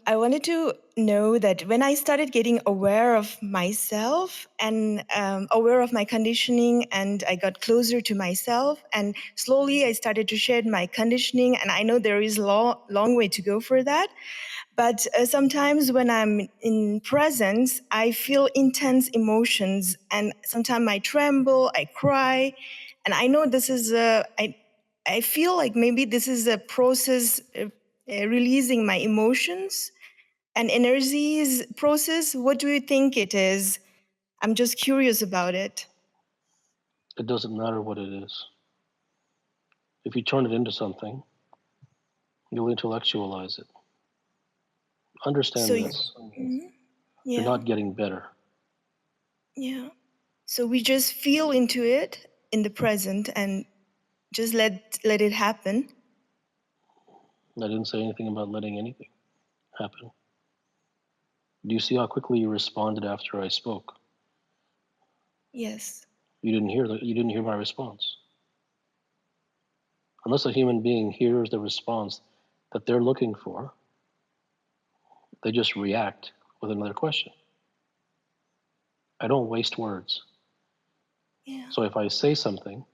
I wanted to know that when I started getting aware of myself and aware of my conditioning, and I got closer to myself, and slowly I started to shed my conditioning, and I know there is a long way to go for that. But sometimes when I'm in presence, I feel intense emotions, and sometimes I tremble, I cry, and I know this is I feel like maybe this is a process releasing my emotions and energies process. What do you think it is? I'm just curious about it. It doesn't matter what it is. If you turn it into something, you'll intellectualize it. Understand So, this. yeah, You're not getting better. yeah. So we just feel into it in the present and just let it happen. I didn't say anything about letting anything happen. Do you see how quickly you responded after I spoke? Yes. You didn't hear my response. Unless a human being hears the response that they're looking for, they just react with another question. I don't waste words. Yeah. So if I say something,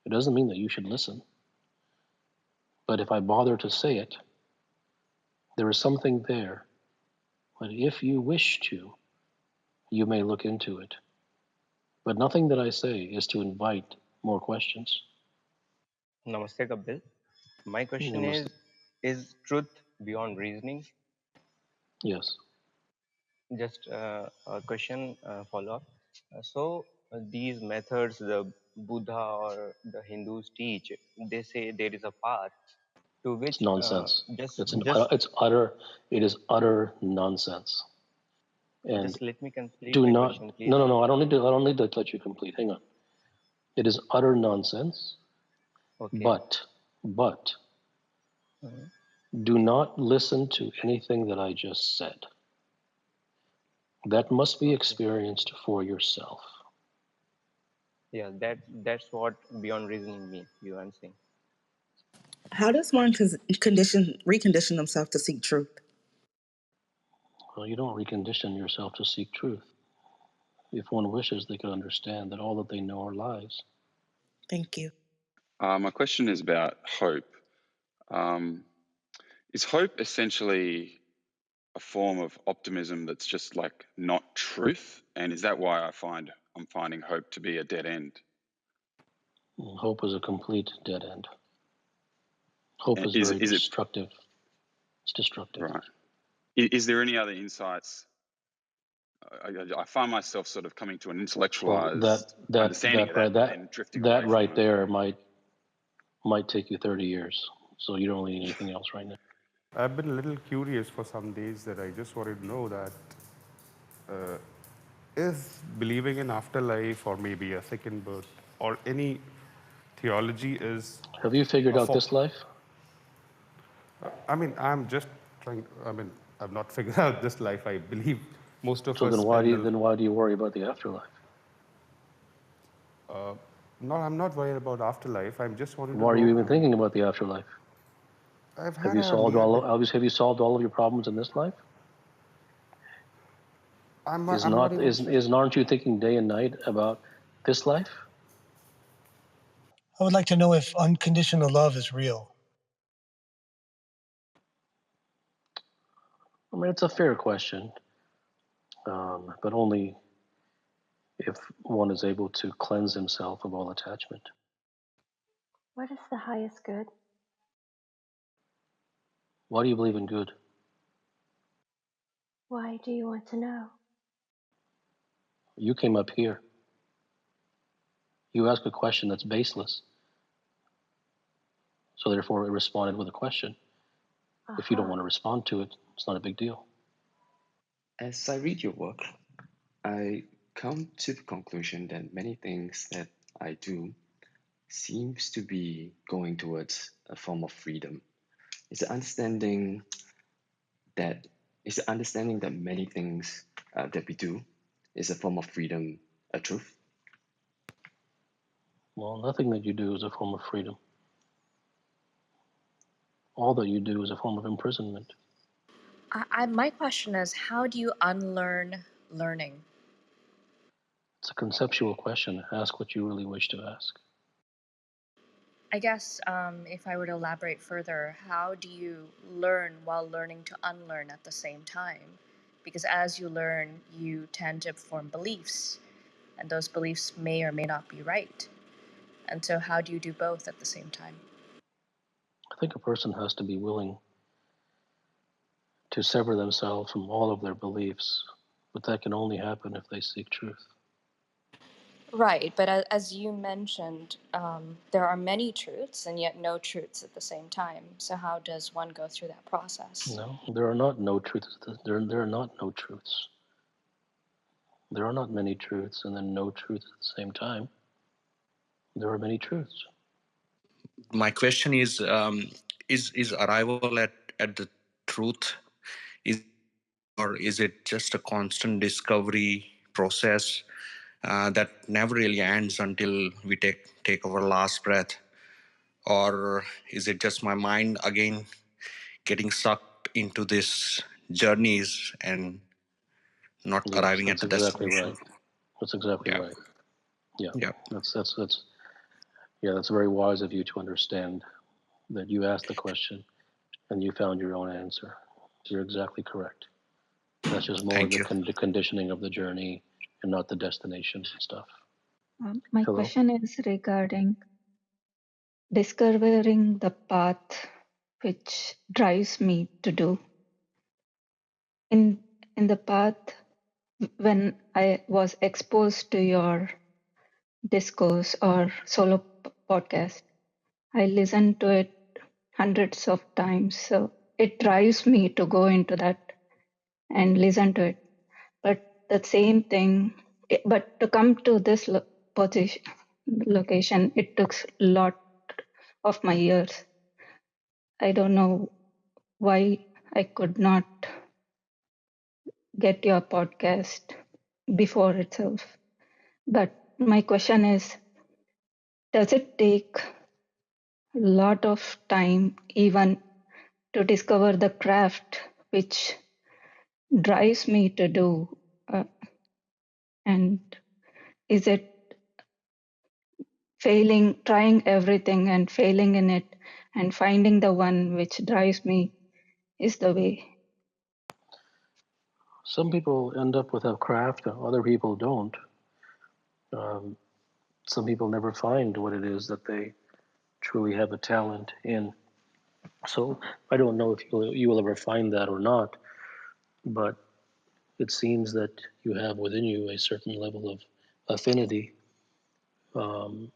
it doesn't mean that you should listen. But if I bother to say it, there is something there. But if you wish to, you may look into it. But nothing that I say is to invite more questions. Namaste, Kapil. My question Namaste. is truth beyond reasoning? Yes. Just a question follow up. These methods the Buddha or the Hindus teach, they say there is a path to It's which nonsense. just It is utter nonsense. And just let me complete do my not, question, please. no, I don't need to let you complete. Hang on. It is utter nonsense, Okay. but Mhm. do not listen to anything that I just said. That must be Okay. experienced for yourself. Yeah, that's what beyond reasoning means. You are saying. How does one recondition themselves to seek truth? Well, you don't recondition yourself to seek truth. If one wishes, they could understand that all that they know are lies. Thank you. My question is about hope. Is hope essentially a form of optimism that's just like not truth? And is that why I'm finding hope to be a dead end? Hope is a complete dead end. Hope And is very is it destructive. It's destructive. right? Is there any other insights? I find myself sort of coming to an Well, intellectualized understanding of that, but then drifting away from right it. there might take you 30 years. So you don't need anything else right now. I've been a little curious for some days that I just wanted to know that is believing in afterlife or maybe a second birth or any theology is Have you figured a out form. this life? I mean, I'm just trying. I mean, I've not figured out this life. I believe most of So us then spend a. why do you worry about the afterlife? No, I'm not worried about afterlife. I'm just wanting to Why are you know. even thinking about the afterlife? I've Have had you a solved near. have you solved all of your problems in this life? I'm not even. Aren't you thinking day and night about this life? I would like to know if unconditional love is real. I mean, it's a fair question, but only if one is able to cleanse himself of all attachment. What is the highest good? Why do you believe in good? Why do you want to know? You came up here. You ask a question that's baseless, so therefore it responded with a question. If you don't want to respond to it, it's not a big deal. As I read your work, I come to the conclusion that many things that I do seems to be going towards a form of freedom. It's the understanding that many things that we do is a form of freedom, a truth. Well, nothing that you do is a form of freedom. All that you do is a form of imprisonment. My question is, how do you unlearn learning? It's a conceptual question. Ask what you really wish to ask. I guess if I were to elaborate further, how do you learn while learning to unlearn at the same time? Because as you learn, you tend to form beliefs, and those beliefs may or may not be right. And so, how do you do both at the same time? I think a person has to be willing to sever themselves from all of their beliefs, but that can only happen if they seek truth. Right, but as you mentioned, there are many truths and yet no truths at the same time. So how does one go through that process? No, there are not no truths. There are not no truths. There are not many truths and then no truths at the same time. There are many truths. My question is arrival at the truth is, or is it just a constant discovery process that never really ends until we take our last breath? Or is it just my mind again getting sucked into this journeys and not Yes, arriving at that's the exactly destination? right. That's exactly Yeah. right. Yeah, Yeah. that's very wise of you to understand that you asked the question and you found your own answer. You're exactly correct. That's just more Thank you. the conditioning of the journey and not the destination stuff. My Hello? question is regarding discovering the path which drives me to do. In the path, when I was exposed to your discourse or solo podcast, I listened to it hundreds of times. So it drives me to go into that and listen to it. But the same thing, but to come to this location, it took a lot of my years. I don't know why I could not get your podcast before itself. But my question is, does it take a lot of time even to discover the craft which drives me to do? And is it trying everything and failing in it and finding the one which drives me is the way? Some people end up with a craft, other people don't. Some people never find what it is that they truly have a talent in. So I don't know if you will ever find that or not, but it seems that you have within you a certain level of affinity um,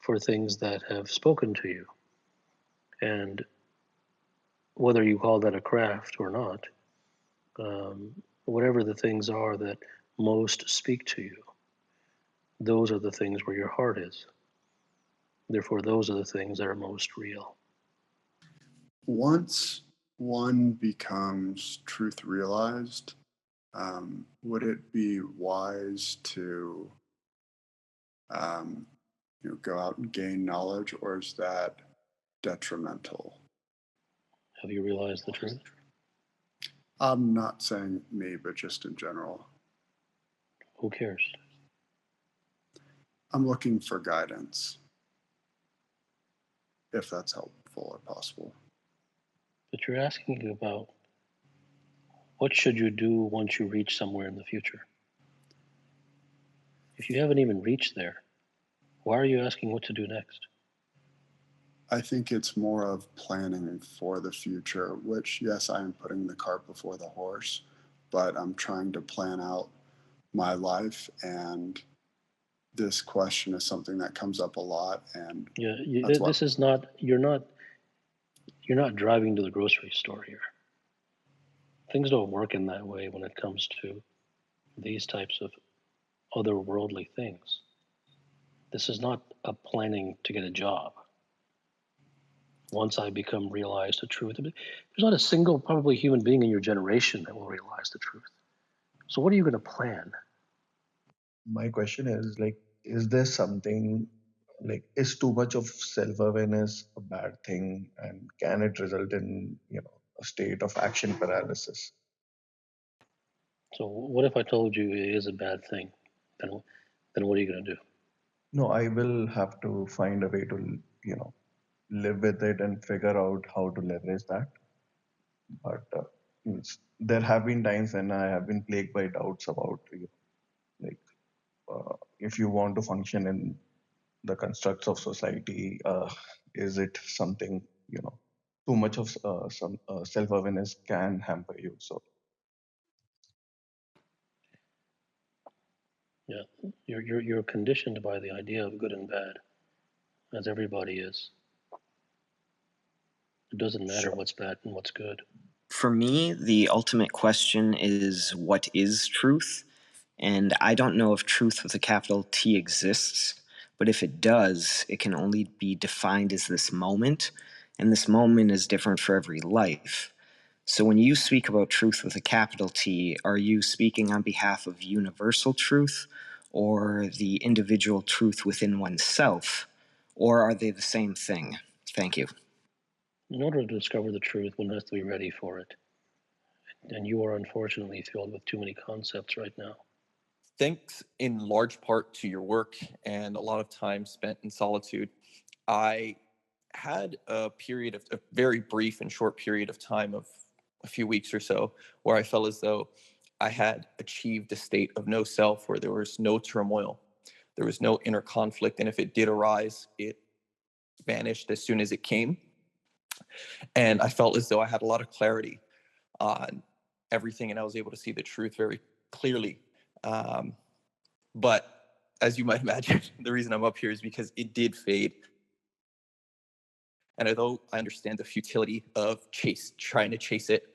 for things that have spoken to you. And whether you call that a craft or not, um, whatever the things are that most speak to you, those are the things where your heart is. Therefore, those are the things that are most real. Once one becomes truth realized, would it be wise to go out and gain knowledge, or is that detrimental? Have you realized the truth? I'm not saying me, but just in general. Who cares? I'm looking for guidance, if that's helpful or possible. But you're asking about what should you do once you reach somewhere in the future? If you haven't even reached there, why are you asking what to do next? I think it's more of planning for the future, which, yes, I am putting the cart before the horse, but I'm trying to plan out my life, and this question is something that comes up a lot, and this is not, you're not driving to the grocery store here. Things don't work in that way when it comes to these types of otherworldly things. This is not a planning to get a job. Once I become realized the truth, there's not a single probably human being in your generation that will realize the truth. So what are you going to plan? My question is like, is there something like, is too much of self-awareness a bad thing, and can it result in a state of action paralysis? So what if I told you it is a bad thing? Then what are you going to do? No, I will have to find a way to live with it and figure out how to leverage that. But there have been times when I have been plagued by doubts about like if you want to function in the constructs of society, is it something too much of some self-awareness can hamper you. So yeah, you're conditioned by the idea of good and bad, as everybody is. It doesn't matter what's bad and what's good. For me, the ultimate question is, what is truth? And I don't know if truth with a capital T exists, but if it does, it can only be defined as this moment, and this moment is different for every life. So when you speak about truth with a capital T, are you speaking on behalf of universal truth or the individual truth within oneself, or are they the same thing? Thank you. In order to discover the truth, one has to be ready for it. And you are unfortunately filled with too many concepts right now. Thanks in large part to your work and a lot of time spent in solitude, I had a very brief and short period of time of a few weeks or so where I felt as though I had achieved a state of no self, where there was no turmoil, there was no inner conflict, and if it did arise, it vanished as soon as it came. And I felt as though I had a lot of clarity on everything, and I was able to see the truth very clearly. But as you might imagine, the reason I'm up here is because it did fade. And although I understand the futility of trying to chase it,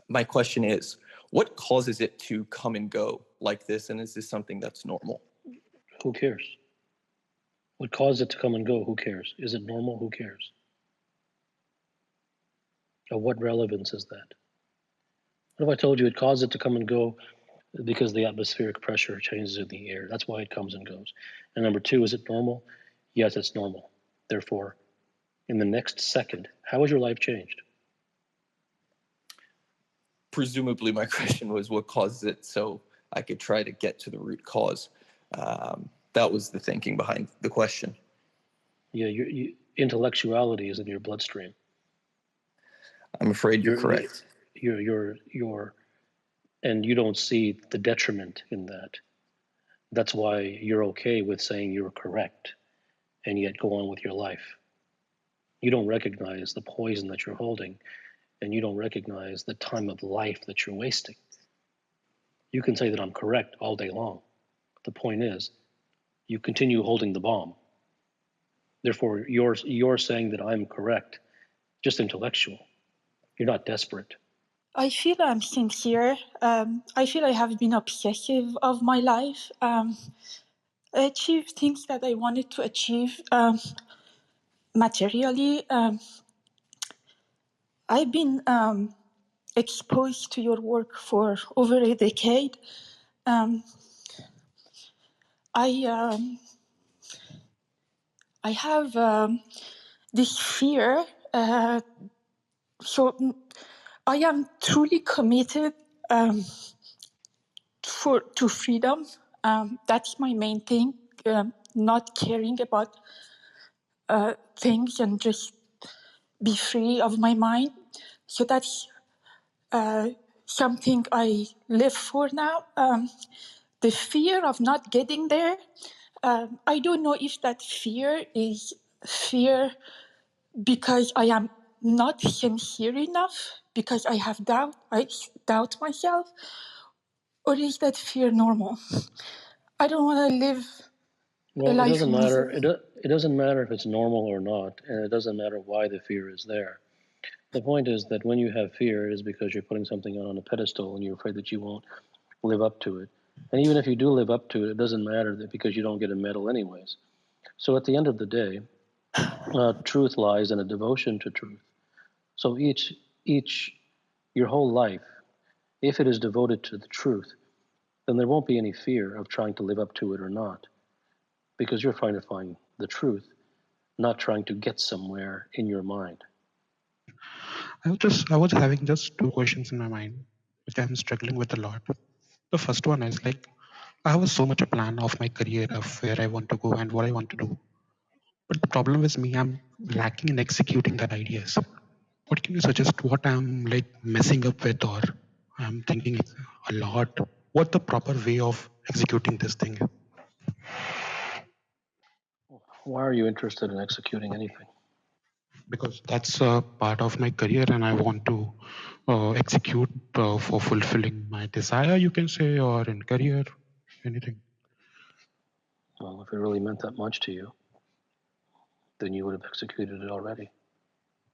my question is, what causes it to come and go like this? And is this something that's normal? Who cares? What caused it to come and go? Who cares? Is it normal? Who cares? Of what relevance is that? What if I told you it caused it to come and go because the atmospheric pressure changes in the air? That's why it comes and goes. And number two, is it normal? Yes, it's normal. Therefore, in the next second, how has your life changed? Presumably, my question was what causes it, so I could try to get to the root cause. That was the thinking behind the question. Yeah, intellectuality is in your bloodstream. I'm afraid you're correct. And you don't see the detriment in that. That's why you're okay with saying you're correct and yet go on with your life. You don't recognize the poison that you're holding, and you don't recognize the time of life that you're wasting. You can say that I'm correct all day long. The point is, you continue holding the bomb. Therefore, you're saying that I'm correct, just intellectual. You're not desperate. I feel I'm sincere. I feel I have been obsessive of my life. I achieved things that I wanted to achieve materially. I've been exposed to your work for over a decade. I I have this fear. So I am truly committed to freedom. That's my main thing. Not caring about things and just be free of my mind. So that's something I live for now. The fear of not getting there, I don't know if that fear is fear because I am not sincere enough, because I have doubt, I doubt myself, or is that fear normal? I don't want to live a Well, it life doesn't in matter. misery. It doesn't matter if it's normal or not, and it doesn't matter why the fear is there. The point is that when you have fear, it is because you're putting something on a pedestal and you're afraid that you won't live up to it. And even if you do live up to it, it doesn't matter that because you don't get a medal anyways. So at the end of the day, truth lies in a devotion to truth. So your whole life, if it is devoted to the truth, then there won't be any fear of trying to live up to it or not, because you're trying to find the truth, not trying to get somewhere in your mind. I was having just two questions in my mind, which I'm struggling with a lot. The first one is like, I have so much a plan of my career of where I want to go and what I want to do. But the problem is me, I'm lacking in executing that ideas. What can you suggest? What I'm like messing up with, or I'm thinking a lot. What the proper way of executing this thing? Why are you interested in executing anything? Because that's a part of my career, and I want to execute for fulfilling my desire, you can say, or in career, anything. Well, if it really meant that much to you, then you would have executed it already.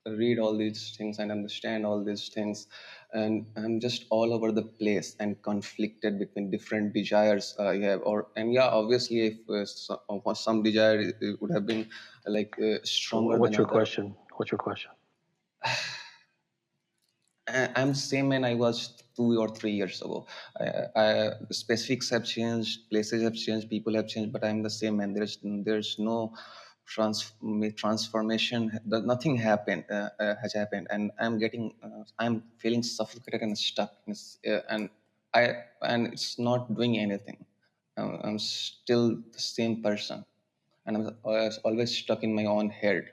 Read all these things and understand all these things, and I'm just all over the place and conflicted between different desires I have. And yeah, obviously, if some desire it would have been like So stronger than what's your other. question? What's your question? I'm the same man I was 2 or 3 years ago. Specifics have changed, places have changed, people have changed, but I'm the same man. There's no transformation. Nothing happened has happened, and I'm feeling suffocated and stuck. And it's not doing anything. I'm still the same person, and I'm always stuck in my own head,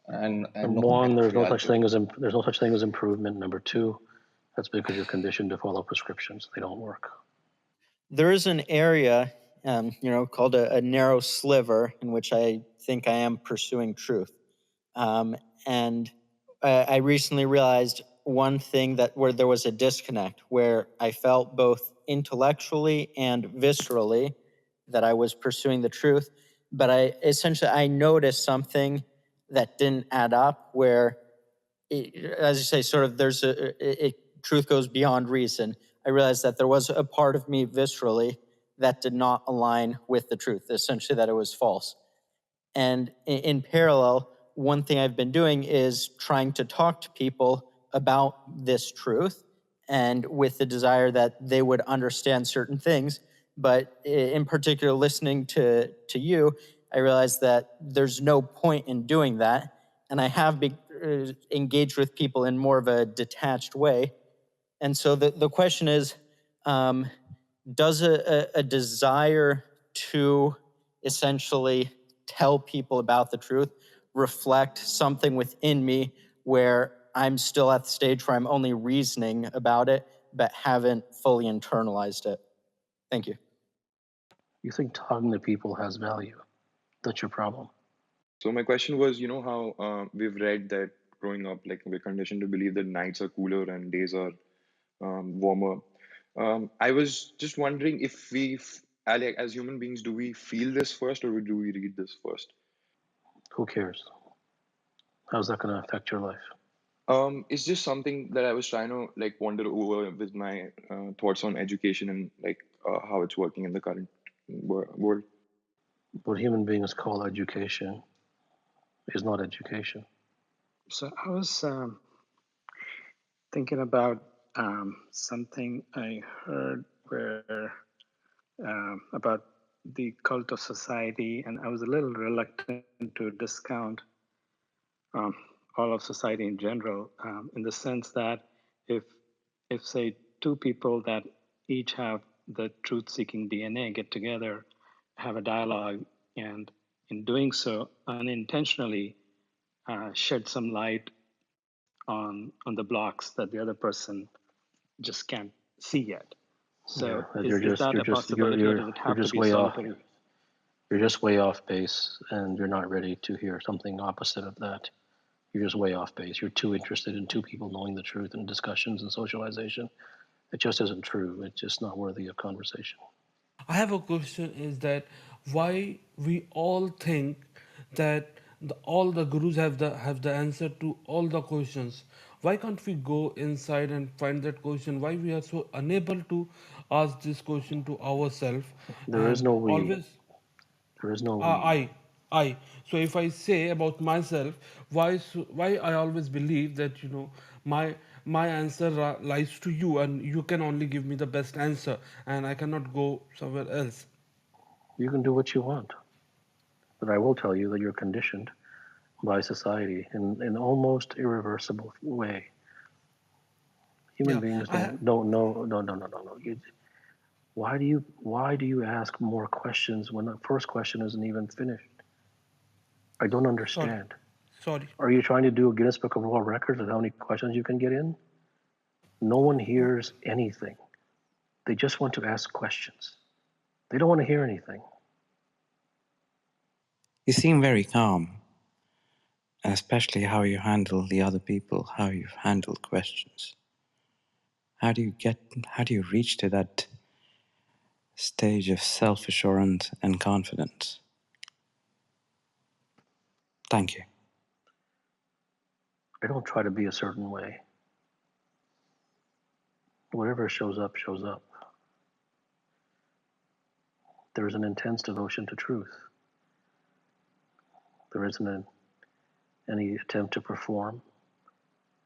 and I have no Number contact one, with there's no such reality. thing as improvement. Number two, that's because you're conditioned to follow prescriptions. They don't work. There is an area, called a narrow sliver in which I think I am pursuing truth. And I recently realized one thing where there was a disconnect, where I felt both intellectually and viscerally that I was pursuing the truth, but I noticed something that didn't add up, where, as you say, sort of truth goes beyond reason. I realized that there was a part of me viscerally that did not align with the truth, essentially that it was false. And in parallel, one thing I've been doing is trying to talk to people about this truth, and with the desire that they would understand certain things. But in particular, listening to you, I realized that there's no point in doing that. And I have engaged with people in more of a detached way. And so the question is, does a desire to essentially tell people about the truth reflect something within me where I'm still at the stage where I'm only reasoning about it, but haven't fully internalized it? Thank you. You think talking to people has value. That's your problem. So my question was, how we've read that growing up, like we're conditioned to believe that nights are cooler and days are warmer. I was just wondering if as human beings, do we feel this first or do we read this first? Who cares? How's that going to affect your life? It's just something that I was trying to like wander over with my thoughts on education and like how it's working in the current world. What human beings call education is not education. So I was thinking about something I heard where about the cult of society, and I was a little reluctant to discount all of society in general, in the sense that if say two people that each have the truth-seeking DNA get together, have a dialogue, and in doing so unintentionally shed some light on the blocks that the other person just can't see yet. So Yeah, is that a possibility, or does it you're have to just be way off. solitary? You're just way off base, and you're not ready to hear something opposite of that. You're just way off base. You're too interested in two people knowing the truth in discussions and socialization. It just isn't true. It's just not worthy of conversation. I have a question is that why we all think that all the gurus have the answer to all the questions. Why can't we go inside and find that question? Why we are so unable to ask this question to ourselves There is and no we. always There is no uh, we. I I so if I say about myself, why I always believe that my answer lies to you and you can only give me the best answer and I cannot go somewhere else. You can do what you want, but I will tell you that you're conditioned by society in an almost irreversible way. Human Yeah, beings I don't know. No. Why do you ask more questions when the first question isn't even finished? I don't sorry understand. sorry. Are you trying to do a Guinness Book of World Records with how many questions you can get in? No one hears anything. They just want to ask questions. They don't want to hear anything. You seem very calm, especially how you handle the other people, how you handle questions. How do you reach to that stage of self-assurance and confidence? Thank you. I don't try to be a certain way. Whatever shows up, shows up. There is an intense devotion to truth. There isn't any attempt to perform,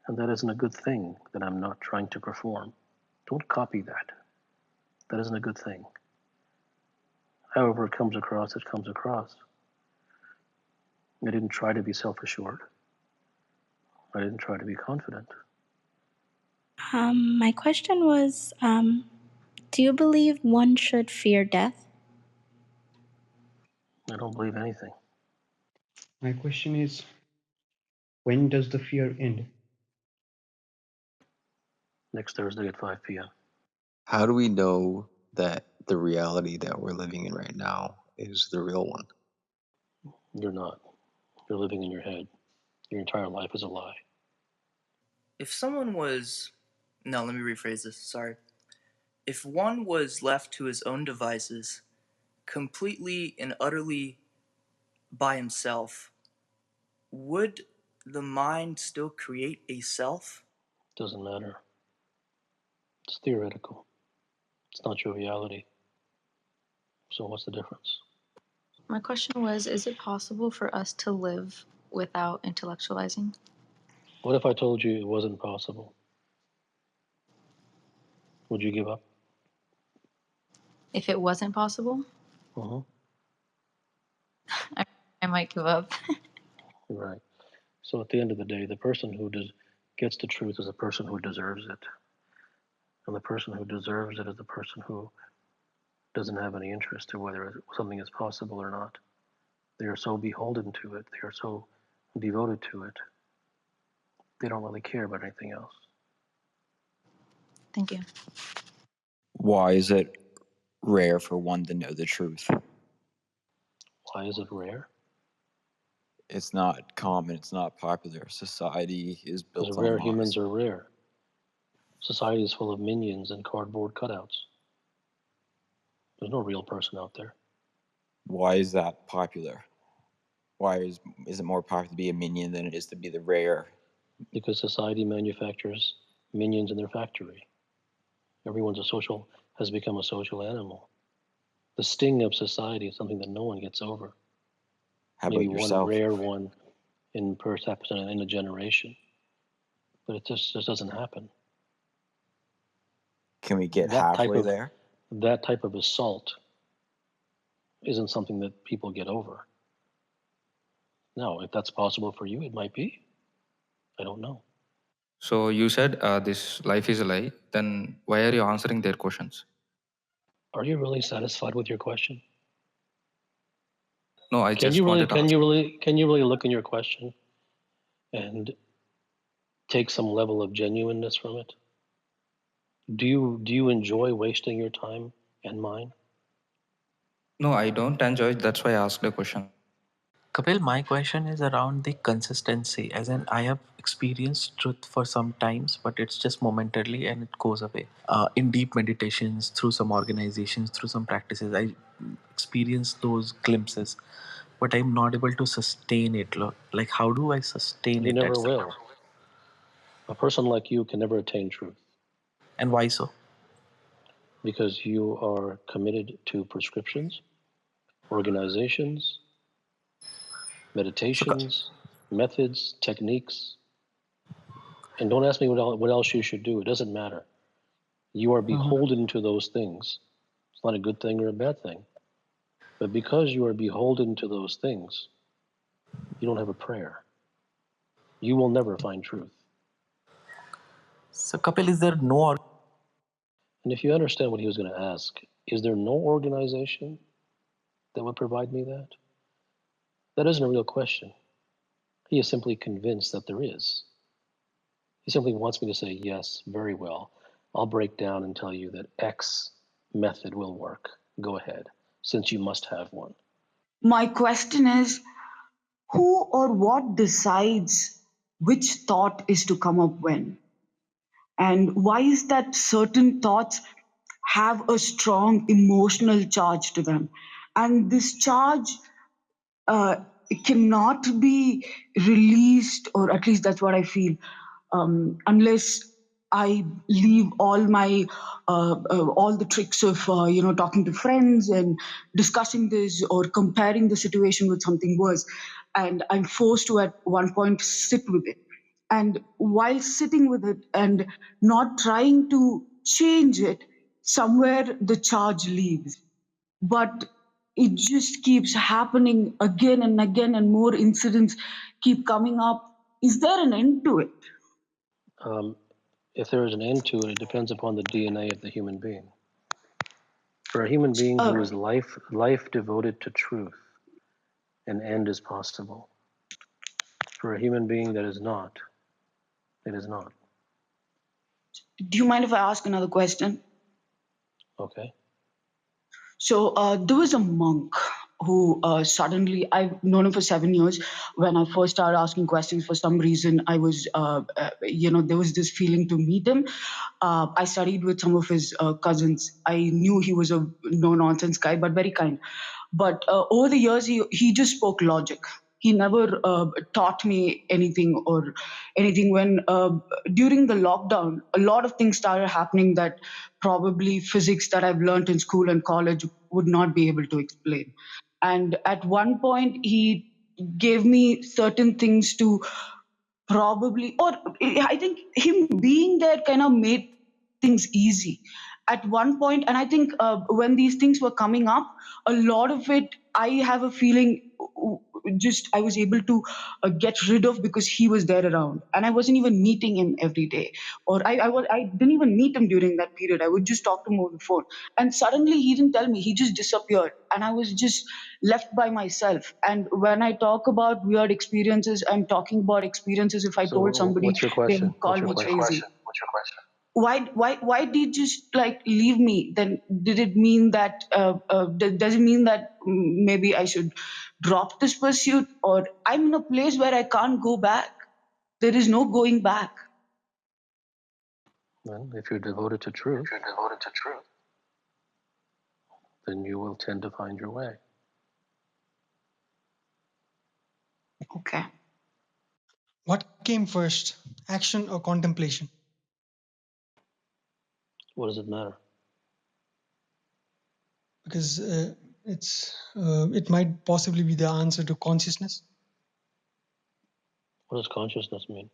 and that isn't a good thing that I'm not trying to perform. Don't copy that. That isn't a good thing. However it comes across, it comes across. I didn't try to be self-assured. I didn't try to be confident. My question was, do you believe one should fear death? I don't believe anything. My question is, when does the fear end? Next Thursday at 5 p.m. How do we know that the reality that we're living in right now is the real one? You're not. You're living in your head. Your entire life is a lie. If someone was. No, let me rephrase this. Sorry. If one was left to his own devices, completely and utterly by himself, would the mind still create a self? Doesn't matter. It's theoretical. It's not your reality. So what's the difference? My question was, is it possible for us to live without intellectualizing? What if I told you it wasn't possible? Would you give up? If it wasn't possible, Uh-huh. I might give up. Right. So at the end of the day, the person who gets the truth is the person who deserves it. And the person who deserves it is the person who doesn't have any interest in whether something is possible or not. They are so beholden to it. They are so devoted to it. They don't really care about anything else. Thank you. Why is it rare for one to know the truth? Why is it rare? It's not common, it's not popular. Society is built Because on rare lies. humans are rare. Society is full of minions and cardboard cutouts. There's no real person out there. Why is that popular? Why is it more popular to be a minion than it is to be the rare? Because society manufactures minions in their factory. Has become a social animal. The sting of society is something that no one gets over. How Maybe about one yourself? rare one in perhaps in a generation. But it just doesn't happen. Can we get halfway there? That type of assault isn't something that people get over. Now, if that's possible for you, it might be. I don't know. So you said this life is a lie. Then why are you answering their questions? Are you really satisfied with your question? No, I Can just you wanted to ask. can you really look in your question and take some level of genuineness from it? Do you enjoy wasting your time and mine? No, I don't enjoy it. That's why I asked the question. Kapil, my question is around the consistency. As in, I have experienced truth for some times, but it's just momentarily and it goes away. In deep meditations, through some organizations, through some practices, I experience those glimpses, but I'm not able to sustain it. Like, how do I sustain You it at never some? will. A person like you can never attain truth And why so? because you are committed to prescriptions, organizations, So, meditations, methods, techniques. And don't ask me what else you should do. It doesn't matter. You are Mhm. beholden to those things. It's not a good thing or a bad thing. But because you are beholden to those things, you don't have a prayer. You will never find truth. So, Kapil, is there no And if you understand what he was going to ask, is there no organization that would provide me that? That isn't a real question. He is simply convinced that there is. He simply wants me to say, yes, very well. I'll break down and tell you that X method will work. Go ahead, since you must have one. My question is, who or what decides which thought is to come up when? And why is that certain thoughts have a strong emotional charge to them? And this charge it cannot be released, or at least that's what I feel, unless I leave all the tricks of talking to friends and discussing this or comparing the situation with something worse, and I'm forced to at one point sit with it. And while sitting with it and not trying to change it, somewhere the charge leaves, but it just keeps happening again and again, and more incidents keep coming up. Is there an end to it? If there is an end to it, it depends upon the DNA of the human being. For a human being who is life devoted to truth, an end is possible. For a human being that is not, it is not. Do you mind if I ask another question? Okay. So there was a monk who suddenly, I've known him for 7 years. When I first started asking questions, for some reason, I was, there was this feeling to meet him. I studied with some of his cousins. I knew he was a no nonsense guy, but very kind. But over the years, he just spoke logic. He never taught me anything or anything. When during the lockdown, a lot of things started happening that probably physics that I've learned in school and college would not be able to explain. And at one point, he gave me certain things to probably, or I think him being there kind of made things easy at one point. And I think when these things were coming up, a lot of it, I have a feeling, just I was able to get rid of because he was there around, and I wasn't even meeting him every day, or I didn't even meet him during that period. I would just talk to him over the phone, and suddenly he didn't tell me, he just disappeared, and I was just left by myself. And when I talk about weird experiences, I'm talking about experiences. If I So told somebody, what's your they question? would call me crazy. Why did you just like leave me? Then did it mean that does it mean that maybe I should drop this pursuit, or I'm in a place where I can't go back? There is no going back. Well, if you're devoted to truth, then you will tend to find your way. Okay. What came first, action or contemplation? What does it matter? Because it might possibly be the answer to consciousness. What does consciousness mean?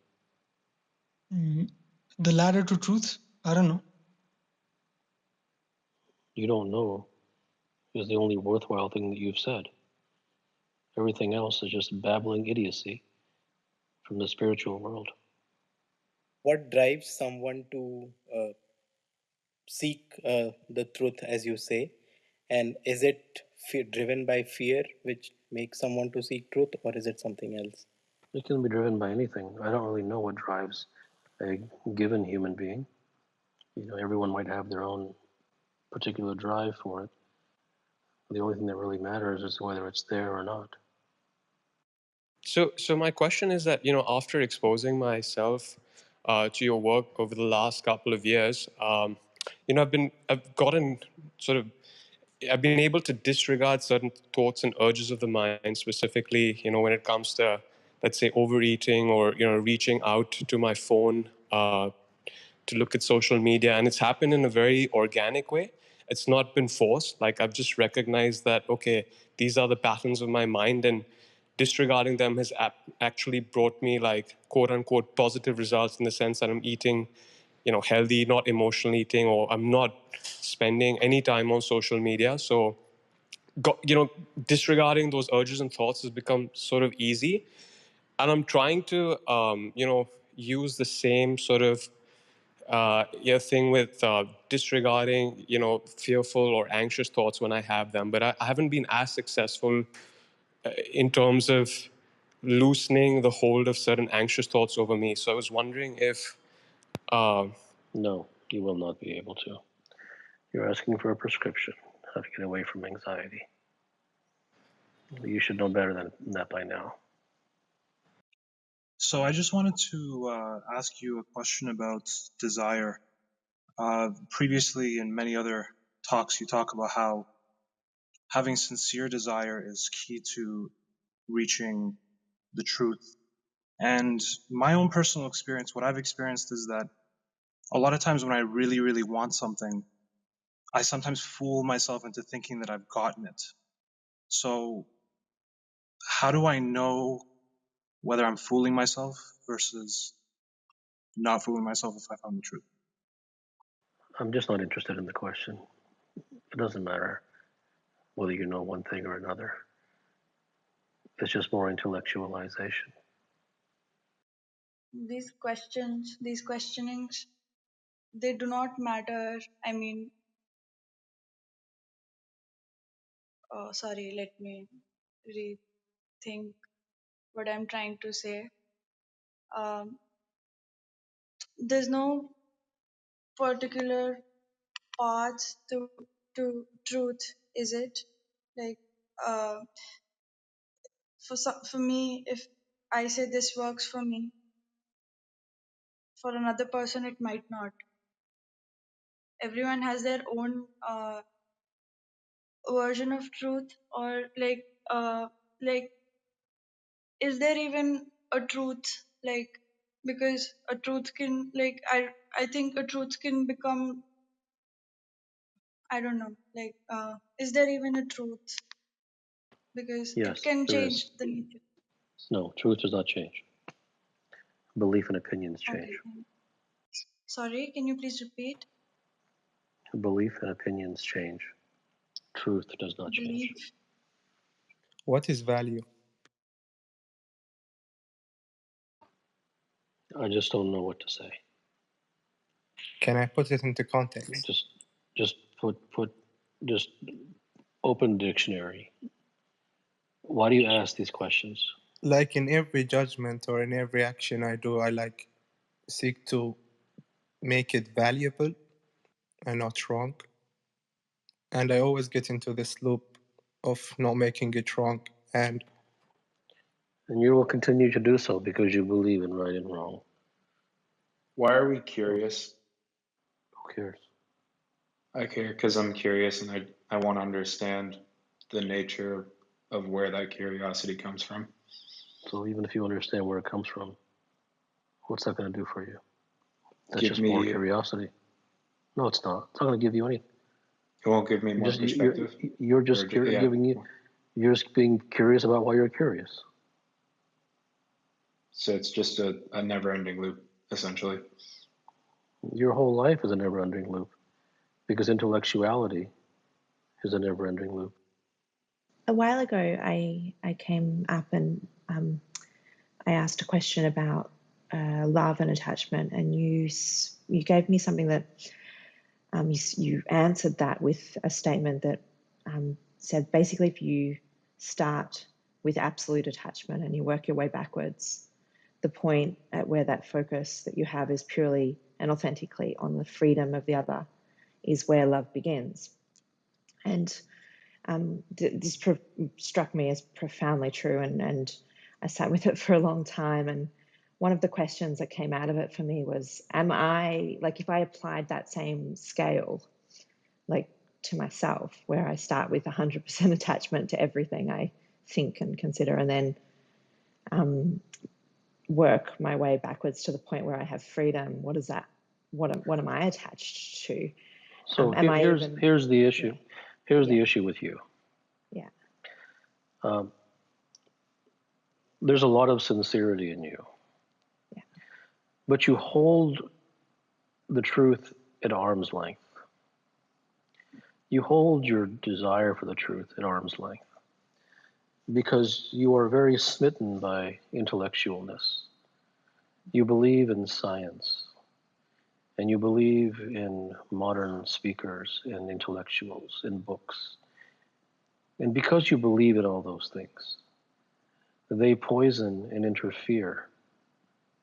The ladder to truth. I don't know. You don't know. is the only worthwhile thing that you've said. Everything else is just babbling idiocy from the spiritual world. What drives someone to seek the truth, as you say? And is it driven by fear, which makes someone to seek truth, or is it something else? It can be driven by anything. I don't really know what drives a given human being. Everyone might have their own particular drive for it. The only thing that really matters is whether it's there or not. So my question is that, after exposing myself to your work over the last couple of years, I've been able to disregard certain thoughts and urges of the mind, specifically, when it comes to, let's say, overeating or, reaching out to my phone to look at social media. And it's happened in a very organic way. It's not been forced. Like, I've just recognized that, okay, these are the patterns of my mind, and disregarding them has actually brought me, like, quote unquote positive results, in the sense that I'm eating healthy, not emotional eating, or I'm not spending any time on social media. So disregarding those urges and thoughts has become sort of easy, and I'm trying to use the same sort of thing with disregarding fearful or anxious thoughts when I have them, but I haven't been as successful in terms of loosening the hold of certain anxious thoughts over me. So I was wondering if No, you will not be able to. You're asking for a prescription, how to get away from anxiety. You should know better than that by now. So I just wanted to ask you a question about desire. Previously, in many other talks, you talk about how having sincere desire is key to reaching the truth. And my own personal experience, what I've experienced is that a lot of times when I really, really want something, I sometimes fool myself into thinking that I've gotten it. So how do I know whether I'm fooling myself versus not fooling myself if I found the truth? I'm just not interested in the question. It doesn't matter whether you know one thing or another. It's just more intellectualization. These questions, these questionings, they do not matter. I mean, sorry, let me rethink what I'm trying to say. There's no particular path to truth, is it? Like, for me, if I say this works for me, for another person it might not. Everyone has their own version of truth, or like is there even a truth? Like, because a truth can, like, I think a truth can become, I don't know, like, is there even a truth? Because it Yes, can there change is. the nature. No, truth does not change. Belief and opinions change. Okay. Sorry, can you please repeat? Belief and opinions change. Truth does not change. Belief. What is value? I just don't know what to say. Can I put it into context? Just open dictionary. Why do you ask these questions? Like in every judgment or in every action I do, I seek to make it valuable and not wrong. And I always get into this loop of not making it wrong. And you will continue to do so because you believe in right and wrong. Why are we curious? Who cares? I care because I'm curious and I want to understand the nature of where that curiosity comes from. So even if you understand where it comes from, what's that going to do for you? That's Give just me, more curiosity. No, it's not. It's not going to give you anything. It won't give me more perspective. You're just you're just being curious about why you're curious. So it's just a never-ending loop, essentially. Your whole life is a never-ending loop because intellectuality is a never-ending loop. A while ago, I came up and I asked a question about love and attachment, and you gave me something that you answered that with a statement that said basically if you start with absolute attachment and you work your way backwards, the point at where that focus that you have is purely and authentically on the freedom of the other is where love begins. And this struck me as profoundly true, and I sat with it for a long time. And one of the questions that came out of it for me was, am I, like, if I applied that same scale, like, to myself, where I start with 100% attachment to everything I think and consider, and then work my way backwards to the point where I have freedom, what is that? What am I attached to? So here's the issue. Yeah. Here's the issue with you. Yeah. There's a lot of sincerity in you. Yeah. But you hold the truth at arm's length. You hold your desire for the truth at arm's length because you are very smitten by intellectualness. You believe in science, and you believe in modern speakers and intellectuals and books. And because you believe in all those things, they poison and interfere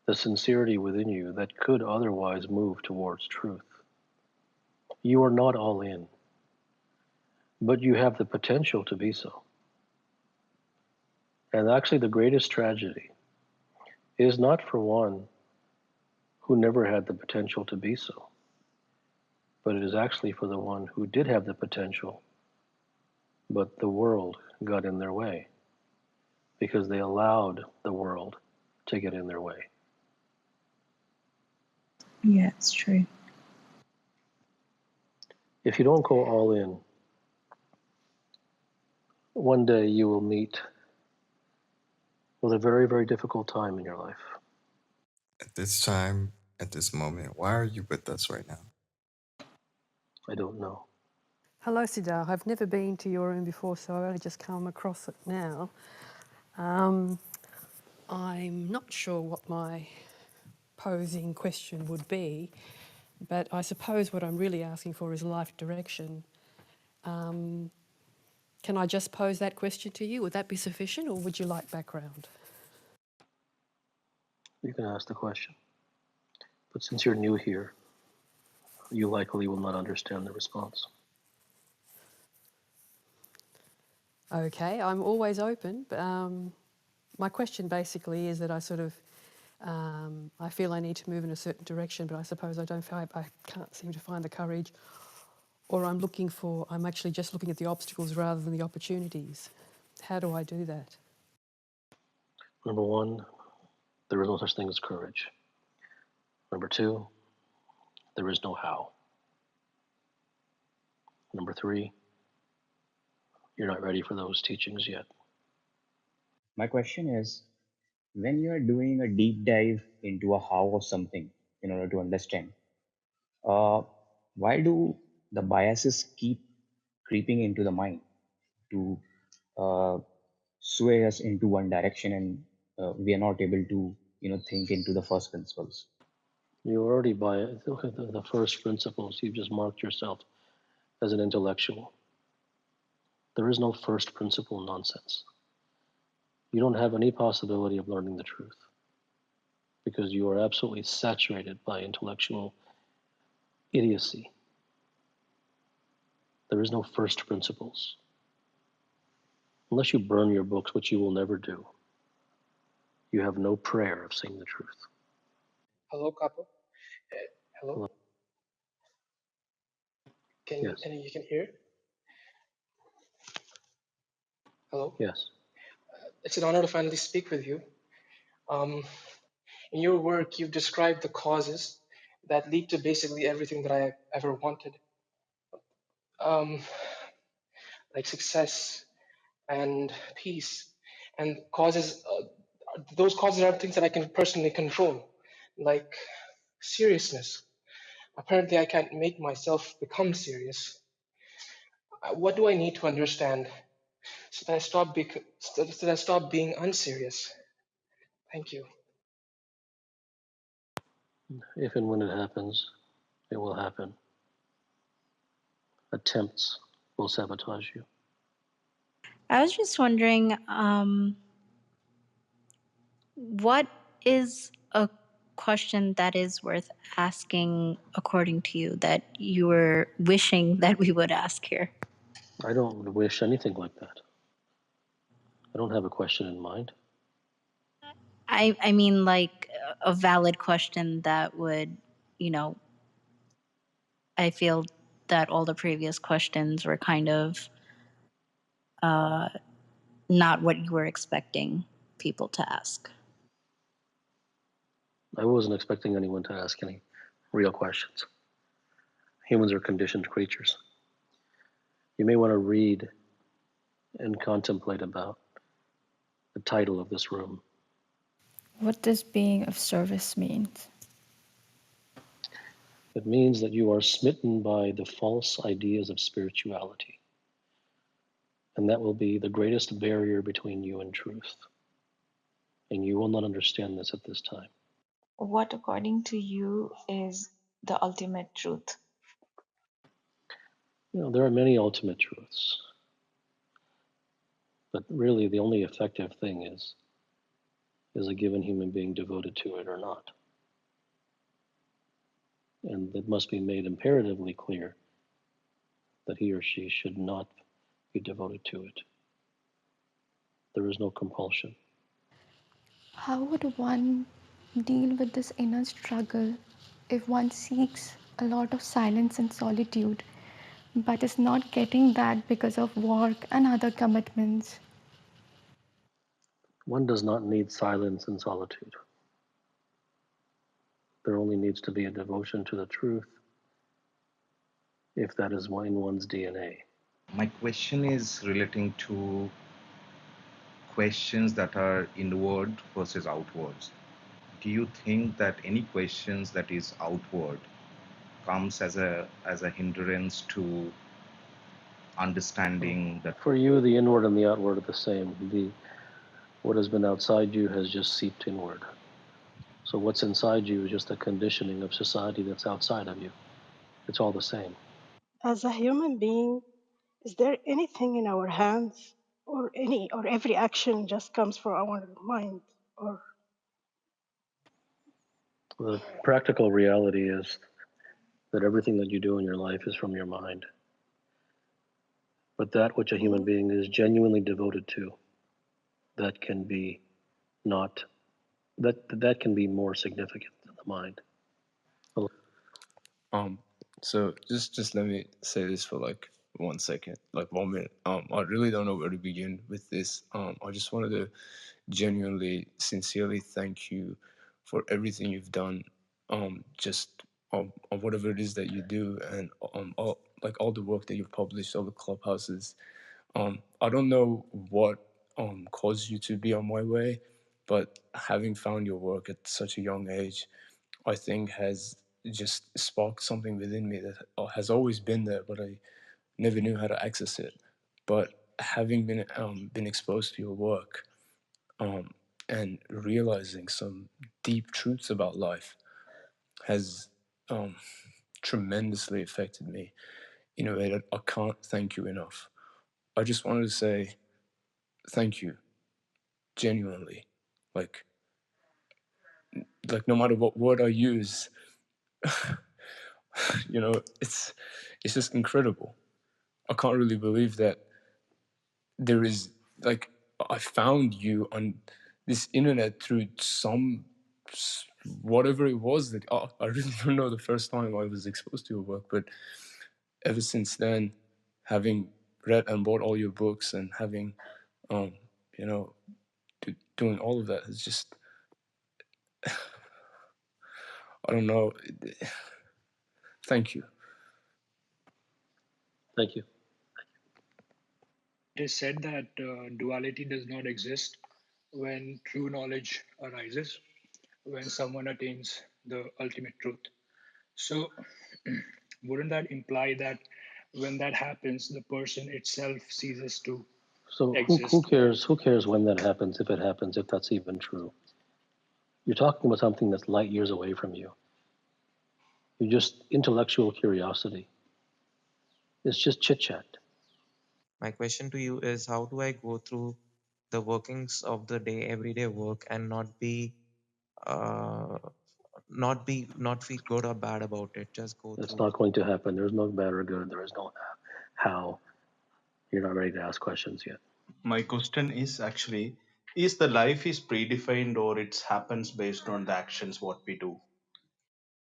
the sincerity within you that could otherwise move towards truth. You are not all in, but you have the potential to be so. And actually, the greatest tragedy is not for one who never had the potential to be so, but it is actually for the one who did have the potential, but the world got in their way because they allowed the world to get in their way. Yeah, it's true. If you don't go all in, one day you will meet with a very, very difficult time in your life. At this time, at this moment, why are you with us right now? I don't know. Hello, Siddharth. I've never been to your room before, so I've only just come across it now. I'm not sure what my posing question would be, but I suppose what I'm really asking for is life direction. Can I just pose that question to you? Would that be sufficient, or would you like background? You can ask the question. But since you're new here, you likely will not understand the response. Okay, I'm always open. But, my question basically is that I I feel I need to move in a certain direction, but I suppose I can't seem to find the courage, or I'm actually just looking at the obstacles rather than the opportunities. How do I do that? Number one, there is no such thing as courage. Number two, there is no how. Number three, you're not ready for those teachings yet. My question is, when you are doing a deep dive into a how of something in order to understand, why do the biases keep creeping into the mind to uh, sway us into one direction, and we are not able to think into the first principles? You already look at the first principles. You've just marked yourself as an intellectual. There is no first principle nonsense. You don't have any possibility of learning the truth because you are absolutely saturated by intellectual idiocy. There is no first principles. Unless you burn your books, which you will never do, you have no prayer of seeing the truth. Hello, Kapil. Hello. Hello. Yes. You can hear? Hello. Yes. It's an honor to finally speak with you. In your work, you've described the causes that lead to basically everything that I ever wanted, like success and peace. And causes, those causes are things that I can personally control, like seriousness. Apparently, I can't make myself become serious. What do I need to understand so that I stop being unserious? Thank you. If and when it happens, it will happen. Attempts will sabotage you. I was just wondering, what is a question that is worth asking according to you that you were wishing that we would ask here? I don't wish anything like that. I don't have a question in mind. I mean, like a valid question that would, you know, I feel that all the previous questions were kind of not what you were expecting people to ask. I wasn't expecting anyone to ask any real questions. Humans are conditioned creatures. You may want to read and contemplate about the title of this room. What does being of service mean? It means that you are smitten by the false ideas of spirituality, and that will be the greatest barrier between you and truth. And you will not understand this at this time. What, according to you, is the ultimate truth? You know, there are many ultimate truths, but really the only effective thing is a given human being devoted to it or not? And it must be made imperatively clear that he or she should not be devoted to it. There is no compulsion. How would one deal with this inner struggle if one seeks a lot of silence and solitude, but is not getting that because of work and other commitments? One does not need silence and solitude. There only needs to be a devotion to the truth if that is in one's DNA. My question is relating to questions that are inward versus outwards. Do you think that any questions that is outward comes as a hindrance to understanding that? For you, the inward and the outward are the same. What has been outside you has just seeped inward. So what's inside you is just a conditioning of society that's outside of you. It's all the same. As a human being, is there anything in our hands, or every action just comes from our mind? Or The practical reality is that everything that you do in your life is from your mind. But that which a human being is genuinely devoted to, that can be not that can be more significant than the mind. So just let me say this for like 1 second, like 1 minute. I really don't know where to begin with this. I just wanted to genuinely, sincerely thank you for everything you've done. Just on whatever it is that you do, and all the work that you've published, all the clubhouses. I don't know what caused you to be on my way, but having found your work at such a young age, I think has just sparked something within me that has always been there, but I never knew how to access it. But having been exposed to your work, and realizing some deep truths about life has tremendously affected me in a way that I can't thank you enough. I just wanted to say thank you, genuinely. Like no matter what word I use, it's just incredible. I can't really believe that there is, like, I found you on this internet through whatever it was that I really don't know the first time I was exposed to your work, but ever since then, having read and bought all your books and having doing all of that is just, I don't know. Thank you. Thank you. It is said that duality does not exist when true knowledge arises, when someone attains the ultimate truth. So, wouldn't that imply that when that happens, the person itself ceases to So who exist, or cares? Who cares when that happens? If it happens, if that's even true, you're talking about something that's light years away from you. You just intellectual curiosity. It's just chit chat. My question to you is, how do I go through the workings of the day, everyday work, and uh, not feel good or bad about it? Just go It's through. not going to happen. There's no bad or good. There is no how. You're not ready to ask questions yet. My question is actually, is the life is predefined or it happens based on the actions what we do?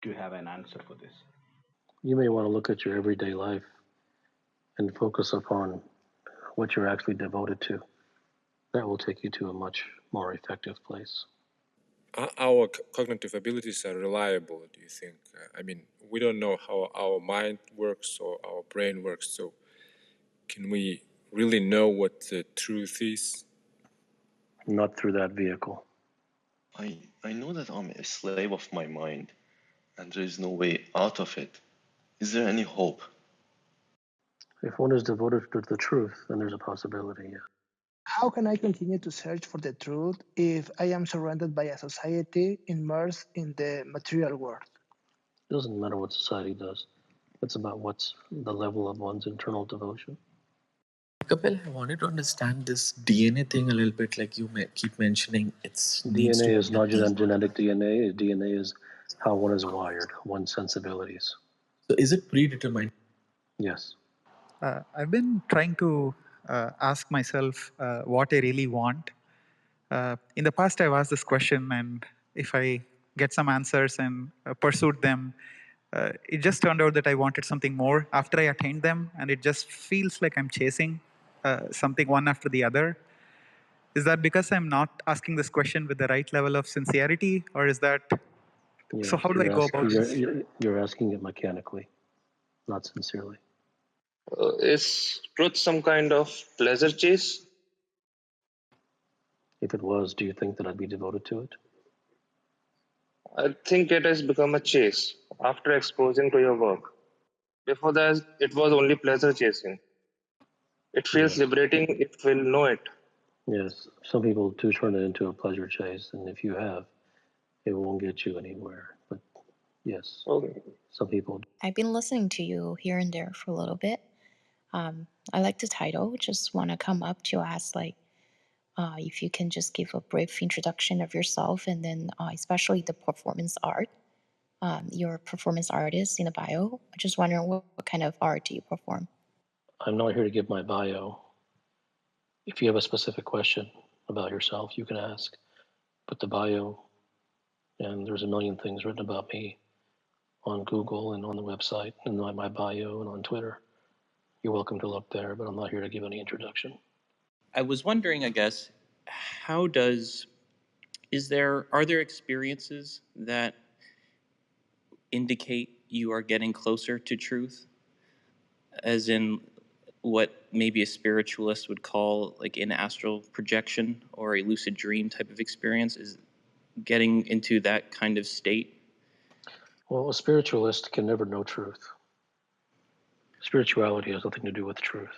Do you have an answer for this? You may want to look at your everyday life and focus upon what you're actually devoted to. That will take you to a much more effective place. Our cognitive abilities are reliable, do you think? I mean, we don't know how our mind works or our brain works, so can we really know what the truth is? Not through that vehicle. I know that I'm a slave of my mind and there is no way out of it. Is there any hope? If one is devoted to the truth, then there's a possibility, yeah. How can I continue to search for the truth if I am surrounded by a society immersed in the material world? It doesn't matter what society does. It's about what's the level of one's internal devotion. Kapil, I wanted to understand this DNA thing a little bit. Like you keep mentioning, it needs to DNA be is not healthy. genetic DNA. DNA is how one is wired, one's sensibilities. So is it predetermined? Yes. I've been trying to ask myself what I really want. In the past, I've asked this question, and if I get some answers and pursued them, it just turned out that I wanted something more after I attained them, and it just feels like I'm chasing something one after the other. Is that because I'm not asking this question with the right level of sincerity, or is that so? Yes, How do I go about this? you're asking it mechanically, not sincerely. Is truth some kind of pleasure chase? If it was, do you think that I'd be devoted to it? I think it has become a chase after exposing to your work. Before that, it was only pleasure chasing. It feels Yes. liberating if we'll know it. Yes. Some people do turn it into a pleasure chase, and if you have, it won't get you anywhere. But yes, Okay. some people do. I've been listening to you here and there for a little bit. I like the title. Just want to come up to ask, like, if you can just give a brief introduction of yourself, and then especially the performance art. You're a performance artist in a bio. I just wondering what kind of art do you perform? I'm not here to give my bio. If you have a specific question about yourself, you can ask. But the bio, and there's a million things written about me on Google and on the website and on my bio and on Twitter. You're welcome to look there, but I'm not here to give any introduction. I was wondering, I guess, are there experiences that indicate you are getting closer to truth, as in what maybe a spiritualist would call like an astral projection or a lucid dream type of experience? Is getting into that kind of state? Well, a spiritualist can never know truth. Spirituality has nothing to do with truth.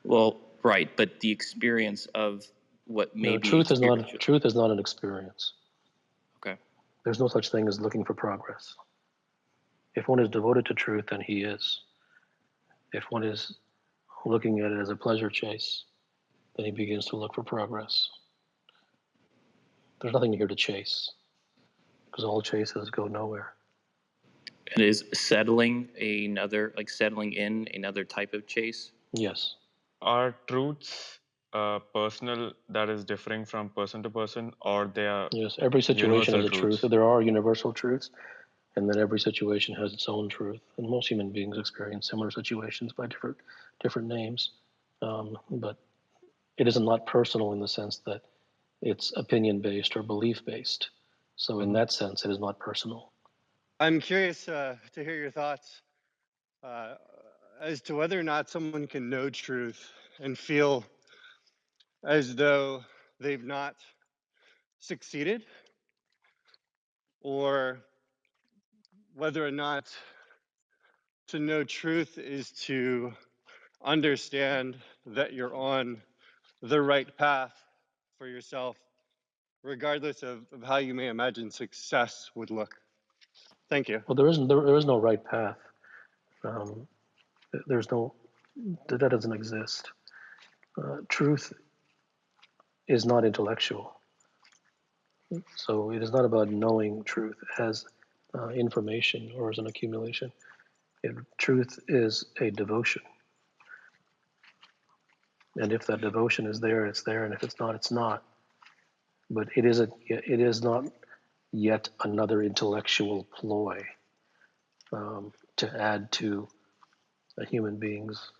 Well, right, but the experience of what may be truth spiritual. is not an experience. Okay. There's no such thing as looking for progress. If one is devoted to truth, then he is. If one is looking at it as a pleasure chase, then he begins to look for progress. There's nothing here to chase, because all chases go nowhere. And is settling in another type of chase? Yes. Are truths personal, that is differing from person to person, or they are Yes, every situation has a truth. truths? There are universal truths, and then every situation has its own truth. And most human beings experience similar situations by different names. But it is not personal in the sense that it's opinion based or belief based. So in that sense, it is not personal. I'm curious to hear your thoughts as to whether or not someone can know truth and feel as though they've not succeeded, or whether or not To know truth is to understand that you're on the right path for yourself, regardless of how you may imagine success would look. Thank you. Well, there is no right path. Um, there's no that doesn't exist. Truth is not intellectual, so it is not about knowing truth as information or as an accumulation. Truth is a devotion, and if that devotion is there, it's there, and if it's not, it's not. But it is not yet another intellectual ploy to add to a human being's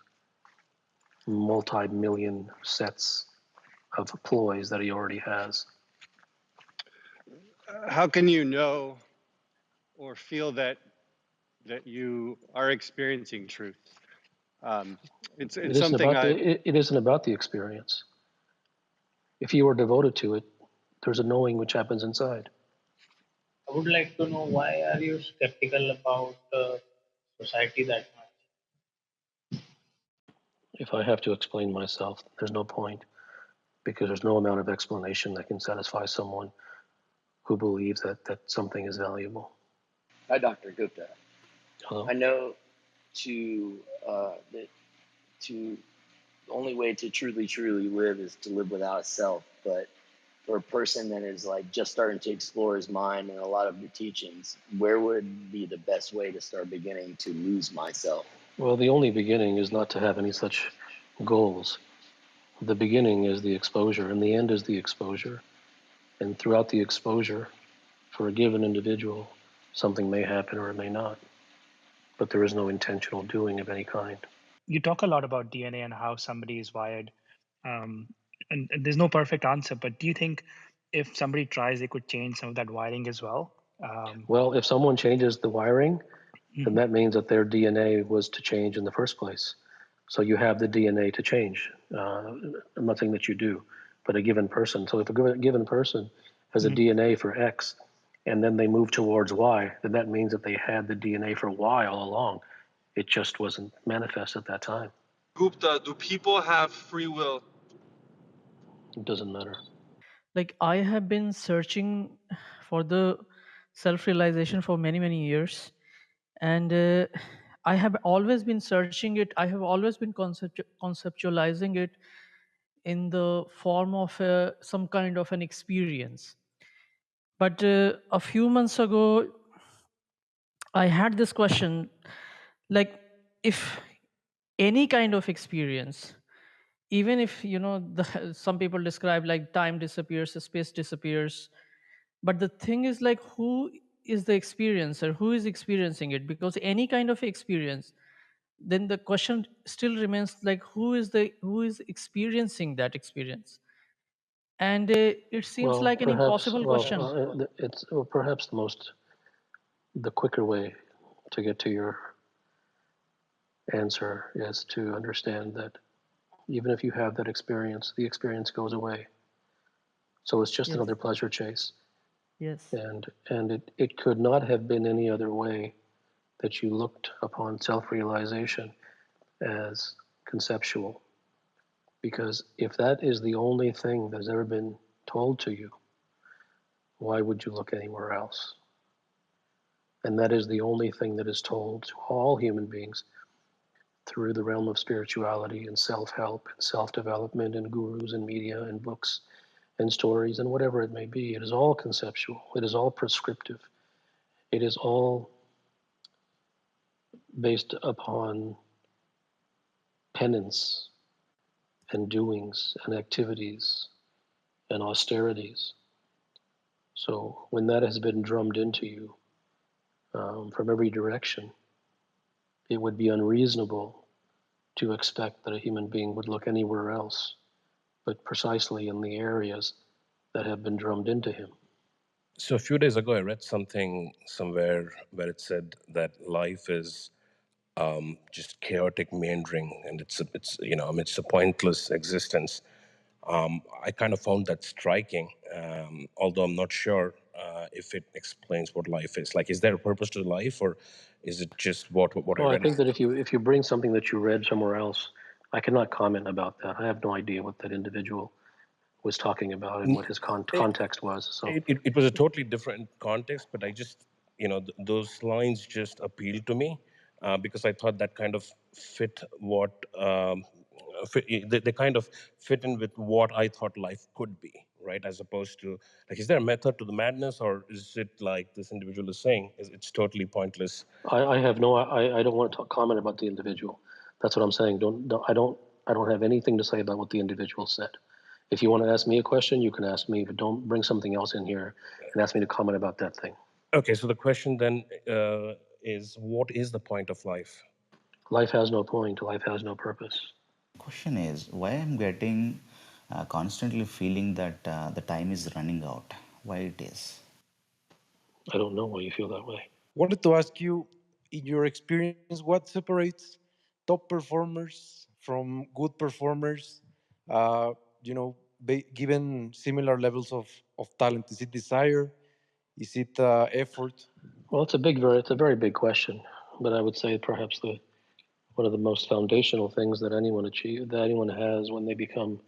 multi-million sets of ploys that he already has. How can you know or feel that you are experiencing truth? It's It isn't something about I it isn't about the experience. If you are devoted to it, there's a knowing which happens inside. I would like to know why are you skeptical about society that much? If I have to explain myself, there's no point, because there's no amount of explanation that can satisfy someone who believes that something is valuable. Hi, Dr. Gupta. Hello? I know that to the only way to truly live is to live without self. But for a person that is like just starting to explore his mind and a lot of the teachings, where would be the best way to start beginning to lose myself? Well, the only beginning is not to have any such goals. The beginning is the exposure, and the end is the exposure. And throughout the exposure, for a given individual, something may happen or it may not. But there is no intentional doing of any kind. You talk a lot about DNA and how somebody is wired. And there's no perfect answer, but do you think if somebody tries, they could change some of that wiring as well? Well, if someone changes the wiring, then that means that their DNA was to change in the first place. So you have the DNA to change. I'm not saying that you do, but a given person. So if a given person has a DNA for X and then they move towards Y, then that means that they had the DNA for Y all along. It just wasn't manifest at that time. Gupta, do people have free will? It doesn't matter. Like, I have been searching for the self-realization for many years, and I have always been searching it. I have always been conceptualizing it in the form of some kind of an experience. But a few months ago, I had this question, like, if any kind of experience, even if some people describe like time disappears, space disappears, but the thing is, like, who is the experiencer, who is experiencing it? Because any kind of experience, then the question still remains, like, who is experiencing that experience? And it seems Well, like an impossible question. it's perhaps the quicker way to get to your answer is to understand that even if you have that experience, the experience goes away. So it's just Yes. another pleasure chase. Yes. And it could not have been any other way that you looked upon self-realization as conceptual. Because if that is the only thing that has ever been told to you, why would you look anywhere else? And that is the only thing that is told to all human beings through the realm of spirituality and self-help and self-development and gurus and media and books and stories and whatever it may be. It is all conceptual. It is all prescriptive. It is all based upon penance and doings and activities and austerities. So when that has been drummed into you from every direction, it would be unreasonable to expect that a human being would look anywhere else, but precisely in the areas that have been drummed into him. So a few days ago, I read something somewhere where it said that life is just chaotic meandering, and it's it's a pointless existence. I kind of found that striking, although I'm not sure if it explains what life is. Like, is there a purpose to life, or is it just what I Well, I read? think that if you bring something that you read somewhere else, I cannot comment about that. I have no idea what that individual was talking about and what his context was. So It was a totally different context, but I just, those lines just appealed to me because I thought that kind of fit what they kind of fit in with what I thought life could be, right? As opposed to, like, is there a method to the madness, or is it like this individual is saying, it's totally pointless? I have no, I don't want to comment about the individual. That's what I'm saying. I don't have anything to say about what the individual said. If you want to ask me a question, you can ask me, but don't bring something else in here and ask me to comment about that thing. Okay, so the question then is, what is the point of life? Life has no point. Life has no purpose. Question is, why I'm getting constantly feeling that the time is running out. Why it is? I don't know why you feel that way. Wanted to ask you, in your experience, what separates top performers from good performers? Uh, given similar levels of talent, is it desire? Is it effort? Well, it's a very big question, but I would say perhaps one of the most foundational things that anyone has when they become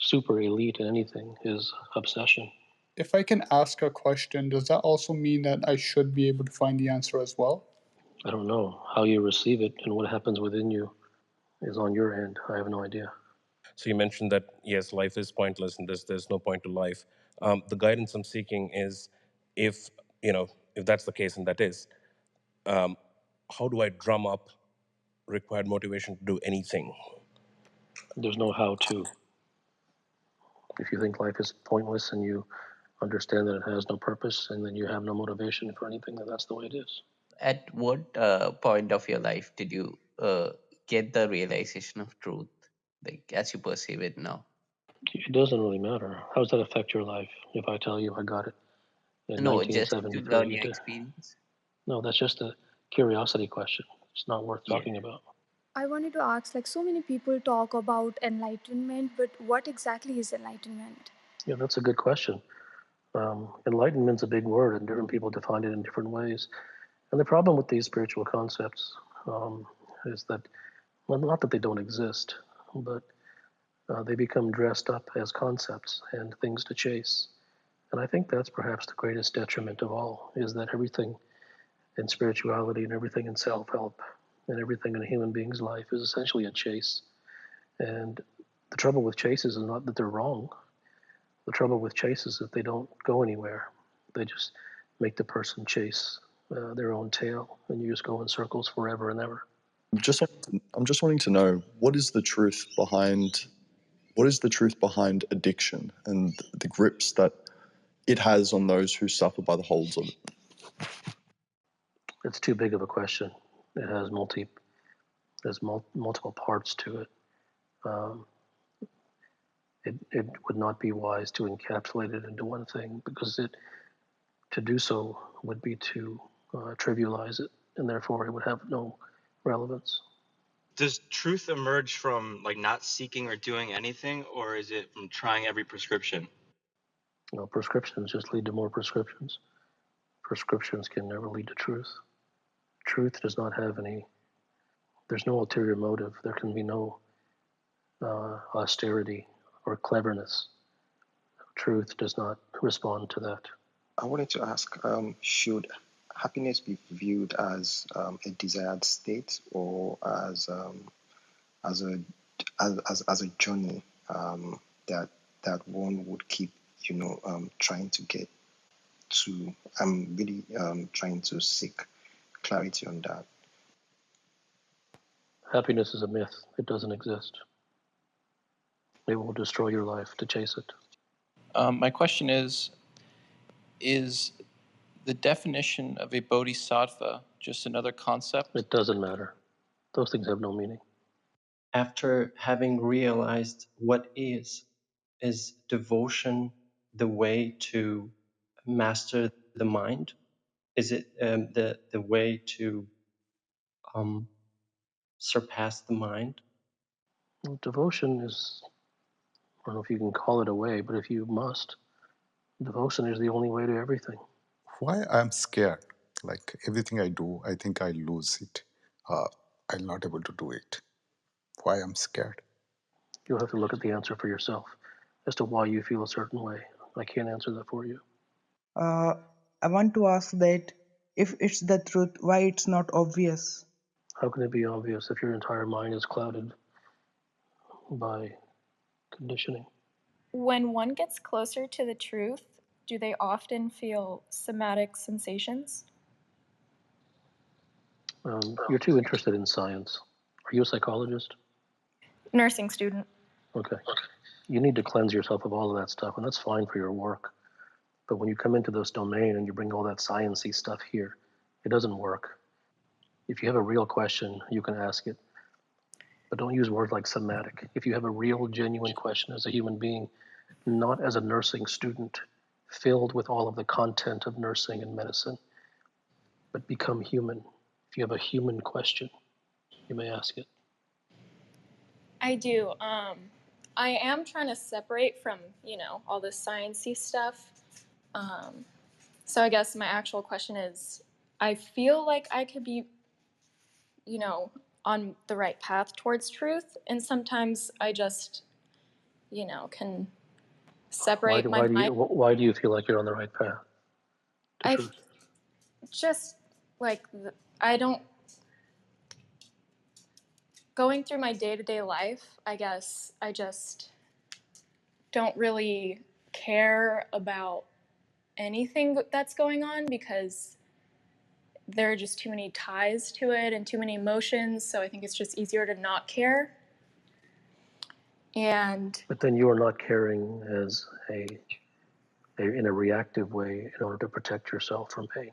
super elite in anything is obsession. If I can ask a question, does that also mean that I should be able to find the answer as well? I don't know. How you receive it and what happens within you is on your end. I have no idea. So you mentioned that, yes, life is pointless and there's no point to life. The guidance I'm seeking is, if if that's the case, and that is, how do I drum up required motivation to do anything? There's no how to. If you think life is pointless and you understand that it has no purpose and then you have no motivation for anything, then that's the way it is. At what point of your life did you get the realization of truth, like as you perceive it now? It doesn't really matter. How does that affect your life if I tell you I got it in No, just to learn 1973? your experience. No, that's just a curiosity question. It's not worth Yeah. talking about. I wanted to ask, like, so many people talk about enlightenment, but what exactly is enlightenment? Yeah, that's a good question. Enlightenment's a big word, and different people define it in different ways. And the problem with these spiritual concepts is that, well, not that they don't exist, but they become dressed up as concepts and things to chase. And I think that's perhaps the greatest detriment of all, is that everything in spirituality and everything in self-help and everything in a human being's life is essentially a chase. And the trouble with chases is not that they're wrong. The trouble with chases is that they don't go anywhere. They just make the person chase their own tail, and you just go in circles forever and ever. I'm just wanting to know, what is the truth behind addiction and the grips that it has on those who suffer by the holds of it? It's too big of a question. It has multiple parts to it. It would not be wise to encapsulate it into one thing, because to do so would be to trivialize it, and therefore it would have no relevance. Does truth emerge from like not seeking or doing anything, or is it from trying every prescription? Prescriptions just lead to more prescriptions. Prescriptions can never lead to truth. Truth does not have any, there's no ulterior motive. There can be no austerity or cleverness. Truth does not respond to that. I wanted to ask, should happiness be viewed as a desired state, or as a journey that one would keep, trying to get to? I'm really trying to seek clarity on that. Happiness is a myth. It doesn't exist. It will destroy your life to chase it. My question is the definition of a bodhisattva just another concept? It doesn't matter. Those things have no meaning. After having realized what is devotion the way to master the mind? Is it the way to surpass the mind? Well, devotion is, I don't know if you can call it a way, but if you must, Devotion is the only way to everything. Why I'm scared? Like everything I do, I think I lose it. I'm not able to do it. Why I'm scared? You'll have to look at the answer for yourself as to why you feel a certain way. I can't answer that for you. Uh, I want to ask that if it's the truth, why it's not obvious? How can it be obvious if your entire mind is clouded by conditioning? When one gets closer to the truth, do they often feel somatic sensations? You're too interested in science. Are you a psychologist? Nursing student. Okay. You need to cleanse yourself of all of that stuff, and that's fine for your work. But when you come into this domain and you bring all that sciencey stuff here, it doesn't work. If you have a real question, you can ask it. But don't use words like somatic. If you have a real, genuine question as a human being, not as a nursing student, filled with all of the content of nursing and medicine, but become human. If you have a human question, you may ask it. I do. I am trying to separate from, all this sciencey stuff. So I guess my actual question is, I feel like I could be, on the right path towards truth, and sometimes I just, can separate my mind. Why do you feel like you're on the right path to I truth? just like I don't going through my day-to-day life. I guess I just don't really care about anything that's going on because there are just too many ties to it and too many emotions, so I think it's just easier to not care. But then you are not caring as in a reactive way in order to protect yourself from pain.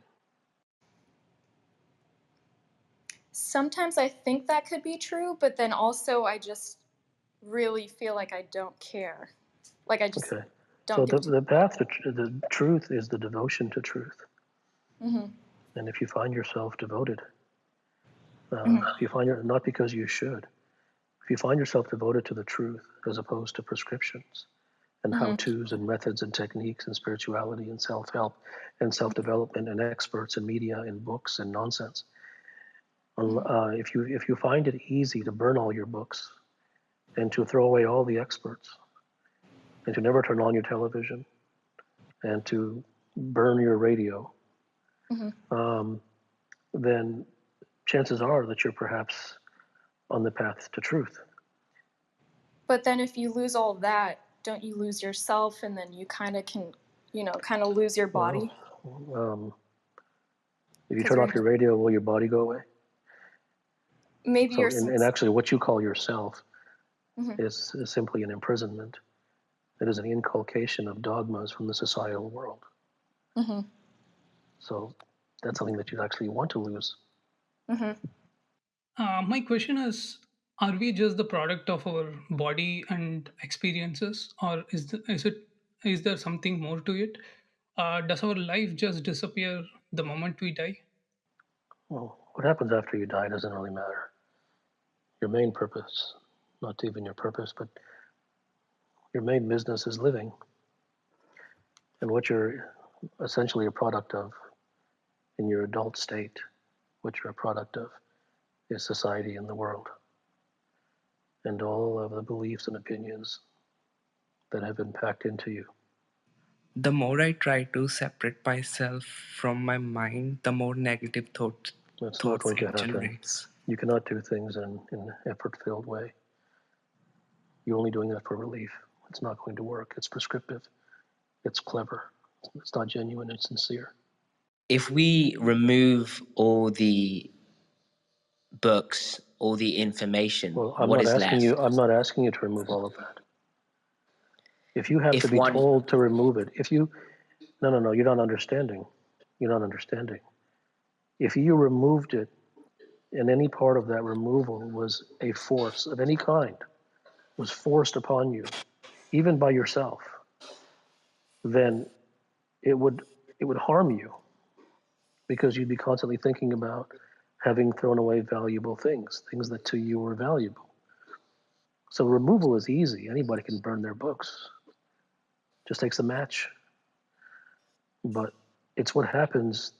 Sometimes I think that could be true, but then also I just really feel like I don't care. Like I just don't. So the path to the truth is the devotion to truth. Mm-hmm. And if you find yourself devoted, if you find not because you should, if you find yourself devoted to the truth as opposed to prescriptions and how-tos and methods and techniques and spirituality and self-help and self-development and experts and media and books and nonsense, if you find it easy to burn all your books and to throw away all the experts and to never turn on your television and to burn your radio, then chances are that you're perhaps on the path to truth. But then if you lose all that, don't you lose yourself, and then you kind of can, kind of lose your body? If you turn off your radio, will your body go away? Maybe so, and actually what you call yourself is simply an imprisonment. It is an inculcation of dogmas from the societal world. So that's something that you actually want to lose. My question is, are we just the product of our body and experiences, or is there something more to it? Does our life just disappear the moment we die? Well, what happens after you die doesn't really matter. Your main purpose, not even your purpose, but your main business is living. And what you're essentially a product of in your adult state, what you're a product of, is society and the world. And all of the beliefs and opinions that have been packed into you. The more I try to separate myself from my mind, the more negative thoughts not going to happen. generates. You cannot do things in an effort-filled way. You're only doing that for relief. It's not going to work. It's prescriptive. It's clever. It's not genuine and sincere. If we remove all the books, all the information, what is left? I'm not asking you to remove all of that. If you have to be told to remove it, no, you're not understanding. You're not understanding. If you removed it, and any part of that removal was a force of any kind, was forced upon you, even by yourself, then it would harm you, because you'd be constantly thinking about having thrown away valuable things that to you were valuable. So removal is easy. Anybody can burn their books. Just takes a match. But it's what happens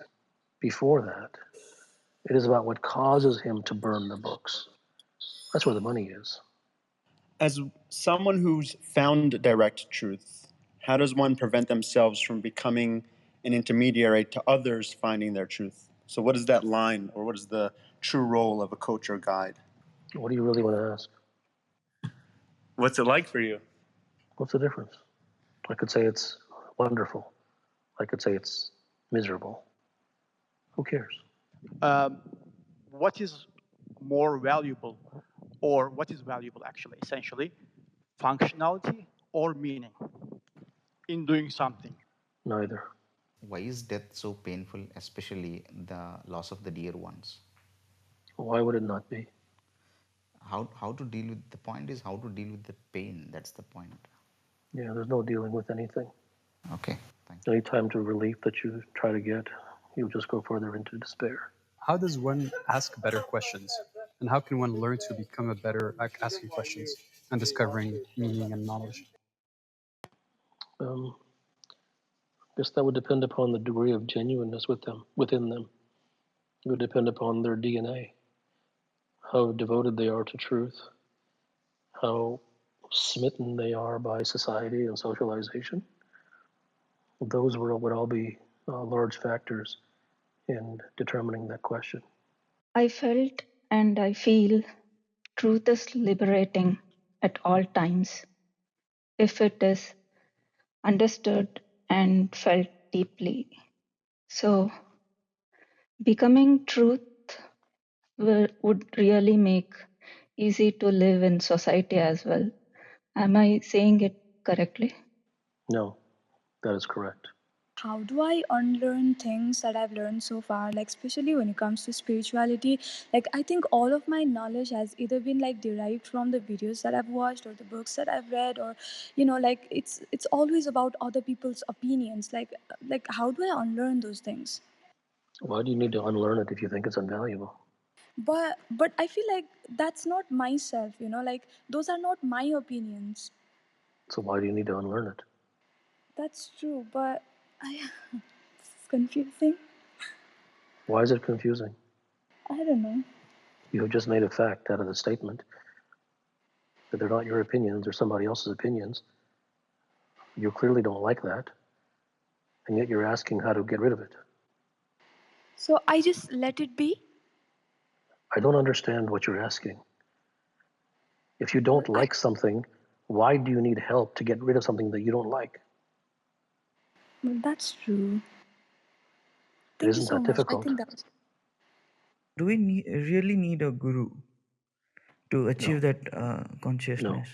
before that. It is about what causes him to burn the books. That's where the money is. As someone who's found direct truth, how does one prevent themselves from becoming an intermediary to others finding their truth? So what is that line, or what is the true role of a coach or guide? What do you really want to ask? What's it like for you? What's the difference? I could say it's wonderful. I could say it's miserable. Who cares? What is more valuable, or what is valuable actually, essentially, functionality or meaning in doing something? Neither. Why is death so painful, especially the loss of the dear ones? Why would it not be? How to deal with, the point is how to deal with the pain. That's the point. Yeah, there's no dealing with anything. Okay, thank you. Any time to relief that you try to get, you'll just go further into despair. How does one ask better questions? And how can one learn to become a better at asking questions and discovering meaning and knowledge? I guess that would depend upon the degree of genuineness within them. It would depend upon their DNA, how devoted they are to truth, how smitten they are by society and socialization. Those would all be large factors in determining that question. I felt and I feel truth is liberating at all times if it is understood and felt deeply. So, becoming truth would really make easy to live in society as well. Am I saying it correctly? No, that is correct. How do I unlearn things that I've learned so far, like especially when it comes to spirituality? Like I think all of my knowledge has either been like derived from the videos that I've watched or the books that I've read, or like it's always about other people's opinions. Like how do I unlearn those things? Why do you need to unlearn it if you think it's invaluable? But I feel like that's not myself, like those are not my opinions. So why do you need to unlearn it? That's true, but it's confusing. Why is it confusing? I don't know. You have just made a fact out of the statement that they're not your opinions, they're somebody else's opinions. You clearly don't like that, and yet you're asking how to get rid of it. So I just let it be? I don't understand what you're asking. If you don't like something, why do you need help to get rid of something that you don't like? Well, that's true. It isn't that difficult. I think that was... Do we really need a guru to achieve that consciousness?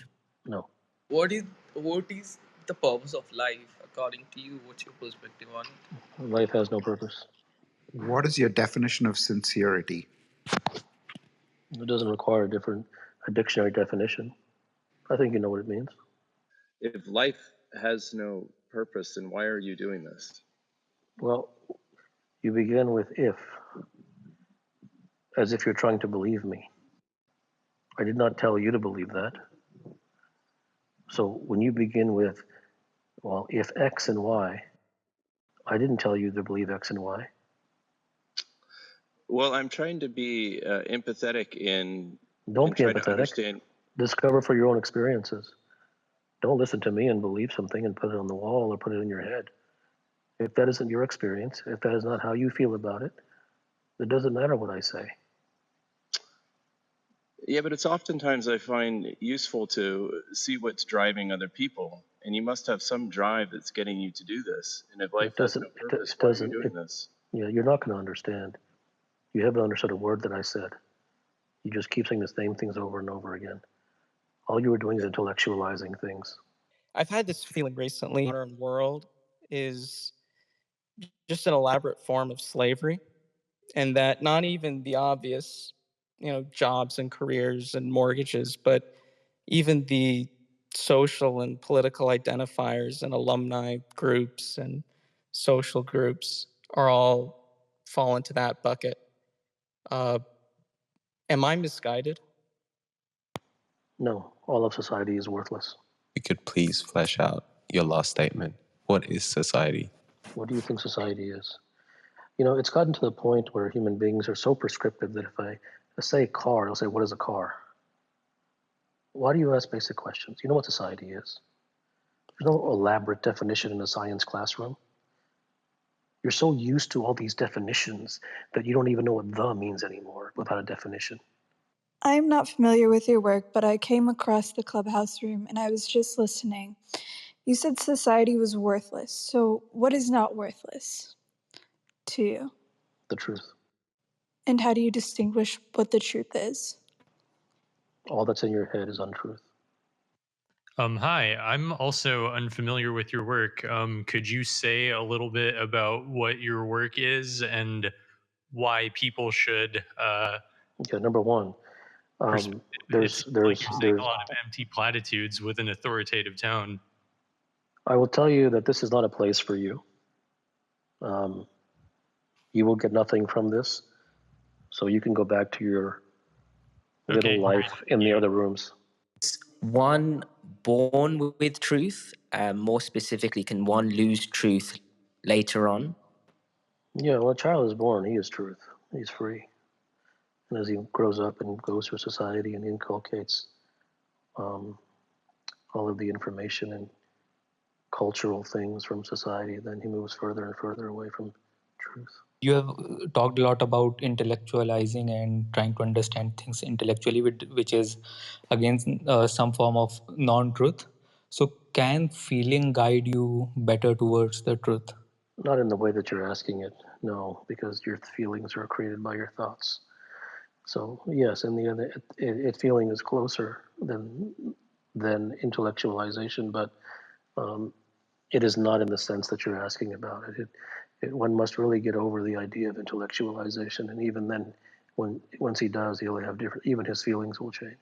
No. What is the purpose of life according to you? What's your perspective on it? Life has no purpose. What is your definition of sincerity? It doesn't require a dictionary definition. I think you know what it means. If life has no purpose, then why are you doing this? Well, you begin with if, as if you're trying to believe me. I did not tell you to believe that. So when you begin with, well, if X and Y, I didn't tell you to believe X and Y. Well, I'm trying to be empathetic Don't be try to empathetic. understand. Discover for your own experiences. Don't listen to me and believe something and put it on the wall or put it in your head. If that isn't your experience, if that is not how you feel about it, it doesn't matter what I say. Yeah, but it's oftentimes I find useful to see what's driving other people, and you must have some drive that's getting you to do this. And if life has no purpose, why are you doing this? Yeah, you're not going to understand. You haven't understood a word that I said. You just keep saying the same things over and over again. All you were doing is intellectualizing things. I've had this feeling recently. The modern world is just an elaborate form of slavery, and that not even the obvious, jobs and careers and mortgages, but even the social and political identifiers and alumni groups and social groups are all fall into that bucket. Am I misguided? No, all of society is worthless. You could please flesh out your last statement. What is society? What do you think society is? It's gotten to the point where human beings are so prescriptive that if I say car, I'll say, what is a car? Why do you ask basic questions? You know what society is. There's no elaborate definition in a science classroom. You're so used to all these definitions that you don't even know what the means anymore without a definition. I'm not familiar with your work, but I came across the Clubhouse room and I was just listening. You said society was worthless. So what is not worthless to you? The truth. And how do you distinguish what the truth is? All that's in your head is untruth. Hi, I'm also unfamiliar with your work. Could you say a little bit about what your work is and why people should? Okay, number one, it's like you're saying a lot of empty platitudes with an authoritative tone. I will tell you that this is not a place for you. You will get nothing from this, so you can go back to your little life in the other rooms. One born with truth, more specifically, can one lose truth later on? Yeah, when a child is born, he is truth. He's free. And as he grows up and goes through society and inculcates all of the information and cultural things from society, then he moves further and further away from truth. You have talked a lot about intellectualizing and trying to understand things intellectually, which is against some form of non-truth. So can feeling guide you better towards the truth? Not in the way that you're asking it, no, because your feelings are created by your thoughts. So yes, in the end, feeling is closer than intellectualization, but it is not in the sense that you're asking about it. One must really get over the idea of intellectualization, and even then, once he does, he'll have different. Even his feelings will change.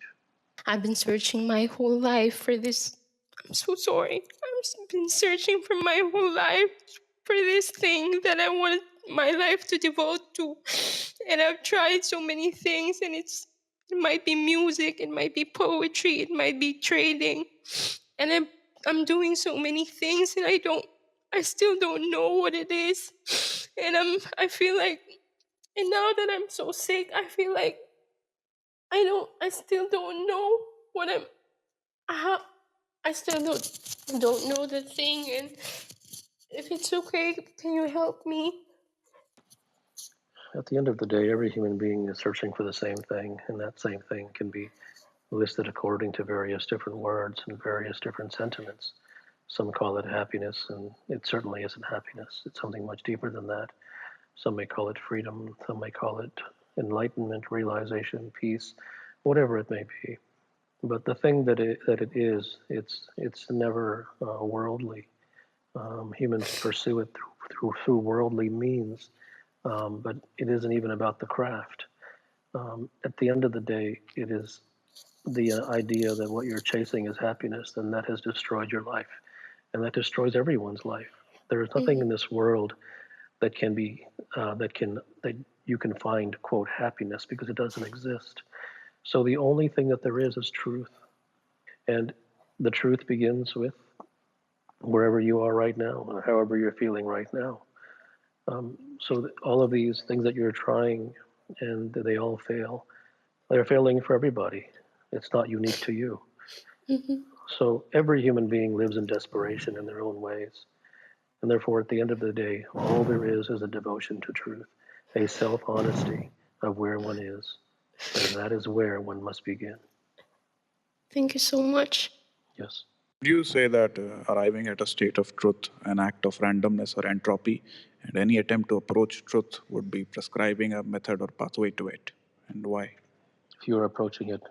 I've been searching my whole life for this. I'm so sorry. I've been searching for my whole life for this thing that I wanted my life to devote to, and I've tried so many things, and it might be music, it might be poetry, it might be trading, and I'm doing so many things, and I still don't know what it is, and I feel like, and now that I'm so sick, I feel like I still don't know what I still don't know the thing, and if it's okay, can you help me? At the end of the day, every human being is searching for the same thing, and that same thing can be listed according to various different words and various different sentiments. Some call it happiness, and it certainly isn't happiness. It's something much deeper than that. Some may call it freedom, some may call it enlightenment, realization, peace, whatever it may be. But the thing that it is, it's never worldly. Humans pursue it through worldly means, but it isn't even about the craft. At the end of the day, it is the idea that what you're chasing is happiness, then that has destroyed your life, and that destroys everyone's life. There is nothing in this world that can be that you can find, quote, happiness, because it doesn't exist. So the only thing that there is truth, and the truth begins with wherever you are right now, or however you're feeling right now. So all of these things that you're trying and they all fail, they're failing for everybody. It's not unique to you. So every human being lives in desperation in their own ways. And therefore, at the end of the day, all there is a devotion to truth, a self-honesty of where one is. And that is where one must begin. Thank you so much. Yes. Would you say that arriving at a state of truth, an act of randomness or entropy, and any attempt to approach truth would be prescribing a method or pathway to it? And why? If you're approaching it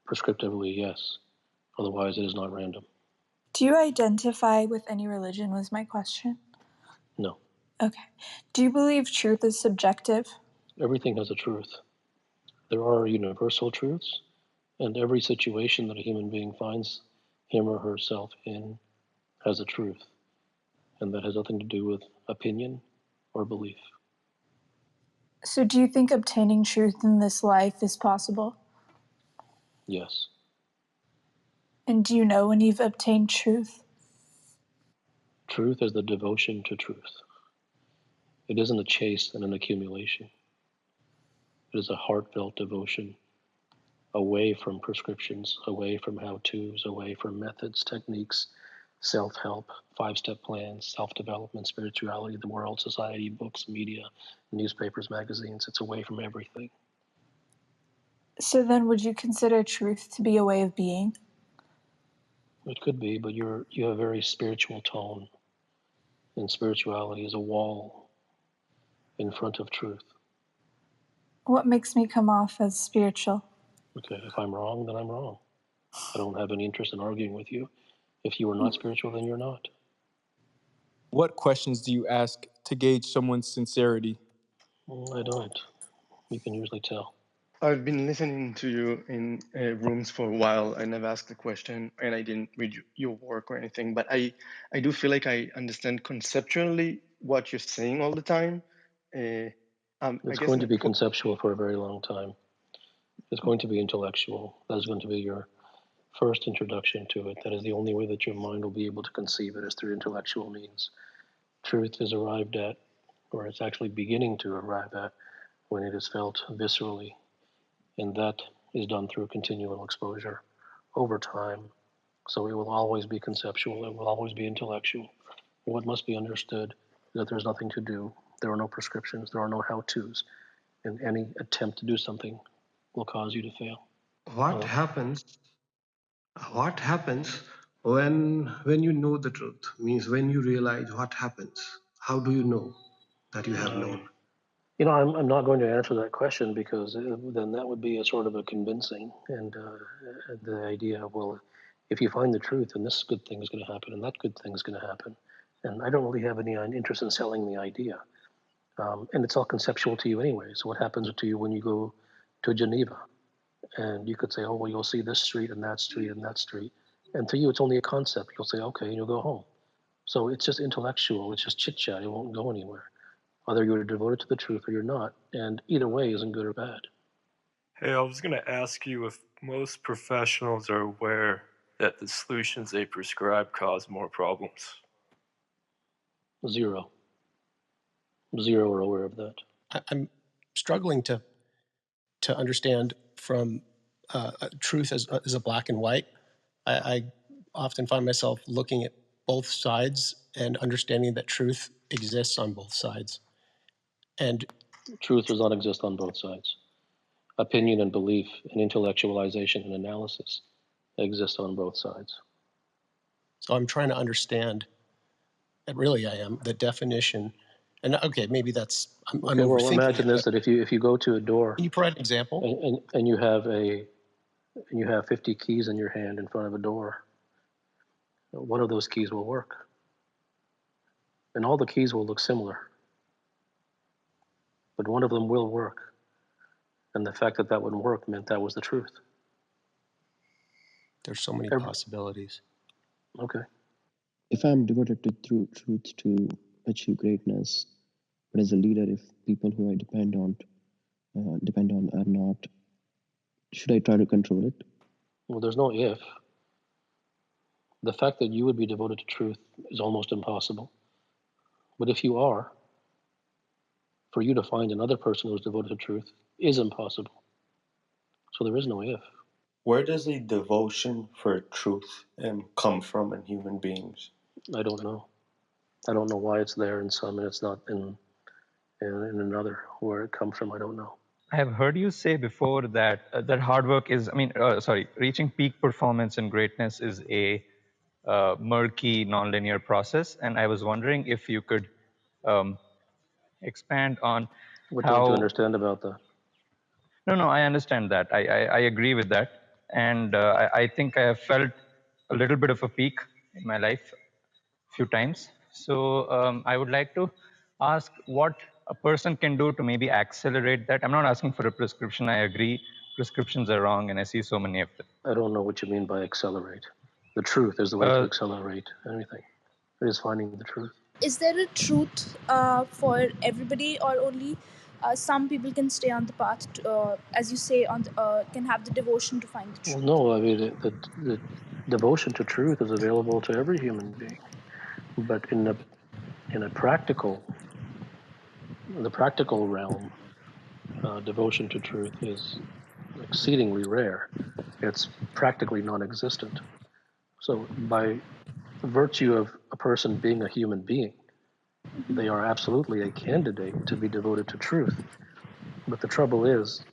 prescriptively, yes. Otherwise, it is not random. Do you identify with any religion was my question. No. Okay. Do you believe truth is subjective? Everything has a truth. There are universal truths, and every situation that a human being finds him or herself in has a truth. And that has nothing to do with opinion or belief. So do you think obtaining truth in this life is possible? Yes. And do you know when you've obtained truth? Truth is the devotion to truth. It isn't a chase and an accumulation. It is a heartfelt devotion away from prescriptions, away from how-tos, away from methods, techniques, self-help, 5-step plans, self-development, spirituality, the world, society, books, media, newspapers, magazines. It's away from everything. So then would you consider truth to be a way of being? It could be, but you have a very spiritual tone, and spirituality is a wall in front of truth. What makes me come off as spiritual? Okay, if I'm wrong, then I'm wrong. I don't have any interest in arguing with you. If you are not spiritual, then you're not. What questions do you ask to gauge someone's sincerity? I don't. You can usually tell. I've been listening to you in rooms for a while. I never asked a question, and I didn't read your work or anything, but I do feel like I understand conceptually what you're saying all the time. It's going to be conceptual for a very long time. It's going to be intellectual. That is going to be your first introduction to it. That is the only way that your mind will be able to conceive it, is through intellectual means. Truth is arrived at, or it's actually beginning to arrive at, when it is felt viscerally. And that is done through continual exposure over time. So it will always be conceptual. It will always be intellectual. What must be understood is that there's nothing to do. There are no prescriptions. There are no how-tos. And any attempt to do something will cause you to fail. What happens when you know the truth? Means when you realize what happens, how do you know that you have known? I'm not going to answer that question, because then that would be a sort of a convincing, and the idea of, well, if you find the truth, then this good thing is going to happen, and that good thing is going to happen. And I don't really have any interest in selling the idea. And it's all conceptual to you anyway. So what happens to you when you go to Geneva? And you could say, oh, well, you'll see this street and that street and that street. And to you, it's only a concept. You'll say, okay, and you'll go home. So it's just intellectual. It's just chit chat. It won't go anywhere. Whether you're devoted to the truth or you're not. And either way isn't good or bad. Hey, I was going to ask you if most professionals are aware that the solutions they prescribe cause more problems. Zero are aware of that. I'm struggling to understand from truth as a black and white. I often find myself looking at both sides and understanding that truth exists on both sides. And truth does not exist on both sides. Opinion and belief and intellectualization and analysis exist on both sides. So I'm trying to understand, and really I am, the definition. And okay, maybe that's I'm overthinking. Well, imagine this: that if you go to a door, can you provide an example? And you have 50 keys in your hand in front of a door. One of those keys will work, and all the keys will look similar, but one of them will work. And the fact that wouldn't work meant that was the truth. There's so many possibilities. Okay. If I'm devoted to truth to achieve greatness, but as a leader, if people who I depend on are not, should I try to control it? Well, there's no if. The fact that you would be devoted to truth is almost impossible. But if you are, for you to find another person who's devoted to truth is impossible. So there is no if. Where does a devotion for truth come from in human beings? I don't know. I don't know why it's there in some and it's not in another. Where it comes from, I don't know. I have heard you say before that that hard work is, reaching peak performance and greatness is a murky, nonlinear process. And I was wondering if you could expand on what don't you understand about that? No, I understand that. I agree with that. And I think I have felt a little bit of a peak in my life a few times. So I would like to ask what a person can do to maybe accelerate that. I'm not asking for a prescription. I agree prescriptions are wrong, and I see so many of them. I don't know what you mean by accelerate. The truth is the way to accelerate anything. It is finding the truth. Is there a truth for everybody, or only some people can stay on the path, as you say, can have the devotion to find the truth? Well, no, I mean, the devotion to truth is available to every human being. But in the practical realm, devotion to truth is exceedingly rare. It's practically non-existent. So by virtue of a person being a human being, they are absolutely a candidate to be devoted to truth. But the trouble is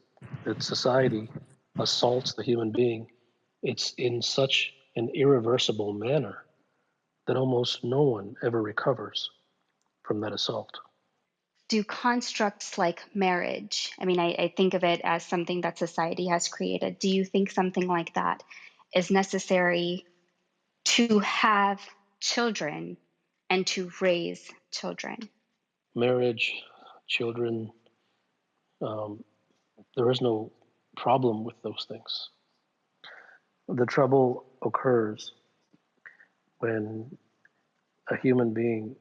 that society assaults the human being. It's in such an irreversible manner that almost no one ever recovers from that assault. Do constructs like marriage, I mean, I think of it as something that society has created. Do you think something like that is necessary to have children and to raise children? Marriage, children, there is no problem with those things. The trouble occurs when a human being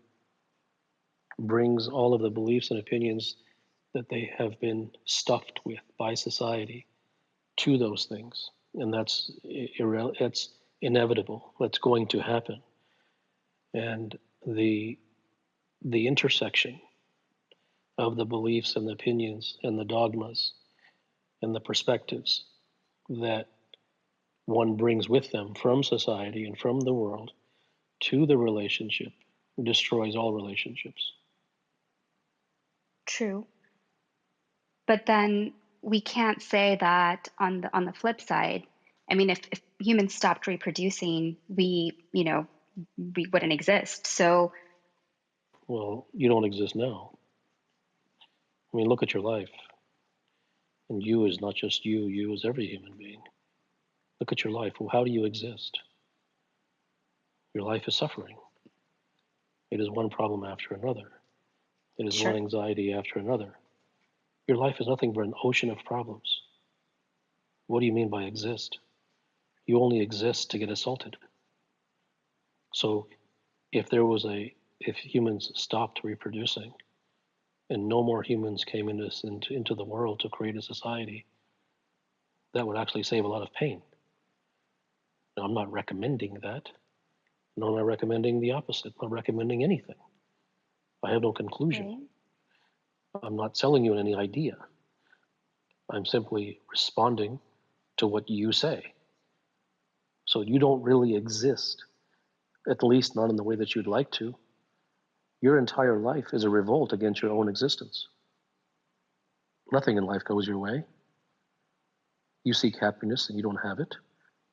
brings all of the beliefs and opinions that they have been stuffed with by society to those things. And that's it's inevitable. That's going to happen. And the intersection of the beliefs and the opinions and the dogmas and the perspectives that one brings with them from society and from the world to the relationship destroys all relationships. True. But then we can't say that on the flip side. I mean, if humans stopped reproducing, we wouldn't exist. So, well, you don't exist now. I mean, look at your life. And you is not just you, you is every human being. Look at your life. Well, how do you exist? Your life is suffering. It is one problem after another. It is one anxiety after another. Your life is nothing but an ocean of problems. What do you mean by exist? You only exist to get assaulted. So if humans stopped reproducing and no more humans came into the world to create a society, that would actually save a lot of pain. Now, I'm not recommending that. No, I'm not recommending the opposite. I'm not recommending anything. I have no conclusion. Right. I'm not selling you any idea. I'm simply responding to what you say. So you don't really exist, at least not in the way that you'd like to. Your entire life is a revolt against your own existence. Nothing in life goes your way. You seek happiness and you don't have it.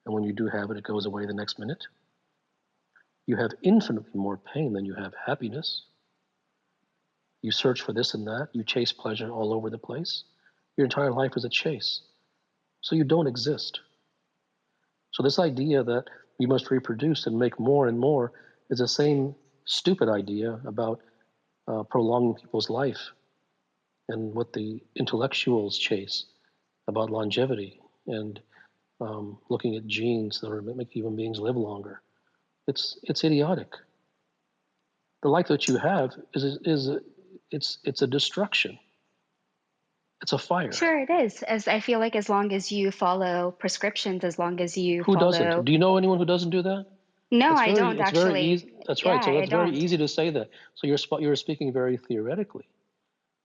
And when you do have it, it goes away the next minute. You have infinitely more pain than you have happiness. You search for this and that. You chase pleasure all over the place. Your entire life is a chase. So you don't exist. So this idea that we must reproduce and make more and more is the same stupid idea about prolonging people's life and what the intellectuals chase about longevity and looking at genes that are make human beings live longer. It's idiotic. The life that you have it's a destruction. It's a fire. Sure, it is. As I feel like as long as you follow prescriptions, as long as you who follow... doesn't? Do you know anyone who doesn't do that? No, I don't it's actually. Very easy. That's right. So it's very easy to say that. So you're speaking very theoretically.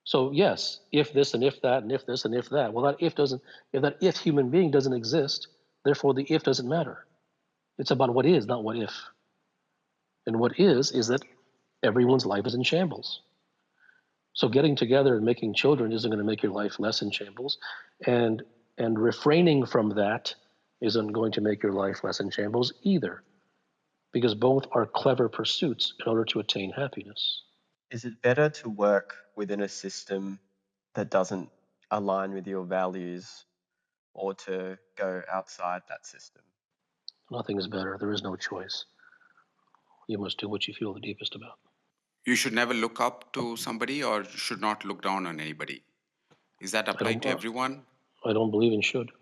So yes, if this and if that and if this and if that. Well, that if human being doesn't exist, therefore the if doesn't matter. It's about what is, not what if. And what is that everyone's life is in shambles. So getting together and making children isn't going to make your life less in shambles, and refraining from that isn't going to make your life less in shambles either, because both are clever pursuits in order to attain happiness. Is it better to work within a system that doesn't align with your values, or to go outside that system? Nothing is better. There is no choice. You must do what you feel the deepest about. You should never look up to somebody or should not look down on anybody. Is that applied to everyone? I don't believe in should.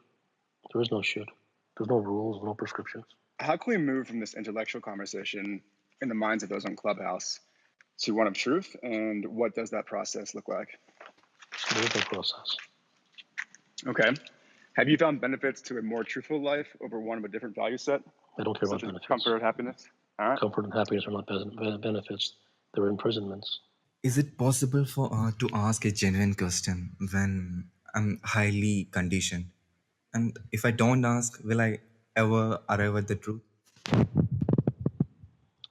There is no should. There's no rules, no prescriptions. How can we move from this intellectual conversation in the minds of those on Clubhouse to one of truth, and what does that process look like? There is no process. Okay. Have you found benefits to a more truthful life over one of a different value set? I don't care about benefits. Comfort or happiness? Comfort and happiness are not benefits; they're imprisonments. Is it possible for to ask a genuine question when I'm highly conditioned? And if I don't ask, will I ever arrive at the truth?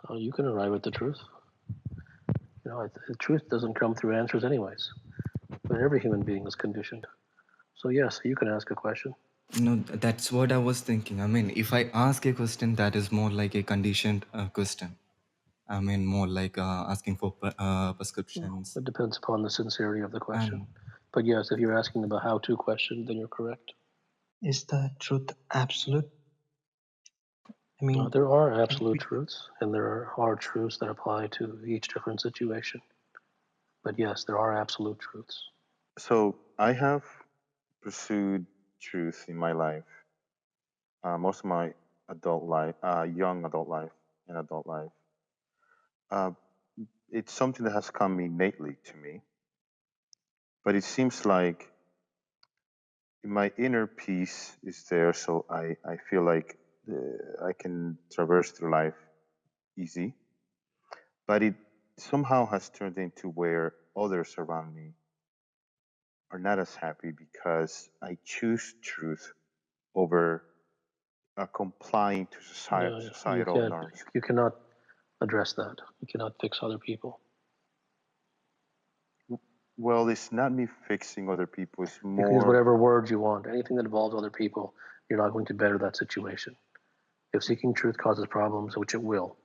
You can arrive at the truth. The truth doesn't come through answers anyways. But every human being is conditioned. So yes, you can ask a question. No, that's what I was thinking. I mean, if I ask a question, that is more like a conditioned question. I mean, more like asking for prescriptions. It depends upon the sincerity of the question. But yes, if you're asking about how-to question, then you're correct. Is the truth absolute? I mean, there are absolute truths, and there are truths that apply to each different situation. But yes, there are absolute truths. So I have pursued truth in my life, most of my adult life, young adult life, and adult life. It's something that has come innately to me, but it seems like my inner peace is there, so I feel like I can traverse through life easy. But it somehow has turned into where others around me are not as happy because I choose truth over complying to societal norms. You cannot address that. You cannot fix other people. Well, it's not me fixing other people. It's more. You can use whatever words you want. Anything that involves other people, you're not going to better that situation. If seeking truth causes problems, which it will,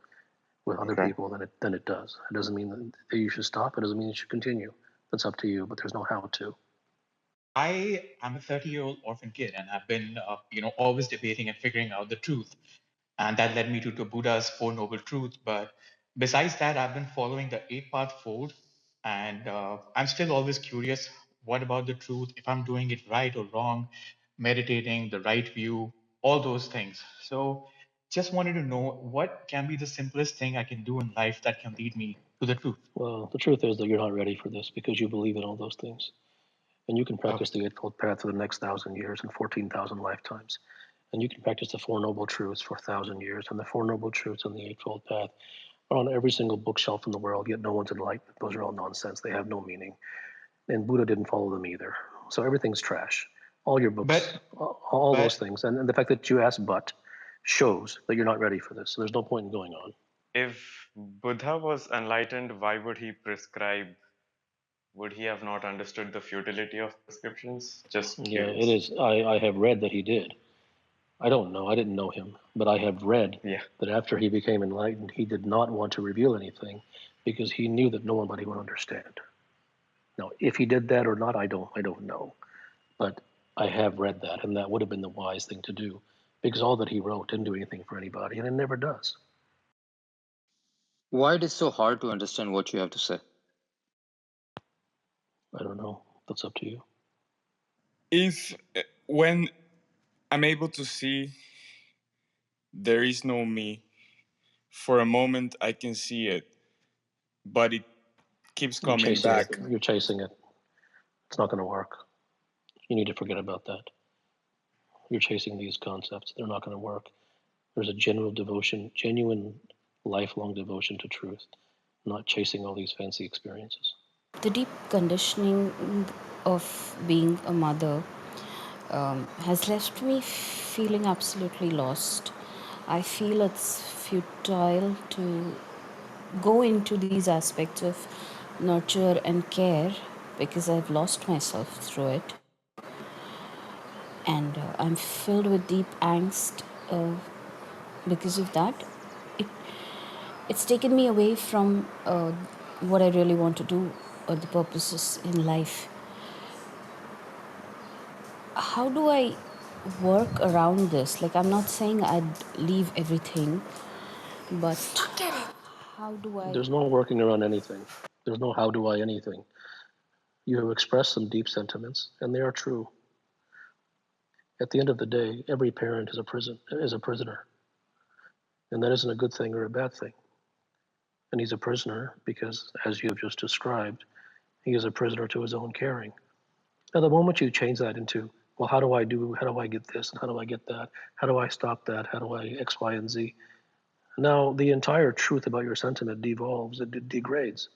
with other people, then it does. It doesn't mean that you should stop. It doesn't mean you should continue. That's up to you. But there's no how to. I am a 30-year-old orphan kid, and I've been, always debating and figuring out the truth. And that led me to Buddha's Four Noble Truths. But besides that, I've been following the 8-path fold, and I'm still always curious, what about the truth? If I'm doing it right or wrong, meditating, the right view, all those things. So just wanted to know, what can be the simplest thing I can do in life that can lead me to the truth? Well, the truth is that you're not ready for this because you believe in all those things. And you can practice the Eightfold Path for the next 1,000 years and 14,000 lifetimes. And you can practice the Four Noble Truths for 1,000 years. And the Four Noble Truths and the Eightfold Path are on every single bookshelf in the world, yet no one's enlightened. Those are all nonsense. They have no meaning. And Buddha didn't follow them either. So everything's trash. All your books, all those things. And the fact that you asked but shows that you're not ready for this. So there's no point in going on. If Buddha was enlightened, why would he prescribe? Would he have not understood the futility of prescriptions? Just curious. Yeah, it is. I have read that he did. I don't know. I didn't know him. But I have read that after he became enlightened, he did not want to reveal anything because he knew that nobody would understand. Now, if he did that or not, I don't know. But I have read that, and that would have been the wise thing to do because all that he wrote didn't do anything for anybody, and it never does. Why it is so hard to understand what you have to say? I don't know. That's up to you. If when I'm able to see there is no me, for a moment I can see it, but it keeps coming back. You're chasing it. It's not going to work. You need to forget about that. You're chasing these concepts. They're not going to work. There's a genuine lifelong devotion to truth, not chasing all these fancy experiences. The deep conditioning of being a mother has left me feeling absolutely lost. I feel it's futile to go into these aspects of nurture and care because I've lost myself through it. And I'm filled with deep angst because of that. It's taken me away from what I really want to do or the purposes in life. How do I work around this? Like, I'm not saying I'd leave everything, but how do I... There's no working around anything. There's no how do I anything. You have expressed some deep sentiments, and they are true. At the end of the day, every parent is a prisoner. And that isn't a good thing or a bad thing. And he's a prisoner because, as you have just described, he is a prisoner to his own caring. Now, the moment you change that into, well, how do I get this, and how do I get that? How do I stop that? How do I X, Y, and Z? Now, the entire truth about your sentiment devolves, it degrades.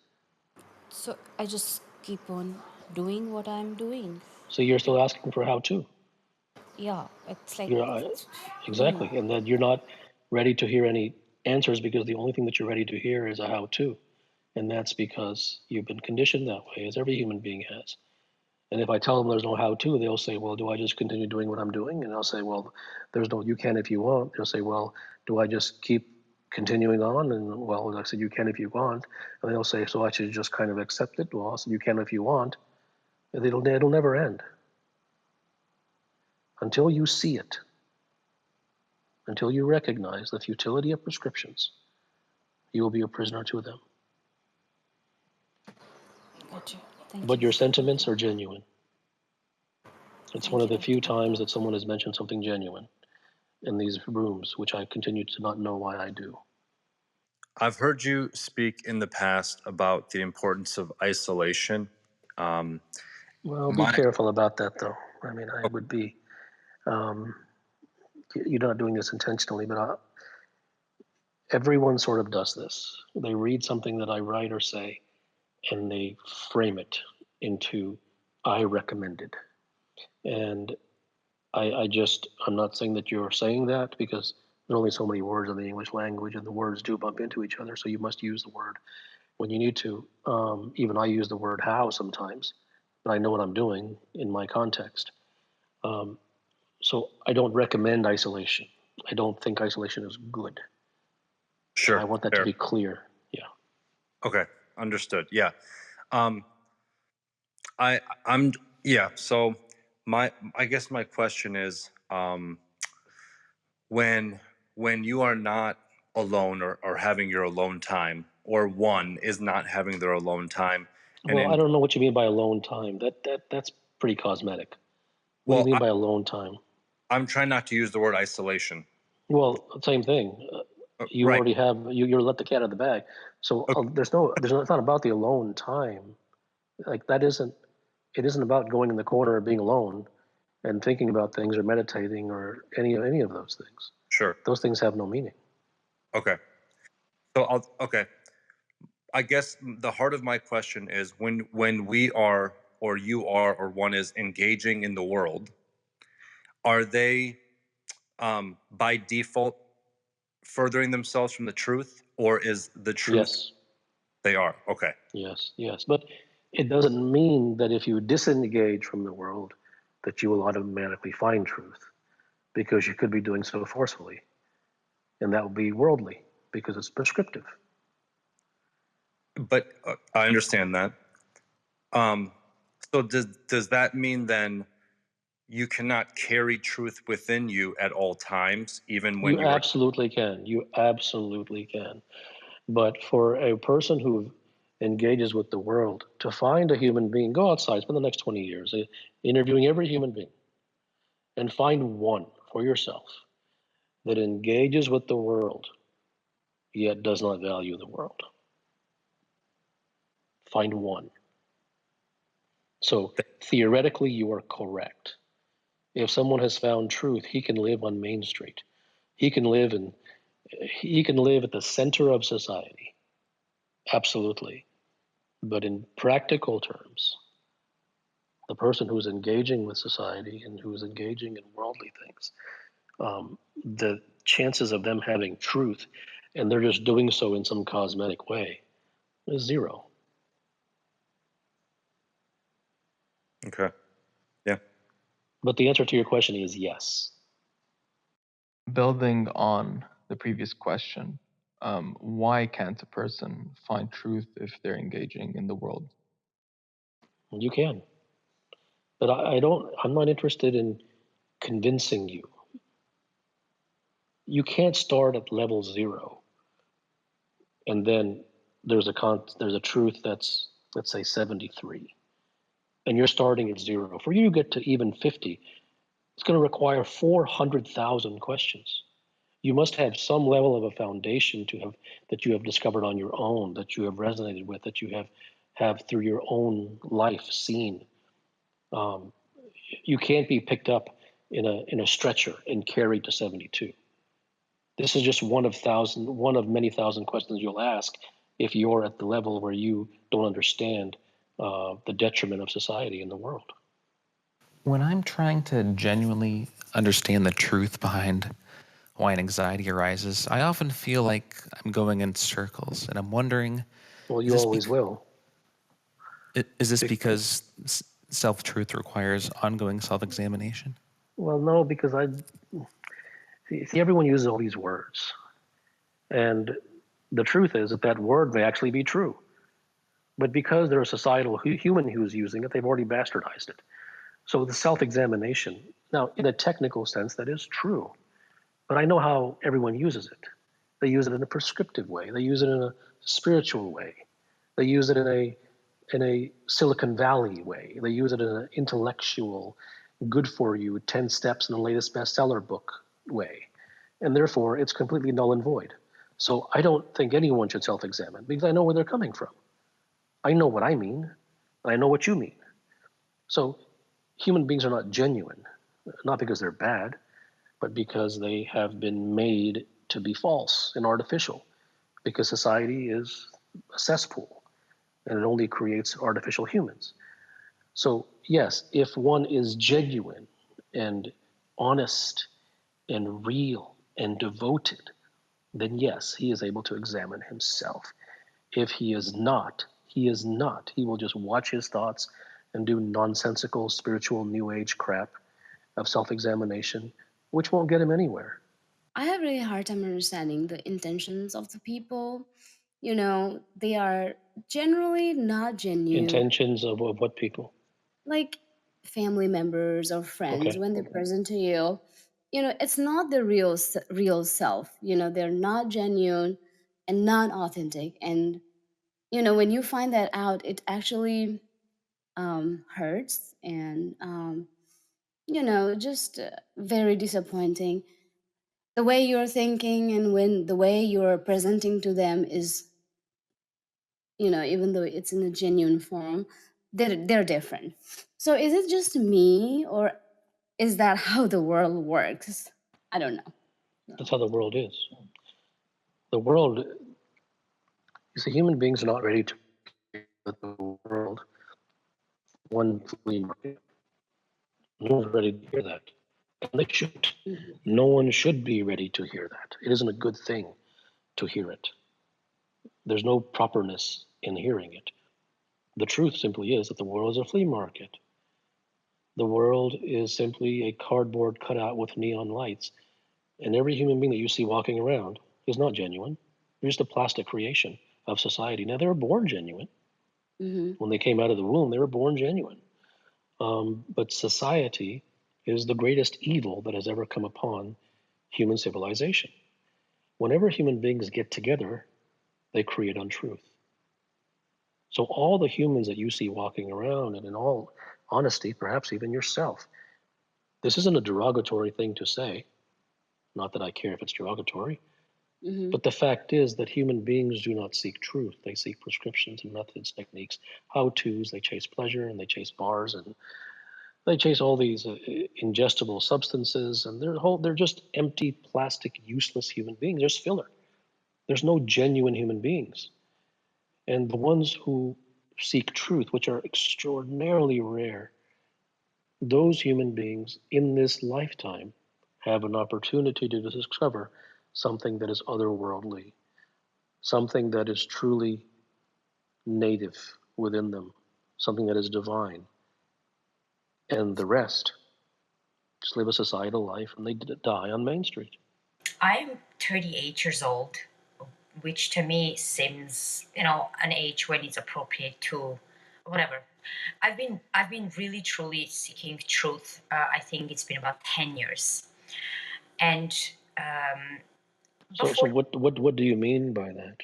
So I just keep on doing what I'm doing. So you're still asking for how to. Yeah, it's like, You're, exactly. And then you're not ready to hear any answers because the only thing that you're ready to hear is a how to. And that's because you've been conditioned that way, as every human being has. And if I tell them there's no how to, they'll say, well, do I just continue doing what I'm doing? And I'll say, well, there's no, you can if you want. They'll say, well, do I just keep continuing on? And well, I said, you can if you want. And they'll say, so I should just kind of accept it. Well, I said, you can if you want. And it'll never end. Until you see it, until you recognize the futility of prescriptions, you will be a prisoner to them. gotcha. Thank But you. your sentiments are genuine. It's one Thank of you, the few Dr. times Gupta. that someone has mentioned something genuine in these rooms, which I continue to not know why I do. I've heard you speak in the past about the importance of isolation. Well, be careful about that, though. I mean, I would be, you're not doing this intentionally, but everyone sort of does this. They read something that I write or say, and they frame it into, I recommended. And I'm not saying that you're saying that because there's only so many words in the English language and the words do bump into each other. So you must use the word when you need to. Even I use the word how sometimes, but I know what I'm doing in my context. So I don't recommend isolation. I don't think isolation is good. Sure. I want that to be clear. Yeah. Okay. Understood. Yeah. I'm yeah. So I guess my question is, when you are not alone or having your alone time, or one is not having their alone time, Well, I don't know what you mean by alone time. That's pretty cosmetic. What do you mean by alone time? I'm trying not to use the word isolation. Well, same thing. You right. already have you're let the cat out of the bag. So it's not about the alone time. Like it isn't about going in the corner or being alone and thinking about things or meditating or any of those things. Sure. Those things have no meaning. Okay. So okay. I guess the heart of my question is when we are, or you are, or one is engaging in the world, are they by default furthering themselves from the truth, or is the truth? Yes. They are. Okay. Yes. But it doesn't mean that if you disengage from the world that you will automatically find truth, because you could be doing so forcefully. And that would be worldly because it's prescriptive. But I understand that. So does that mean then you cannot carry truth within you at all times, even when you absolutely can. You absolutely can. But for a person who engages with the world, to find a human being, go outside, spend the next 20 years interviewing every human being, and find one for yourself that engages with the world, yet does not value the world. Find one. So theoretically, you are correct. If someone has found truth, he can live on Main Street. He can live at the center of society. Absolutely. But in practical terms, the person who's engaging with society and who's engaging in worldly things, the chances of them having truth, and they're just doing so in some cosmetic way, is zero. Okay. Yeah. But the answer to your question is yes. Building on the previous question, why can't a person find truth if they're engaging in the world? You can. But I'm not interested in convincing you. You can't start at level 0 and then there's a truth that's, let's say, 73, and you're starting at 0. For you to get to even 50, it's going to require 400,000 questions. You must have some level of a foundation that you have discovered on your own, that you have resonated with, that you have through your own life seen. You can't be picked up in a stretcher and carried to 72. This is just one of many thousand questions you'll ask if you're at the level where you don't understand the detriment of society in the world. When I'm trying to genuinely understand the truth behind why anxiety arises, I often feel like I'm going in circles, and I'm wondering, well, you always will. Is this because self-truth requires ongoing self-examination? Well, no, because see, everyone uses all these words. And the truth is that word may actually be true. But because they're a societal human who's using it, they've already bastardized it. So the self-examination, now in a technical sense, that is true. But I know how everyone uses it. They use it in a prescriptive way. They use it in a spiritual way. They use it in a Silicon Valley way. They use it in an intellectual, good for you, 10 steps in the latest bestseller book way. And therefore, it's completely null and void. So I don't think anyone should self-examine because I know where they're coming from. I know what I mean, and I know what you mean. So human beings are not genuine, not because they're bad, but because they have been made to be false and artificial, because society is a cesspool and it only creates artificial humans. So, yes, if one is genuine and honest and real and devoted, then yes, he is able to examine himself. If he is not, he is not. He will just watch his thoughts and do nonsensical spiritual new age crap of self-examination, which won't get him anywhere. I have really hard time understanding the intentions of the people. You know, they are generally not genuine. Intentions of what people? Like family members or friends, Okay. when they present to you, you know, it's not the real self. You know, they're not genuine and not authentic. And you know, when you find that out, it actually hurts and you know, just very disappointing. The way you're thinking and when the way you're presenting to them is, you know, even though it's in a genuine form, they're different. So is it just me, or is that how the world works? I don't know. That's how the world is. The world, you see, human beings are not ready to the world one flea market. No one's ready to hear that. And they shouldn't. No one should be ready to hear that. It isn't a good thing to hear it. There's no properness in hearing it. The truth simply is that the world is a flea market. The world is simply a cardboard cutout with neon lights. And every human being that you see walking around is not genuine. They're just a plastic creation of society. Now, they were born genuine. Mm-hmm. When they came out of the womb, they were born genuine. But society is the greatest evil that has ever come upon human civilization. Whenever human beings get together, they create untruth. So all the humans that you see walking around, and in all honesty, perhaps even yourself, this isn't a derogatory thing to say. Not that I care if it's derogatory, Mm-hmm. but the fact is that human beings do not seek truth. They seek prescriptions and methods, techniques, how-tos. They chase pleasure and they chase bars and they chase all these ingestible substances, and they're just empty, plastic, useless human beings. There's filler. There's no genuine human beings. And the ones who seek truth, which are extraordinarily rare, those human beings in this lifetime have an opportunity to discover something that is otherworldly, something that is truly native within them, something that is divine. And the rest just live a societal life and they die on Main Street. I'm 38 years old, which to me seems, you know, an age when it's appropriate to whatever. I've been really truly seeking truth. I think it's been about 10 years, and So before what do you mean by that?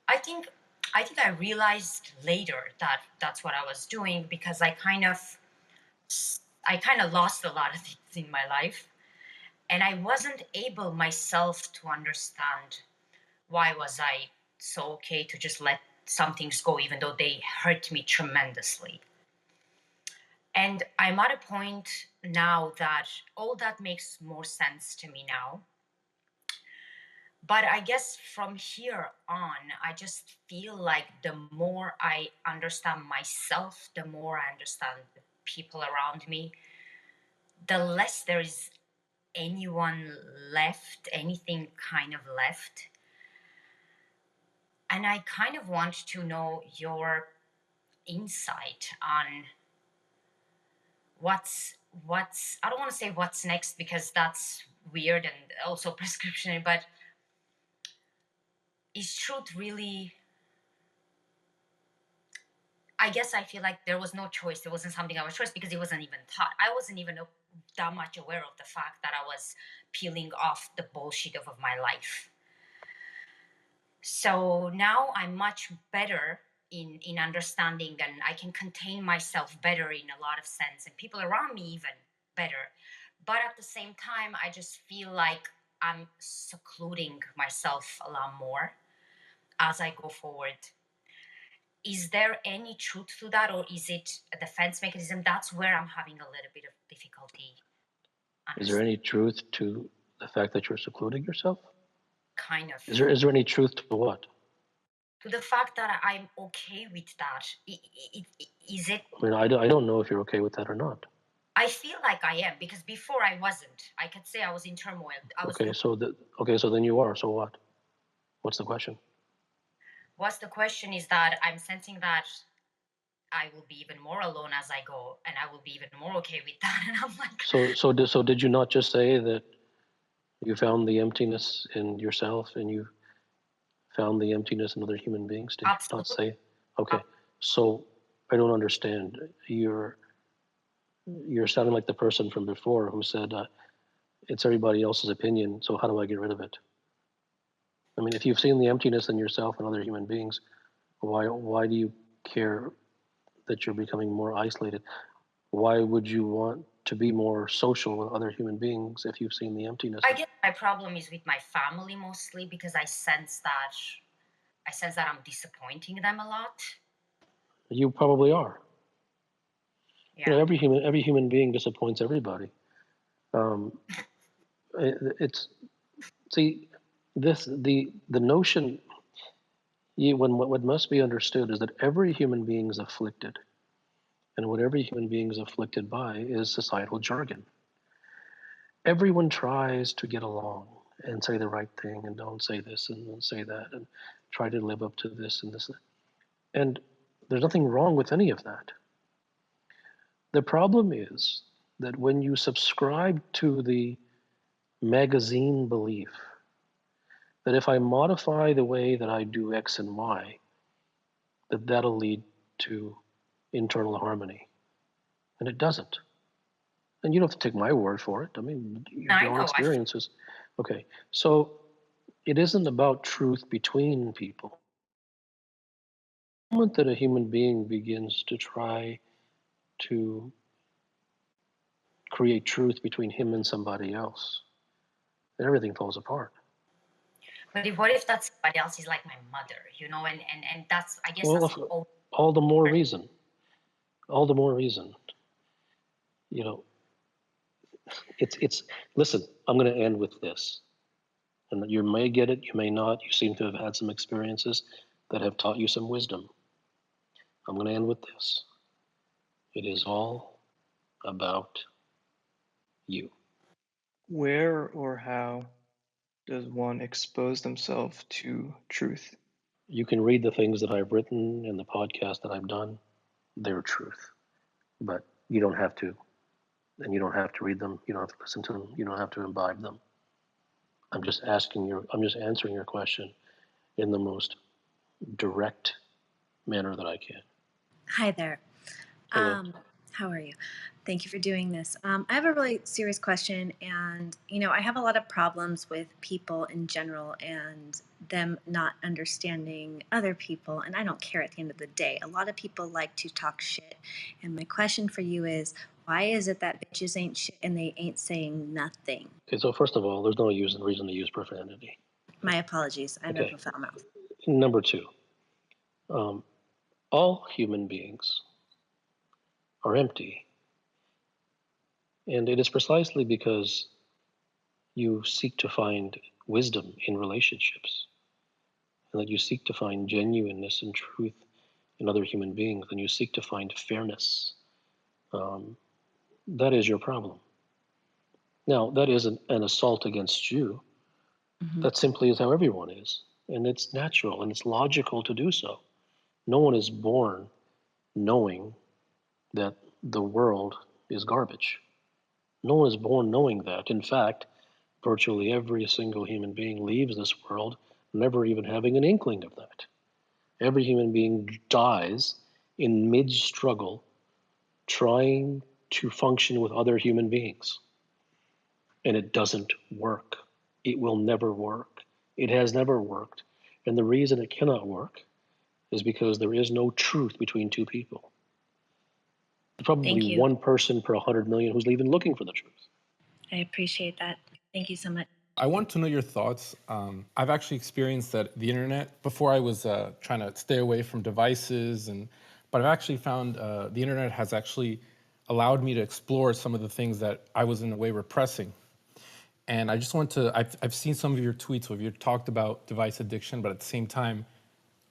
I think I realized later that that's what I was doing because I kind of lost a lot of things in my life, and I wasn't able myself to understand why was I so okay to just let some things go even though they hurt me tremendously. And I'm at a point now that all that makes more sense to me now. But I guess from here on, I just feel like the more I understand myself, the more I understand the people around me, the less there is anyone left, anything kind of left. And I kind of want to know your insight on what's I don't want to say what's next because that's weird and also prescription, but is truth really, I guess I feel like there was no choice. There wasn't something I was choice because it wasn't even taught. I wasn't even that much aware of the fact that I was peeling off the bullshit of my life. So now I'm much better in understanding, and I can contain myself better in a lot of sense, and people around me even better. But at the same time, I just feel like I'm secluding myself a lot more as I go forward. Is there any truth to that, or is it a defense mechanism? That's where I'm having a little bit of difficulty. Is there any truth to the fact that you're secluding yourself? Kind of. Is there any truth to what? To the fact that I'm okay with that. Is it? I mean, I don't know if you're okay with that or not. I feel like I am, because before I wasn't. I could say I was in turmoil. So then you are. So what? What's the question? What's the question is that I'm sensing that I will be even more alone as I go, and I will be even more okay with that. And I'm like, so did you not just say that you found the emptiness in yourself and you found the emptiness in other human beings? Did you not say? Okay. So I don't understand. You're sounding like the person from before who said it's everybody else's opinion. So how do I get rid of it? I mean, if you've seen the emptiness in yourself and other human beings, why do you care that you're becoming more isolated? Why would you want to be more social with other human beings if you've seen the emptiness? I guess my problem is with my family mostly, because I sense that I'm disappointing them a lot. You probably are. Yeah. You know, every human being disappoints everybody. It's see this the notion. What must be understood is that every human being is afflicted, and what every human being is afflicted by is societal jargon. Everyone tries to get along and say the right thing and don't say this and don't say that and try to live up to this and this. And there's nothing wrong with any of that. The problem is that when you subscribe to the magazine belief that if I modify the way that I do X and Y, that'll lead to internal harmony. And it doesn't. And you don't have to take my word for it. I mean, your own experiences. Okay, so it isn't about truth between people. The moment that a human being begins to try to create truth between him and somebody else, then everything falls apart. But what if that somebody else is like my mother, you know, and that's, I guess, well, that's all the more reason. All the more reason. You know, it's listen, I'm going to end with this. And you may get it, you may not. You seem to have had some experiences that have taught you some wisdom. I'm going to end with this. It is all about you. Where or how does one expose themselves to truth? You can read the things that I've written and the podcast that I've done. They're truth. But you don't have to. And you don't have to read them. You don't have to listen to them. You don't have to imbibe them. I'm just answering your question in the most direct manner that I can. Hi there. Hello. How are you? Thank you for doing this. I have a really serious question, and I have a lot of problems with people in general and them not understanding other people, and I don't care at the end of the day. A lot of people like to talk shit, and my question for you is, why is it that bitches ain't shit and they ain't saying nothing? Okay, so first of all, there's no reason to use profanity. My apologies. I have a foul mouth. Number two, all human beings are empty. And it is precisely because you seek to find wisdom in relationships, and that you seek to find genuineness and truth in other human beings, and you seek to find fairness, that is your problem. Now, that isn't an assault against you. That simply is how everyone is. And it's natural and it's logical to do so. No one is born knowing that the world is garbage. No one is born knowing that. In fact, virtually every single human being leaves this world never even having an inkling of that. Every human being dies in mid struggle trying to function with other human beings. And it doesn't work. It will never work. It has never worked. And the reason it cannot work is because there is no truth between two people. There's probably Thank you. one person per 100 million who's even looking for the truth. I appreciate that. Thank you so much. I want to know your thoughts. I've actually experienced that the internet, before I was trying to stay away from devices, but I've actually found the internet has actually allowed me to explore some of the things that I was in a way repressing. And I just want to, I've seen some of your tweets where you've talked about device addiction, but at the same time,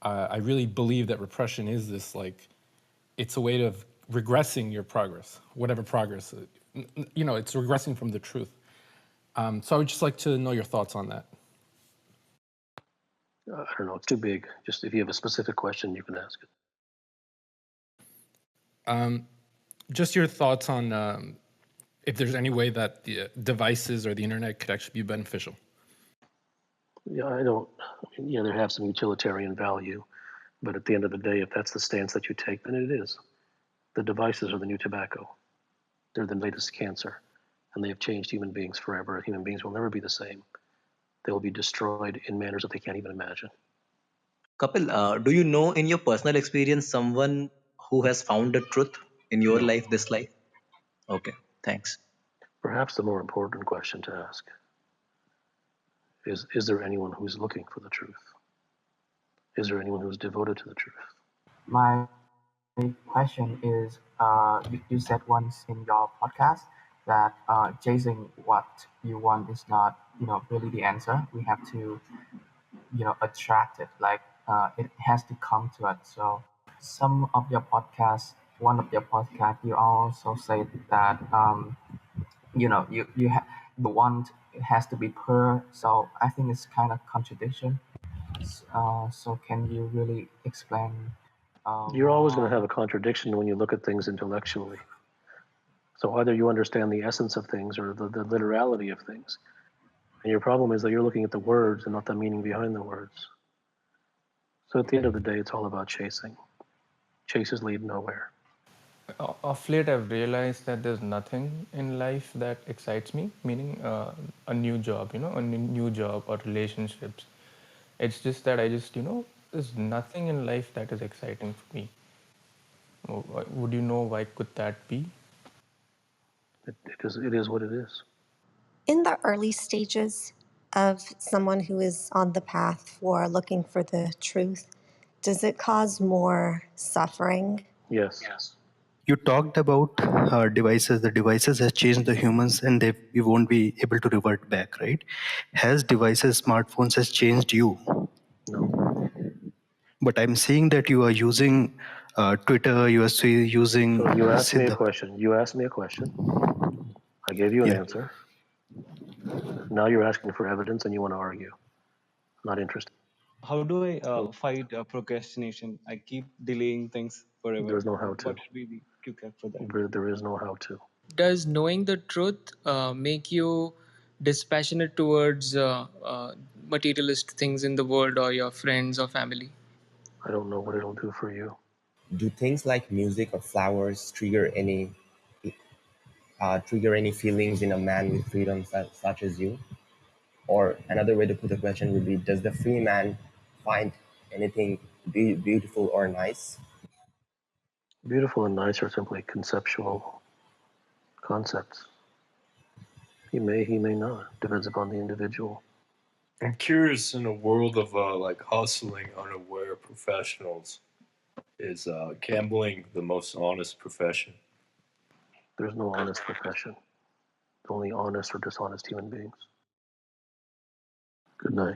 I really believe that repression is this, like, it's a way of regressing your progress, whatever progress, it's regressing from the truth. So I would just like to know your thoughts on that. I don't know, it's too big. Just if you have a specific question, you can ask it. Just your thoughts on if there's any way that the devices or the internet could actually be beneficial. Yeah, they have some utilitarian value, but at the end of the day, if that's the stance that you take, then it is. The devices are the new tobacco. They're the latest cancer, and they have changed human beings forever. Human beings will never be the same. They will be destroyed in manners that they can't even imagine. Kapil, do you know in your personal experience someone who has found the truth in your life, this life? Okay, thanks. Perhaps the more important question to ask is there anyone who's looking for the truth? Is there anyone who's devoted to the truth? My question is, you said once in your podcast that chasing what you want is not, really the answer. We have to, attract it. Like it has to come to us. So one of your podcasts, you also said that the want has to be pure. So I think it's kind of contradiction. So can you really explain? You're always going to have a contradiction when you look at things intellectually. So either you understand the essence of things or the literality of things. And your problem is that you're looking at the words and not the meaning behind the words. So at the end of the day, it's all about chasing. Chases lead nowhere. Of late, I've realized that there's nothing in life that excites me, meaning a new job, a new job or relationships. It's just that there's nothing in life that is exciting for me. Would you know why could that be? It is what it is. In the early stages of someone who is on the path for looking for the truth, does it cause more suffering? Yes. You talked about devices. The devices has changed the humans, and we won't be able to revert back, right? Has devices, smartphones, has changed you? No. But I'm seeing that you are using Twitter. You are using. So you asked me a question. I gave you an answer. Now you're asking for evidence and you want to argue. Not interested. How do I fight procrastination? I keep delaying things forever. There's no how to. What should be the cue for that? There is no how to. Does knowing the truth make you dispassionate towards materialist things in the world or your friends or family? I don't know what it'll do for you. Do things like music or flowers trigger any feelings in a man with freedom such as you? Or another way to put the question would be, does the free man find anything beautiful or nice? Beautiful and nice are simply conceptual concepts. He may not. Depends upon the individual. I'm curious, in a world of like hustling, unaware professionals, is gambling the most honest profession? There's no honest profession. Only honest or dishonest human beings. Good night.